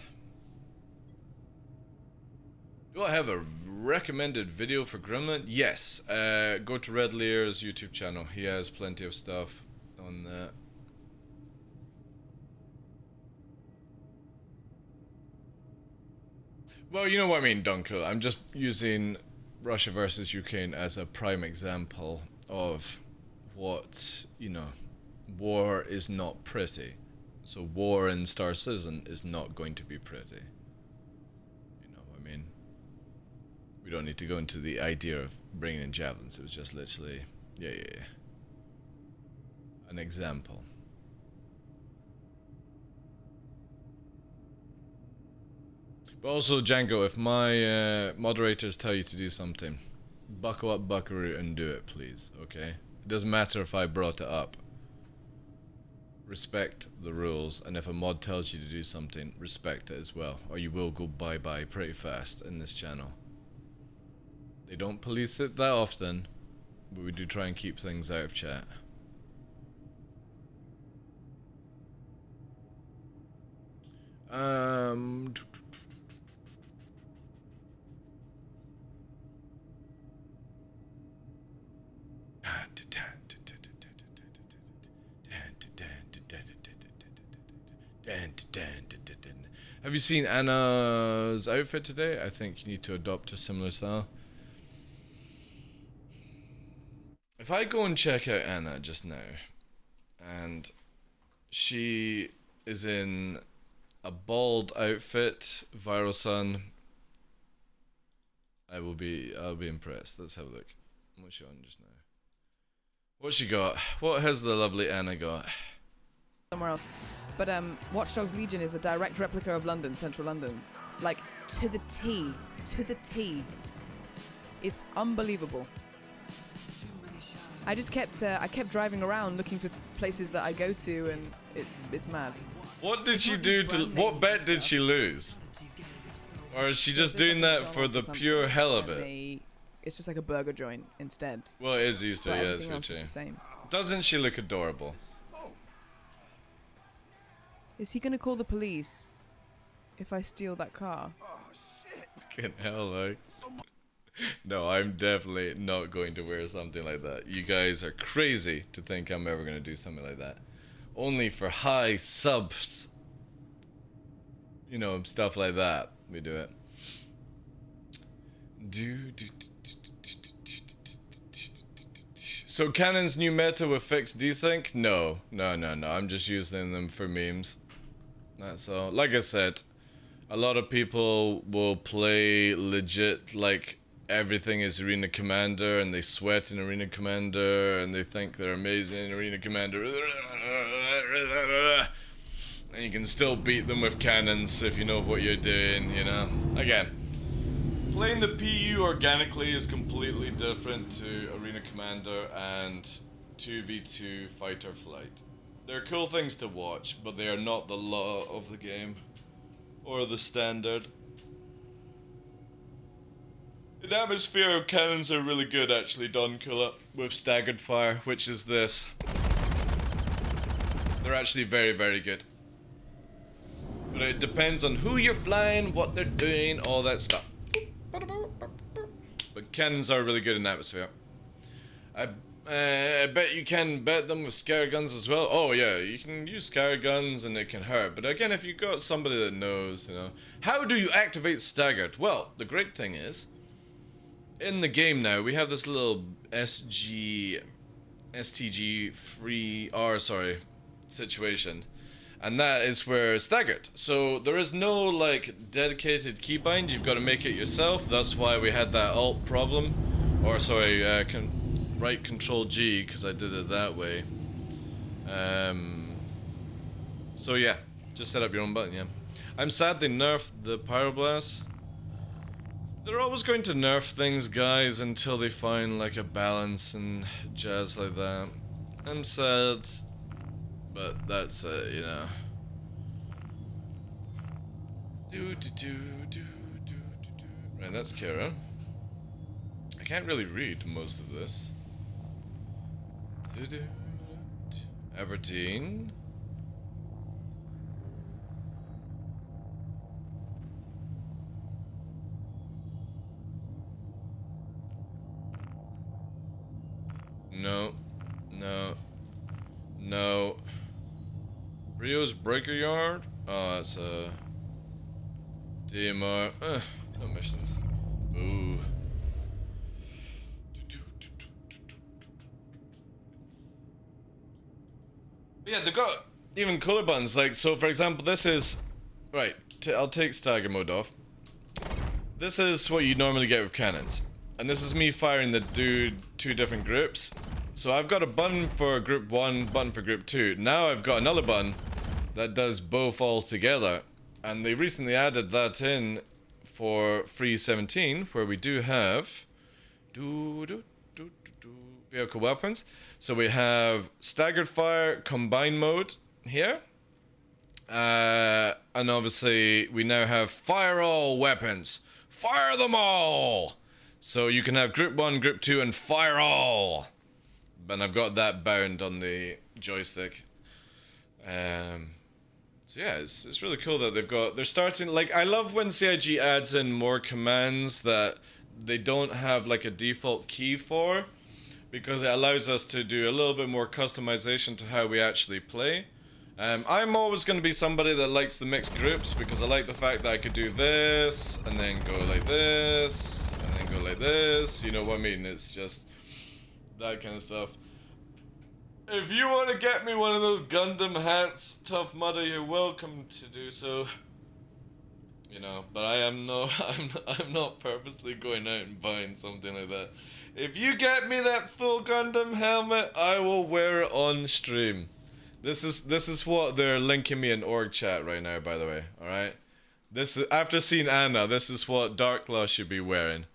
Do I have a recommended video for Gremlin? Yes. Go to Red Lear's YouTube channel. He has plenty of stuff on that. Well, you know what I mean, Dunkel. I'm just using Russia versus Ukraine as a prime example of what, you know, war is not pretty. So war in Star Citizen is not going to be pretty. You know what I mean? We don't need to go into the idea of bringing in javelins. It was just literally, yeah. An example. But also, Django, if my moderators tell you to do something, buckle up, buckaroo, and do it, please, okay? It doesn't matter if I brought it up. Respect the rules, and if a mod tells you to do something, respect it as well, or you will go bye-bye pretty fast in this channel. They don't police it that often, but we do try and keep things out of chat. Have you seen Anna's outfit today? I think you need to adopt a similar style. If I go and check out Anna just now, and she is in a bald outfit, Viral Sun, I'll be impressed. Let's have a look. What's she on just now? What's she got? What has the lovely Anna got? Somewhere else. But Watch Dogs Legion is a direct replica of London, central London. Like, to the T. To the T. It's unbelievable. I just kept driving around looking for places that I go to, and it's mad. What did she do to, what bet did she lose? Or is she just doing that for the pure hell of it? It's just like a burger joint instead. Well, it is Easter, But yeah, it's everything else is the same. Doesn't she look adorable? Is he gonna call the police if I steal that car? Fucking hell, like. No, I'm definitely not going to wear something like that. You guys are crazy to think I'm ever going to do something like that. Only for high subs, you know, stuff like that, we do it. So Canon's new meta with fixed desync? No. I'm just using them for memes. That's all. Like I said, a lot of people will play legit, like, everything is Arena Commander, and they sweat in Arena Commander, and they think they're amazing in Arena Commander. And you can still beat them with cannons if you know what you're doing, you know? Again, playing the PU organically is completely different to Arena Commander and 2v2 fight or flight. They're cool things to watch, but they are not the law of the game. Or the standard. In atmosphere, cannons are really good actually, Don Kulip, with staggered fire, which is this. They're actually very, very good. But it depends on who you're flying, what they're doing, all that stuff. But cannons are really good in atmosphere. I bet you can bet them with scare guns as well. Oh yeah, you can use scare guns and it can hurt. But again, if you've got somebody that knows, you know. How do you activate staggered? Well, the great thing is, in the game now, we have this little STG free R, sorry, situation. And that is where staggered. So there is no like dedicated keybind, you've got to make it yourself. That's why we had that alt problem. Or sorry, right control G, because I did it that way. So yeah, just set up your own button, yeah. I'm sad they nerfed the Pyroblast. They're always going to nerf things, guys, until they find like a balance and jazz like that. I'm sad, but that's it, you know. Right, that's Kara. I can't really read most of this. Aberdeen. No. No. No. Rio's Breaker Yard? Oh, that's a... DMR. No missions. Ooh. Yeah, they've got even cooler buttons. Like, so for example, this is... Right, I'll take stagger mode off. This is what you normally get with cannons. And this is me firing the two different groups. So I've got a button for group 1, button for group 2. Now I've got another button that does both all together. And they recently added that in for Free 17, where we do have vehicle weapons. So we have staggered fire combined mode here. And obviously we now have fire all weapons. Fire them all! So you can have group 1, group 2, and fire all. And I've got that bound on the joystick. So yeah, it's really cool that they're starting, like, I love when CIG adds in more commands that they don't have like a default key for, because it allows us to do a little bit more customization to how we actually play. I'm always going to be somebody that likes the mixed groups, because I like the fact that I could do this, and then go like this, and then go like this, you know what I mean? It's just that kind of stuff. If you want to get me one of those Gundam hats, Tough Mudder, you're welcome to do so. You know, but I am no, I'm not purposely going out and buying something like that. If you get me that full Gundam helmet, I will wear it on stream. This is what they're linking me in org chat right now, by the way. All right, this is, after seeing Anna, this is what TheDarkLaw should be wearing.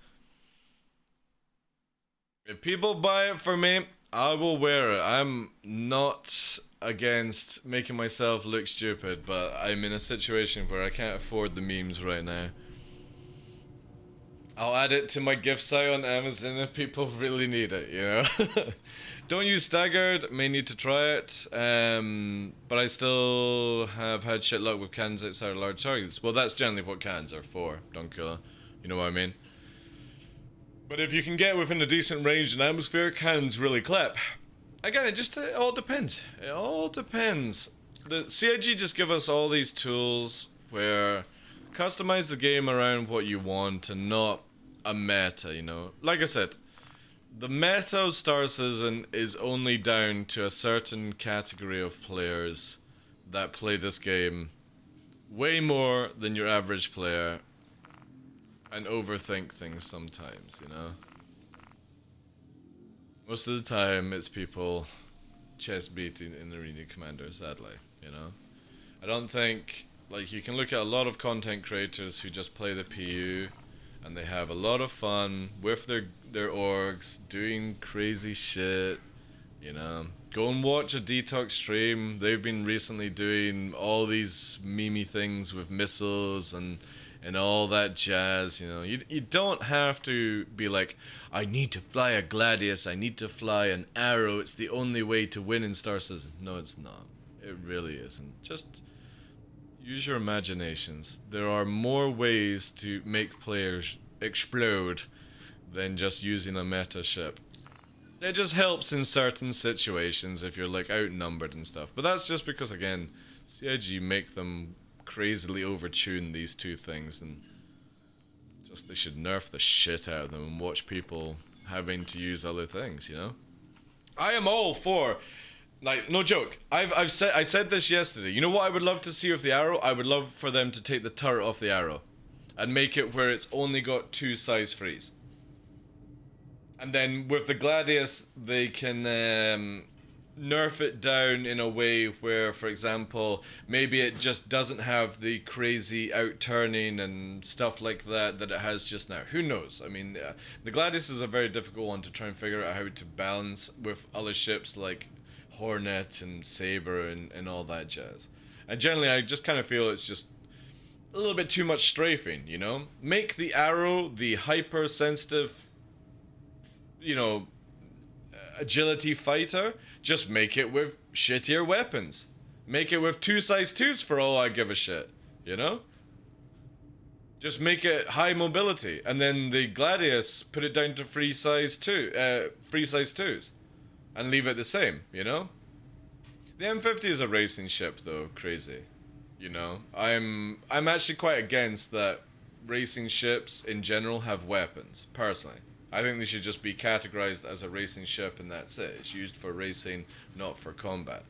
If people buy it for me, I will wear it. I'm not against making myself look stupid, but I'm in a situation where I can't afford the memes right now. I'll add it to my gift site on Amazon if people really need it, you know? Don't use staggered, may need to try it, but I still have had shit luck with cannons outside of large targets. Well, that's generally what cannons are for, Dunkula. You know what I mean? But if you can get within a decent range and atmosphere, cannons really clap. Again, it all depends. It all depends. The CIG just give us all these tools where customize the game around what you want and not a meta, you know? Like I said, the meta of Star Citizen is only down to a certain category of players that play this game way more than your average player and overthink things sometimes, you know? Most of the time, it's people chest beating in Arena Commander, sadly, you know? I don't think, like, you can look at a lot of content creators who just play the PU and they have a lot of fun with their orgs, doing crazy shit, you know? Go and watch a Detox stream. They've been recently doing all these memey things with missiles and all that jazz, you know. You don't have to be like, I need to fly a Gladius, I need to fly an Arrow, it's the only way to win in Star Citizen. No, it's not. It really isn't. Just use your imaginations. There are more ways to make players explode than just using a meta ship. It just helps in certain situations if you're like outnumbered and stuff. But that's just because, again, CIG make them crazily overtune these two things, and just they should nerf the shit out of them and watch people having to use other things, you know? I am all for, like, no joke, I said this yesterday. You know what I would love to see with the Arrow? I would love for them to take the turret off the Arrow and make it where it's only got 2 size 3s. And then with the Gladius, they can nerf it down in a way where, for example, maybe it just doesn't have the crazy outturning and stuff like that it has just now. Who knows? I mean, the Gladius is a very difficult one to try and figure out how to balance with other ships like Hornet and Saber and all that jazz. And generally, I just kind of feel it's just a little bit too much strafing, you know? Make the Arrow the hypersensitive, you know, agility fighter. Just make it with shittier weapons. Make it with 2 size 2s for all I give a shit, you know? Just make it high mobility, and then the Gladius, put it down to 3 size 2s. and leave it the same, you know? The M50 is a racing ship though, crazy. You know? I'm actually quite against that racing ships in general have weapons, personally. I think they should just be categorized as a racing ship and that's it. It's used for racing, not for combat.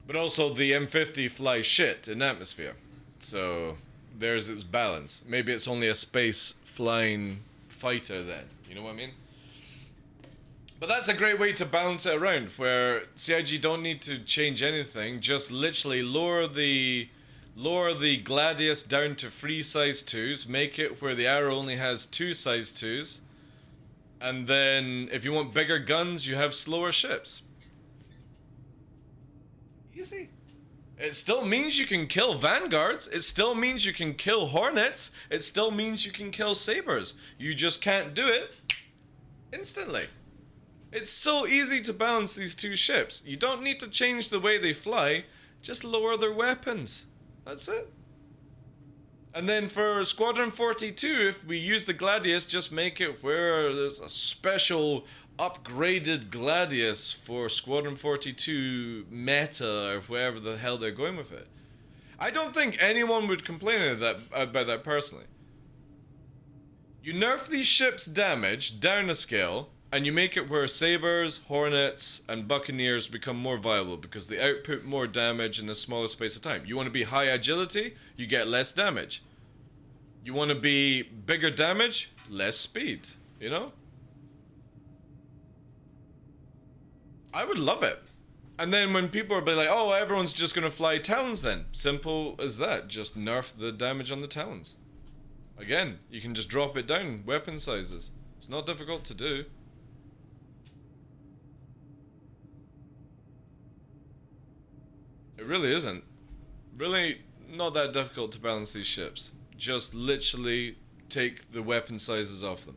But also the M50 flies shit in atmosphere. So there's its balance. Maybe it's only a space flying fighter then. You know what I mean? But that's a great way to balance it around, where CIG don't need to change anything, just literally lower the Gladius down to 3 size 2s, make it where the arrow only has 2 size 2s, and then if you want bigger guns, you have slower ships. Easy. It still means you can kill Vanguards, it still means you can kill Hornets, it still means you can kill Sabres. You just can't do it instantly. It's so easy to balance these two ships. You don't need to change the way they fly, just lower their weapons. That's it. And then for Squadron 42, if we use the Gladius, just make it where there's a special upgraded Gladius for Squadron 42 meta or wherever the hell they're going with it. I don't think anyone would complain about that personally. You nerf these ships' damage down a scale, and you make it where Sabres, Hornets, and Buccaneers become more viable because they output more damage in a smaller space of time. You want to be high agility, you get less damage. You want to be bigger damage, less speed, you know? I would love it. And then when people are like, oh, everyone's just going to fly Talons then. Simple as that. Just nerf the damage on the Talons. Again, you can just drop it down, weapon sizes. It's not difficult to do. It really isn't. Really not that difficult to balance these ships. Just literally take the weapon sizes off them,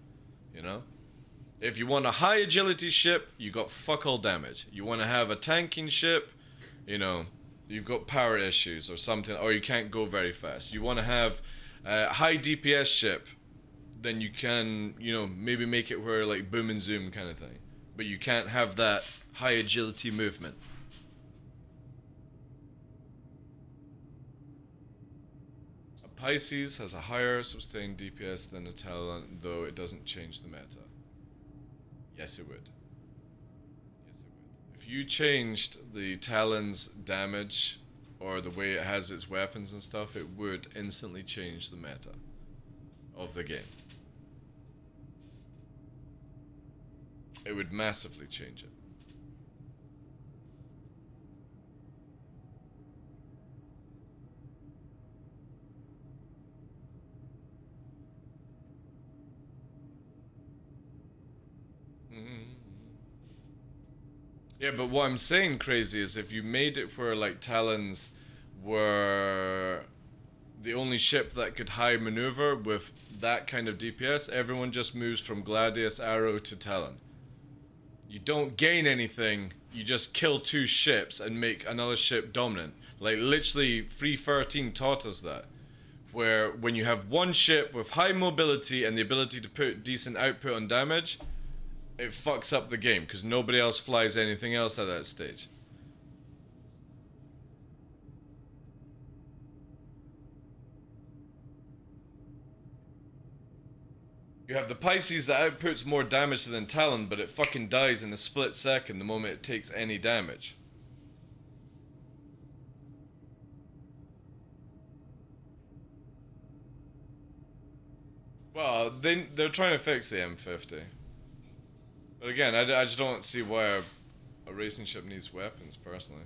you know? If you want a high agility ship, you got fuck all damage. You want to have a tanking ship, you know, you've got power issues or something, or you can't go very fast. You want to have a high DPS ship, then you can, you know, maybe make it where like boom and zoom kind of thing. But you can't have that high agility movement. Pisces has a higher sustained DPS than a Talon, though it doesn't change the meta. Yes, it would. Yes, it would. If you changed the Talon's damage or the way it has its weapons and stuff, it would instantly change the meta of the game. It would massively change it. Yeah, but what I'm saying crazy is if you made it where like Talons were the only ship that could high maneuver with that kind of DPS, everyone just moves from Gladius, Arrow to Talon. You don't gain anything, you just kill 2 ships and make another ship dominant. Like literally 313 taught us that. Where when you have one ship with high mobility and the ability to put decent output on damage, it fucks up the game because nobody else flies anything else at that stage. You have the Pisces that outputs more damage than Talon, but it fucking dies in a split second the moment it takes any damage. Well, they're trying to fix the M50. But again, I just don't see why a racing ship needs weapons, personally.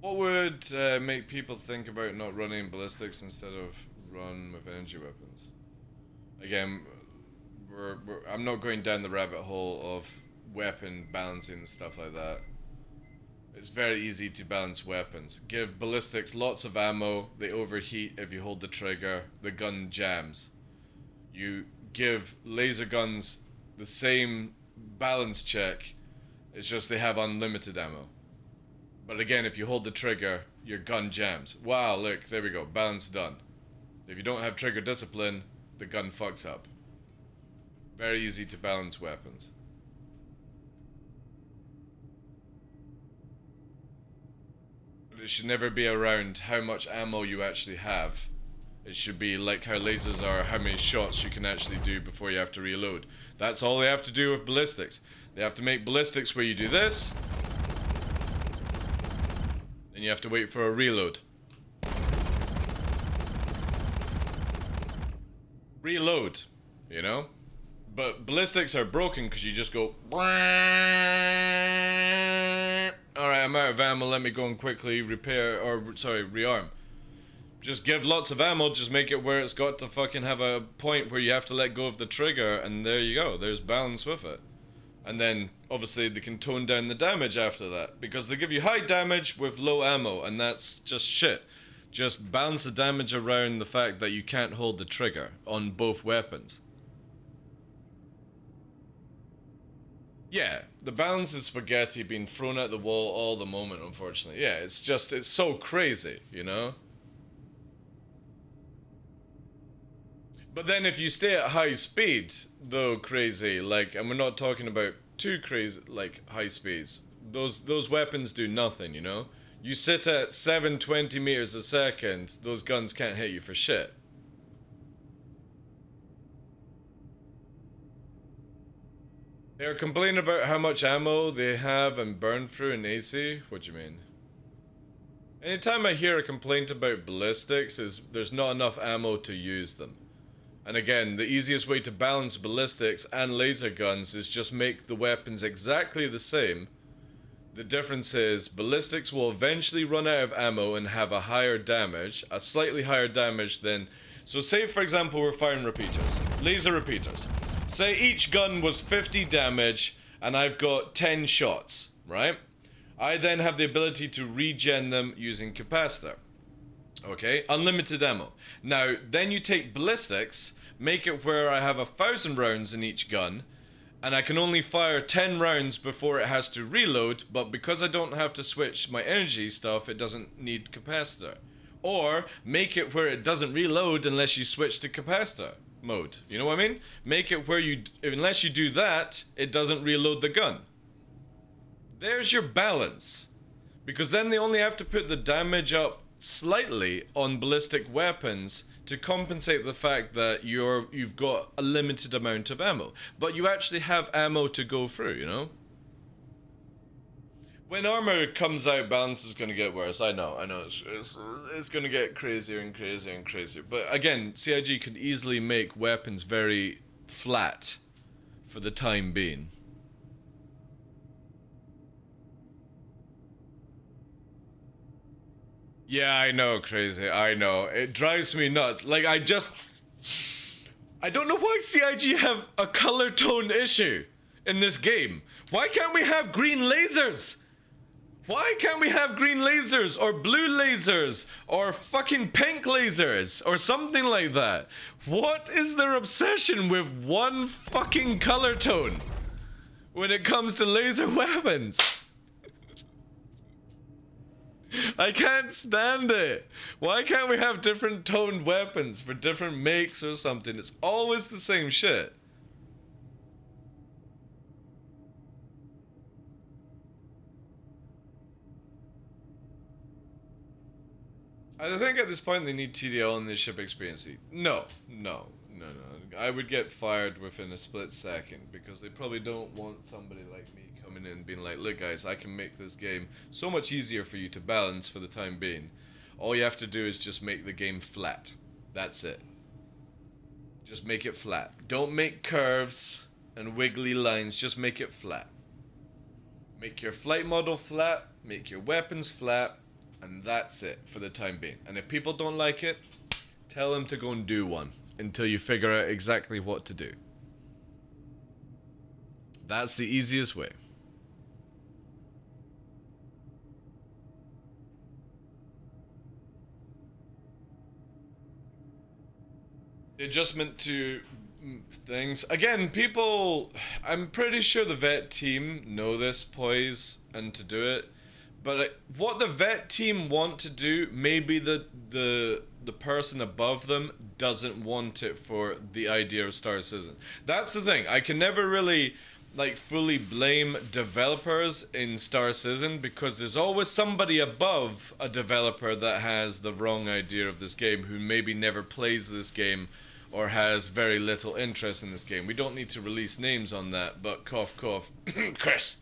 What would make people think about not running ballistics instead of run with energy weapons? Again, I'm not going down the rabbit hole of weapon balancing and stuff like that. It's very easy to balance weapons. Give ballistics lots of ammo, they overheat if you hold the trigger, the gun jams. You give laser guns the same balance check, it's just they have unlimited ammo. But again, if you hold the trigger, your gun jams. Wow, look, there we go, balance done. If you don't have trigger discipline, the gun fucks up. Very easy to balance weapons. But it should never be around how much ammo you actually have. It should be like how lasers are, how many shots you can actually do before you have to reload. That's all they have to do with ballistics. They have to make ballistics where you do this, then you have to wait for a reload. Reload, you know? But ballistics are broken because you just go. Alright, I'm out of ammo, let me go and quickly repair, or sorry, rearm. Just give lots of ammo, just make it where it's got to fucking have a point where you have to let go of the trigger, and there you go, there's balance with it. And then, obviously, they can tone down the damage after that, because they give you high damage with low ammo, and that's just shit. Just balance the damage around the fact that you can't hold the trigger on both weapons. Yeah, the balance is spaghetti being thrown at the wall all the moment, unfortunately. Yeah, it's just, it's so crazy, you know? But then if you stay at high speed, though crazy, like, and we're not talking about too crazy, like, high speeds. Those weapons do nothing, you know? You sit at 720 meters a second, those guns can't hit you for shit. They're complaining about how much ammo they have and burn through in AC? What do you mean? Anytime I hear a complaint about ballistics is there's not enough ammo to use them. And again, the easiest way to balance ballistics and laser guns is just make the weapons exactly the same. The difference is ballistics will eventually run out of ammo and have a higher damage, a slightly higher damage than... So say for example we're firing repeaters, laser repeaters. Say each gun was 50 damage and I've got 10 shots, right? I then have the ability to regen them using capacitor. Okay, unlimited ammo. Now, then you take ballistics, make it where I have 1,000 rounds in each gun, and I can only fire 10 rounds before it has to reload, but because I don't have to switch my energy stuff, it doesn't need capacitor. Or, make it where it doesn't reload unless you switch to capacitor mode. You know what I mean? Make it where you, unless you do that, it doesn't reload the gun. There's your balance. Because then they only have to put the damage up slightly on ballistic weapons to compensate the fact that you've got a limited amount of ammo. But you actually have ammo to go through, you know? When armor comes out, balance is going to get worse. I know. It's going to get crazier and crazier and crazier. But again, CIG could easily make weapons very flat for the time being. Yeah, I know, crazy. I know. It drives me nuts. Like, I don't know why CIG have a color tone issue in this game. Why can't we have green lasers? Why can't we have green lasers or blue lasers or fucking pink lasers or something like that? What is their obsession with one fucking color tone when it comes to laser weapons? I can't stand it. Why can't we have different toned weapons for different makes or something? It's always the same shit. I think at this point they need TDL in the ship experience. No. I would get fired within a split second because they probably don't want somebody like me coming in and being like, look guys, I can make this game so much easier for you to balance for the time being. All you have to do is just make the game flat. That's it. Just make it flat. Don't make curves and wiggly lines, just make it flat. Make your flight model flat, make your weapons flat, and that's it for the time being. And if people don't like it, tell them to go and do one until you figure out exactly what to do. That's the easiest way. The adjustment to things. Again, people, I'm pretty sure the vet team know this poise and to do it. But what the vet team want to do, maybe the person above them doesn't want it for the idea of Star Citizen. That's the thing. I can never really like fully blame developers in Star Citizen because there's always somebody above a developer that has the wrong idea of this game, who maybe never plays this game or has very little interest in this game. We don't need to release names on that, but cough cough Chris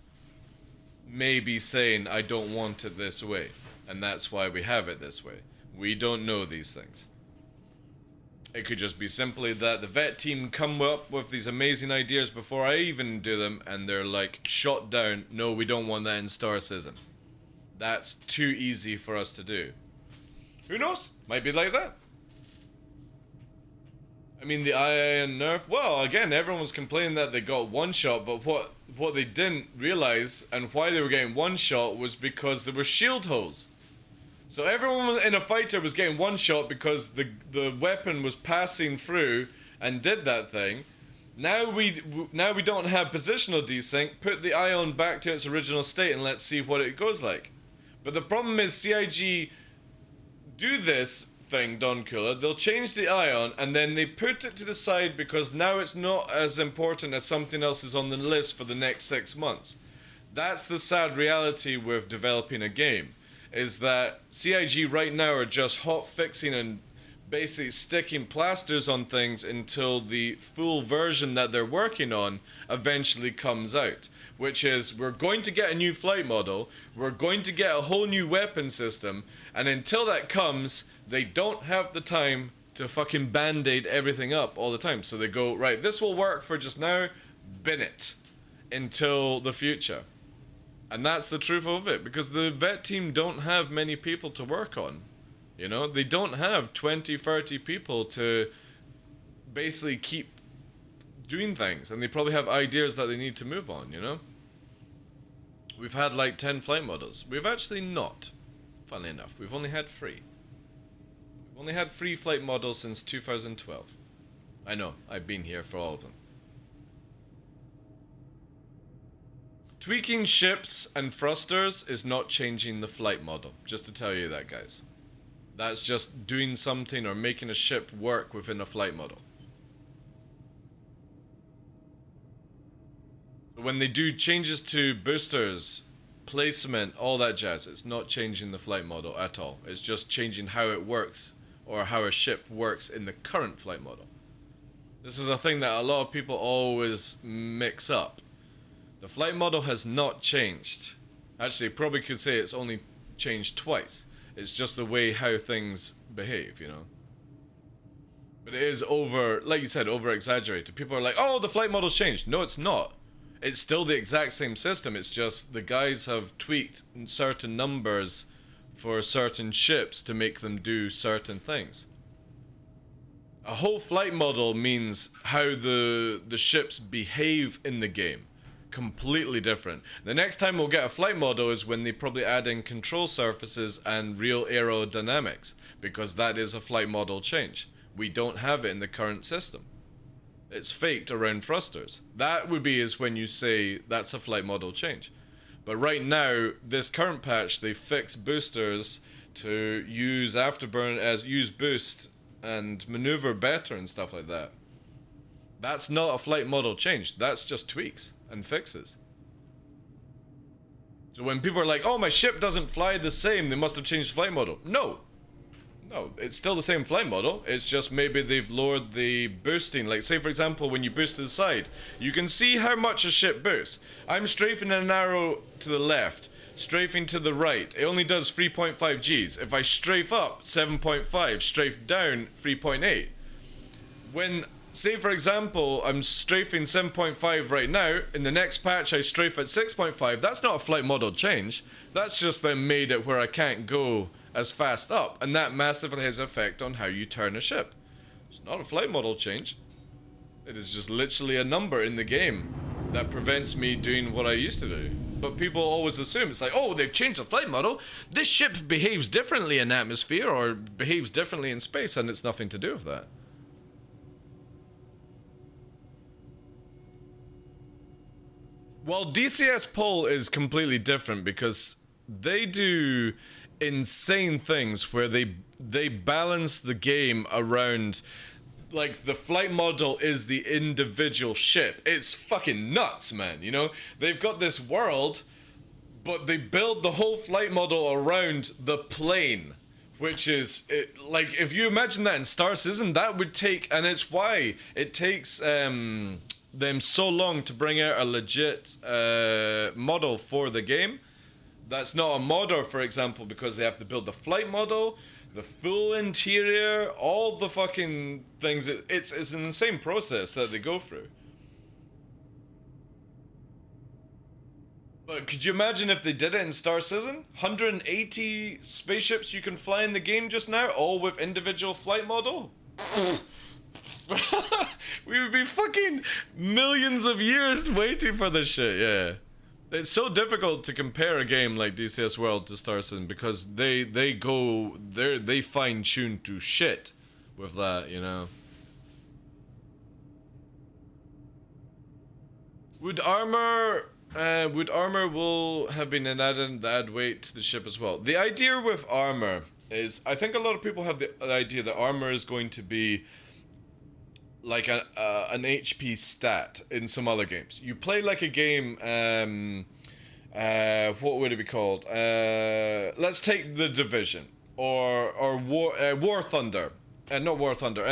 may be saying I don't want it this way, and that's why we have it this way. We don't know these things. It could just be simply that the vet team come up with these amazing ideas before I even do them, and they're like shot down. No, we don't want that in Star Citizen. That's too easy for us to do. Who knows? Might be like that. I mean, the II and nerf, well, again, everyone was complaining that they got one shot, but what they didn't realize and why they were getting one shot was because there were shield holes. So everyone in a fighter was getting one shot because the weapon was passing through and did that thing. Now we don't have positional desync. Put the ion back to its original state and let's see what it goes like. But the problem is CIG do this thing, Don Cooler. They'll change the ion and then they put it to the side because now it's not as important as something else is on the list for the next 6 months. That's the sad reality with developing a game, is that CIG right now are just hot fixing and basically sticking plasters on things until the full version that they're working on eventually comes out. Which is, we're going to get a new flight model, we're going to get a whole new weapon system, and until that comes, they don't have the time to fucking band-aid everything up all the time. So they go, right, this will work for just now, bin it until the future. And that's the truth of it, because the vet team don't have many people to work on. You know, they don't have 20, 30 people to basically keep doing things, and they probably have ideas that they need to move on, you know? We've had like 10 flight models. We've actually not, funnily enough. We've only had 3. We've only had 3 flight models since 2012. I know, I've been here for all of them. Tweaking ships and thrusters is not changing the flight model, just to tell you that, guys. That's just doing something or making a ship work within a flight model. When they do changes to boosters, placement, all that jazz, it's not changing the flight model at all. It's just changing how it works, or how a ship works in the current flight model. This is a thing that a lot of people always mix up. The flight model has not changed. Actually, probably could say it's only changed twice. It's just the way how things behave, you know. But it is over, like you said, over exaggerated. People are like, oh, the flight model's changed. No, it's not. It's still the exact same system. It's just the guys have tweaked certain numbers for certain ships to make them do certain things. A whole flight model means how the ships behave in the game. Completely different. The next time we'll get a flight model is when they probably add in control surfaces and real aerodynamics, because that is a flight model change. We don't have it in the current system. It's faked around thrusters. That would be is when you say that's a flight model change. But right now, this current patch, they fix boosters to use afterburn as use boost and maneuver better and stuff like that. That's not a flight model change. That's just tweaks and fixes. So when people are like, oh, my ship doesn't fly the same, they must have changed the flight model. No. No, it's still the same flight model. It's just maybe they've lowered the boosting. Like, say, for example, when you boost to the side, you can see how much a ship boosts. I'm strafing an arrow to the left, strafing to the right. It only does 3.5 Gs. If I strafe up, 7.5. Strafe down, 3.8. When, say, for example, I'm strafing 7.5 right now, in the next patch I strafe at 6.5, that's not a flight model change. That's just them made it where I can't go as fast up, and that massively has an effect on how you turn a ship. It's not a flight model change. It is just literally a number in the game that prevents me doing what I used to do. But people always assume it's like, oh, they've changed the flight model. This ship behaves differently in atmosphere or behaves differently in space, and it's nothing to do with that. Well, DCS pull is completely different because they do insane things where they balance the game around, like, the flight model is the individual ship. It's fucking nuts, man, you know? They've got this world, but they build the whole flight model around the plane, which is, like, if you imagine that in Star Citizen, that would take, and it's why it takes them so long to bring out a legit model for the game. That's not a modder, for example, because they have to build the flight model, the full interior, all the fucking things. It's an insane process that they go through. But could you imagine if they did it in Star Citizen? 180 spaceships you can fly in the game just now, all with individual flight model? We would be fucking millions of years waiting for this shit, yeah. It's so difficult to compare a game like DCS World to Star Citizen because they fine tune to shit with that, you know. Would armor will have been an add weight to the ship as well. The idea with armor is, I think a lot of people have the idea that armor is going to be like an HP stat in some other games. You play like a game, what would it be called? Let's take The Division or War Thunder, not War Thunder.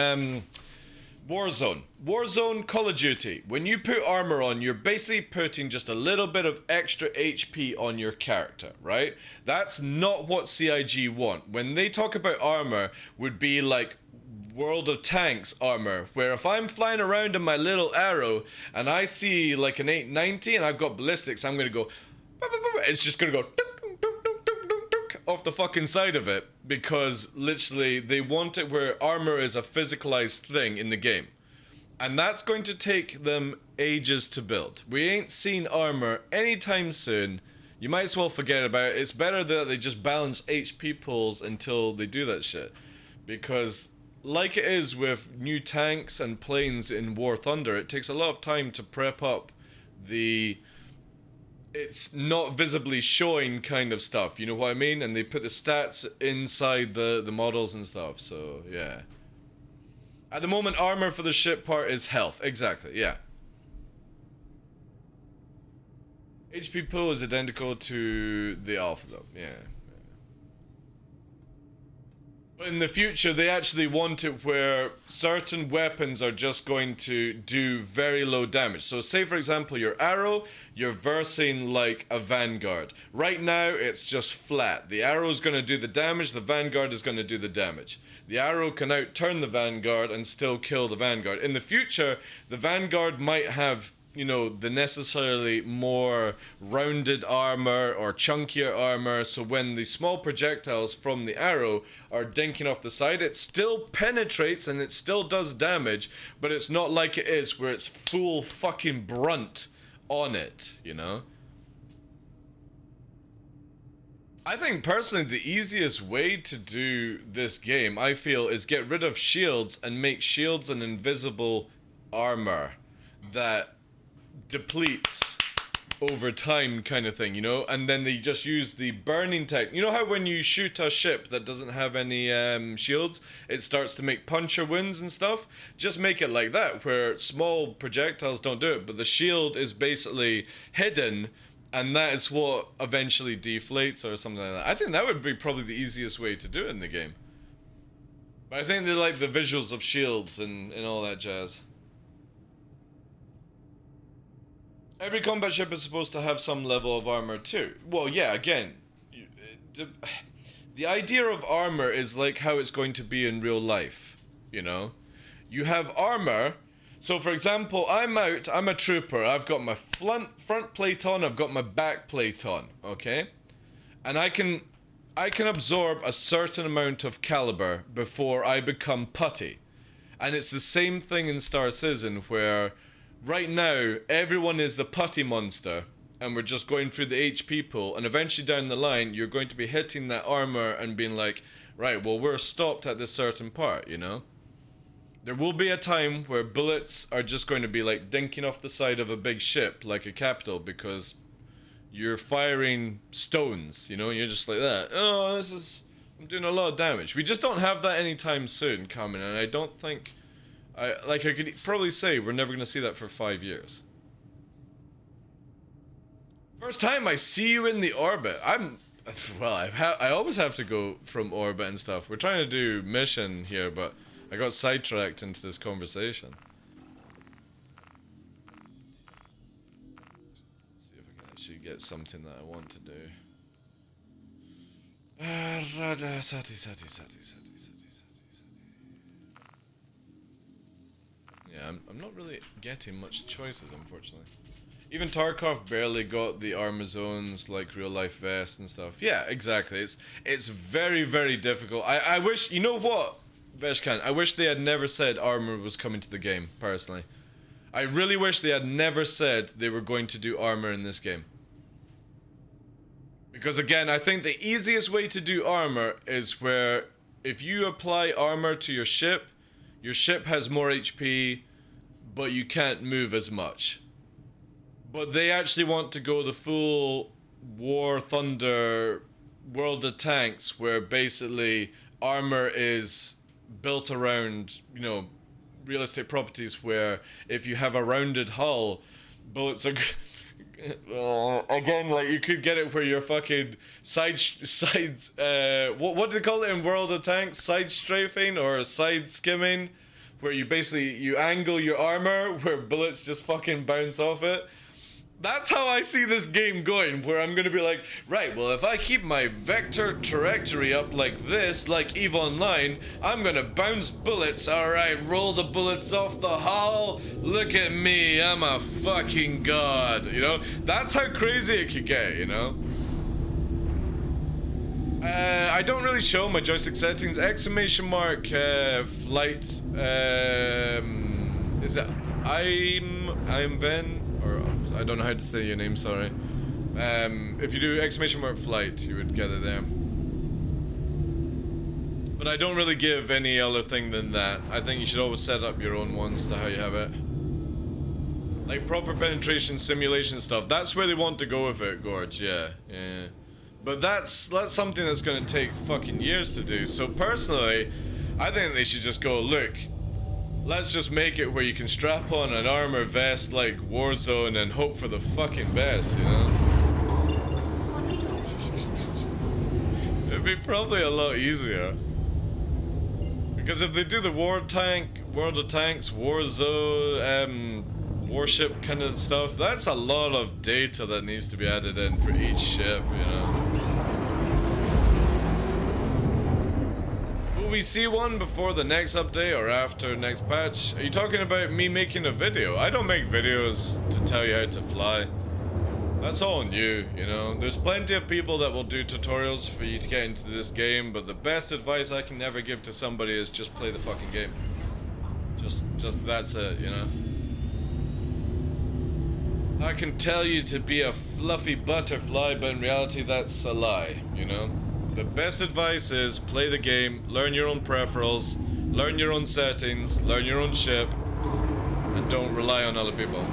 Warzone. Warzone, Call of Duty. When you put armor on, you're basically putting just a little bit of extra HP on your character, right? That's not what CIG want. When they talk about armor, would be like World of Tanks armor, where if I'm flying around in my little arrow and I see like an 890 and I've got ballistics, I'm gonna go, it's just gonna go off the fucking side of it, because literally they want it where armor is a physicalized thing in the game. And that's going to take them ages to build. We ain't seen armor anytime soon. You might as well forget about it. It's better that they just balance HP pools until they do that shit. Because like it is with new tanks and planes in War Thunder, it takes a lot of time to prep up the it's not visibly showing kind of stuff, you know what I mean? And they put the stats inside the models and stuff, so yeah. At the moment, armor for the ship part is health, exactly, yeah. HP pool is identical to the Alpha though, yeah. But in the future, they actually want it where certain weapons are just going to do very low damage. So say, for example, your arrow, you're versing like a Vanguard. Right now, it's just flat. The arrow is going to do the damage, the Vanguard is going to do the damage. The arrow can outturn the Vanguard and still kill the Vanguard. In the future, the Vanguard might have, you know, the necessarily more rounded armor or chunkier armor, so when the small projectiles from the arrow are dinking off the side, it still penetrates and it still does damage, but it's not like it is where it's full fucking brunt on it, you know? I think personally the easiest way to do this game, I feel, is get rid of shields and make shields an invisible armor that depletes over time kind of thing, you know? And then they just use the burning tech. You know how when you shoot a ship that doesn't have any shields, it starts to make puncture wounds and stuff? Just make it like that, where small projectiles don't do it, but the shield is basically hidden, and that is what eventually deflates or something like that. I think that would be probably the easiest way to do it in the game. But I think they like the visuals of shields and all that jazz. Every combat ship is supposed to have some level of armor too. Well, yeah, again, the idea of armor is like how it's going to be in real life, you know? You have armor, so for example, I'm a trooper, I've got my front plate on, I've got my back plate on, okay? And I can absorb a certain amount of caliber before I become putty. And it's the same thing in Star Citizen, where right now, everyone is the putty monster, and we're just going through the HP pool, and eventually down the line, you're going to be hitting that armor and being like, right, well, we're stopped at this certain part, you know? There will be a time where bullets are just going to be like dinking off the side of a big ship, like a capital, because you're firing stones, you know, you're just like that. Oh, I'm doing a lot of damage. We just don't have that anytime soon coming, and I don't think, I could probably say we're never gonna see that for 5 years. First time I see you in the orbit. I always have to go from orbit and stuff. We're trying to do mission here, but I got sidetracked into this conversation. Let's see if I can actually get something that I want to do. Yeah, I'm not really getting much choices, unfortunately. Even Tarkov barely got the armor zones like real life vests and stuff. Yeah, exactly. It's very, very difficult. I wish, you know what, Veshkan, I wish they had never said armor was coming to the game, personally. I really wish they had never said they were going to do armor in this game. Because again, I think the easiest way to do armor is where if you apply armor to your ship has more HP, but you can't move as much. But they actually want to go the full War Thunder World of Tanks, where basically armor is built around, you know, realistic properties where if you have a rounded hull, bullets are... again, like, you could get it where you're fucking sides, what do they call it in World of Tanks? Side strafing or side skimming? Where you basically, you angle your armor where bullets just fucking bounce off it. That's how I see this game going, where I'm gonna be like, right, well, if I keep my vector trajectory up like this, like EVE Online, I'm gonna bounce bullets, alright, roll the bullets off the hull, look at me, I'm a fucking god, you know? That's how crazy it could get, you know? I don't really show my joystick settings. Exclamation mark, flight, is it I'm Ven? Or I don't know how to say your name, sorry. If you do exclamation mark flight, you would get it there. But I don't really give any other thing than that. I think you should always set up your own ones to how you have it. Like proper penetration simulation stuff. That's where they want to go with it, Gorge. Yeah. But that's something that's gonna take fucking years to do. So personally, I think they should just go, look, let's just make it where you can strap on an armor vest like Warzone and hope for the fucking best, you know? It'd be probably a lot easier. Because if they do the World of Tanks, Warzone, warship kind of stuff, that's a lot of data that needs to be added in for each ship, you know? Will we see one before the next update or after next patch? Are you talking about me making a video? I don't make videos to tell you how to fly. That's all on you, you know? There's plenty of people that will do tutorials for you to get into this game, but the best advice I can ever give to somebody is just play the fucking game. Just that's it, you know? I can tell you to be a fluffy butterfly, but in reality that's a lie, you know? The best advice is play the game, learn your own peripherals, learn your own settings, learn your own ship, and don't rely on other people.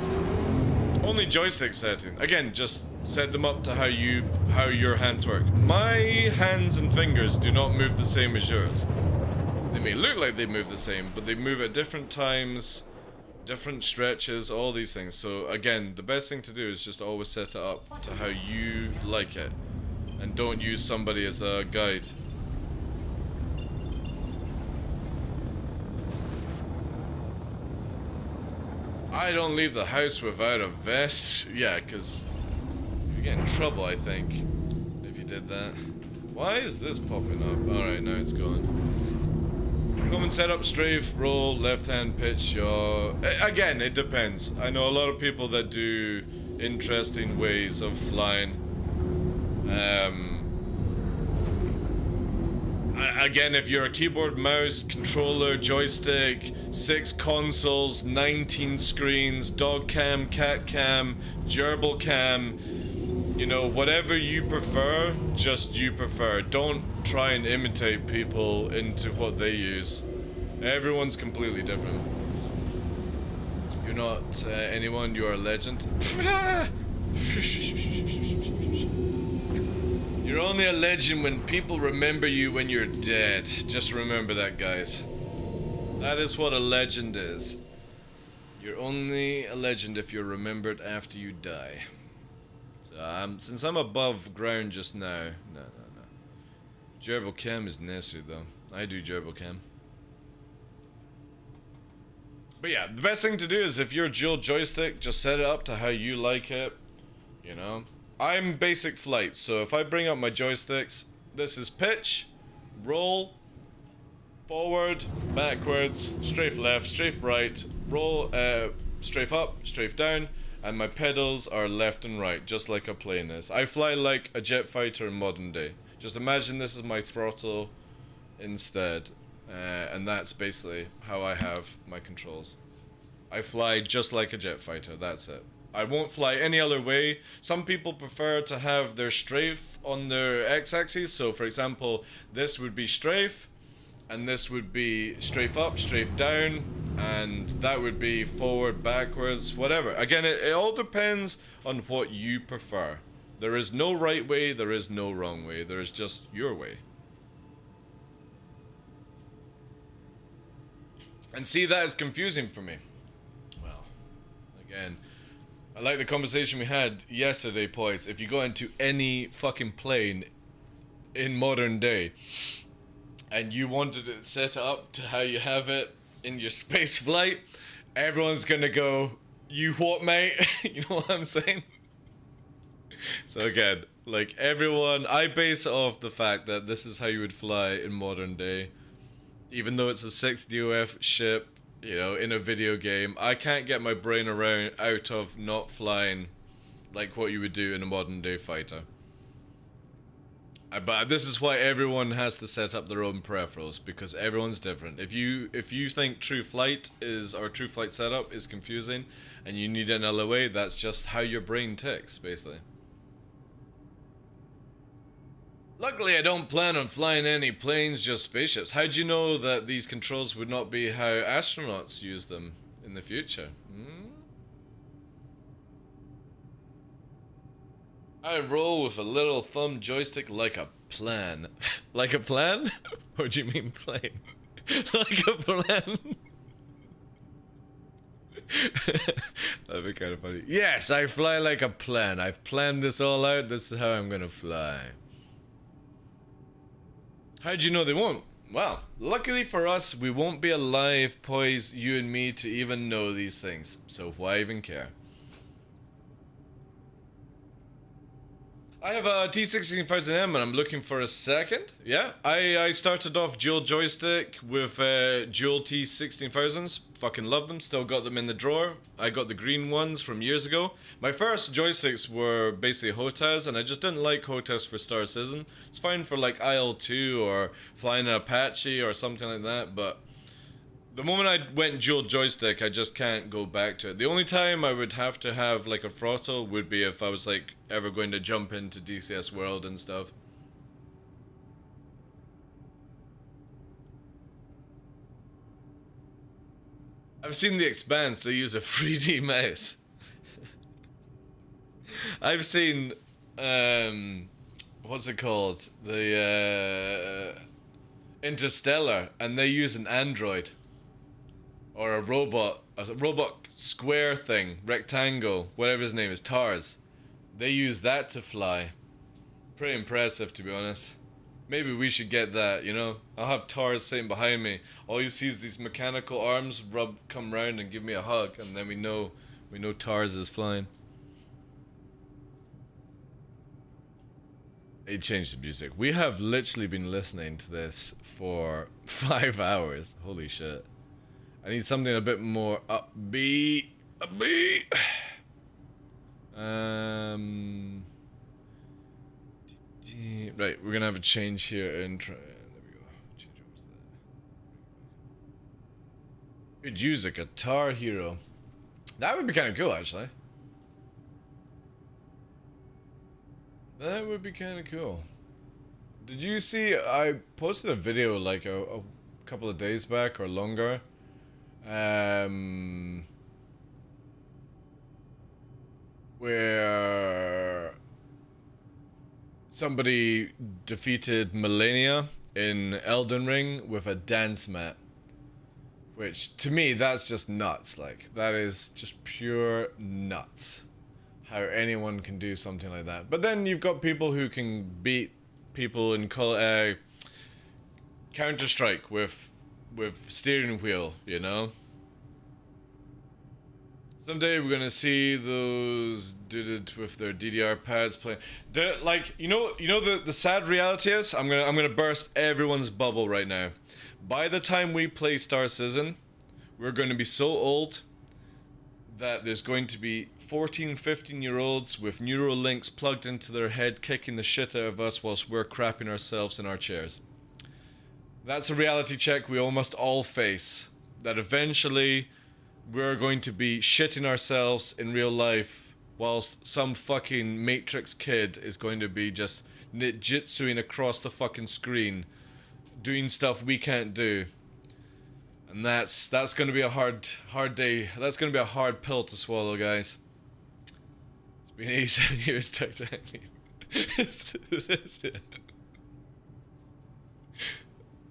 Only joystick setting. Again, just set them up to how your hands work. My hands and fingers do not move the same as yours. They may look like they move the same, but they move at different times, different stretches, all these things. So again, the best thing to do is just always set it up to how you like it, and don't use somebody as a guide. I don't leave the house without a vest. Yeah, because you get in trouble, I think, if you did that. Why is this popping up? Alright, now it's gone. Come and set up strafe, roll, left hand pitch, yaw. Again, it depends. I know a lot of people that do interesting ways of flying. Again, if you're a keyboard, mouse, controller, joystick, 6 consoles, 19 screens, dog cam, cat cam, gerbil cam, you know, whatever you prefer, just you prefer. Don't try and imitate people into what they use. Everyone's completely different. You're not anyone, you are a legend. You're only a legend when people remember you when you're dead. Just remember that, guys. That is what a legend is. You're only a legend if you're remembered after you die. So since I'm above ground just now, no. Gerbil cam is necessary though. I do gerbil cam. But yeah, the best thing to do is if you're dual joystick, just set it up to how you like it. You know, I'm basic flight, so if I bring up my joysticks, this is pitch, roll, forward, backwards, strafe left, strafe right, roll, strafe up, strafe down, and my pedals are left and right, just like a plane is. I fly like a jet fighter in modern day. Just imagine this is my throttle instead, and that's basically how I have my controls. I fly just like a jet fighter, that's it. I won't fly any other way. Some people prefer to have their strafe on their x-axis, so for example, this would be strafe, and this would be strafe up, strafe down, and that would be forward, backwards, whatever. Again, it all depends on what you prefer. There is no right way, there is no wrong way, there is just your way. And see, that is confusing for me. Well, again, I like the conversation we had yesterday, boys. If you go into any fucking plane in modern day and you wanted it set up to how you have it in your space flight, everyone's gonna go, you what, mate? You know what I'm saying? So again, like everyone, I base it off the fact that this is how you would fly in modern day. Even though it's a 6th DOF ship, you know, in a video game, I can't get my brain around out of not flying like what you would do in a modern day fighter. But this is why everyone has to set up their own peripherals, because everyone's different. If you think true flight is, or true flight setup is confusing and you need another way, that's just how your brain ticks, basically. Luckily, I don't plan on flying any planes, just spaceships. How do you know that these controls would not be how astronauts use them in the future? I roll with a little thumb joystick like a plan. Like a plan? Or do you mean plane? Like a plan? That'd be kind of funny. Yes, I fly like a plan. I've planned this all out. This is how I'm gonna fly. How'd you know they won't? Well, luckily for us, we won't be alive, poised, you and me, to even know these things. So why even care? I have a T16000M and I'm looking for a second. Yeah, I started off dual joystick with dual T16000s. Fucking love them, still got them in the drawer. I got the green ones from years ago. My first joysticks were basically HOTAS, and I just didn't like HOTAS for Star Citizen. It's fine for like IL-2 or flying an Apache or something like that, but the moment I went dual joystick, I just can't go back to it. The only time I would have to have like a throttle would be if I was like ever going to jump into DCS World and stuff. I've seen The Expanse, they use a 3D mouse. I've seen, what's it called? The, Interstellar, and they use an android. Or a robot square thing, rectangle, whatever his name is, TARS. They use that to fly. Pretty impressive, to be honest. Maybe we should get that, you know? I'll have TARS sitting behind me. All you see is these mechanical arms come round and give me a hug, and then we know TARS is flying. They changed the music. We have literally been listening to this for 5 hours. Holy shit. I need something a bit more upbeat. Right, we're gonna have a change here and try. There we go. Change over to that. Could use a Guitar Hero. That would be kind of cool, actually. That would be kind of cool. Did you see? I posted a video like a couple of days back or longer. where somebody defeated Millennia in Elden Ring with a dance mat. Which, to me, that's just nuts. Like, that is just pure nuts. How anyone can do something like that. But then you've got people who can beat people in Counter-Strike with steering wheel, you know? Someday we're gonna see those did it with their DDR pads playing. Like, you know the sad reality is, I'm gonna burst everyone's bubble right now. By the time we play Star Citizen, we're going to be so old that there's going to be 14, 15-year-olds with neural links plugged into their head kicking the shit out of us whilst we're crapping ourselves in our chairs. That's a reality check we almost all face. That eventually we're going to be shitting ourselves in real life whilst some fucking Matrix kid is going to be just ninjutsuing across the fucking screen doing stuff we can't do. And that's going to be a hard day. That's going to be a hard pill to swallow, guys. It's been 87 years, Dr.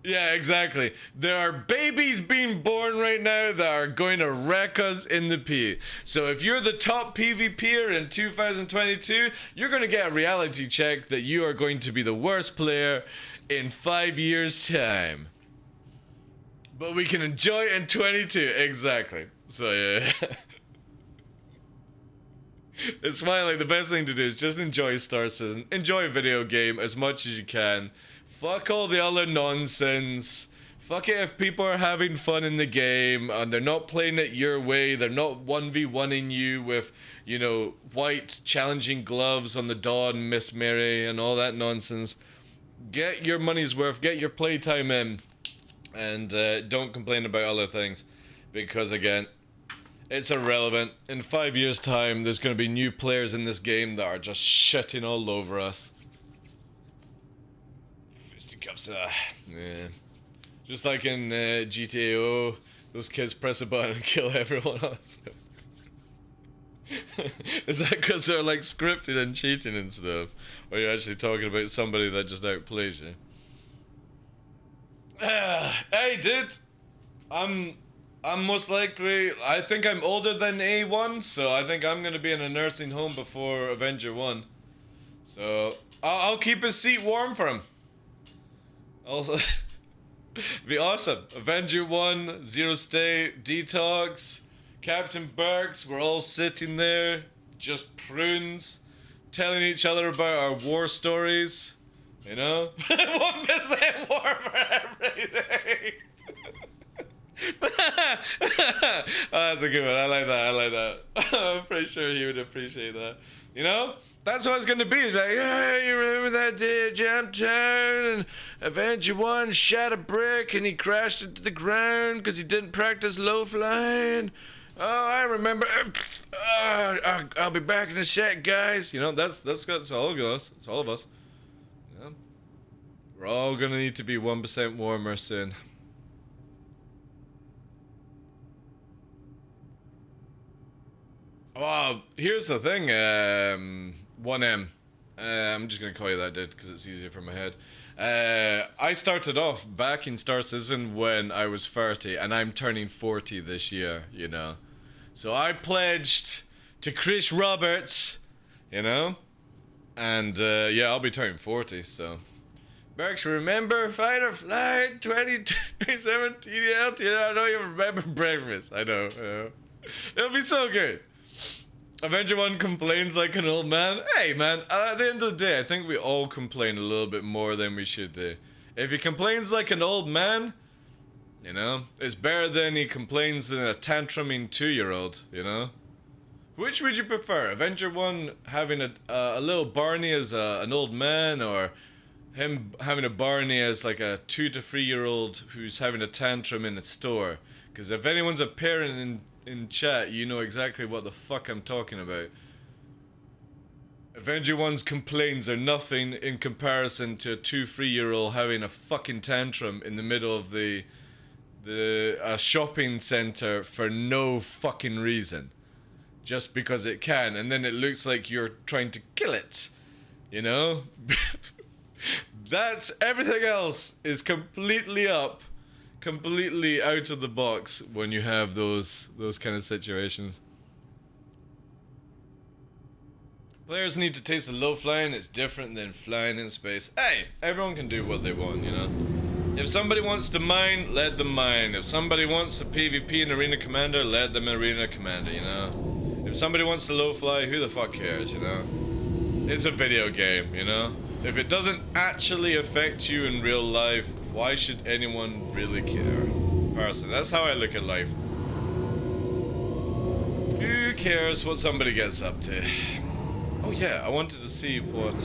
Yeah, exactly. There are babies being born right now that are going to wreck us in the pee. So if you're the top PvPer in 2022, you're going to get a reality check that you are going to be the worst player in 5 years' time. But we can enjoy it in 22. Exactly. So yeah. It's fine. Like, the best thing to do is just enjoy Star Citizen. Enjoy a video game as much as you can. Fuck all the other nonsense. Fuck it if people are having fun in the game and they're not playing it your way. They're not 1v1ing you with, you know, white challenging gloves on the Dawn, Miss Mary, and all that nonsense. Get your money's worth. Get your playtime in. And don't complain about other things. Because, again, it's irrelevant. In 5 years' time, there's going to be new players in this game that are just shitting all over us. Fisticuffs, yeah. Just like in GTA, those kids press a button and kill everyone else. Is that because they're like scripted and cheating and stuff? Or are you actually talking about somebody that just outplays you? Hey, dude! I'm most likely, I think I'm older than A1, so I think I'm gonna be in a nursing home before Avenger 1. So, I'll keep his seat warm for him. Also, be awesome. Avenger 1, Zero State, Detox, Captain Burks, we're all sitting there, just prunes, telling each other about our war stories, you know? 1% warmer every day! Oh, that's a good one. I like that. I'm pretty sure he would appreciate that. You know? That's what it's gonna be. It's like, yeah, you remember that day at Jam Town and Avenger 1 shot a brick and he crashed into the ground because he didn't practice low flying. Oh, I remember. I'll be back in a sec, guys. You know, that's all of us. It's all of us. Yeah. We're all gonna need to be 1% warmer soon. Well, here's the thing, 1M. I'm just gonna call you that, dude, because it's easier for my head. I started off back in Star Citizen when I was 30, and I'm turning 40 this year, you know. So I pledged to Chris Roberts, you know, and yeah, I'll be turning 40, so. Berks, remember Fight or Flight 2017? Yeah, I know you remember breakfast. I know. It'll be so good. Avenger 1 complains like an old man. Hey, man, at the end of the day, I think we all complain a little bit more than we should do. If he complains like an old man, you know, it's better than he complains than a tantruming 2-year-old, you know? Which would you prefer? Avenger 1 having a little Barney as an old man, or him having a Barney as like a 2 to 3-year-old who's having a tantrum in a store? Because if anyone's a parent in chat, you know exactly what the fuck I'm talking about. Avenger 1's complaints are nothing in comparison to a 2-3-year-old having a fucking tantrum in the middle of a shopping center for no fucking reason. just because it can, and then it looks like you're trying to kill it, you know? That, everything else is completely out of the box when you have those kind of situations. Players need to taste the low flying. It's different than flying in space. Hey, everyone can do what they want, you know? If somebody wants to mine, let them mine. If somebody wants a PvP in Arena Commander, let them Arena Commander, you know? If somebody wants to low fly, who the fuck cares, you know? It's a video game, you know? If it doesn't actually affect you in real life, why should anyone really care? Personally, that's how I look at life. Who cares what somebody gets up to? Oh yeah, I wanted to see what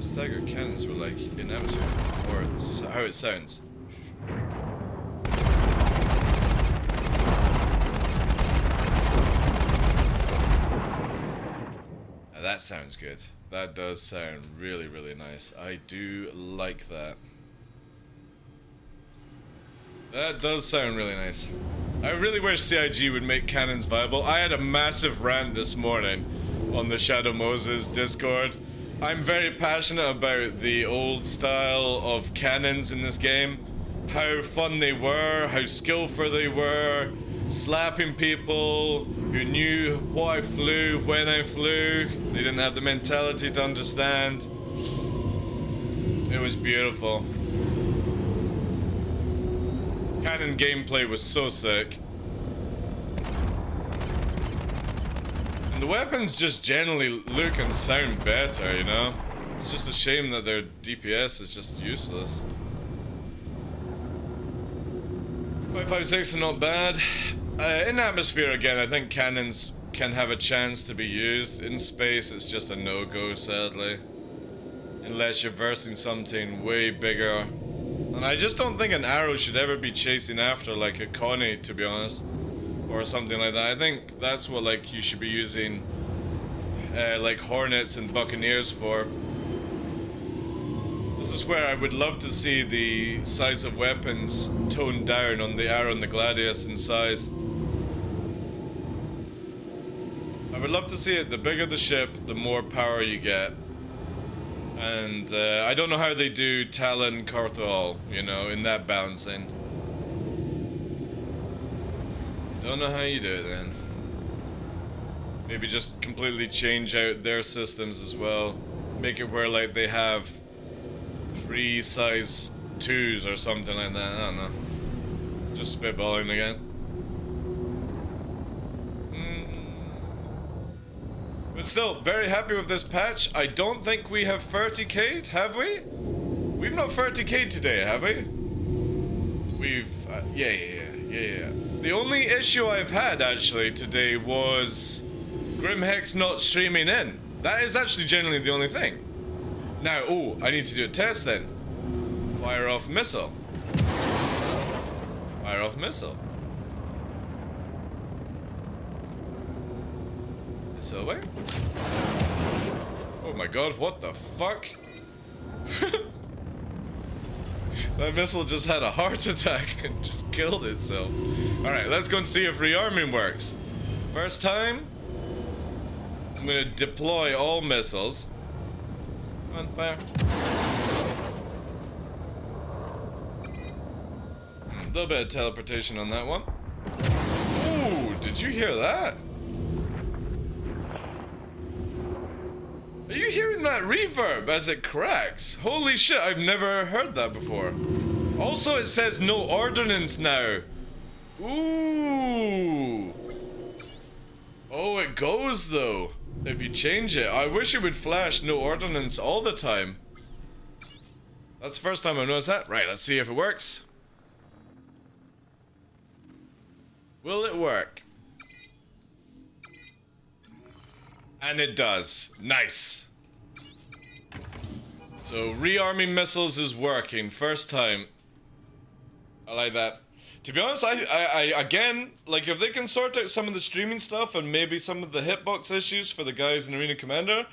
staggered cannons were like in atmosphere, or how it sounds. Now that sounds good. That does sound really, really nice. I do like that. That does sound really nice. I really wish CIG would make cannons viable. I had a massive rant this morning on the Shadow Moses Discord. I'm very passionate about the old style of cannons in this game. How fun they were, how skillful they were, slapping people who knew what I flew, when I flew. They didn't have the mentality to understand. It was beautiful. Cannon gameplay was so sick. And the weapons just generally look and sound better, you know? It's just a shame that their DPS is just useless. 5.56 are not bad. In atmosphere again, I think cannons can have a chance to be used. In space, it's just a no-go, sadly. Unless you're versing something way bigger. And I just don't think an arrow should ever be chasing after like a Connie, to be honest. Or something like that. I think that's what like you should be using like Hornets and Buccaneers for. This is where I would love to see the size of weapons toned down on the arrow and the gladius in size. I would love to see it. The bigger the ship, the more power you get. And I don't know how they do Talon Carthol, you know, in that balancing. Don't know how you do it then. Maybe just completely change out their systems as well. Make it where like they have 3 size 2s or something like that. I don't know. Just spitballing again. But still, very happy with this patch. I don't think we have 30k'd, have we? We've not 30k'd today, have we? We've, yeah. The only issue I've had, actually, today was Grimhex not streaming in. That is actually generally the only thing. Now, oh, I need to do a test then. Fire off missile. Fire off missile. Missile away. Oh my god, what the fuck? That missile just had a heart attack and just killed itself. Alright, let's go and see if rearming works. First time, I'm gonna deploy all missiles. Come on, fire. A little bit of teleportation on that one. Ooh, did you hear that? Are you hearing that reverb as it cracks? Holy shit, I've never heard that before. Also, it says no ordnance now. Ooh. Oh, it goes though. If you change it. I wish it would flash no ordnance all the time. That's the first time I've noticed that. Right, let's see if it works. Will it work? And it does. Nice. So rearming missiles is working. First time. I like that. To be honest, I again, like if they can sort out some of the streaming stuff and maybe some of the hitbox issues for the guys in Arena Commander,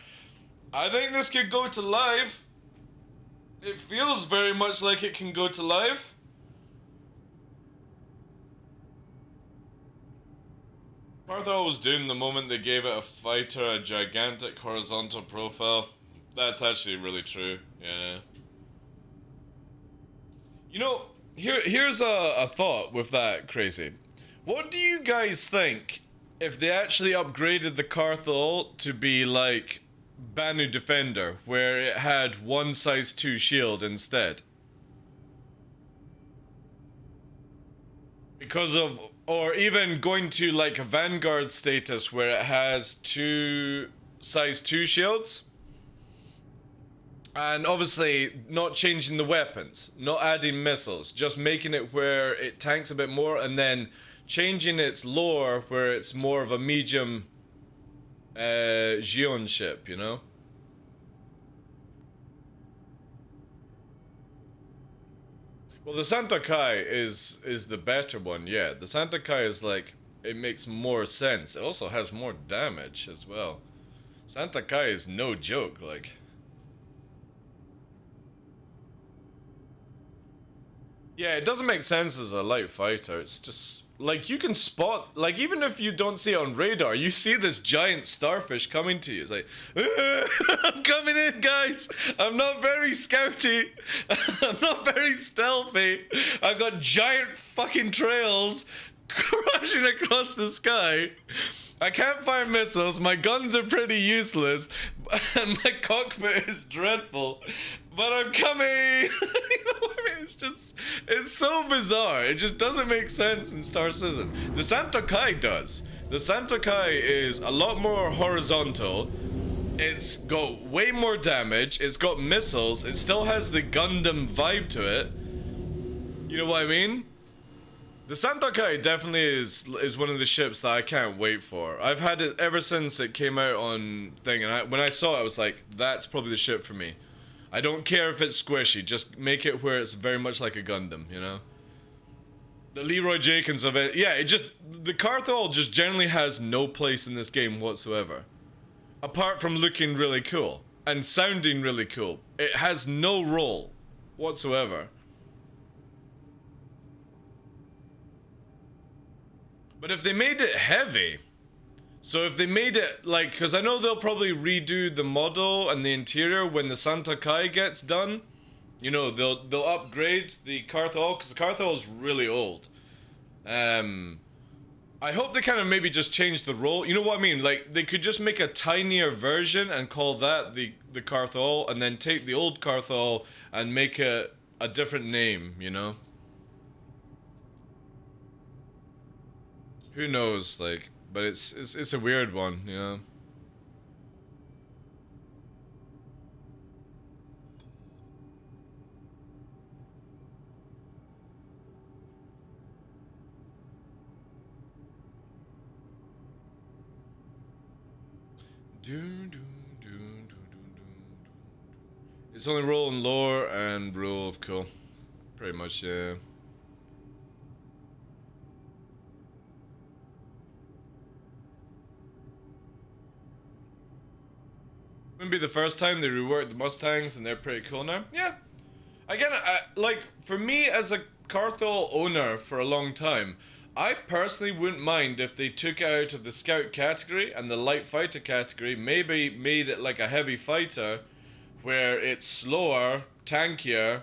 I think this could go to live. It feels very much like it can go to live. Carthol was doomed the moment they gave it a fighter a gigantic horizontal profile. That's actually really true, yeah. You know, here's a thought with that, Crazy. What do you guys think if they actually upgraded the Carthol to be like Banu Defender, where it had one size 2 shield instead? Because of, or even going to like a Vanguard status where it has 2 size 2 shields? And obviously not changing the weapons, not adding missiles, just making it where it tanks a bit more, and then changing its lore where it's more of a medium Xion ship, you know? Well, the Santa Kai is the better one, yeah. The Santa Kai is like, it makes more sense. It also has more damage as well. Santa Kai is no joke, like. Yeah, it doesn't make sense as a light fighter. It's just, like, you can spot, like, even if you don't see it on radar, you see this giant starfish coming to you. It's like, I'm coming in, guys. I'm not very scouty. I'm not very stealthy. I got giant fucking trails crashing across the sky. I can't fire missiles, my guns are pretty useless, and my cockpit is dreadful, but I'm coming! You know what I mean? It's just, it's so bizarre. It just doesn't make sense in Star Citizen. The Santa Kai does. The Santa Kai is a lot more horizontal. It's got way more damage. It's got missiles. It still has the Gundam vibe to it. You know what I mean? The Santa Kai definitely is one of the ships that I can't wait for. I've had it ever since it came out on thing, and when I saw it, I was like, that's probably the ship for me. I don't care if it's squishy, just make it where it's very much like a Gundam, you know? The Leroy Jenkins of it, yeah, the Carthol just generally has no place in this game whatsoever. Apart from looking really cool, and sounding really cool. It has no role whatsoever. But if they made it heavy, so if they made it like, because I know they'll probably redo the model and the interior when the Santa Kai gets done. You know, they'll upgrade the Carthol, because the Carthol is really old. I hope they kind of maybe just change the role. You know what I mean? Like, they could just make a tinier version and call that the Carthol, and then take the old Carthol and make it a different name, you know? Who knows, like, but it's a weird one, you know? It's only role in lore and rule of cool. Pretty much, yeah. Wouldn't be the first time they reworked the Mustangs, and they're pretty cool now. Yeah. Again, like, for me as a Carthol owner for a long time, I personally wouldn't mind if they took it out of the scout category and the light fighter category, maybe made it like a heavy fighter, where it's slower, tankier,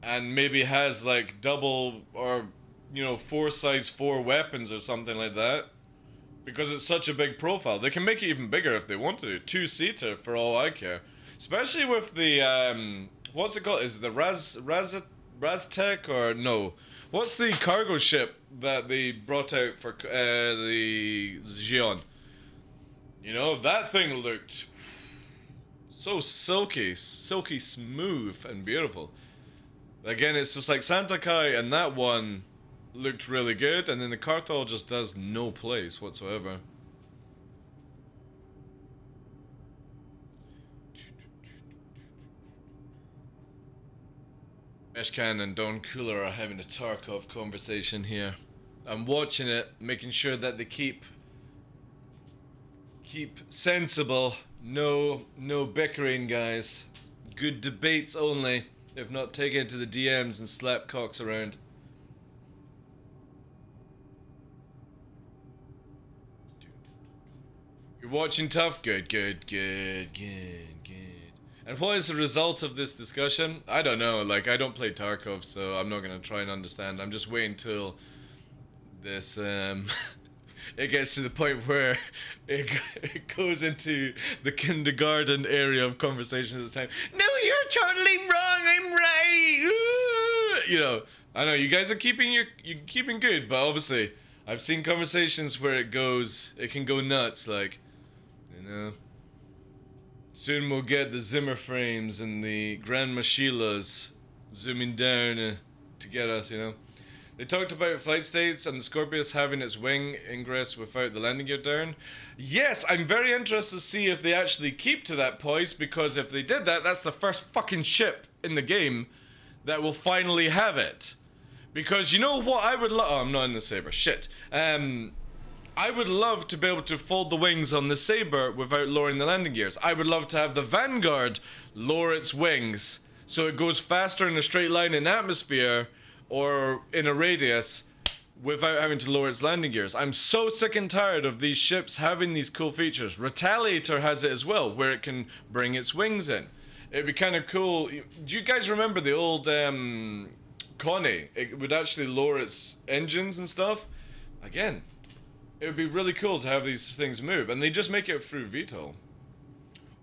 and maybe has like double or, you know, 4x4 weapons or something like that. Because it's such a big profile. They can make it even bigger if they wanted to. 2-seater for all I care. Especially with the, what's it called? Is it the Raztech or no? What's the cargo ship that they brought out for the Xion? You know, that thing looked so silky smooth and beautiful. Again, it's just like Santa Kai, and that one looked really good, and then the Carthol just does no place whatsoever. Eshkan and Don Cooler are having a Tarkov conversation here. I'm watching it, making sure that they keep sensible. No bickering, guys. Good debates only, if not take it to the DMs and slap cocks around. You're watching Tough? Good. And what is the result of this discussion? I don't know. Like, I don't play Tarkov, so I'm not gonna try and understand. I'm just waiting till this, it gets to the point where it goes into the kindergarten area of conversations this time. No, you're totally wrong. I'm right. You know, I know you guys are you're keeping good, but obviously I've seen conversations where it can go nuts. Like, you know, soon we'll get the Zimmer frames and the Grand Machilas zooming down to get us. You know. They talked about flight states and the Scorpius having its wing ingress without the landing gear down. Yes, I'm very interested to see if they actually keep to that poise, because if they did that, that's the first fucking ship in the game that will finally have it. Because you know what I would love... Oh, I'm not in the Saber. Shit. I would love to be able to fold the wings on the Saber without lowering the landing gears. I would love to have the Vanguard lower its wings so it goes faster in a straight line in atmosphere or in a radius without having to lower its landing gears. I'm so sick and tired of these ships having these cool features. Retaliator has it as well, where it can bring its wings in. It'd be kind of cool. Do you guys remember the old Connie? It would actually lower its engines and stuff. Again, it would be really cool to have these things move, and they just make it through VTOL.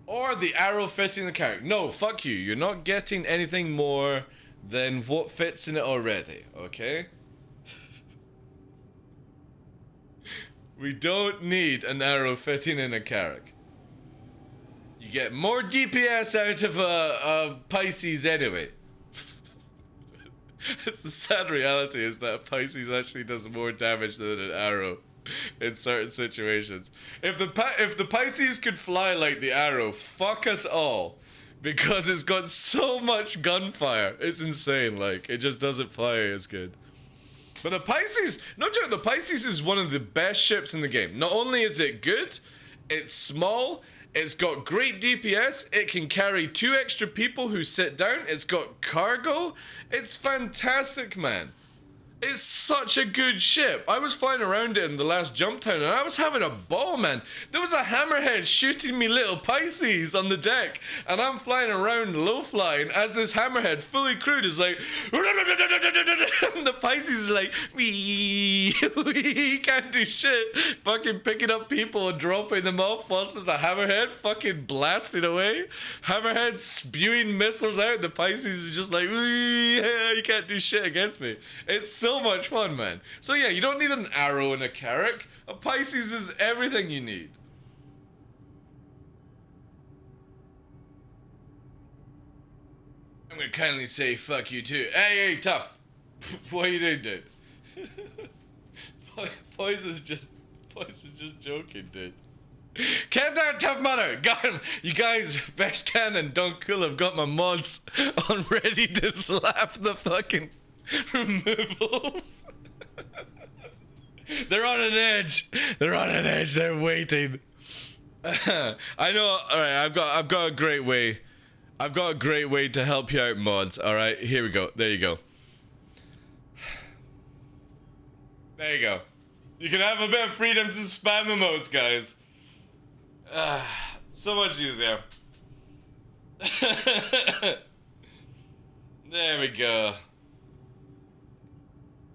Or the arrow fitting the character. No, fuck you. You're not getting anything more than what fits in it already, okay? We don't need an arrow fitting in a Carrack. You get more DPS out of a Pisces anyway. It's the sad reality is that a Pisces actually does more damage than an arrow in certain situations. If the Pisces could fly like the arrow, fuck us all. Because it's got so much gunfire. It's insane, like, it just doesn't fly as good. But the Pisces, no joke, the Pisces is one of the best ships in the game. Not only is it good, it's small, it's got great DPS, it can carry 2 extra people who sit down, it's got cargo, it's fantastic, man. It's such a good ship. I was flying around it in the last jump town and I was having a ball, man. There was a hammerhead shooting me little Pisces on the deck and I'm flying around low flying as this hammerhead fully crewed is like and the Pisces is like we can't do shit, fucking picking up people and dropping them off whilst there's a hammerhead fucking blasting away, hammerhead spewing missiles out. The Pisces is just like you can't do shit against me. It's so much fun, man. So yeah, you don't need an arrow in a Carrack. A Pisces is everything you need. I'm gonna kindly say fuck you too. Hey, Tough. What are you doing, dude? Poise is just joking, dude. Calm down, Tough Mother. Got him. You guys, Vex Cannon, Don Cool have got my mods on ready to slap the fucking removals. They're on an edge. They're on an edge. They're waiting. I know. All right, I've got a great way. I've got a great way to help you out, mods. All right, here we go. There you go. There you go. You can have a bit of freedom to spam emotes, guys. So much easier. There we go.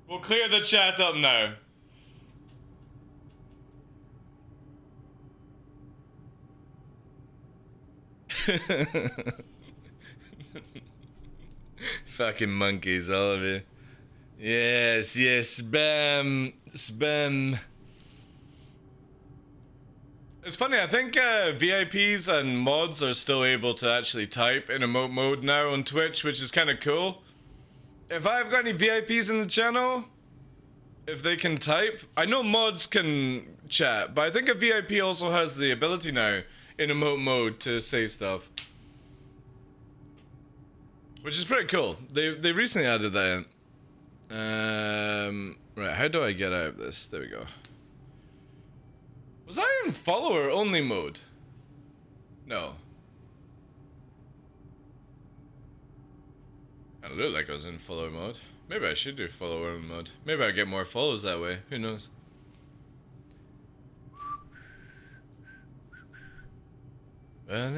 We'll clear the chat up now. Fucking monkeys, all of you. Yes, yes, spam, spam. It's funny, I think VIPs and mods are still able to actually type in emote mode now on Twitch, which is kind of cool. If I've got any VIPs in the channel, if they can type, I know mods can chat, but I think a VIP also has the ability now in emote mode to say stuff. Which is pretty cool. They recently added that in. Right, how do I get out of this? There we go. Was I in follower only mode? No. I look like I was in follower mode. Maybe I should do follower mode. Maybe I get more follows that way. Who knows? How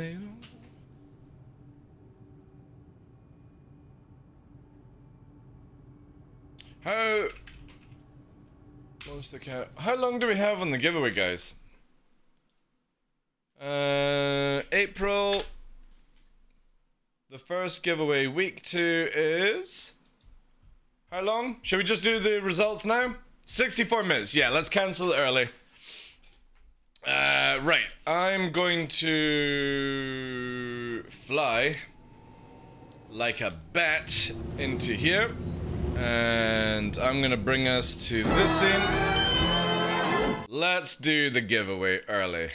How long do we have on the giveaway, guys? April. The first giveaway, week 2 is... How long? Should we just do the results now? 64 minutes. Yeah, let's cancel it early. Right. I'm going to fly like a bat into here. And I'm going to bring us to this scene. Let's do the giveaway early.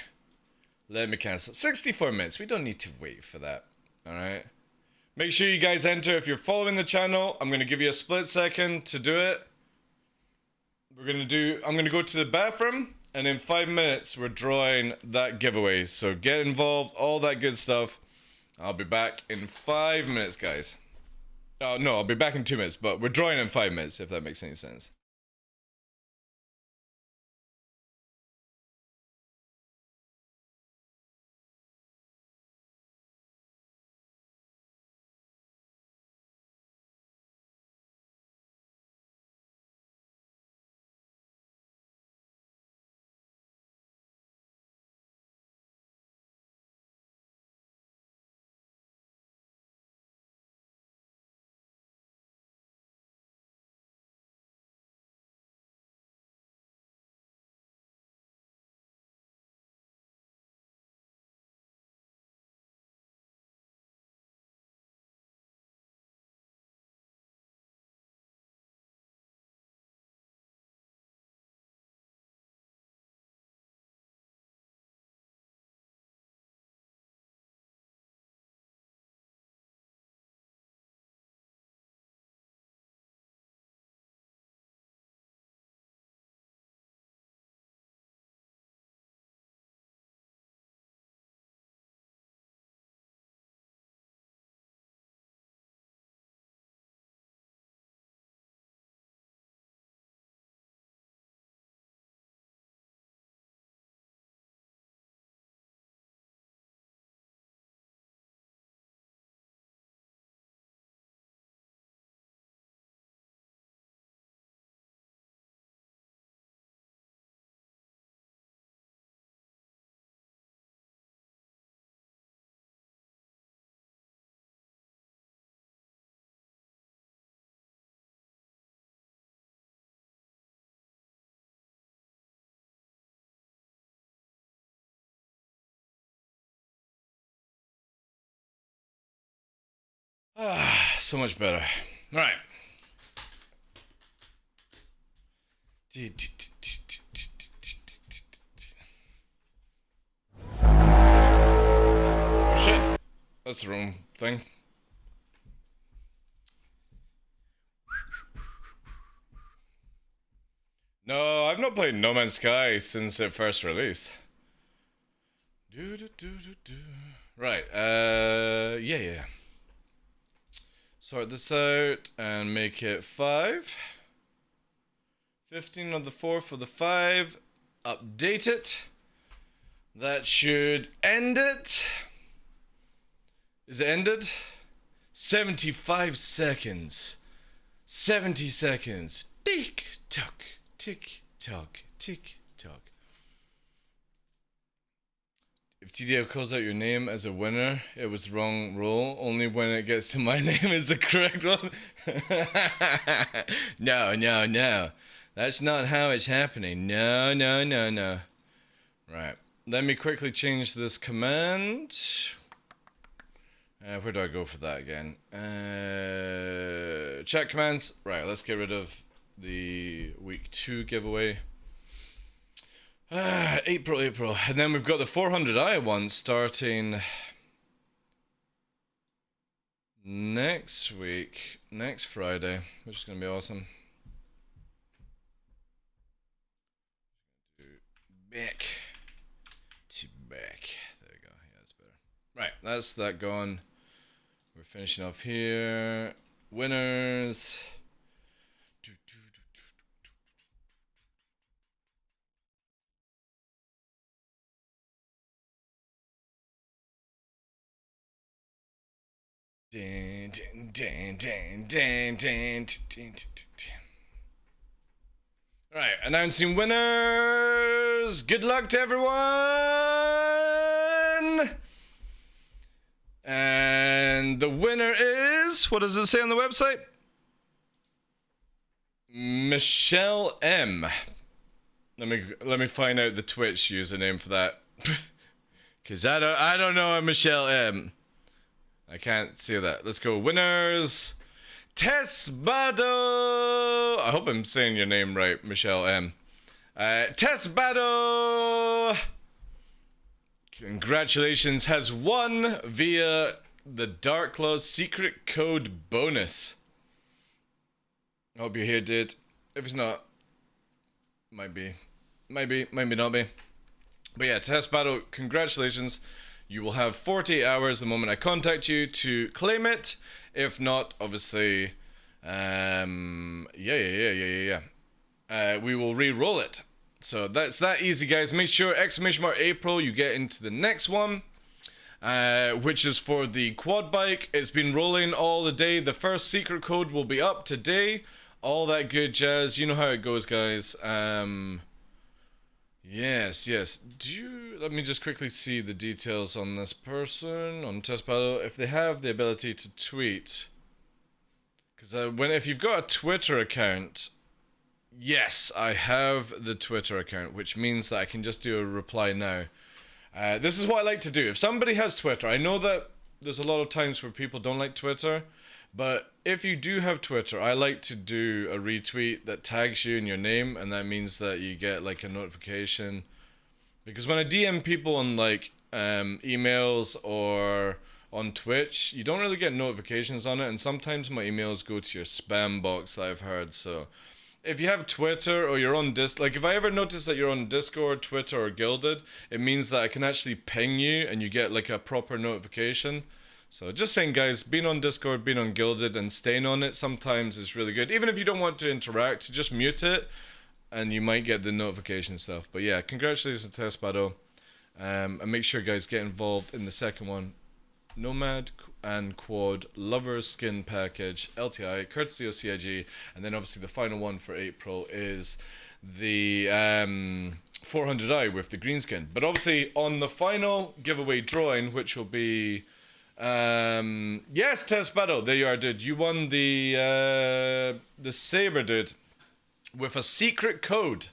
Let me cancel. 64 minutes. We don't need to wait for that. Alright. Make sure you guys enter if you're following the channel. I'm going to give you a split second to do it. I'm going to go to the bathroom, and in 5 minutes we're drawing that giveaway. So get involved, all that good stuff. I'll be back in 5 minutes, guys. Oh, no, I'll be back in 2 minutes, but we're drawing in 5 minutes, if that makes any sense. Ah, so much better. Right. Oh shit. That's the wrong thing. No, I've not played No Man's Sky since it first released. Right, yeah. Sort this out and make it 5. 15 on the 4 for the 5. Update it. That should end it. Is it ended? 75 seconds. 70 seconds. Tick tock, tick tock, tick tock. If TDL calls out your name as a winner, it was wrong roll. Only when it gets to my name is the correct one. No. That's not how it's happening. No. Right. Let me quickly change this command. Where do I go for that again? Chat commands. Right, let's get rid of the week 2 giveaway. April. And then we've got the 400i one starting next week, next Friday, which is going to be awesome. Back to back. There we go. Yeah, that's better. Right, that's that gone. We're finishing off here. Winners. Dun, dun, dun, dun, dun, dun, dun, dun, dun. All right, announcing winners. Good luck to everyone. And the winner is, what does it say on the website? Michelle M. Let me find out the Twitch username for that. Cause I don't know a Michelle M. I can't see that. Let's go. Winners. Tesbado. I hope I'm saying your name right, Michelle M. Tesbado. Congratulations, has won via the TheDarkLaw secret code bonus. I hope you're here, dude. If it's not, might be, not be. But yeah, Test Battle, congratulations. You will have 48 hours the moment I contact you to claim it. If not, obviously, we will re-roll it. So that's that easy, guys. Make sure !April you get into the next one, which is for the quad bike. It's been rolling all the day. The first secret code will be up today. All that good jazz. You know how it goes, guys. Yes. Let me just quickly see the details on this person on Test Battle. If they have the ability to tweet, because if you've got a Twitter account. Yes, I have the Twitter account, which means that I can just do a reply now. This is what I like to do. If somebody has Twitter, I know that there's a lot of times where people don't like Twitter, but if you do have Twitter, I like to do a retweet that tags you in your name, and that means that you get like a notification. Because when I DM people on like emails or on Twitch, you don't really get notifications on it, and sometimes my emails go to your spam box that I've heard, so... If you have Twitter or you're on like if I ever notice that you're on Discord, Twitter, or Guilded, it means that I can actually ping you and you get like a proper notification. So just saying, guys, being on Discord, being on Guilded, and staying on it sometimes is really good. Even if you don't want to interact, just mute it and you might get the notification stuff. But yeah, congratulations to Test Battle. And make sure, guys, get involved in the second one. Nomad and Quad Lover Skin Package, LTI, courtesy of CIG, and then obviously the final one for April is the 400i with the green skin. But obviously on the final giveaway drawing, which will be yes, Test Battle, there you are, dude. You won the saber, dude, with a secret code.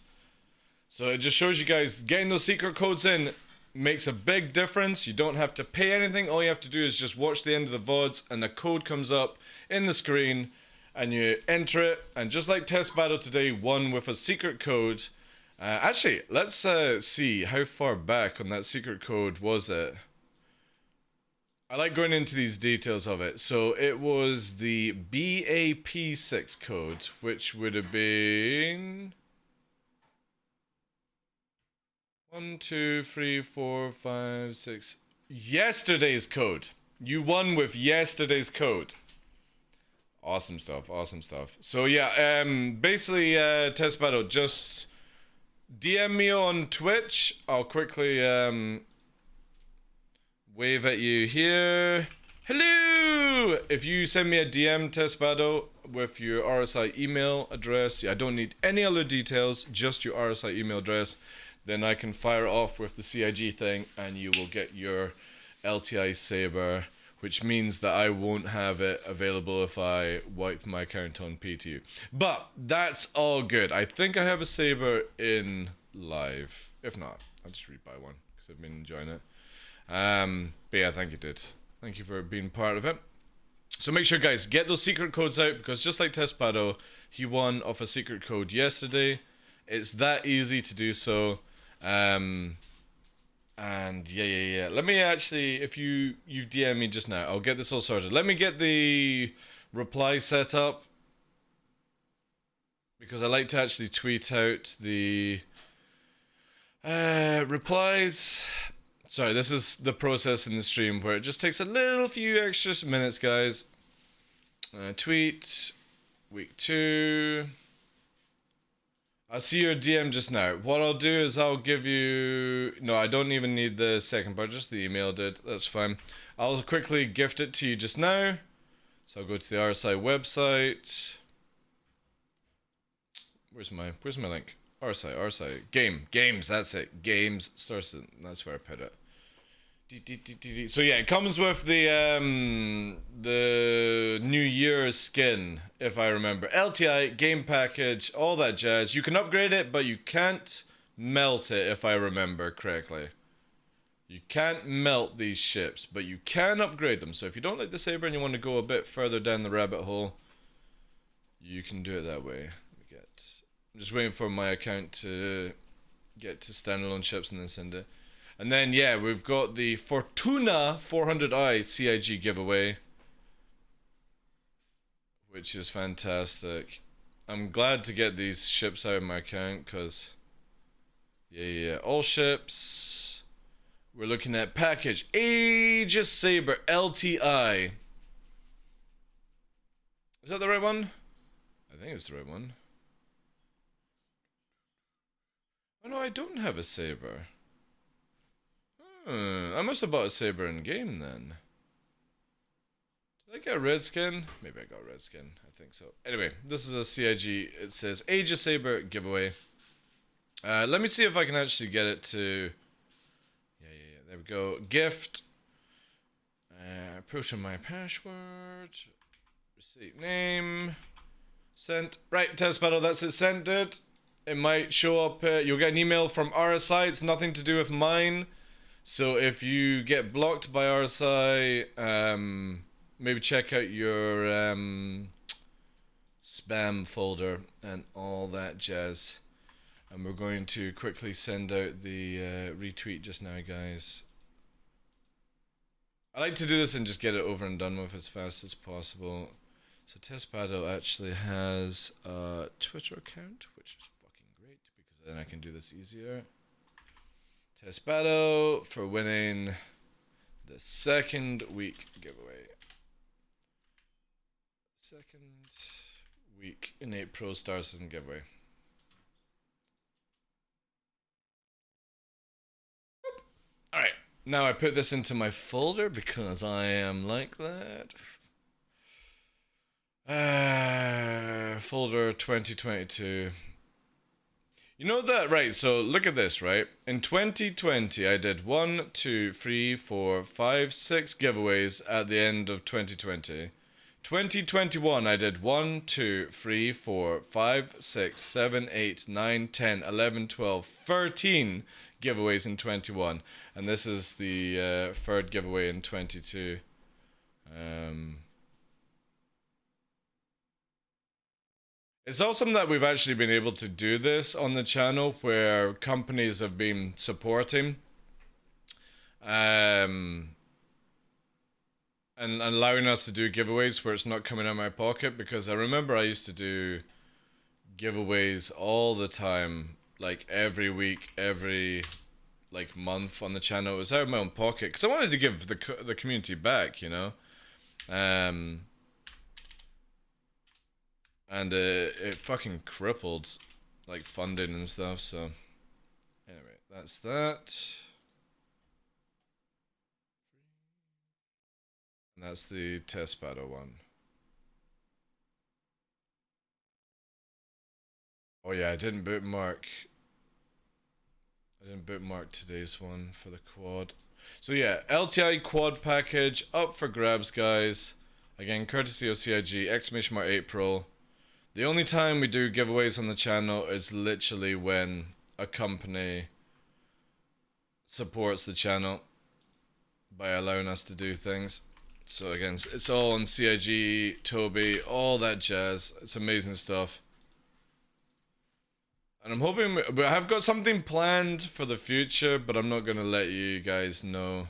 So it just shows you guys getting those secret codes in makes a big difference. You don't have to pay anything. All you have to do is just watch the end of the VODs and the code comes up in the screen and you enter it. And just like Test Battle today, one with a secret code. Actually, let's see how far back on that secret code was it. I like going into these details of it. So it was the BAP6 code, which would have been... 1, 2, 3, 4, 5, 6. Yesterday's code. You won with yesterday's code. Awesome stuff. Awesome stuff. So yeah, basically, Test Battle, just DM me on Twitch. I'll quickly wave at you here. Hello! If you send me a DM, Test Battle, with your RSI email address, I don't need any other details, just your RSI email address. Then I can fire it off with the CIG thing and you will get your LTI saber, which means that I won't have it available if I wipe my account on PTU. But that's all good. I think I have a saber in live. If not, I'll just rebuy one because I've been enjoying it. But yeah, thank you, dude. Thank you for being part of it. So make sure, guys, get those secret codes out because just like Test Battle, he won off a secret code yesterday. It's that easy to do so. And yeah. Let me actually, if you've DM'd me just now, I'll get this all sorted. Let me get the reply set up because I like to actually tweet out the replies. Sorry, this is the process in the stream where it just takes a little few extra minutes, guys. Tweet week 2. I see your DM just now. What I'll do is I'll give you... No, I don't even need the second part, just the email, dude. That's fine. I'll quickly gift it to you just now. So I'll go to the RSI website. Where's my link? RSI, games, that's it. Games, starts. That's where I put it. So yeah, it comes with the New Year's skin, if I remember. LTI, game package, all that jazz. You can upgrade it, but you can't melt it, if I remember correctly. You can't melt these ships, but you can upgrade them. So if you don't like the Saber and you want to go a bit further down the rabbit hole, you can do it that way. I'm just waiting for my account to get to standalone ships and then send it. And then, yeah, we've got the Fortuna 400i CIG giveaway, which is fantastic. I'm glad to get these ships out of my account, because, yeah, all ships. We're looking at package Aegis Saber LTI. Is that the right one? I think it's the right one. Oh no, I don't have a Saber. I must have bought a Saber in game then. Did I get a red skin? Maybe I got a red skin. I think so. Anyway, this is a CIG. It says Aegis Saber giveaway. Let me see if I can actually get it to... Yeah. There we go. Gift. Push in my password. Receipt name. Sent. Right, test battle. That's it. Sent it. It might show up. You'll get an email from RSI. It's nothing to do with mine. So if you get blocked by RSI, maybe check out your spam folder and all that jazz. And we're going to quickly send out the retweet just now, guys. I like to do this and just get it over and done with as fast as possible. So Tespado actually has a Twitter account, which is fucking great, because then I can do this easier. Tespado for winning the second week giveaway. Second week in April Star Citizen giveaway. Alright, now I put this into my folder because I am like that. Folder 2022. You know that, right? So look at this, right? In 2020, I did 1, 2, 3, 4, 5, 6 giveaways at the end of 2020. 2021, I did 1, 2, 3, 4, 5, 6, 7, 8, 9, 10, 11, 12, 13 giveaways in 21. And this is the third giveaway in 22. It's awesome that we've actually been able to do this on the channel, where companies have been supporting and allowing us to do giveaways where it's not coming out of my pocket, because I remember I used to do giveaways all the time, like every week, every like month on the channel. It was out of my own pocket because I wanted to give the community back, you know. And it fucking crippled like funding and stuff. So anyway, that's that. And that's the Tespado one. Oh yeah, I didn't bookmark today's one for the quad. So yeah, LTI quad package up for grabs, guys. Again, courtesy of CIG, ! April. The only time we do giveaways on the channel is literally when a company supports the channel by allowing us to do things. So again, it's all on CIG, Toby, all that jazz. It's amazing stuff. And I'm hoping, but I've got something planned for the future, but I'm not going to let you guys know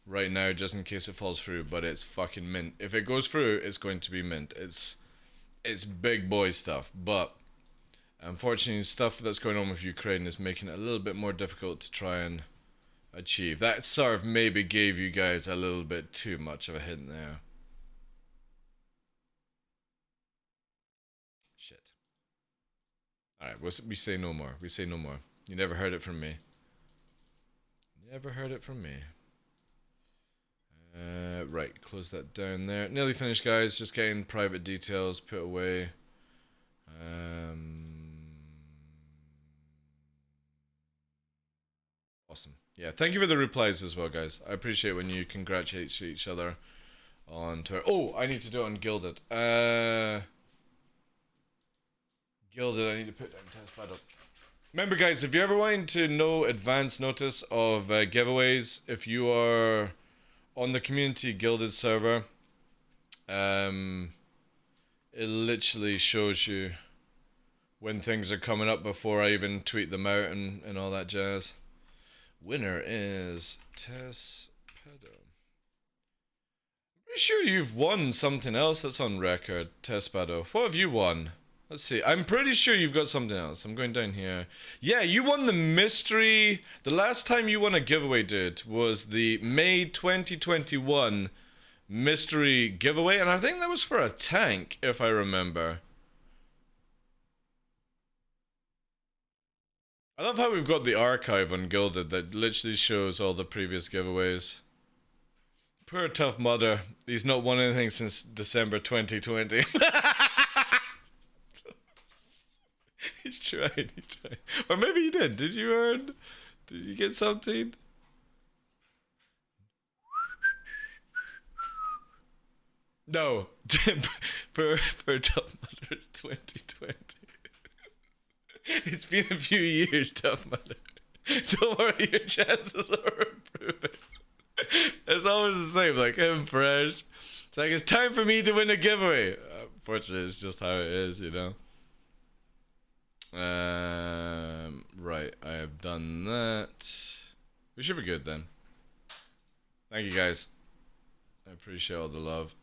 right now just in case it falls through, but it's fucking mint. If it goes through, it's going to be mint. It's big boy stuff, but unfortunately stuff that's going on with Ukraine is making it a little bit more difficult to try and achieve. That sort of maybe gave you guys a little bit too much of a hint there. Shit. Alright, we say no more. We say no more. You never heard it from me. Never heard it from me. Right, close that down there. Nearly finished, guys. Just getting private details put away. Awesome. Yeah, thank you for the replies as well, guys. I appreciate when you congratulate each other on Twitter. Oh, I need to do it on Gilded. Gilded, I need to put down test pad up. Remember, guys, if you're ever wanting to know advance notice of giveaways, if you are on the community Gilded server, it literally shows you when things are coming up before I even tweet them out and all that jazz. Winner is Tess Pedo. I'm pretty sure you've won something else that's on record, Tess Pedo. What have you won? Let's see. I'm pretty sure you've got something else. I'm going down here. Yeah, you won the mystery. The last time you won a giveaway, dude, was the May 2021 mystery giveaway. And I think that was for a tank, if I remember. I love how we've got the archive on Gilded that literally shows all the previous giveaways. Poor Tough Mudder. He's not won anything since December 2020. He's trying. Or maybe he did. Did you earn? Did you get something? No. per Tough Mudder is 2020. It's been a few years, Tough Mudder. Don't worry, your chances are improving. It's always the same, like him fresh. It's like, it's time for me to win a giveaway. Unfortunately, it's just how it is, you know. Right, I have done that. We should be good then. Thank you, guys. I appreciate all the love.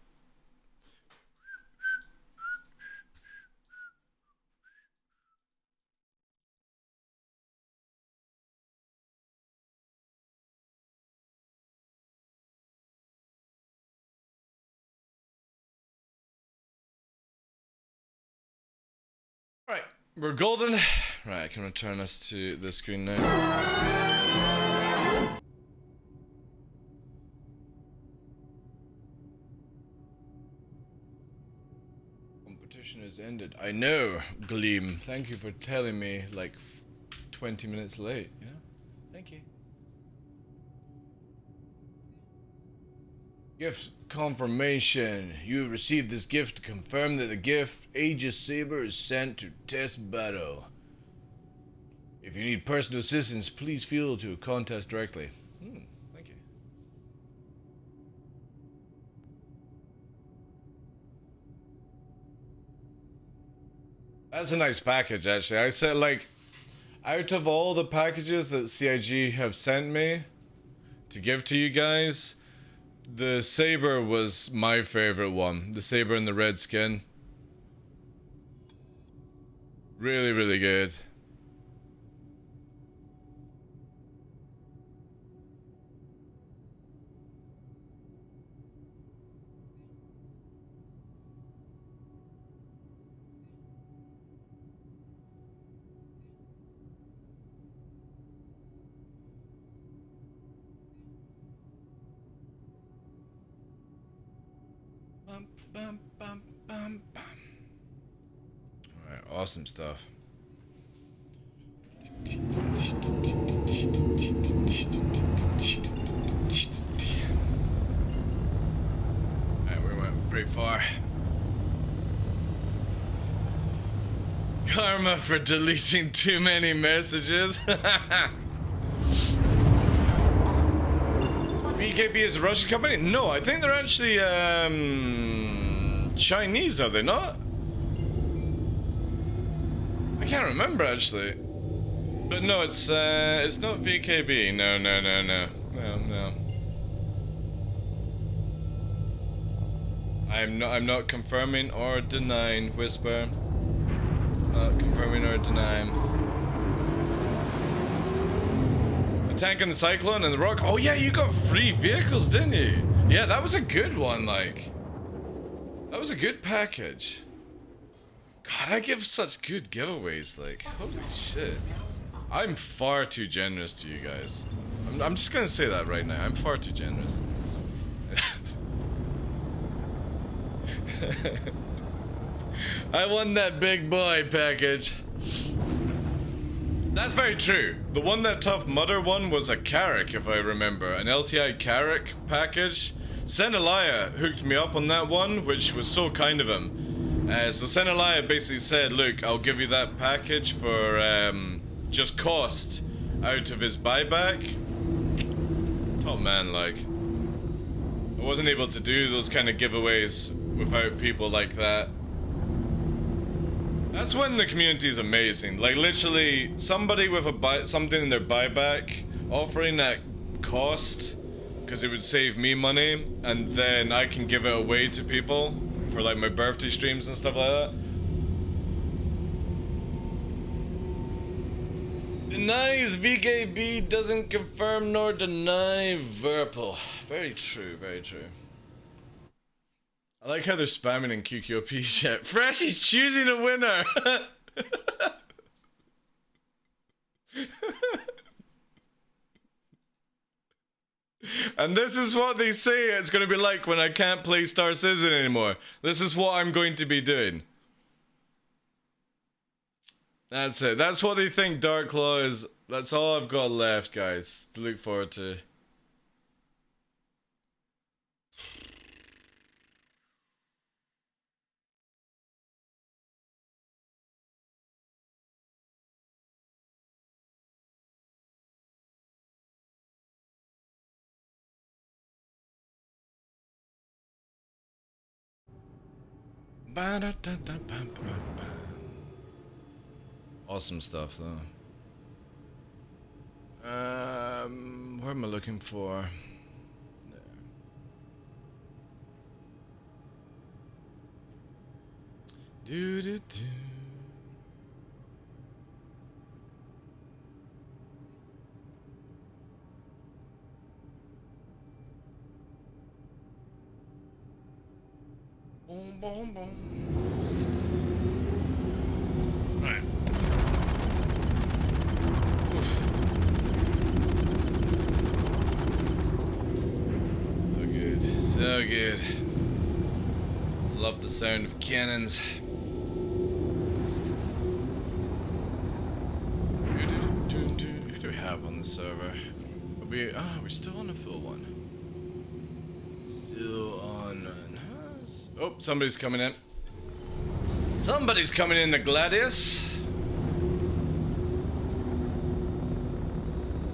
Right, we're golden. Right, I can return us to the screen now. Competition has ended. I know, Gleam. Thank you for telling me like 20 minutes late. Yeah, thank you. Gift confirmation. You have received this gift to confirm that the gift Aegis Saber is sent to Tess Battle. If you need personal assistance, please feel to contact us directly. Thank you. That's a nice package, actually. I said, like, out of all the packages that CIG have sent me to give to you guys, the Saber was my favorite one. The Saber in the red skin. Really, really good. Bum, bum, bum, bum. Alright, awesome stuff. Alright, we went pretty far. Karma for deleting too many messages. BKB is a Russian company? No, I think they're actually Chinese, are they not? I can't remember actually. But no, it's not VKB. No. I'm not confirming or denying, Whisper. Not confirming or denying. The tank and the cyclone and the rock. Oh yeah, you got free vehicles, didn't you? Yeah, that was a good one, like. That was a good package. God, I give such good giveaways, like, holy shit. I'm far too generous to you guys. I'm just gonna say that right now. I'm far too generous. I won that big boy package. That's very true. The one that Tough Mudder won was a Carrick, if I remember. An LTI Carrick package. Senelaya hooked me up on that one, which was so kind of him. So Senelaya basically said, look, I'll give you that package for just cost out of his buyback. Top man, like. I wasn't able to do those kind of giveaways without people like that. That's when the community is amazing. Like literally, somebody with something in their buyback offering at cost, because it would save me money, and then I can give it away to people for like my birthday streams and stuff like that. Denies VKB doesn't confirm nor deny Verpal. Very true, very true. I like how they're spamming in QQOP chat. Freshy's choosing a winner! And this is what they say it's gonna be like when I can't play Star Citizen anymore. This is what I'm going to be doing. That's it. That's what they think TheDarkLaw is. That's all I've got left, guys, to look forward to. Awesome stuff, though. Where am I looking for? There. Do do do. Boom, boom, boom. Right. Oof. So good. So good. Love the sound of cannons. Who do we have on the server? We're still on a full one. Still on. Oh, somebody's coming in. Somebody's coming in, the Gladius.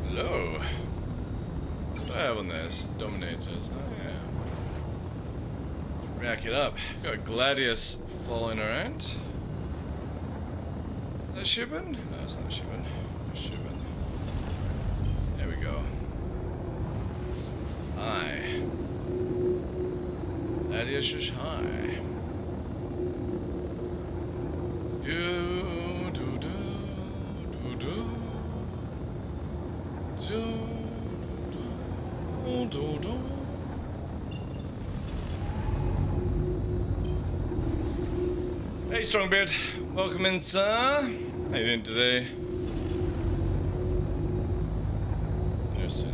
Hello. What do I have on this? Dominators. Oh, yeah. Rack it up. Got a Gladius falling around. Is that Shubin? No, it's not Shubin. It's Shubin. There we go. Hi. Gladius is high. Do do do do do do do do. Hey, Strongbeard, welcome in, sir. How you doing today? There's as well.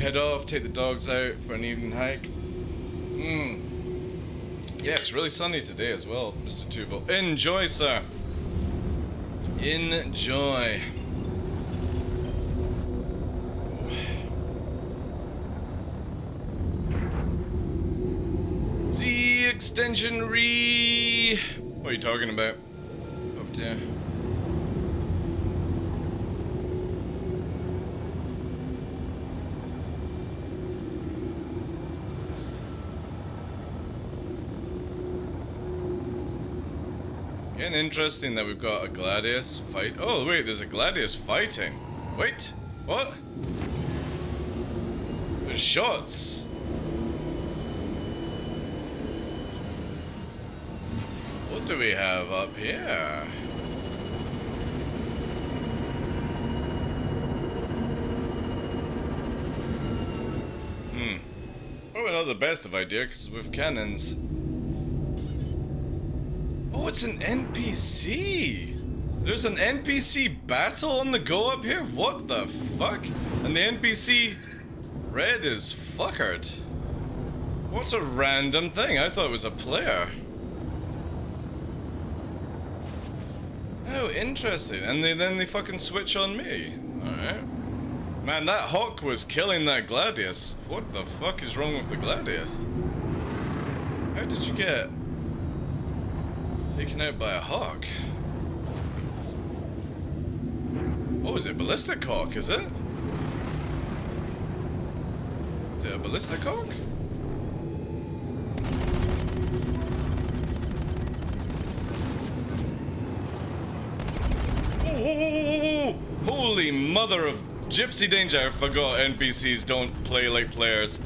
Head off, take the dogs out for an evening hike. Yeah, it's really sunny today as well, Mr. Tuval. Enjoy, sir. Enjoy. Z extension re. What are you talking about? Up there. Again, interesting that we've got a Gladius fight. Oh, wait, there's a Gladius fighting. Wait, what? There's shots. What do we have up here? Probably not the best of idea, because with cannons. Oh, it's an NPC! There's an NPC battle on the go up here? What the fuck? And the NPC red is fuckered. What's a random thing? I thought it was a player. Oh, interesting. And then they fucking switch on me. Alright. Man, that hawk was killing that Gladius. What the fuck is wrong with the Gladius? How did you get taken out by a hawk? Oh, is it ballistic hawk, is it? Is it a ballistic hawk? Oh, holy mother of gypsy danger, I forgot NPCs don't play like players.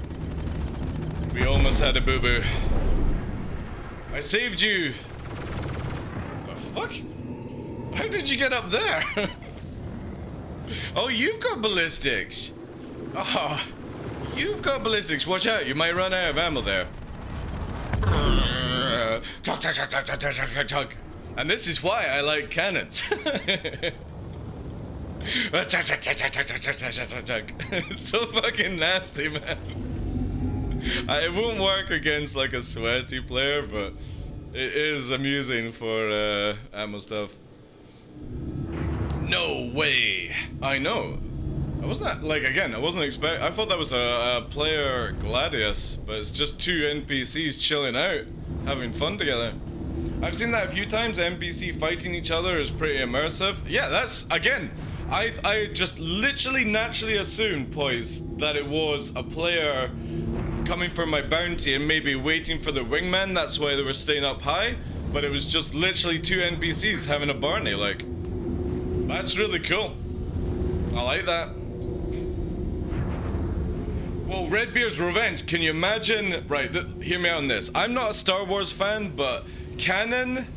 We almost had a boo-boo. I saved you. The fuck? How did you get up there? Oh, you've got ballistics. Oh, you've got ballistics. Watch out, you might run out of ammo there. And this is why I like cannons. It's so fucking nasty, man. It won't work against like a sweaty player, but it is amusing for ammo stuff. No way. I know. I wasn't like, again, I wasn't expect. I thought that was a player Gladius, but it's just two NPCs chilling out, having fun together. I've seen that a few times. NPC fighting each other is pretty immersive. Yeah, that's again. I just literally naturally assumed, Poise, that it was a player coming for my bounty and maybe waiting for the wingman. That's why they were staying up high. But it was just literally two NPCs having a Barney. Like, that's really cool. I like that. Well, Redbeard's Revenge. Can you imagine? Right, hear me out on this. I'm not a Star Wars fan, but canon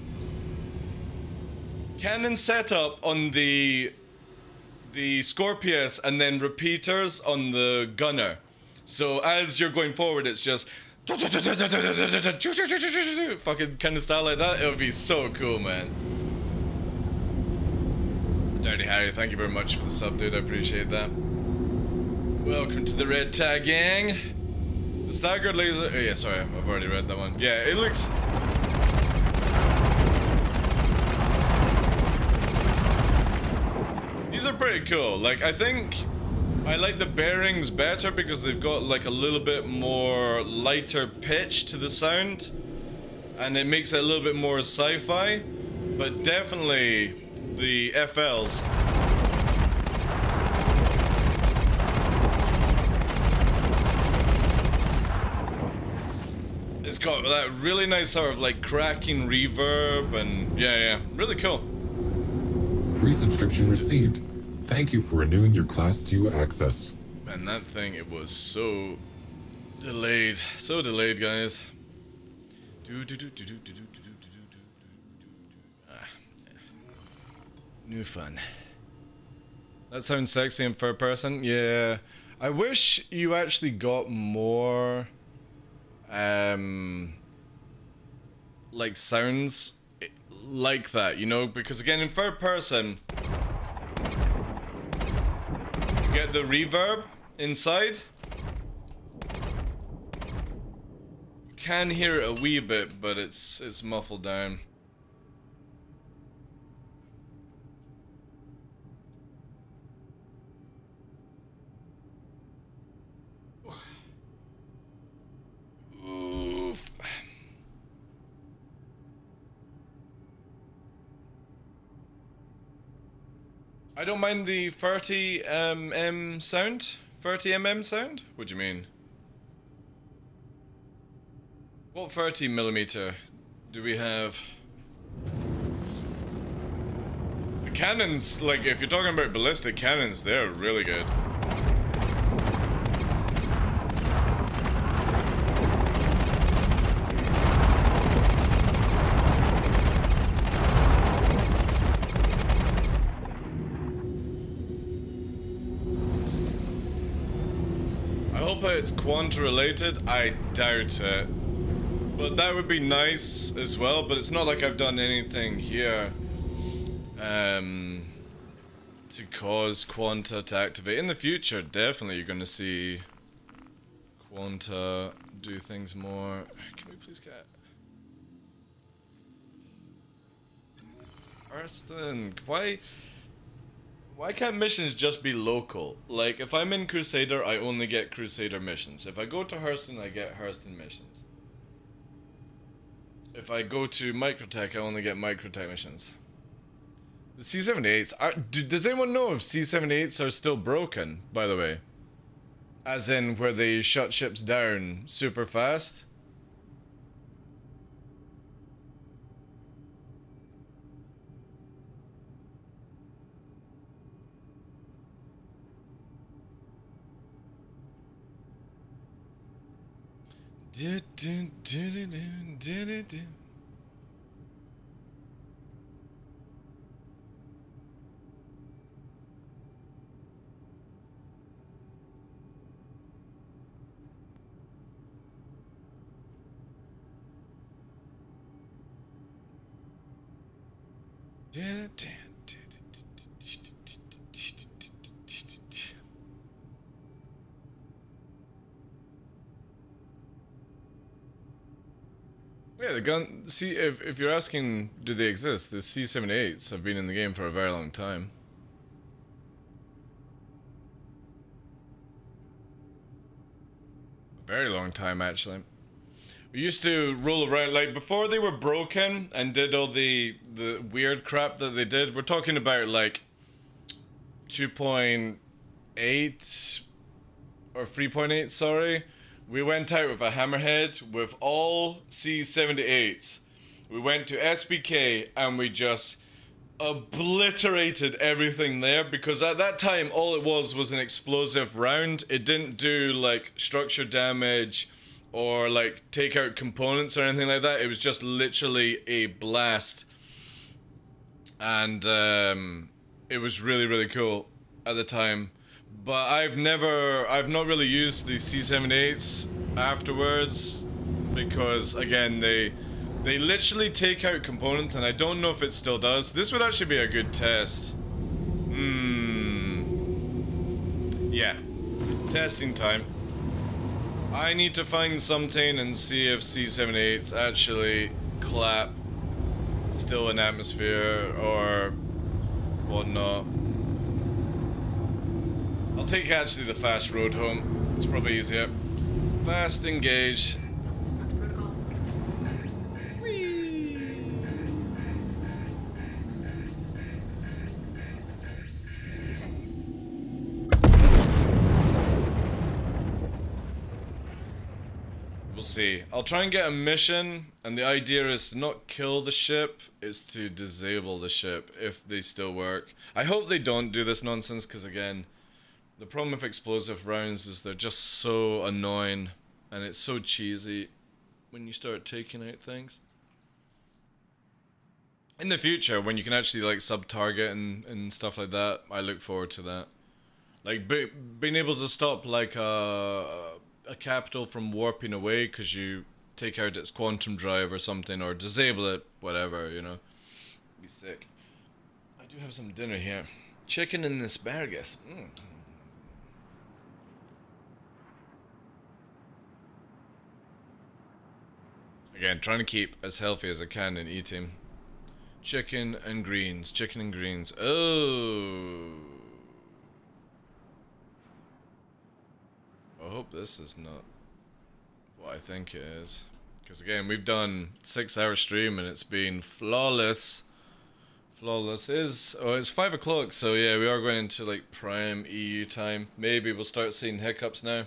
setup on the Scorpius and then repeaters on the gunner. So as you're going forward, it's just fucking kind of style like that. It would be so cool, man. Dirty Harry, thank you very much for the sub, dude. I appreciate that. Welcome to the Red Tag Gang. The staggered laser. Oh yeah, sorry, I've already read that one. Yeah, it looks. These are pretty cool. Like, I think I like the bearings better because they've got like a little bit more lighter pitch to the sound, and it makes it a little bit more sci-fi. But definitely the FLs. It's got that really nice sort of like cracking reverb, and yeah, really cool. Resubscription received. Thank you for renewing your Class 2 access. Man, that thing, it was so delayed. So delayed, guys. New fun. That sounds sexy in third person. Yeah. I wish you actually got more like sounds like that, you know, because again in third person you get the reverb inside. You can hear it a wee bit, but it's muffled down. Oof. I don't mind the 30 mm sound. 30 mm sound? What do you mean? What 30 millimeter do we have? The cannons, like if you're talking about ballistic cannons, they're really good. It's quant related. I doubt it, but that would be nice as well. But it's not like I've done anything here. to cause Quanta to activate. In the future, definitely you're going to see Quanta do things more. Can we please get Arston? Why can't missions just be local? Like, if I'm in Crusader, I only get Crusader missions. If I go to Hurston, I get Hurston missions. If I go to Microtech, I only get Microtech missions. The C-78s, does anyone know if C-78s are still broken, by the way? As in, where they shut ships down super fast? Yeah, the gun. See, if you're asking, do they exist? The C-78s have been in the game for a very long time. A very long time, actually. We used to roll around, like, before they were broken and did all the weird crap that they did. We're talking about, like, 2.8 or 3.8, sorry. We went out with a hammerhead with all C-78s. We went to SBK and we just obliterated everything there, because at that time all it was an explosive round. It didn't do like structure damage or like take out components or anything like that. It was just literally a blast. And it was really, really cool at the time. But I've not really used the C-78s afterwards, because again they literally take out components, and I don't know if it still does. This would actually be a good test. Yeah, testing time. I need to find something and see if C-78s actually clap still in atmosphere or whatnot. I'll take actually the fast road home. It's probably easier. Fast engage. We'll see. I'll try and get a mission, and the idea is to not kill the ship, is to disable the ship if they still work. I hope they don't do this nonsense, because again, the problem with explosive rounds is they're just so annoying, and it's so cheesy when you start taking out things. In the future, when you can actually like sub-target and stuff like that, I look forward to that. Like being able to stop like a capital from warping away because you take out its quantum drive or something, or disable it, whatever, you know. Be sick. I do have some dinner here. Chicken and asparagus. Again, trying to keep as healthy as I can in eating. Chicken and greens. Chicken and greens. Oh. I hope this is not what I think it is. Because again, we've done 6-hour stream and it's been flawless. Flawless is... Oh, it's 5 o'clock, so yeah, we are going into like prime EU time. Maybe we'll start seeing hiccups now.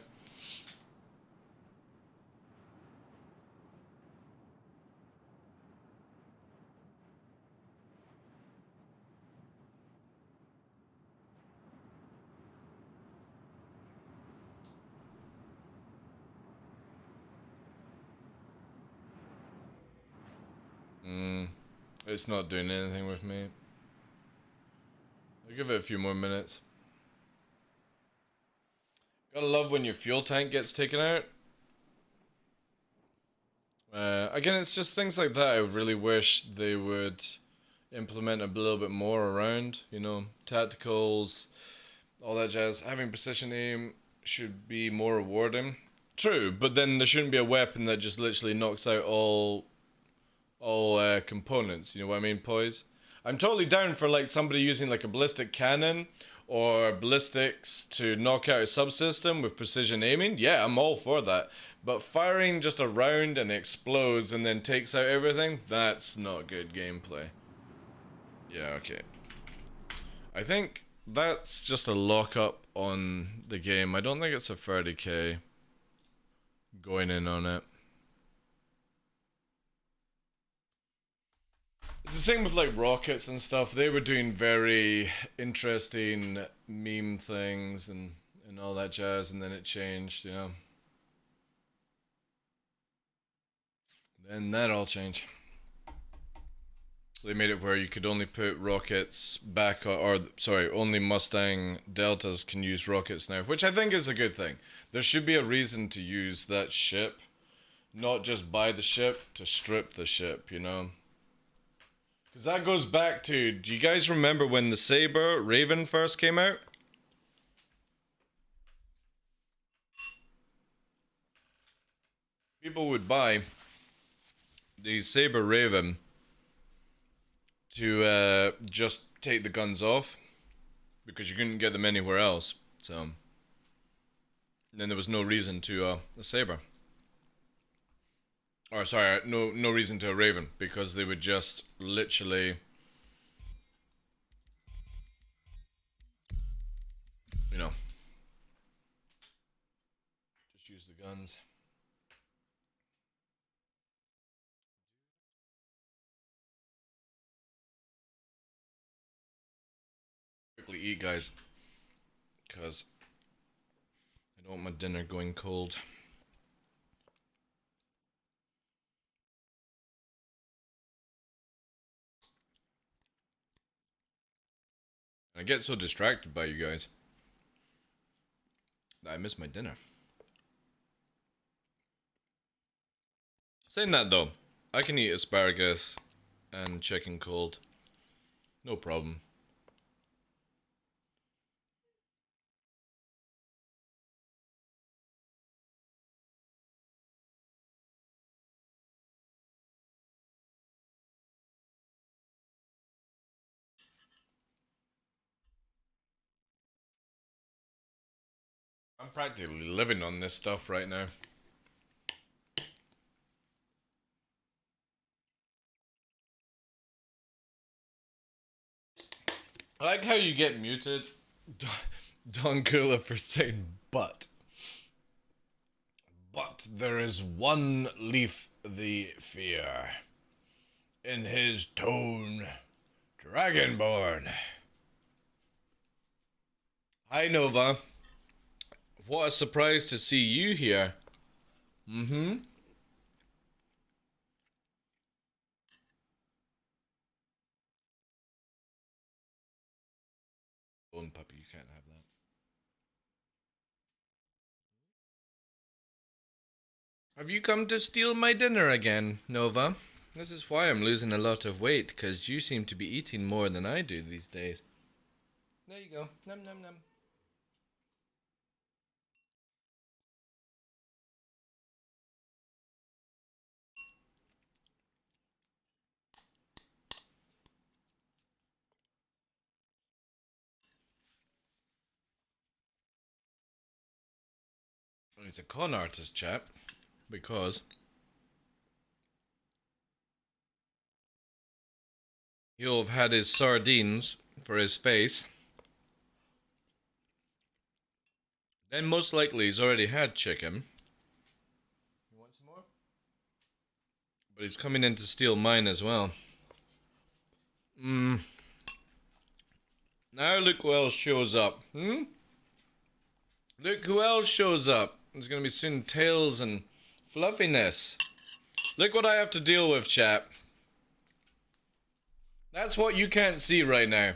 It's not doing anything with me. I'll give it a few more minutes. Gotta love when your fuel tank gets taken out. Again, it's just things like that I really wish they would implement a little bit more around, you know, tacticals, all that jazz. Having precision aim should be more rewarding. True, but then there shouldn't be a weapon that just literally knocks out all components. You know what I mean, poise? I'm totally down for like somebody using like a ballistic cannon or ballistics to knock out a subsystem with precision aiming. Yeah, I'm all for that. But firing just a round and it explodes and then takes out everything, that's not good gameplay. Yeah, okay. I think that's just a lockup on the game. I don't think it's a 30k going in on it. It's the same with like rockets and stuff. They were doing very interesting meme things and all that jazz, and then it changed, you know. Then that all changed. They made it where you could only put rockets back, or sorry, only Mustang Deltas can use rockets now, which I think is a good thing. There should be a reason to use that ship, not just buy the ship to strip the ship, you know. Because that goes back to, do you guys remember when the Saber Raven first came out? People would buy the Saber Raven to just take the guns off because you couldn't get them anywhere else. So then there was no reason to a Saber. Or sorry, no reason to a Raven, because they would just literally, you know, just use the guns. Quickly eat, guys, because I don't want my dinner going cold. I get so distracted by you guys that I miss my dinner. Saying that though, I can eat asparagus and chicken cold. No problem. I'm practically living on this stuff right now. I like how you get muted, Don Cooler, for saying but. But there is one leaf the fear. In his tone, Dragonborn. Hi Nova. What a surprise to see you here. Mm-hmm. Bone puppy, you can't have that. Have you come to steal my dinner again, Nova? This is why I'm losing a lot of weight, because you seem to be eating more than I do these days. There you go. Num num num. He's a con artist, chap, because he'll have had his sardines for his face. Then most likely he's already had chicken. You want some more? But he's coming in to steal mine as well. Now look who else shows up. Look who else shows up. There's gonna be soon tails and fluffiness. Look what I have to deal with, chat. That's what you can't see right now.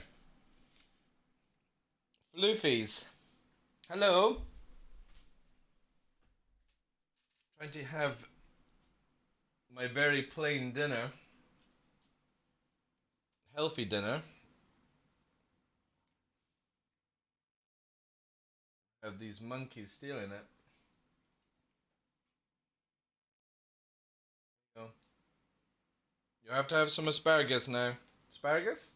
Floofies. Hello. Trying to have my very plain dinner. healthy dinner. Have these monkeys stealing it. No. You have to have some asparagus now. Asparagus?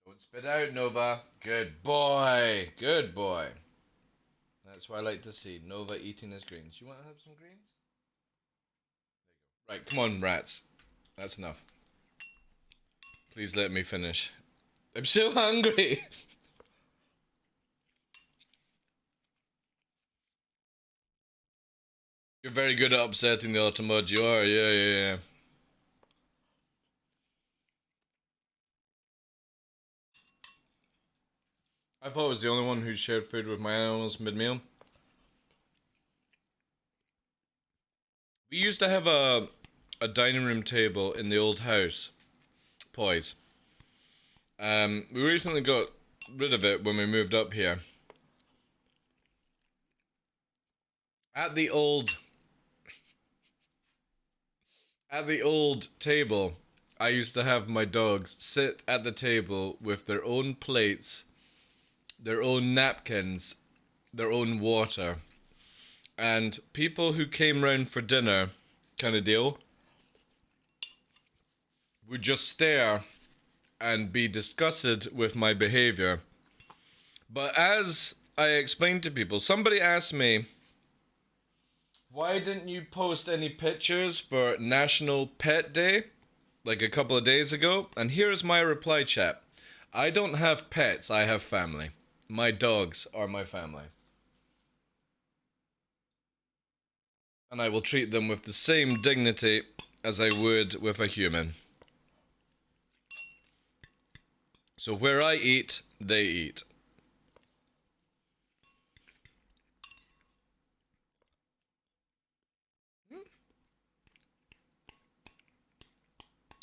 Don't spit out, Nova. Good boy. Good boy. That's what I like to see. Nova eating his greens. You want to have some greens? There you go. Right, come on, rats. That's enough. Please let me finish. I'm so hungry. You're very good at upsetting the Automod. You are, yeah. I thought I was the only one who shared food with my animals mid-meal. We used to have a dining room table in the old house. Poise. We recently got rid of it when we moved up here. At the old table, I used to have my dogs sit at the table with their own plates, their own napkins, their own water. And people who came round for dinner, kind of deal, would just stare and be disgusted with my behavior. But as I explained to people, somebody asked me, why didn't you post any pictures for National Pet Day, like a couple of days ago? And here's my reply, chat. I don't have pets, I have family. My dogs are my family. And I will treat them with the same dignity as I would with a human. So where I eat, they eat.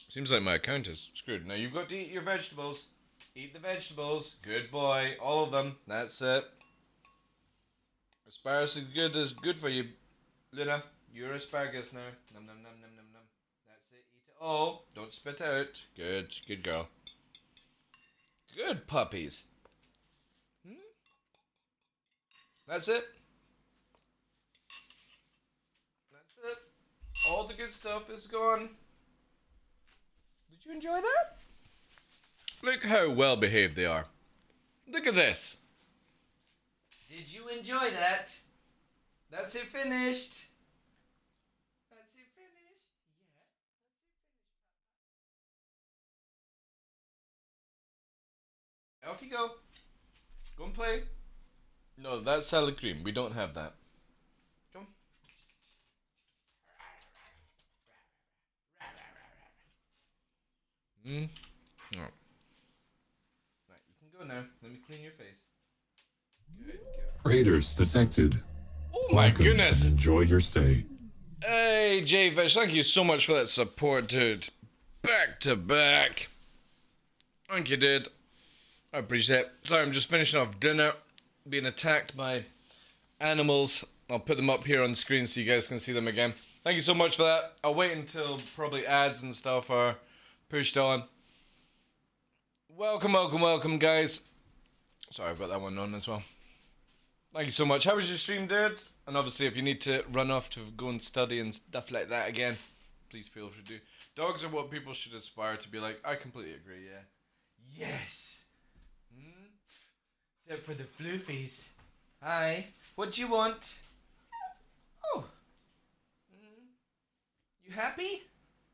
Seems like my account is screwed. Now you've got to eat your vegetables. Eat the vegetables. Good boy. All of them. That's it. Asparagus is good for you. Luna, you're asparagus now. Nom nom nom nom nom nom. That's it. Eat it all. Don't spit out. Good. Good girl. Good puppies. That's it. That's it. All the good stuff is gone. Did you enjoy that? Look how well behaved they are. Look at this. Did you enjoy that? That's it finished. That's it finished. Yeah. Off you go. Go and play. No, that's salad cream. We don't have that. Come. No. Right, you can go now. Let me clean your face. Good girl. Raiders detected. Oh my Welcome goodness. and enjoy your stay. Hey, J-Fish, thank you so much for that support, dude. Back to back. Thank you, dude. I appreciate it. Sorry, I'm just finishing off dinner. Being attacked by animals. I'll put them up here on screen so you guys can see them again. Thank you so much for that. I'll wait until probably ads and stuff are pushed on. Welcome, welcome, welcome, guys. Sorry, I've got that one on as well. Thank you so much. How was your stream, dude? And obviously, if you need to run off to go and study and stuff like that again, please feel free to do. Dogs are what people should aspire to be like. I completely agree, yeah. Yes! Except for the floofies. Hi. What do you want? Oh. You happy?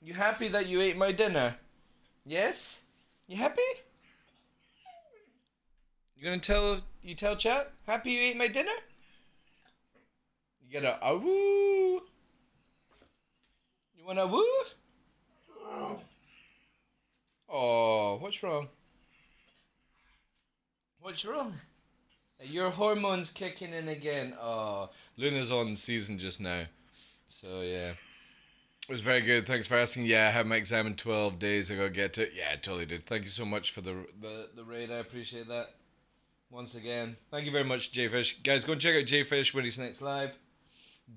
You happy that you ate my dinner? Yes? You happy? You gonna tell chat? Happy you ate my dinner? You get a woo. You want a woo? Oh, what's wrong? What's wrong? Your hormones kicking in again. Oh, Luna's on season just now. So yeah. It was very good. Thanks for asking. Yeah, I had my exam in 12 days ago. Get to it. Yeah, I totally did. Thank you so much for the raid. I appreciate that. Once again. Thank you very much, J-Fish. Guys, go and check out J-Fish when he's next live.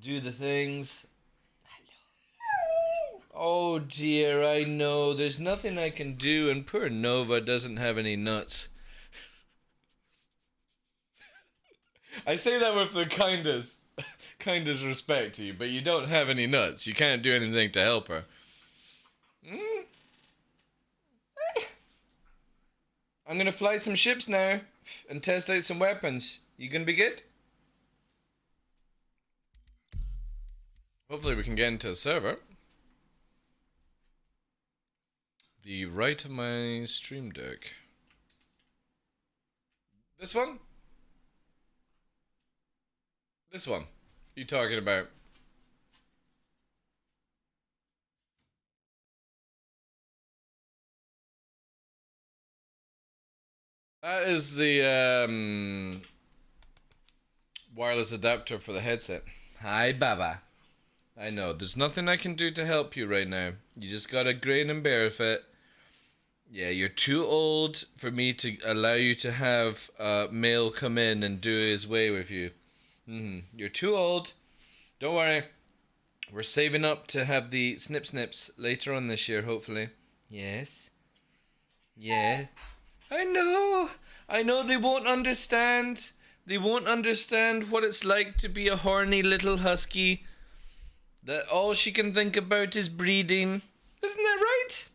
Do the things. Hello. Oh dear, I know. There's nothing I can do, and poor Nova doesn't have any nuts. I say that with the kindest respect to you, but you don't have any nuts. You can't do anything to help her. I'm gonna fly some ships now and test out some weapons. You gonna be good? Hopefully we can get into a server. The right of my stream deck. This one? This one. You talking about? That is the wireless adapter for the headset. Hi, Baba. I know, there's nothing I can do to help you right now. You just gotta grin and bear with it. Yeah, you're too old for me to allow you to have male come in and do his way with you. You're too old. Don't worry. We're saving up to have the snips later on this year, hopefully. Yes. Yeah. I know they won't understand. They won't understand what it's like to be a horny little husky. That all she can think about is breeding. Isn't that right?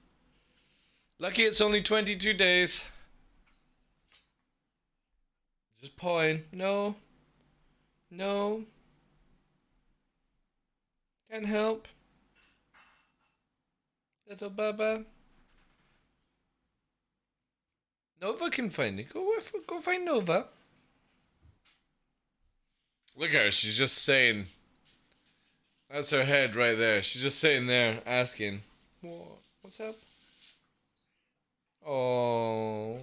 Lucky it's only 22 days. Just pawing. No. No. Can't help. Little Baba. Nova can find it. Go find Nova. Look at her. She's just saying. That's her head right there. She's just sitting there asking, "What's up?" Oh.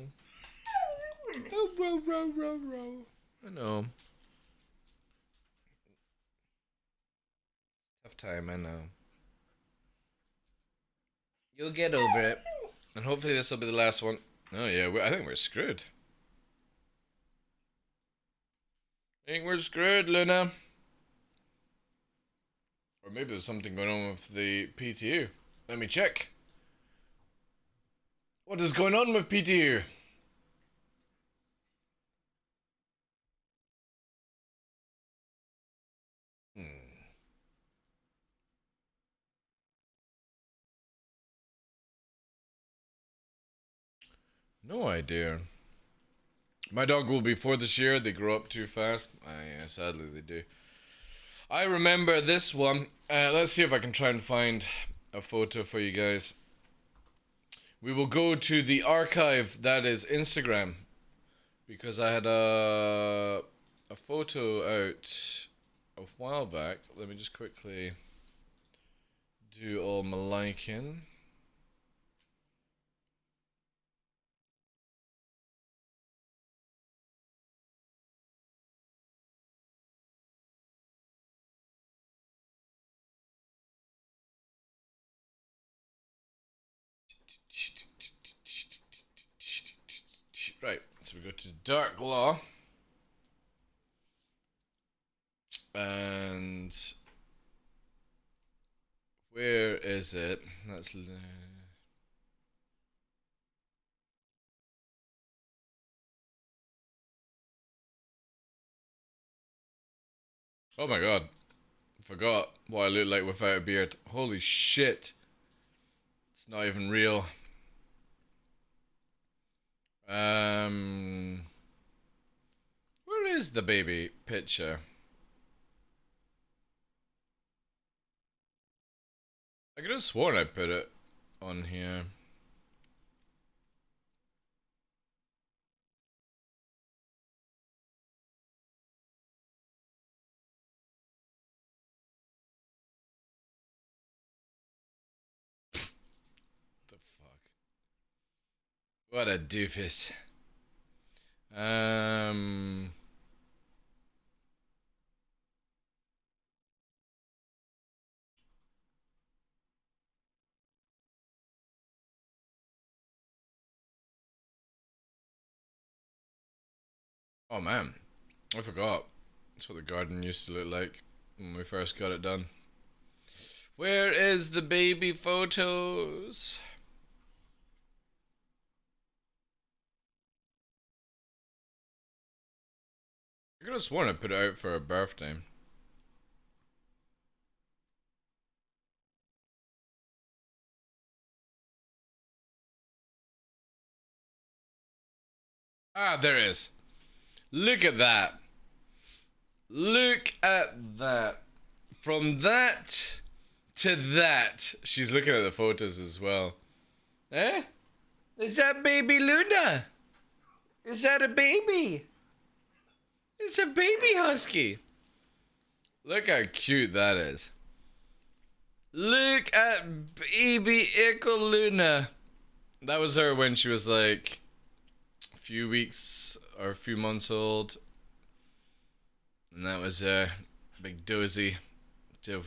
Oh, row. I know. Tough time, I know. You'll get over it. And hopefully this will be the last one. Oh yeah, I think we're screwed. I think we're screwed, Luna. Or maybe there's something going on with the PTU. Let me check. What is going on with PTU? No idea. My dog will be 4 this year. They grow up too fast. Yeah, sadly they do. I remember this one. Let's see if I can try and find a photo for you guys. We will go to the archive that is Instagram, because I had a photo out a while back. Let me just quickly do all my liking. Right, so we go to TheDarkLaw. And where is it? That's oh my god. I forgot what I look like without a beard. Holy shit. It's not even real. Where is the baby picture? I could have sworn I put it on here. The fuck? What a doofus. Oh man, I forgot. That's what the garden used to look like when we first got it done. Where is the baby photos? I could have sworn I put it out for her birthday. Ah, there is. Look at that. Look at that. From that to that. She's looking at the photos as well. Eh? Is that baby Luna? Is that a baby? It's a baby husky. Look how cute that is. Look at baby Echo Luna. That was her when she was like a few weeks or a few months old. And that was big dozy.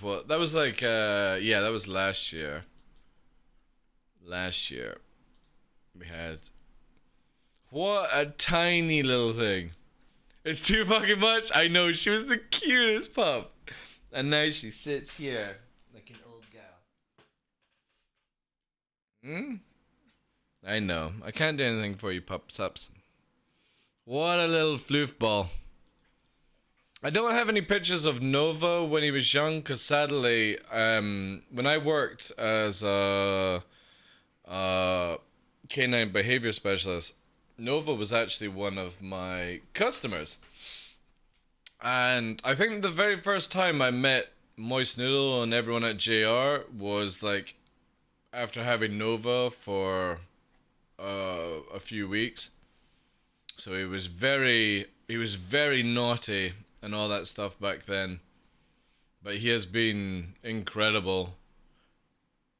What? That was like yeah, that was last year. Last year we had, what a tiny little thing. It's too fucking much. I know, she was the cutest pup. And now she sits here like an old gal. I know. I can't do anything for you, pups. What a little floofball. I don't have any pictures of Nova when he was young, because sadly, when I worked as a canine behavior specialist, Nova was actually one of my customers. And I think the very first time I met Moist Noodle and everyone at JR was like after having Nova for a few weeks. So he was very naughty and all that stuff back then. But he has been incredible.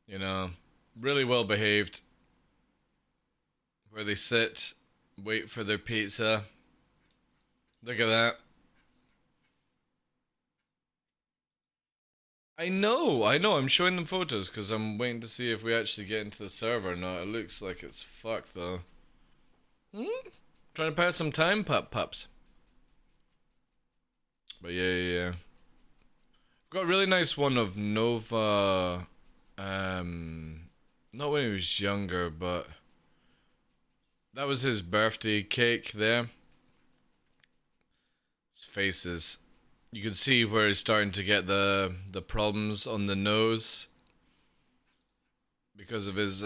You know, really well behaved. Where they sit, wait for their pizza. Look at that. I know, I'm showing them photos because I'm waiting to see if we actually get into the server or not. It looks like it's fucked though. Trying to pass some time, pups. But yeah. I've got a really nice one of Nova, not when he was younger, but that was his birthday cake there. His face is, you can see where he's starting to get the problems on the nose because of his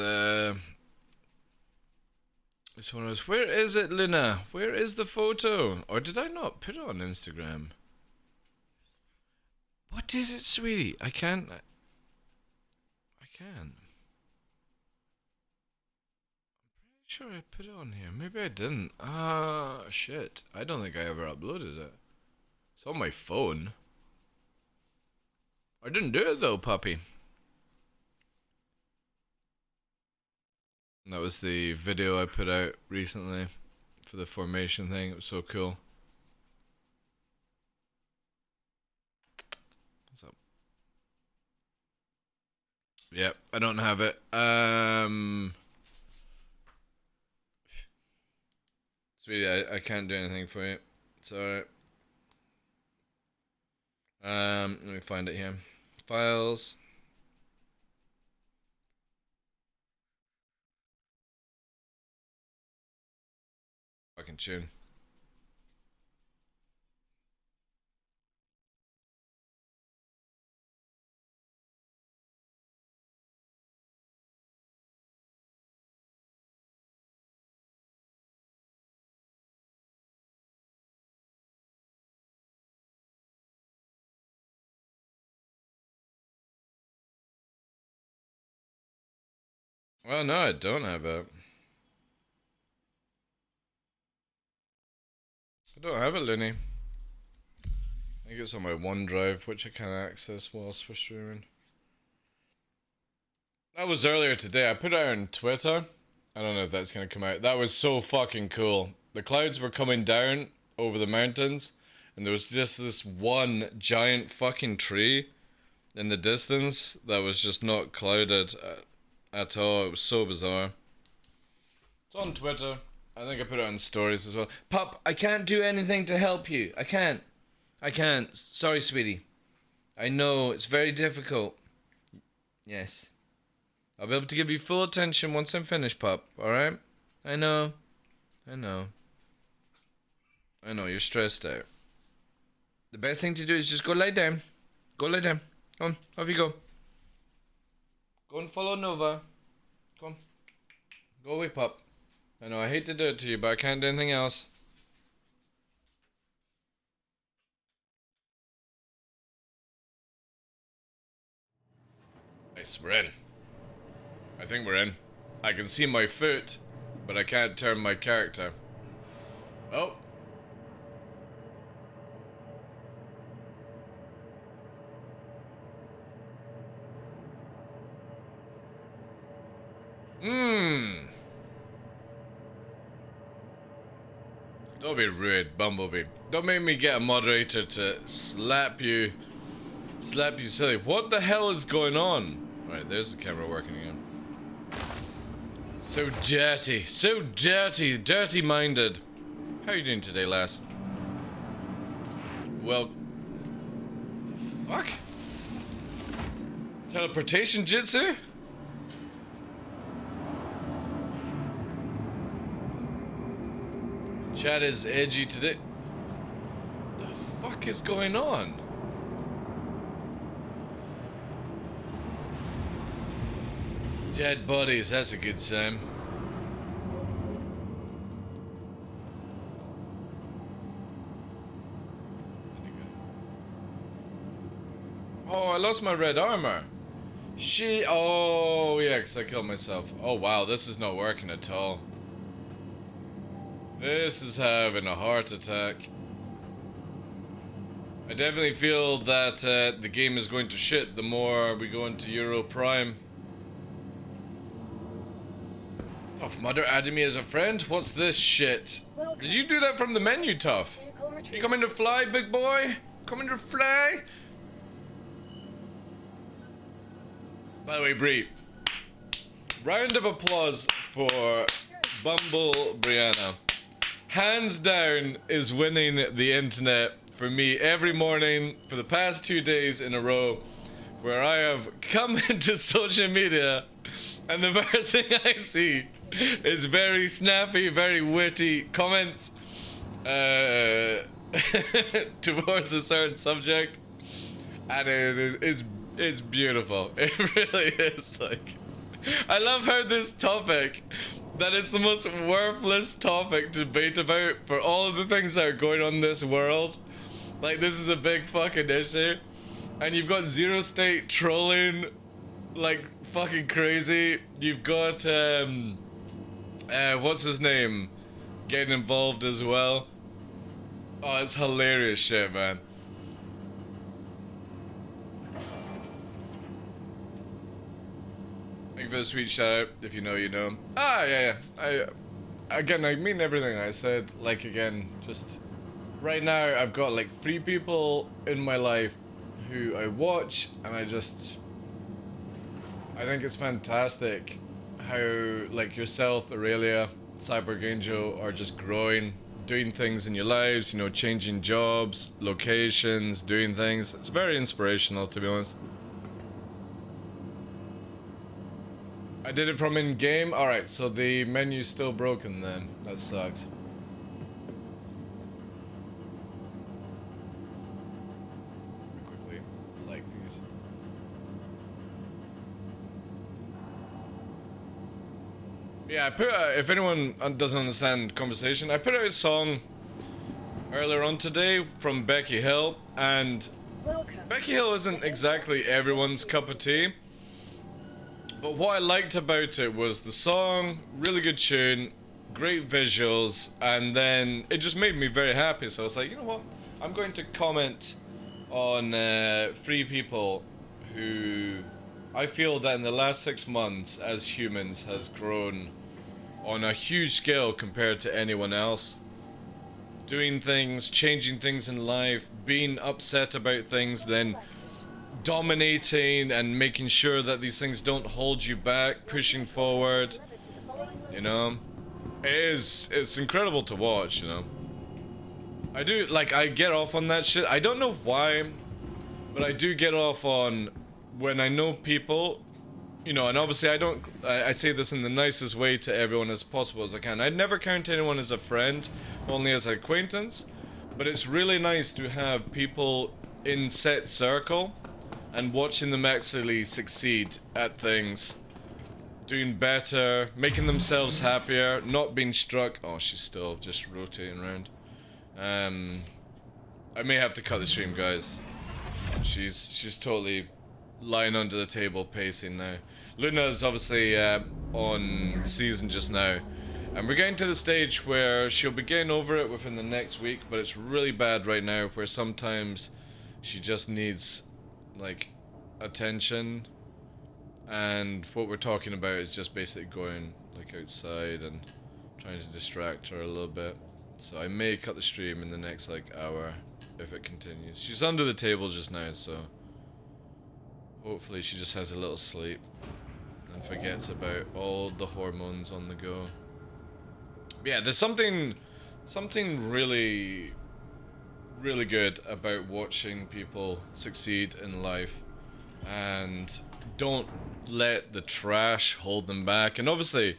this one was, where is it, Luna? Where is the photo? Or did I not put it on Instagram? What is it, sweetie? I can't. I'm pretty sure I put it on here. Maybe I didn't. Shit. I don't think I ever uploaded it. It's on my phone. I didn't do it though, puppy. And that was the video I put out recently for the formation thing. It was so cool. What's up? Yep, I don't have it. Sweetie, I can't do anything for you. It's alright. Let me find it here. Files. Fucking tune. Well, no, I don't have it. I don't have it, Looney. I think it's on my OneDrive, which I can't access whilst we're streaming. That was earlier today. I put it out on Twitter. I don't know if that's going to come out. That was so fucking cool. The clouds were coming down over the mountains, and there was just this one giant fucking tree in the distance that was just not clouded at all. It was so bizarre. It's on Twitter. I think I put it on stories as well. Pup, I can't do anything to help you. I can't. Sorry, sweetie. I know, it's very difficult. Yes. I'll be able to give you full attention once I'm finished, pup. Alright? I know. I know. I know, you're stressed out. The best thing to do is just go lie down. Go lie down. Come on, off you go. Go and follow Nova. Come on. Go away, pup. I know, I hate to do it to you, but I can't do anything else. Nice, we're in. I think we're in. I can see my foot, but I can't turn my character. Oh. Don't be rude, Bumblebee. Don't make me get a moderator to slap you silly. What the hell is going on? Right, there's the camera working again. So dirty, dirty-minded. How are you doing today, lass? Well, the fuck? Teleportation jutsu? Chat is edgy today. The fuck is going on? Dead bodies, that's a good sign. Oh, I lost my red armor. Oh yeah, because I killed myself. Oh wow, this is not working at all. This is having a heart attack. I definitely feel that the game is going to shit the more we go into Euro Prime. Tough Mudder added me as a friend? What's this shit? Did you do that from the menu, Tough? You coming to fly, big boy? Coming to fly? By the way, Bree, round of applause for Bumble Brianna. Hands down is winning the internet for me every morning for the past 2 days in a row, where I have come into social media and the first thing I see is very snappy, very witty comments towards a certain subject, and it's beautiful. It really is. Like, I love how this topic, that it's the most worthless topic to debate about for all of the things that are going on in this world. Like, this is a big fucking issue, and you've got Zero State trolling like fucking crazy. You've got what's his name getting involved as well. Oh, it's hilarious shit, man. Thank you for the sweet shout out. If you know, you know. Ah, yeah. I mean everything I said. Like, again, just right now I've got like 3 people in my life who I watch, and I think it's fantastic how, like, yourself, Aurelia, Cyborg Angel are just growing, doing things in your lives, you know, changing jobs, locations, doing things. It's very inspirational, to be honest. I did it from in-game? Alright, so the menu's still broken then. That sucks. Quickly, like these. Yeah, I put if anyone doesn't understand conversation, I put out a song earlier on today from Becky Hill, and Becky Hill isn't exactly everyone's cup of tea. But what I liked about it was the song, really good tune, great visuals, and then it just made me very happy. So I was like, you know what? I'm going to comment on 3 people who I feel that in the last 6 months as humans has grown on a huge scale compared to anyone else. Doing things, changing things in life, being upset about things, then dominating and making sure that these things don't hold you back, pushing forward, you know. It's incredible to watch, you know. I do, like, I get off on that shit. I don't know why, but I do get off on when I know people you know, and obviously I say this in the nicest way to everyone as possible as I can. I never count anyone as a friend, only as an acquaintance, but it's really nice to have people in set circle and watching them actually succeed at things, doing better, making themselves happier, not being struck. Oh, she's still just rotating around. I may have to cut the stream, guys. She's totally lying under the table pacing now. Luna's obviously on season just now, and we're getting to the stage where she'll be getting over it within the next week, but it's really bad right now where sometimes she just needs like attention, and what we're talking about is just basically going like outside and trying to distract her a little bit. So I may cut the stream in the next like hour if it continues. She's under the table just now, so hopefully she just has a little sleep and forgets about all the hormones on the go. But yeah, there's something really good about watching people succeed in life, and don't let the trash hold them back. And obviously,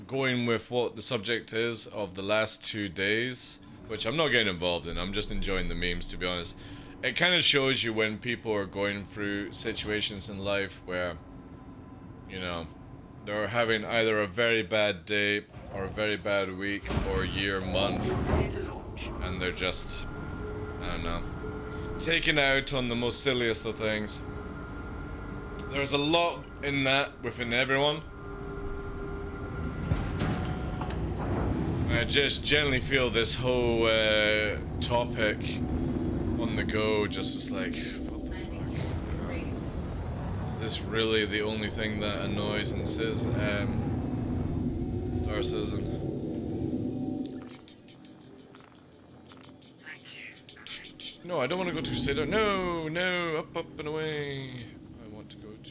going with what the subject is of the last 2 days, which I'm not getting involved in, I'm just enjoying the memes, to be honest. It kind of shows you when people are going through situations in life where, you know, they're having either a very bad day or a very bad week or year, month, and they're just, I don't know, taken out on the most silliest of things. There's a lot in that within everyone. I just generally feel this whole topic on the go just is like, what the fuck? Is this really the only thing that annoys and says Star Citizen? No, I don't want to go to Crusader. No, no, up, up and away. I want to go to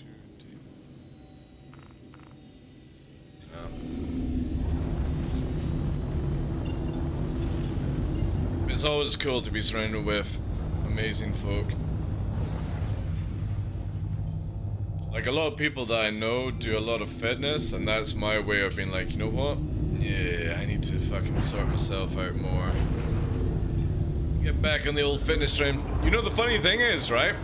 It's always cool to be surrounded with amazing folk. Like, a lot of people that I know do a lot of fitness, and that's my way of being like, you know what? Yeah, I need to fucking sort myself out more. Get back on the old fitness train. You know, the funny thing is, right?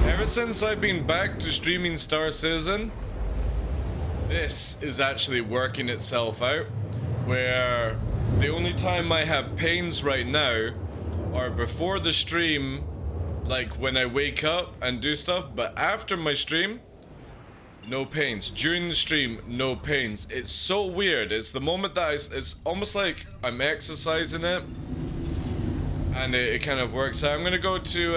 Ever since I've been back to streaming Star Citizen, this is actually working itself out, where the only time I have pains right now are before the stream, like when I wake up and do stuff, but after my stream, no pains. During the stream, no pains. It's so weird. It's the moment that it's almost like I'm exercising it, and it kind of works out. I'm gonna go to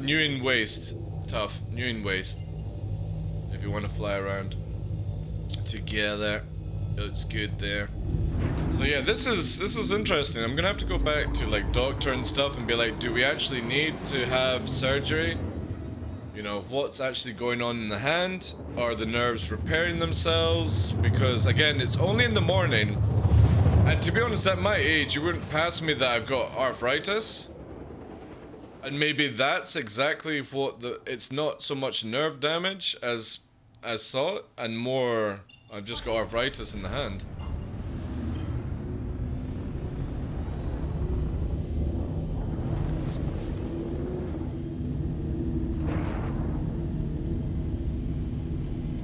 Newing Waste. Tough. Newing Waste. If you want to fly around together, it's good there. So yeah, this is interesting. I'm gonna have to go back to like doctor and stuff and be like, do we actually need to have surgery? You know, what's actually going on in the hand? Are the nerves repairing themselves? Because again, it's only in the morning, and to be honest, at my age, you wouldn't pass me that I've got arthritis. And maybe that's exactly what it's not so much nerve damage as thought, and more I've just got arthritis in the hand.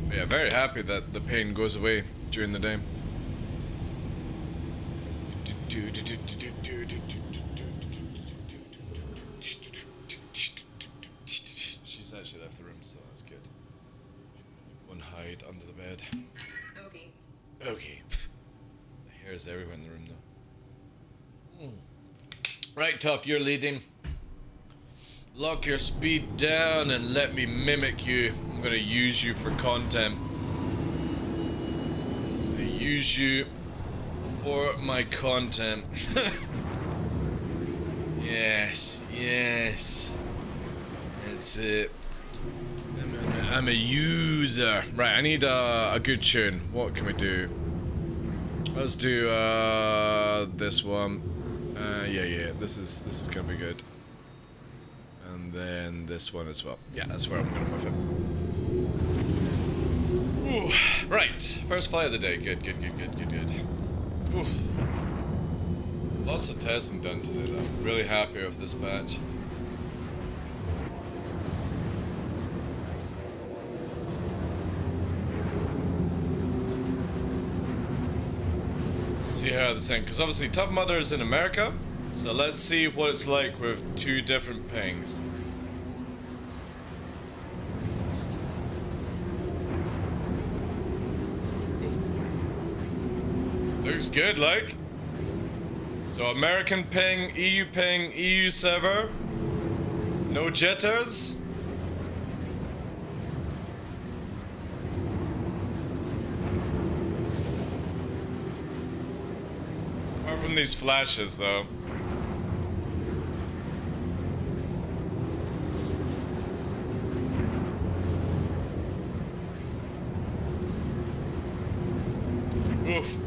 But yeah, very happy that the pain goes away during the day. She's actually left the room, so that's good. One hide under the bed. Okay. Okay. The hair's everywhere in the room, though. Right, Tough, you're leading. Lock your speed down and let me mimic you. I'm gonna use you for content. I use you for my content. Yes, yes. That's it. I'm a user. Right, I need a good tune. What can we do? Let's do this one. Yeah, this is gonna be good. And And then this one as well. Yeah, that's where I'm gonna move it. Ooh, right, first flight of the day. Good. Oof. Lots of testing done today though. Really happy with this batch. See how this thing, because obviously Tough Mudder is in America, so let's see what it's like with two different pings. Looks good, like. So American ping, EU server, no jitters. Apart from these flashes, though. Oof.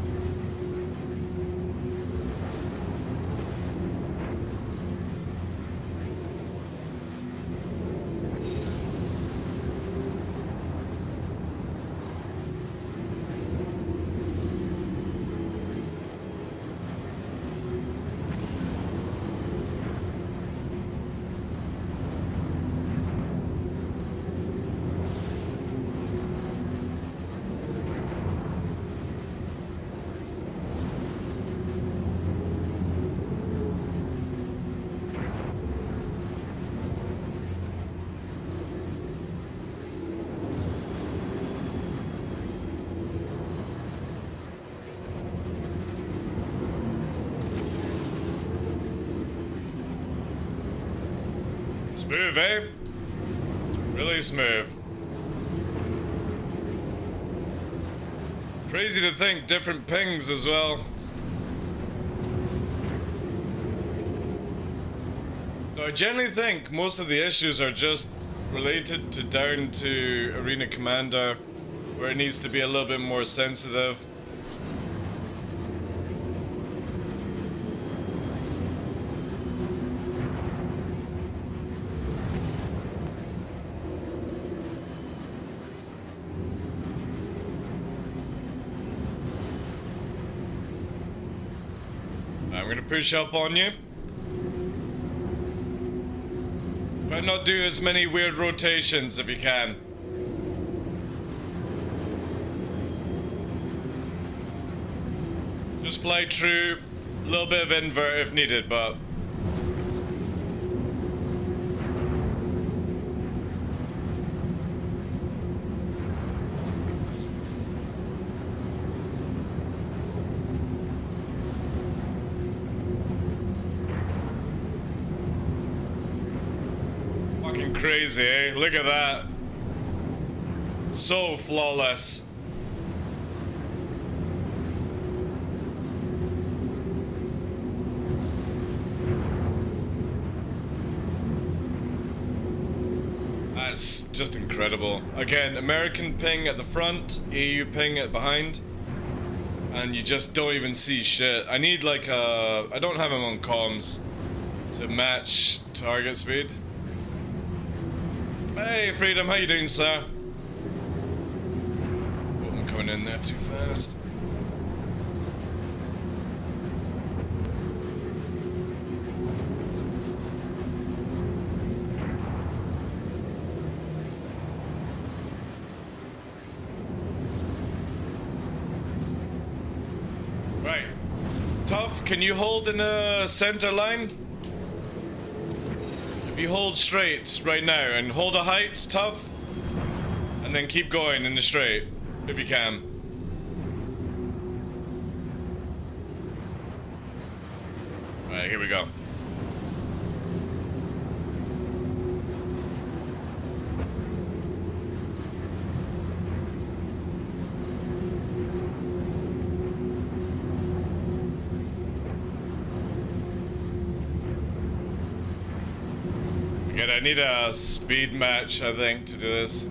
Smooth, eh? Really smooth. Crazy to think different pings as well. So I generally think most of the issues are just related to down to Arena Commander, where it needs to be a little bit more sensitive. I'm gonna push up on you. Try not do as many weird rotations if you can. Just fly true, a little bit of invert if needed, but fucking crazy, eh? Look at that. So flawless. That's just incredible. Again, American ping at the front, EU ping at behind, and you just don't even see shit. I need like a... I don't have him on comms to match target speed. Hey, Freedom, how you doing, sir? Oh, I'm coming in there too fast. Right. Tough, can you hold in a center line? If you hold straight right now and hold a height, Tough, and then keep going in the straight, if you can. Alright, here we go. Good, I need a speed match, I think, to do this. Here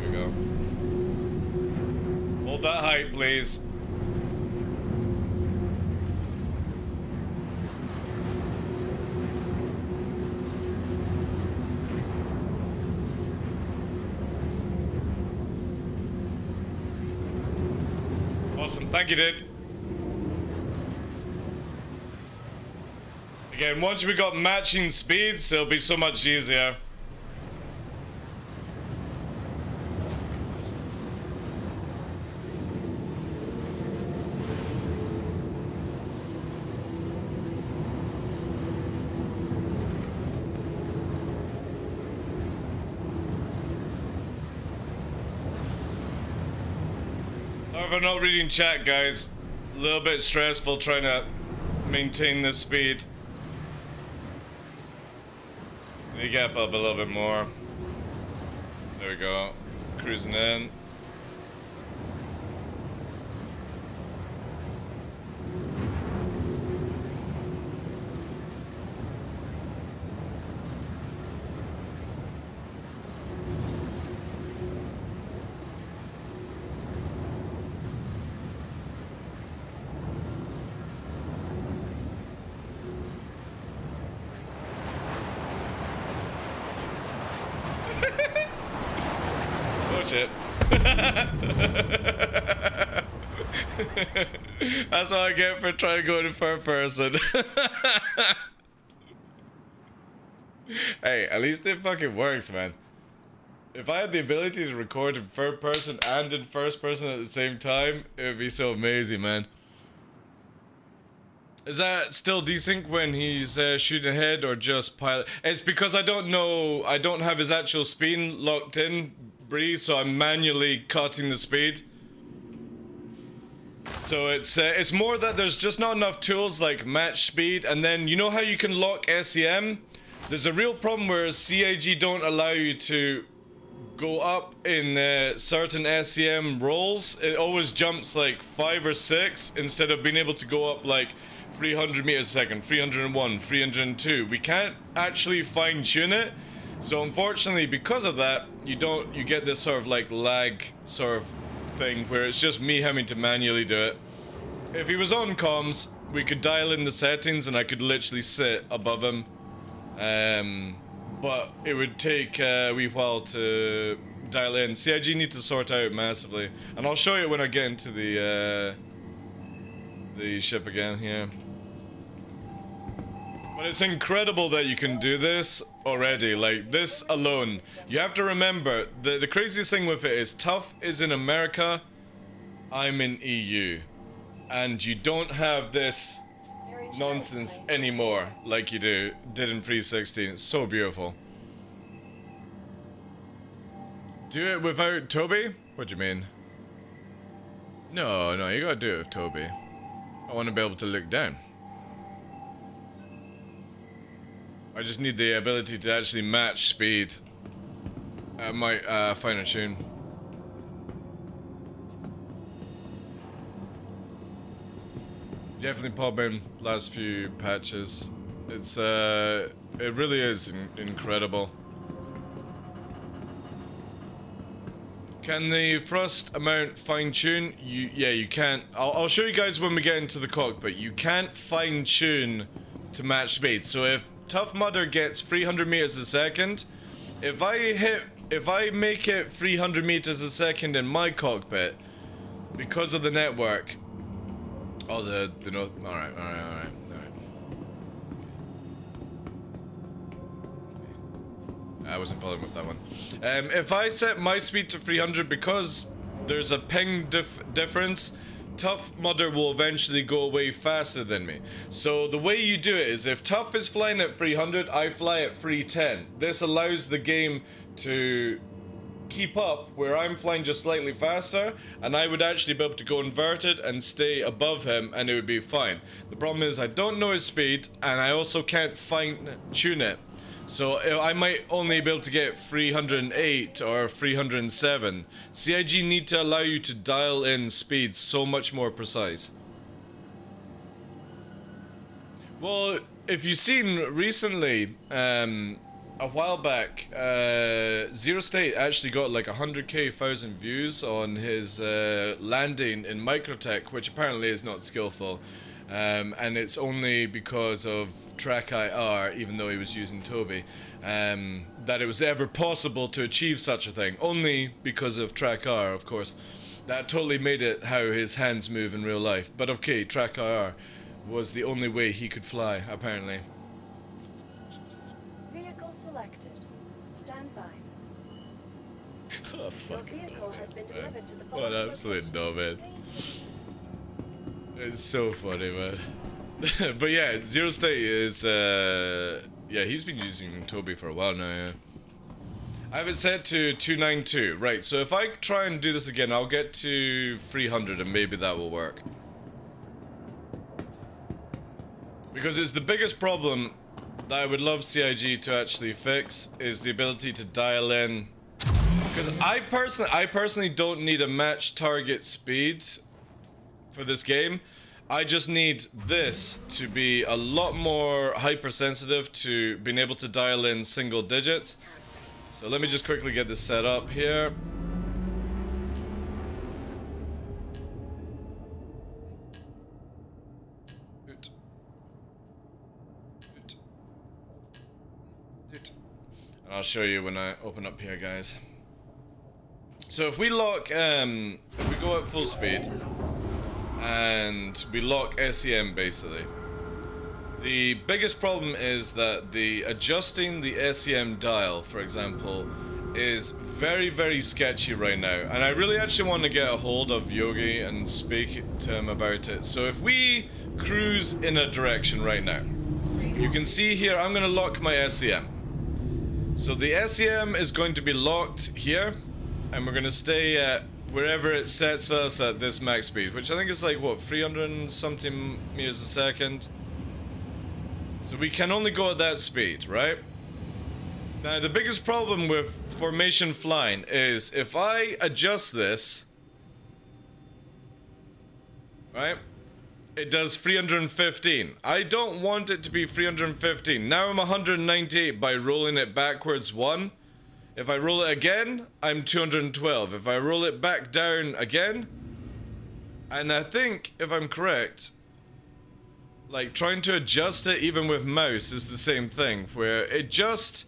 we go. Hold that height, please. awesome. Thank you, dude. Again, once we got matching speeds, it'll be so much easier. Sorry if I'm not reading chat, guys. A little bit stressful trying to maintain this speed. You gap up a little bit more. There we go. Cruising in. Shit. That's what I get for trying to go in third person. Hey, at least it fucking works, man. If I had the ability to record in third person and in first person at the same time, it would be so amazing, man. Is that still desync when he's shooting ahead or just pilot? It's because I don't know, I don't have his actual speed locked in, Bree, so I'm manually cutting the speed. So it's more that there's just not enough tools like match speed, and then you know how you can lock SEM? There's a real problem where CIG don't allow you to go up in certain SEM roles. It always jumps like 5 or 6 instead of being able to go up like 300 meters a second, 301, 302. We can't actually fine tune it. So unfortunately, because of that, you get this sort of like lag sort of thing where it's just me having to manually do it. If he was on comms, we could dial in the settings and I could literally sit above him. But it would take a wee while to dial in. CIG needs to sort out massively. And I'll show you when I get into the ship again here. But it's incredible that you can do this already, like this alone. You have to remember, the craziest thing with it is Tough is in America, I'm in EU. And you don't have this nonsense anymore like you did in 316. It's so beautiful. Do it without Toby? What do you mean? No, you gotta do it with Toby. I want to be able to look down. I just need the ability to actually match speed. I might fine tune. Definitely pop in last few patches. It's it really is incredible. Can the thrust amount fine tune? Yeah, you can't. I'll show you guys when we get into the cockpit. You can't fine tune to match speed. So if Tough Mudder gets 300 meters a second, if I make it 300 meters a second in my cockpit, because of the network, all right. I wasn't following with that one. If I set my speed to 300, because there's a ping difference, Tough Mudder will eventually go away faster than me. So the way you do it is, if Tough is flying at 300, I fly at 310. This allows the game to keep up where I'm flying just slightly faster, and I would actually be able to go inverted and stay above him, and it would be fine. The problem is I don't know his speed, and I also can't fine tune it. So I might only be able to get 308 or 307. CIG need to allow you to dial in speeds so much more precise. Well, if you've seen recently, a while back, Zero State actually got like 100,000 views on his landing in Microtech, which apparently is not skillful. And it's only because of Track IR, even though he was using Toby, that it was ever possible to achieve such a thing. Only because of Track IR, of course. that totally made it how his hands move in real life. But okay, track IR was the only way he could fly, apparently. Vehicle selected. Stand by. Oh, fuck. Your vehicle has been delivered to the What following absolute location. nomad. It's so funny, man. But yeah, Zero State is, yeah, he's been using Toby for a while now, yeah. I have it set to 292. Right, so if I try and do this again, I'll get to 300 and maybe that will work. Because it's the biggest problem that I would love CIG to actually fix is the ability to dial in. Because I personally don't need a match target speed for this game. I just need this to be a lot more hypersensitive to being able to dial in single digits. So let me just quickly get this set up here. And I'll show you when I open up here, guys. So if we lock, if we go at full speed, and we lock SEM basically, the biggest problem is that adjusting the SEM dial, for example, is very, very sketchy right now. And I really actually want to get a hold of Yogi and speak to him about it. So if we cruise in a direction right now, you can see here, I'm going to lock my SEM. So the SEM is going to be locked here, and we're going to stay at wherever it sets us at this max speed, which I think is like, what, 300 and something meters a second? So we can only go at that speed, right? Now, the biggest problem with formation flying is if I adjust this, right, it does 315. I don't want it to be 315. Now I'm 198 by rolling it backwards 1. If I roll it again, I'm 212. If I roll it back down again, and I think, if I'm correct, like trying to adjust it even with mouse is the same thing, where it just...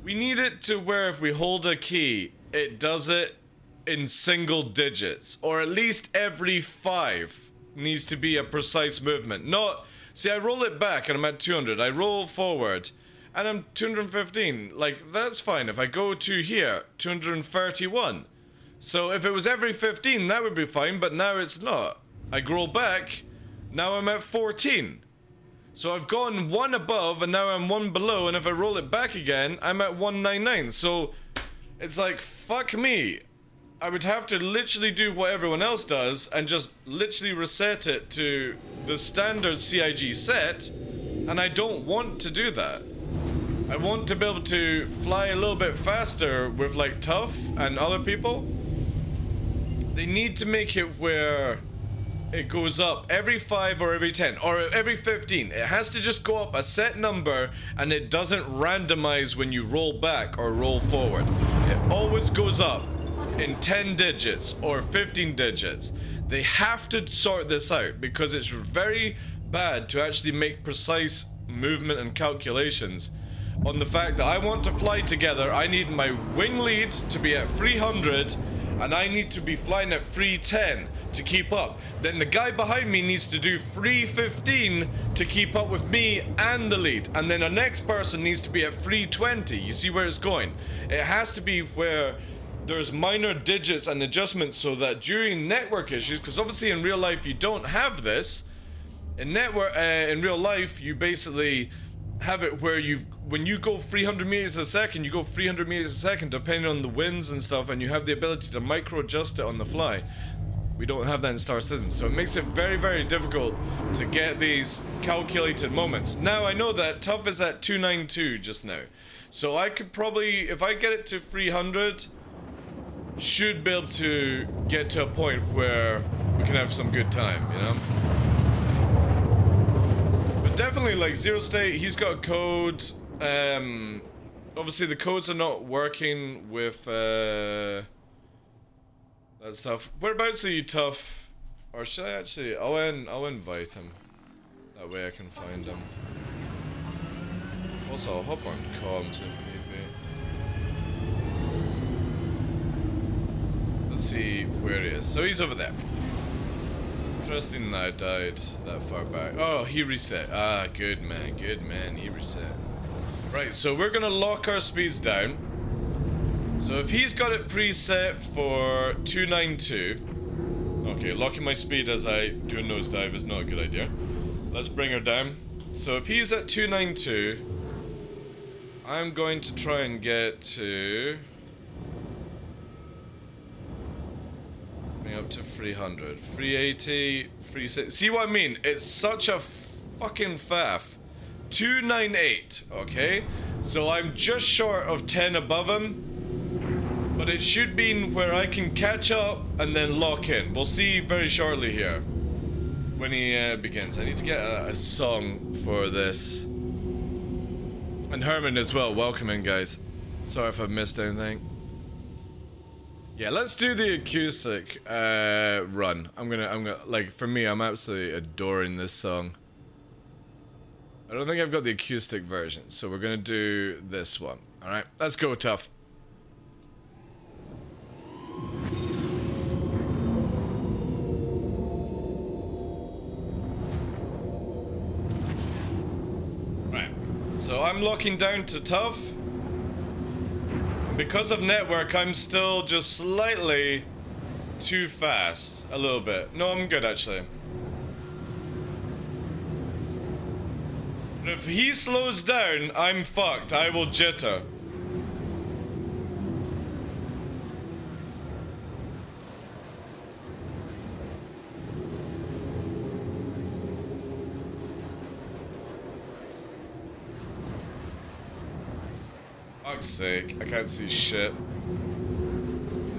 We need it to where if we hold a key, it does it in single digits, or at least every 5 needs to be a precise movement. Not... See, I roll it back and I'm at 200. I roll forward and I'm 215. Like, that's fine. If I go to here, 231. So if it was every 15, that would be fine, but now it's not. I roll back, now I'm at 14. So I've gone 1 above and now I'm 1 below, and if I roll it back again, I'm at 199. So it's like, fuck me. I would have to literally do what everyone else does and just literally reset it to the standard CIG set, and I don't want to do that. I want to be able to fly a little bit faster with like Tough and other people. They need to make it where it goes up every 5 or every 10 or every 15. It has to just go up a set number, and it doesn't randomize when you roll back or roll forward. It always goes up in 10 digits or 15 digits. They have to sort this out because it's very bad to actually make precise movement and calculations on the fact that I want to fly together. I need my wing lead to be at 300 and I need to be flying at 310 to keep up. Then the guy behind me needs to do 315 to keep up with me and the lead. And then the next person needs to be at 320. You see where it's going? It has to be where there's minor digits and adjustments so that during network issues, because obviously in real life you don't have this. In real life, you basically have it where when you go 300 meters a second, you go 300 meters a second depending on the winds and stuff, and you have the ability to micro adjust it on the fly. We don't have that in Star Citizen, so it makes it very, very difficult to get these calculated moments. Now I know that Tough is at 292 just now, so I could probably, if I get it to 300, should be able to get to a point where we can have some good time, you know? But definitely, like, Zero State, he's got a code. Obviously the codes are not working with that stuff. Whereabouts are you, Tough? Or should I actually, I'll invite him. That way I can find him. Also, I'll hop on comms if need be. Let's see where he is. So he's over there. Interesting that I died that far back. Oh, he reset. Ah, good man, he reset. Right, so we're gonna lock our speeds down. So if he's got it preset for 292. Okay, locking my speed as I do a nosedive is not a good idea. Let's bring her down. So if he's at 292, I'm going to try and get to... up to 300, 380, 360. See what I mean? It's such a fucking faff. 298, okay? So I'm just short of 10 above him, but it should be where I can catch up and then lock in. We'll see very shortly here when he begins. I need to get a song for this. And Herman as well. Welcome in, guys. Sorry if I've missed anything. Yeah, let's do the acoustic run. I'm gonna like, for me, I'm absolutely adoring this song. I don't think I've got the acoustic version, so we're gonna do this one. All right, let's go, tough. Right, so I'm locking down to tough. Because of network, I'm still just slightly too fast. A little bit. No, I'm good, actually. But if he slows down, I'm fucked. I will jitter. Fuck's sake, I can't see shit.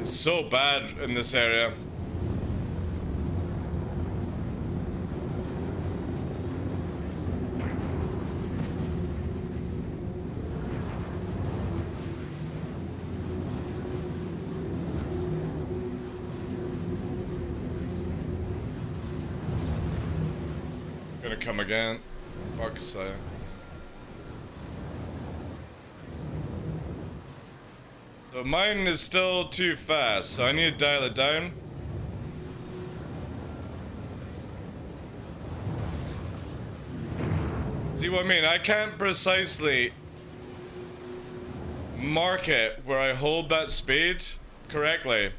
It's so bad in this area. Gonna come again. Fuck's sake. So mine is still too fast, so I need to dial it down. See what I mean? I can't precisely mark it where I hold that speed correctly.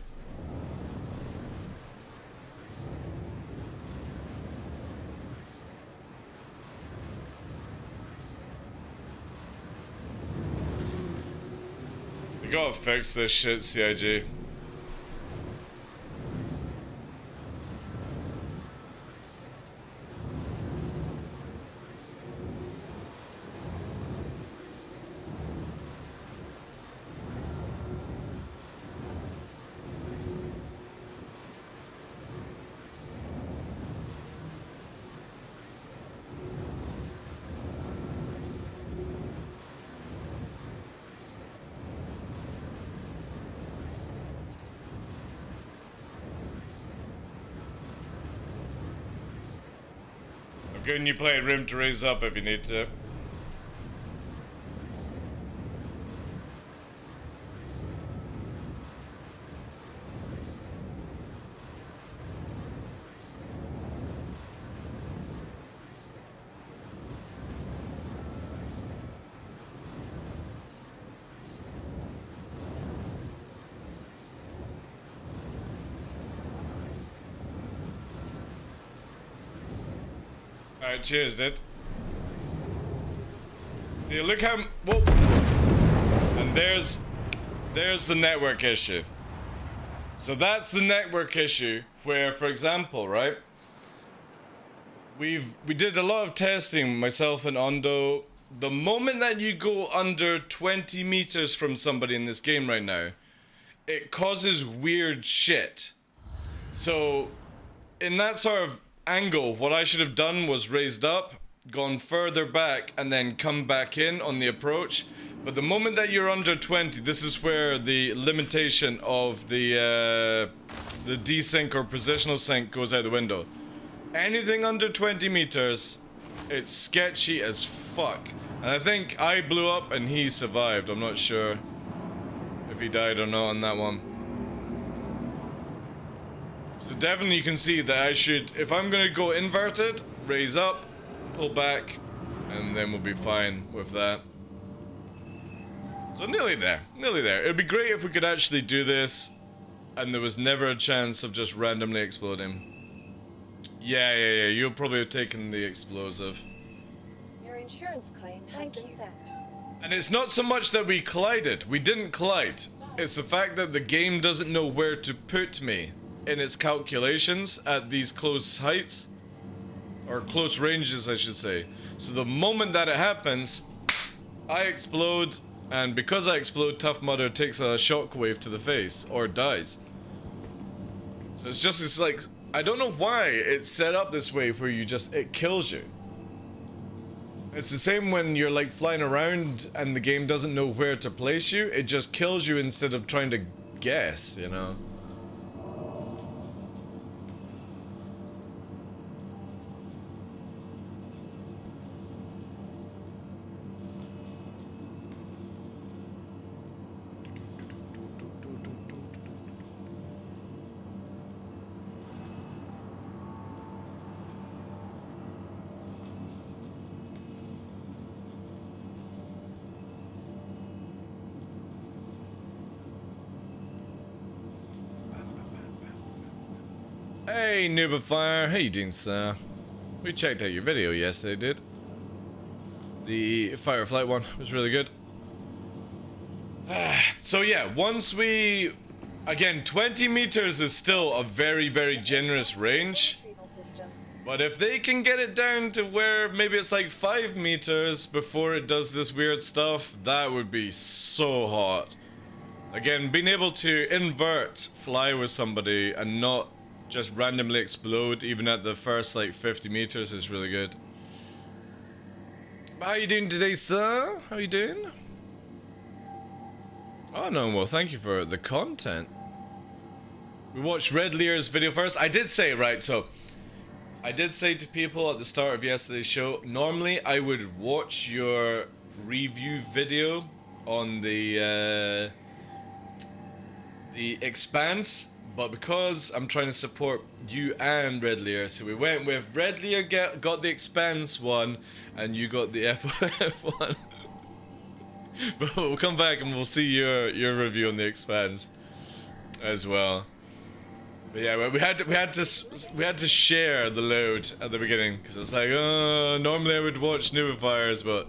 You gotta fix this shit, CIG. Good, you play Room to Raise Up if you need to. Alright, cheers, dude. See, look how... Whoa. And there's the network issue. So that's the network issue where, for example, right? We did a lot of testing, myself and Ondo. The moment that you go under 20 meters from somebody in this game right now, it causes weird shit. So, in that sort of angle, what I should have done was raised up, gone further back, and then come back in on the approach. But the moment that you're under 20, this is where the limitation of the desync or positional sync goes out the window. Anything under 20 meters, it's sketchy as fuck. And I think I blew up and he survived. I'm not sure if he died or not on that one. definitely you can see that I should, if I'm gonna go inverted, raise up, pull back, and then we'll be fine with that. So nearly there, nearly there. It'd be great if we could actually do this and there was never a chance of just randomly exploding. Yeah, you'll probably have taken the explosive. Your insurance claim has been set. And it's not so much that we collided. We didn't collide. It's the fact that the game doesn't know where to put me in its calculations at these close heights. Or close ranges, I should say. So the moment that it happens, I explode. And because I explode, Tough Mudder takes a shockwave to the face. Or dies. So it's like, I don't know why it's set up this way where it kills you. It's the same when you're like flying around and the game doesn't know where to place you. It just kills you instead of trying to guess, you know. Hey Noobifier, how you doing, sir? We checked out your video yesterday, did? The Fight or Flight one was really good. So yeah, once we... Again, 20 meters is still a very, very generous range. But if they can get it down to where maybe it's like 5 meters before it does this weird stuff, that would be so hot. Again, being able to invert, fly with somebody and not just randomly explode even at the first like 50 meters is really good. How you doing today, sir? How you doing? Oh no, well thank you for the content. We watched Red Lear's video first. I did say, right, so I did say to people at the start of yesterday's show, normally I would watch your review video on the Expanse, but because I'm trying to support you and Red Lear, so we went with Red Lear got the Expanse one, and you got the F one. But we'll come back and we'll see your review on the Expanse as well. But yeah, we had to share the load at the beginning because it's like, normally I would watch Noobifiers, but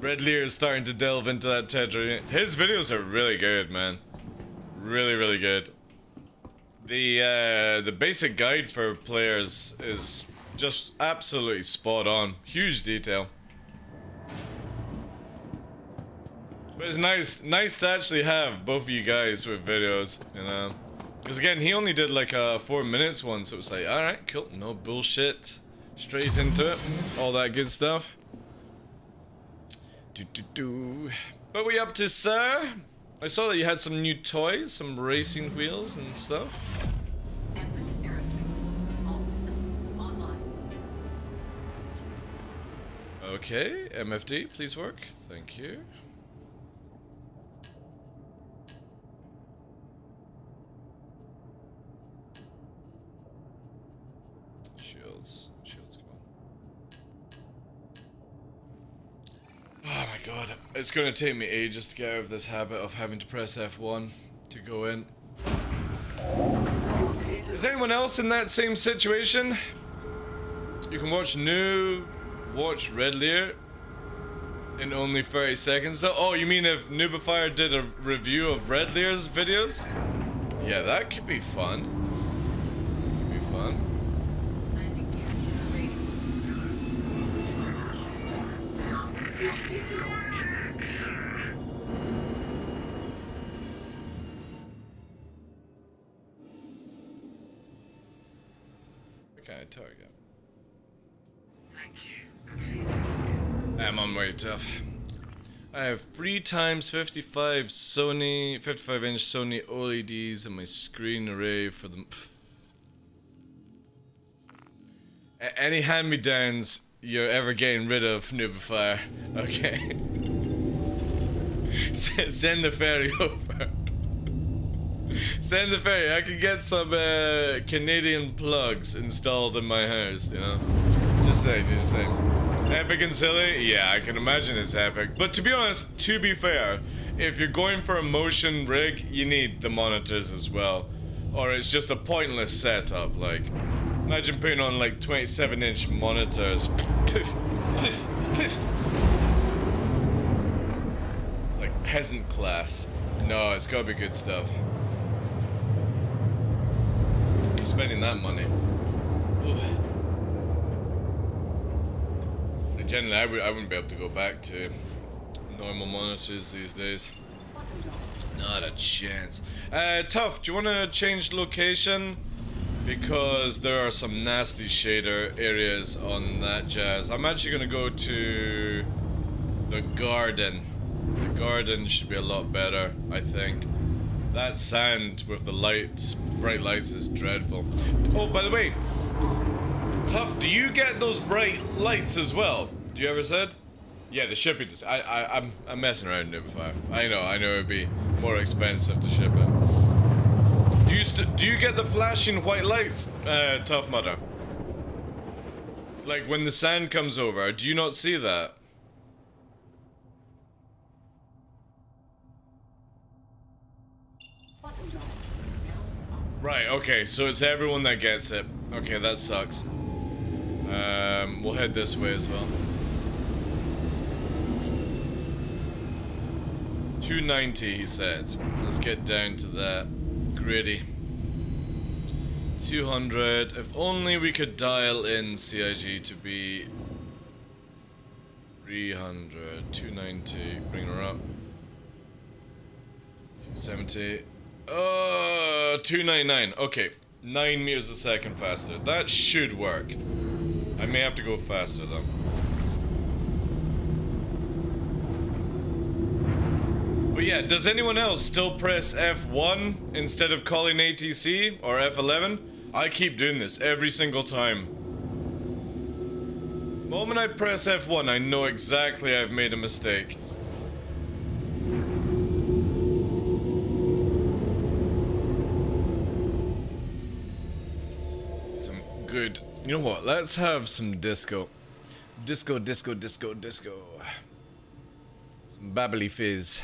Red Lear is starting to delve into that territory. His videos are really good, man. Really, really good. The basic guide for players is just absolutely spot on. Huge detail. But it's nice to actually have both of you guys with videos, you know. Because again, he only did like a 4 minutes one, so it was like, alright, cool, no bullshit. Straight into it. All that good stuff. What were you up to, sir? I saw that you had some new toys, some racing wheels and stuff. Okay, MFD, please work. Thank you. Shields, come on. Oh my god, it's gonna take me ages to get out of this habit of having to press F1 to go in. Is anyone else in that same situation? You can watch Red Lear in only 30 seconds though. Oh, you mean if Noobifier did a review of Red Lear's videos? Yeah, that could be fun. Could be fun. What kind of target? I'm on way tough. I have 3x 55 55-inch Sony OLEDs and my screen array for them. Any hand-me-downs you're ever getting rid of, Noobifier. Okay. Send the ferry over. Send the ferry. I could get some Canadian plugs installed in my house, you know? Just saying, just saying. Epic and silly? Yeah, I can imagine it's epic. But to be honest, to be fair, if you're going for a motion rig, you need the monitors as well. Or it's just a pointless setup, like... Imagine putting on like 27-inch monitors. Poof, poof, poof. It's like peasant class. No, it's gotta be good stuff. You're spending that money. Ugh. Generally, I wouldn't be able to go back to normal monitors these days. Not a chance. Tough, do you want to change location? Because there are some nasty shader areas on that jazz. I'm actually going to go to the garden. The garden should be a lot better, I think. That sand with the lights, bright lights, is dreadful. Oh, by the way, Tough, do you get those bright lights as well? Do you ever said? Yeah, the shipping. I'm messing around with it before. I know it'd be more expensive to ship it. Do you get the flashing white lights, Tough Mudder? Like when the sand comes over, do you not see that? Right, okay, so it's everyone that gets it. Okay, that sucks. We'll head this way as well. 290, he said. Let's get down to that. Gritty. 200. If only we could dial in CIG to be 300. 290. Bring her up. 270. 299. Okay. 9 meters a second faster. That should work. I may have to go faster though. But yeah, does anyone else still press F1 instead of calling ATC or F11? I keep doing this every single time. The moment I press F1, I know exactly I've made a mistake. Some good... You know what? Let's have some disco. Disco. Some babbly fizz.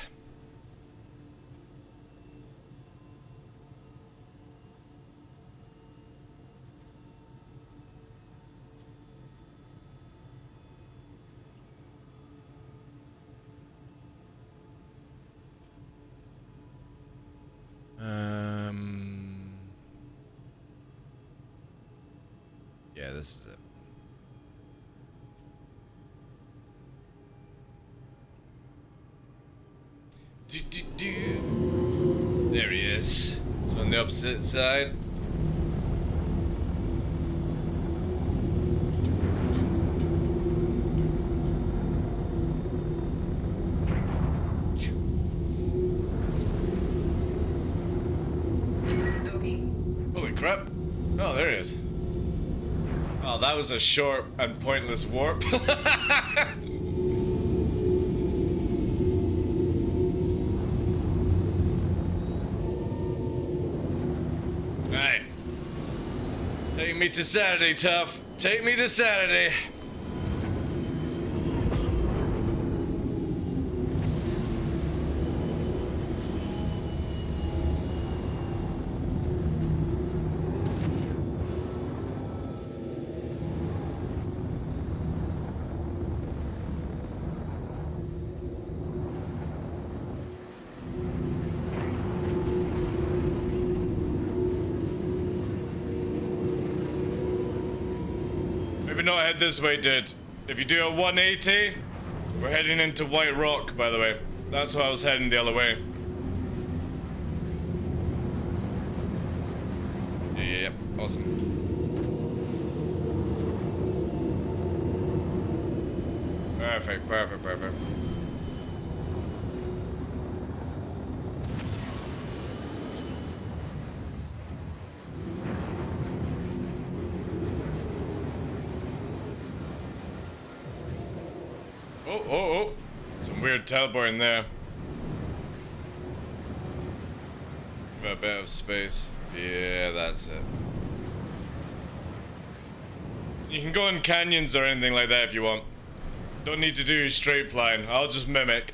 Yeah, this is it. There he is. It's on the opposite side. Holy crap. Oh, there he is. Oh, that was a short and pointless warp. Alright. Take me to Saturday, Tough. Take me to Saturday. Not head this way, dude. If you do a 180, we're heading into White Rock, by the way. That's why I was heading the other way. Yeah, awesome. Perfect. Oh. Some weird teleporting there. Give it a bit of space. Yeah, that's it. You can go in canyons or anything like that if you want. Don't need to do straight flying. I'll just mimic.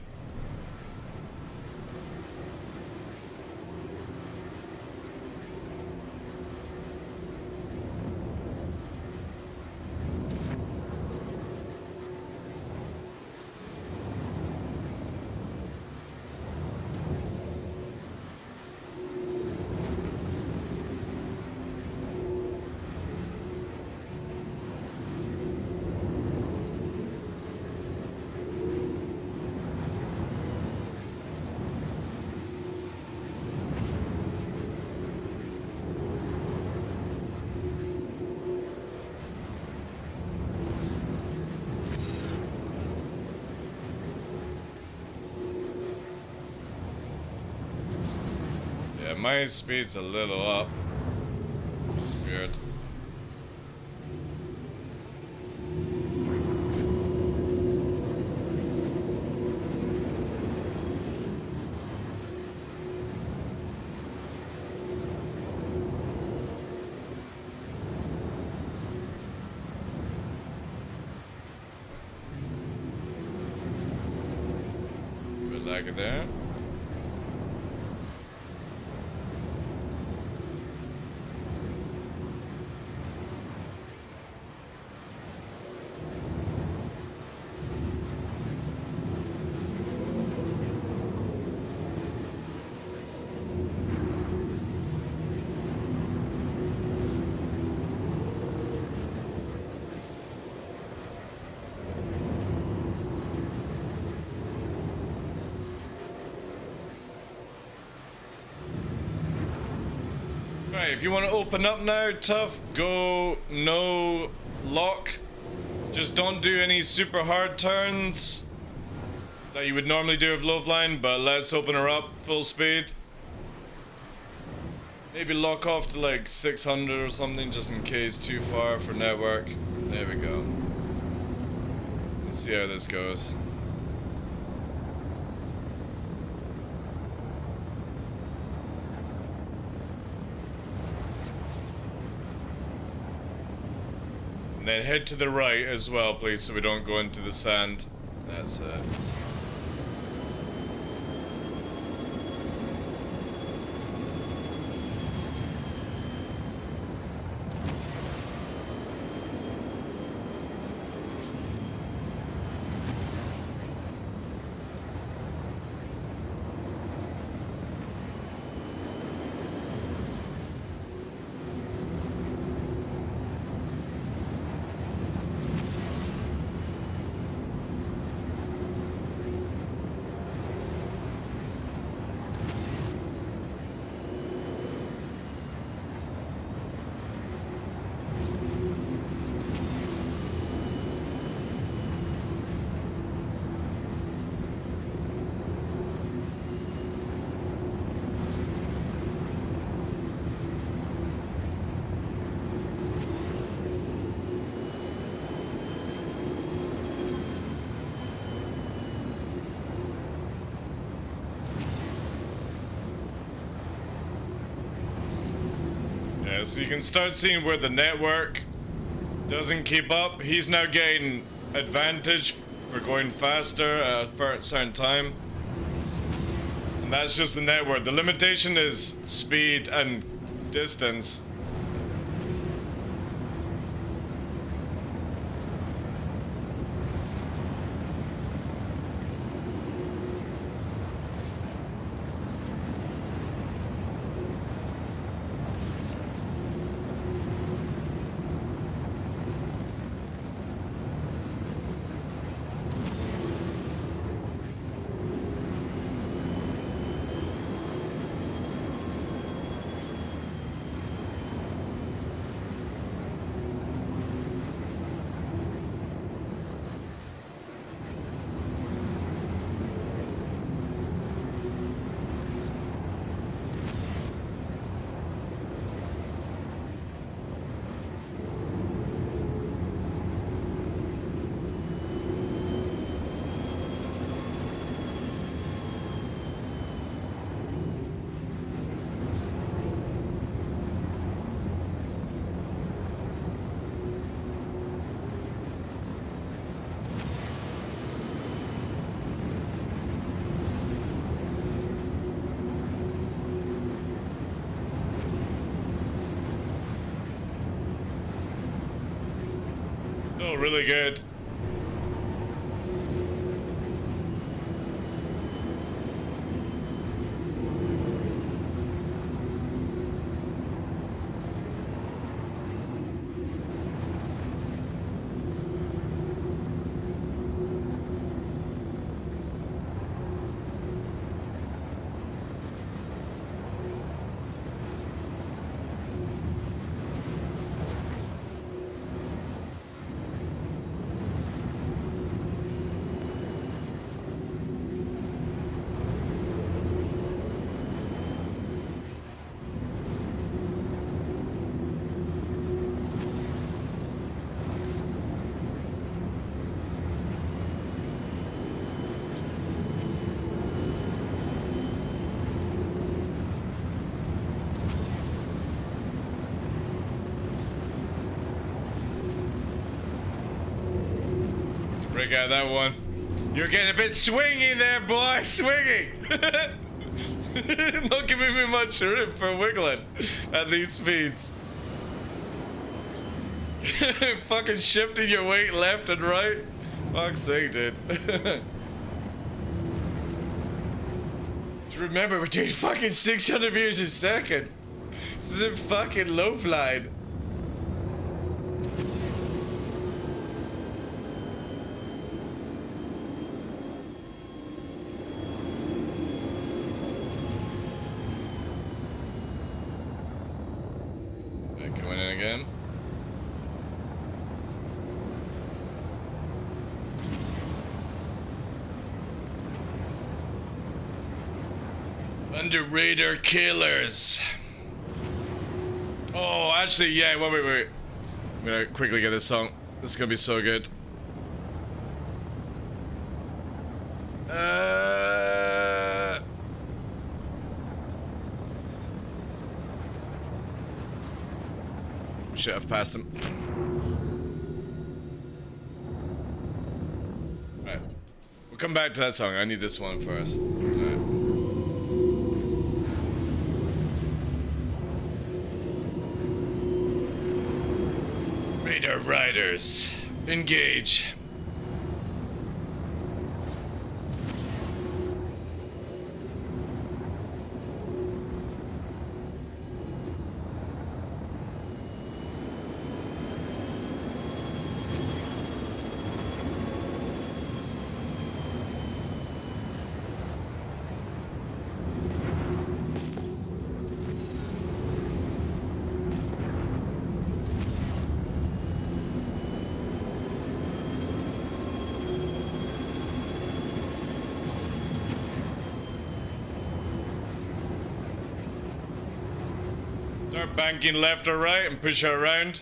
Yeah, my speed's a little up. Weird. Bit lag there. Right, if you want to open up now, tough, go no lock. Just don't do any super hard turns that you would normally do with low flying, but let's open her up full speed. Maybe lock off to like 600 or something just in case too far for network. There we go. Let's see how this goes. And then head to the right as well, please, so we don't go into the sand. That's it. Yeah, so you can start seeing where the network doesn't keep up. He's now getting advantage for going faster at a certain time. And that's just the network. The limitation is speed and distance. felt really good. Break out that one. You're getting a bit swingy there, boy. Swinging. Not giving me much room for wiggling at these speeds. Fucking shifting your weight left and right. Fuck's sake, dude. Just remember, we're doing fucking 600 meters a second. This is a fucking low flying. Coming in again. Under radar killers. Oh, actually, yeah. Wait. I'm gonna quickly get this song. This is gonna be so good. Shit, I've passed him. Alright. We'll come back to that song. I need this one first. Alright. Radar riders. Engage. Start banking left or right and push her around.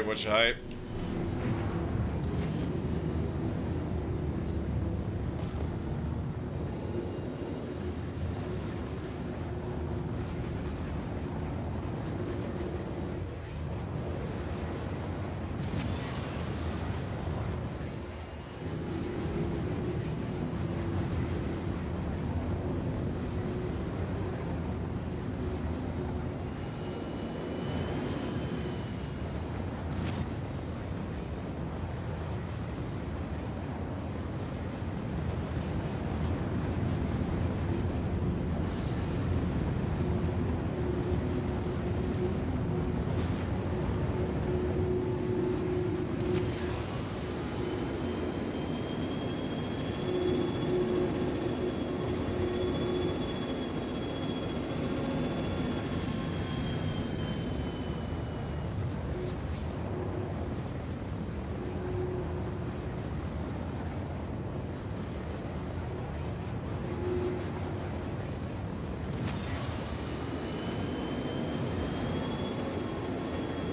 Watch height.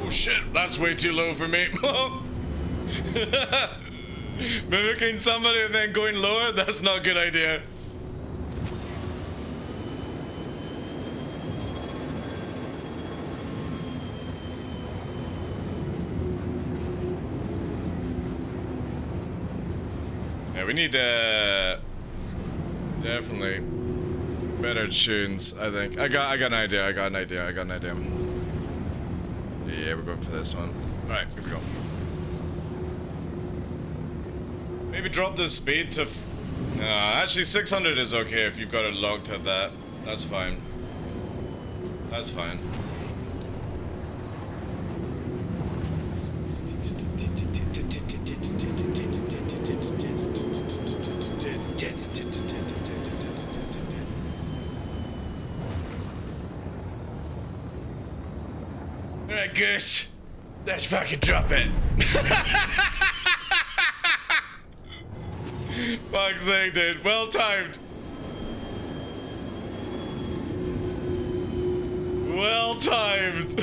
Oh shit, that's way too low for me. Mimicking somebody and then going lower, that's not a good idea. Yeah, we need definitely better tunes, I think. I got an idea. Yeah, we're going for this one. Alright, here we go. Maybe drop the speed to actually 600 is okay if you've got it locked at that. That's fine. That's fine. Alright, Goose. Let's fucking drop it. Fuck's sake, dude. Well timed. Well timed.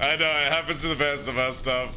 I know, it happens to the best of us stuff.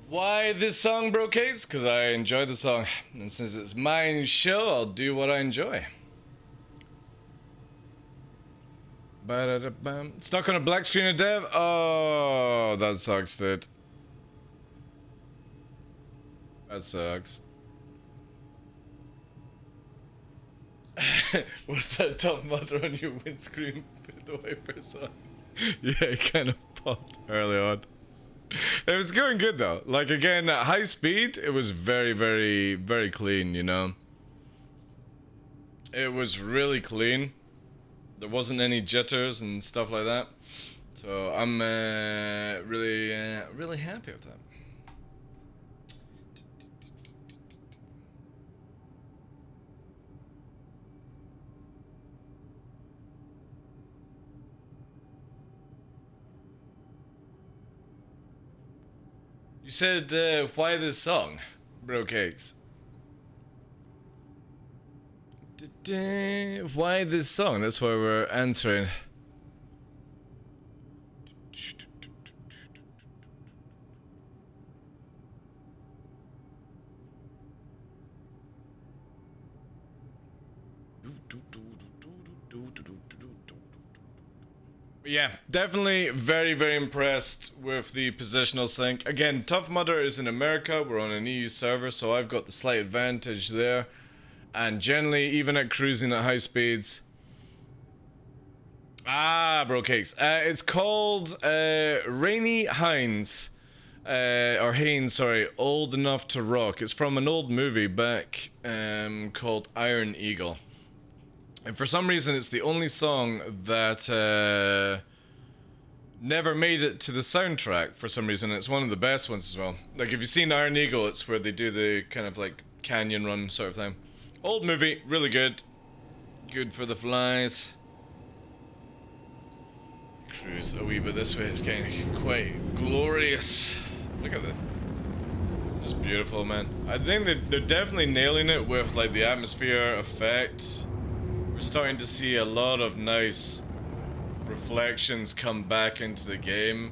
Why this song, bro case? Because I enjoy the song. And since it's my show, I'll do what I enjoy. Stuck on a black screen of dev? Oh, that sucks, dude. That sucks. Was that Tough Mudder on your windscreen with the wipers on? Yeah, it kind of popped early on. It was going good though. Like again, at high speed, it was very clean, you know. It was really clean. There wasn't any jitters and stuff like that. So I'm really happy with that. You said, why this song, bro cakes? Why this song? That's why we're answering. Yeah, definitely very impressed with the positional sync. Again, Tough Mudder is in America, we're on an EU server, so I've got the slight advantage there. And generally, even at cruising at high speeds... Ah, bro cakes. It's called Rainy Hines. Or Haynes, sorry. Old Enough to Rock. It's from an old movie back called Iron Eagle. And for some reason, it's the only song that never made it to the soundtrack for some reason. It's one of the best ones as well. Like, if you've seen Iron Eagle, it's where they do the kind of like canyon run sort of thing. Old movie, really good. Good for the flies. Cruise a wee bit this way, it's kind of quite glorious. Look at that. Just beautiful, man. I think that they're definitely nailing it with like the atmosphere effect. We're starting to see a lot of nice reflections come back into the game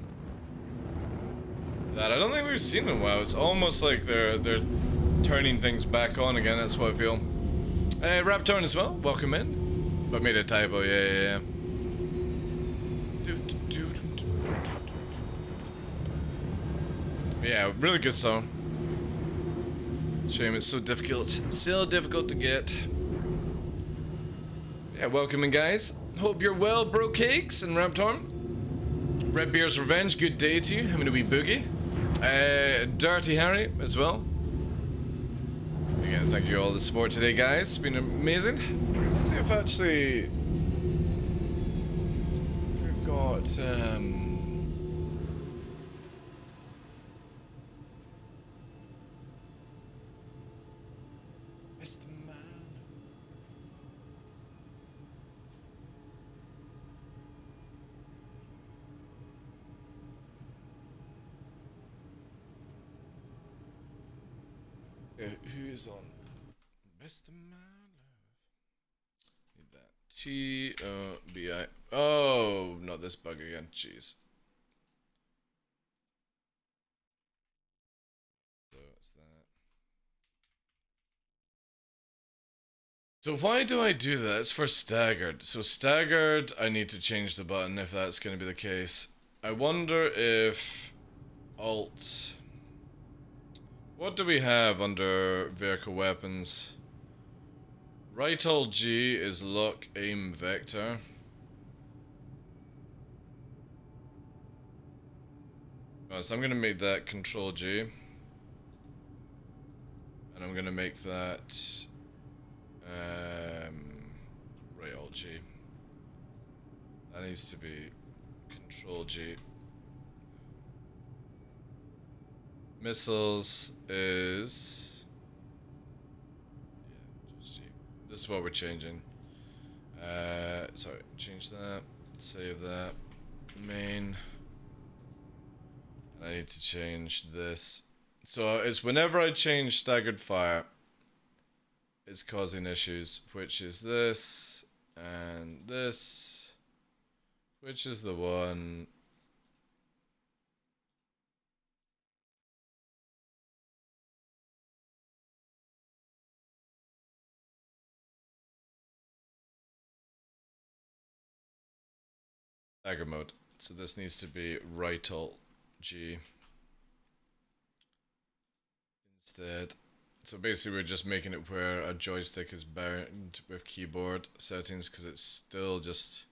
that I don't think we've seen in a while. It's almost like they're turning things back on again. That's what I feel. Raptorn as well, welcome in. But made a typo, yeah. Yeah, really good song. Shame it's so difficult to get. Yeah, welcome in, guys. Hope you're well, bro cakes and Raptorn. Red Beer's Revenge, good day to you. Having a wee boogie. Dirty Harry as well. Again, thank you for all the support today, guys. It's been amazing. Let's see if actually... if we've got... Mr. Man. Who's on? Mr. Man. Need that. T-O-B-I. Oh, not this bug again. Jeez. So it's that. So why do I do that? It's for staggered. So staggered, I need to change the button if that's going to be the case. I wonder if Alt... What do we have under vehicle weapons? Right Alt G is lock aim vector. Oh, so I'm gonna make that Control G. And I'm gonna make that right Alt G. That needs to be Control G. Missiles is... yeah, just G. This is what we're changing. Sorry, change that. Save that. Main. And I need to change this. So it's whenever I change staggered fire, it's causing issues, which is this, and this, Which is the one? Dagger mode. So this needs to be right alt G instead. So basically we're just making it where a joystick is bound with keyboard settings because it still just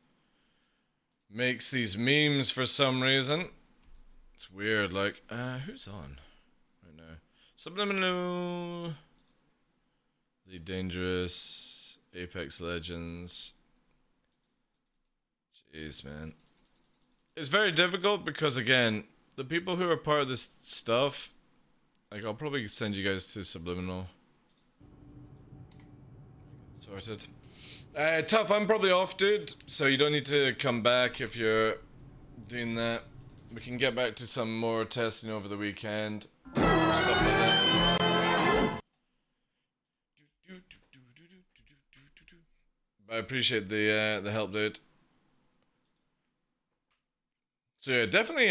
makes these memes for some reason. It's weird, like, who's on right now? Subliminal, The Dangerous, Apex Legends. Jeez, man. It's very difficult because, again, the people who are part of this stuff, like, I'll probably send you guys to Subliminal. Sorted. Tough, I'm probably off, dude, so you don't need to come back if you're doing that. We can get back to some more testing over the weekend. Stuff like that. But I appreciate the help, dude. So yeah, definitely,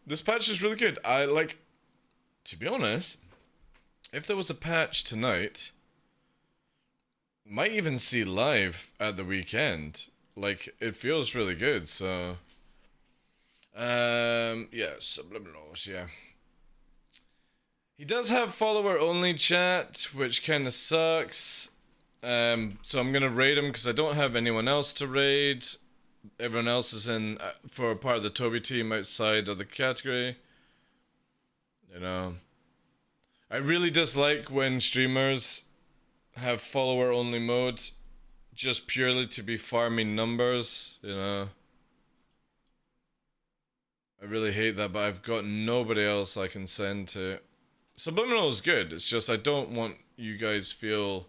this patch is really good. I like, to be honest, if there was a patch tonight, might even see live at the weekend. Like, it feels really good, so. Yeah, Subliminals, yeah. He does have follower only chat, which kind of sucks. So I'm gonna raid him because I don't have anyone else to raid. Everyone else is in for part of the Toby team outside of the category. You know, I really dislike when streamers have follower only mode just purely to be farming numbers, you know. I really hate that, but I've got nobody else I can send to. Subliminal is good, it's just I don't want you guys feel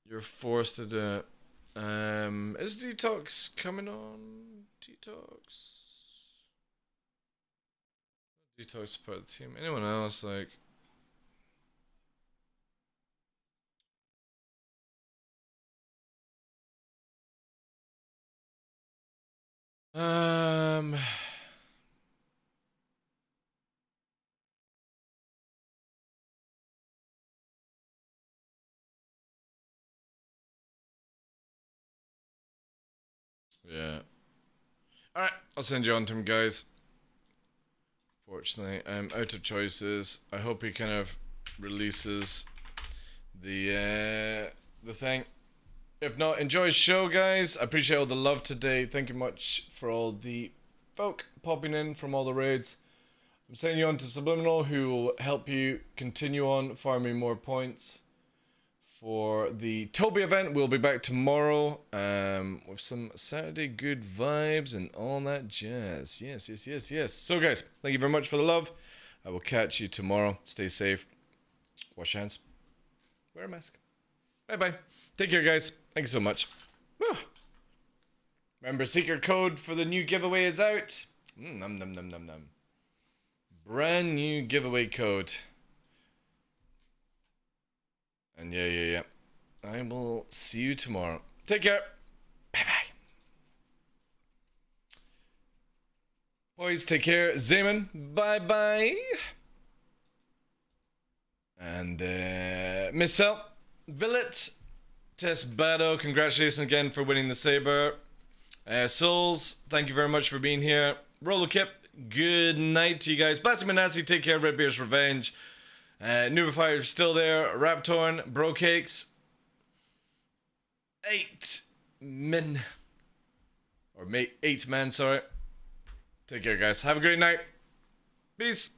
you're forced to do it. Is Detox coming on? Detox? Detox part of the team. Anyone else, like... Yeah. Alright, I'll send you on to him, guys. Fortunately, I'm out of choices. I hope he kind of releases the thing. If not, enjoy the show, guys. I appreciate all the love today. Thank you much for all the folk popping in from all the raids. I'm sending you on to Subliminal, who will help you continue on farming more points for the Toby event. We'll be back tomorrow with some Saturday good vibes and all that jazz. Yes, yes, yes, yes. So, guys, thank you very much for the love. I will catch you tomorrow. Stay safe. Wash your hands. Wear a mask. Bye-bye. Take care, guys. Thank you so much. Whew. Remember, secret code for the new giveaway is out. Num num num num num. Brand new giveaway code. And yeah. I will see you tomorrow. Take care. Bye-bye. Boys, take care. Zeman, bye-bye. And, Missel, Villet, Tess Bado, congratulations again for winning the Saber. Souls, thank you very much for being here. Rollerkip, good night to you guys. Blasty Manassi, take care. Red Beer's Revenge. Nubifier still there. Raptorn, Bro Cakes. 8 men. Or 8 men, sorry. Take care, guys. Have a great night. Peace.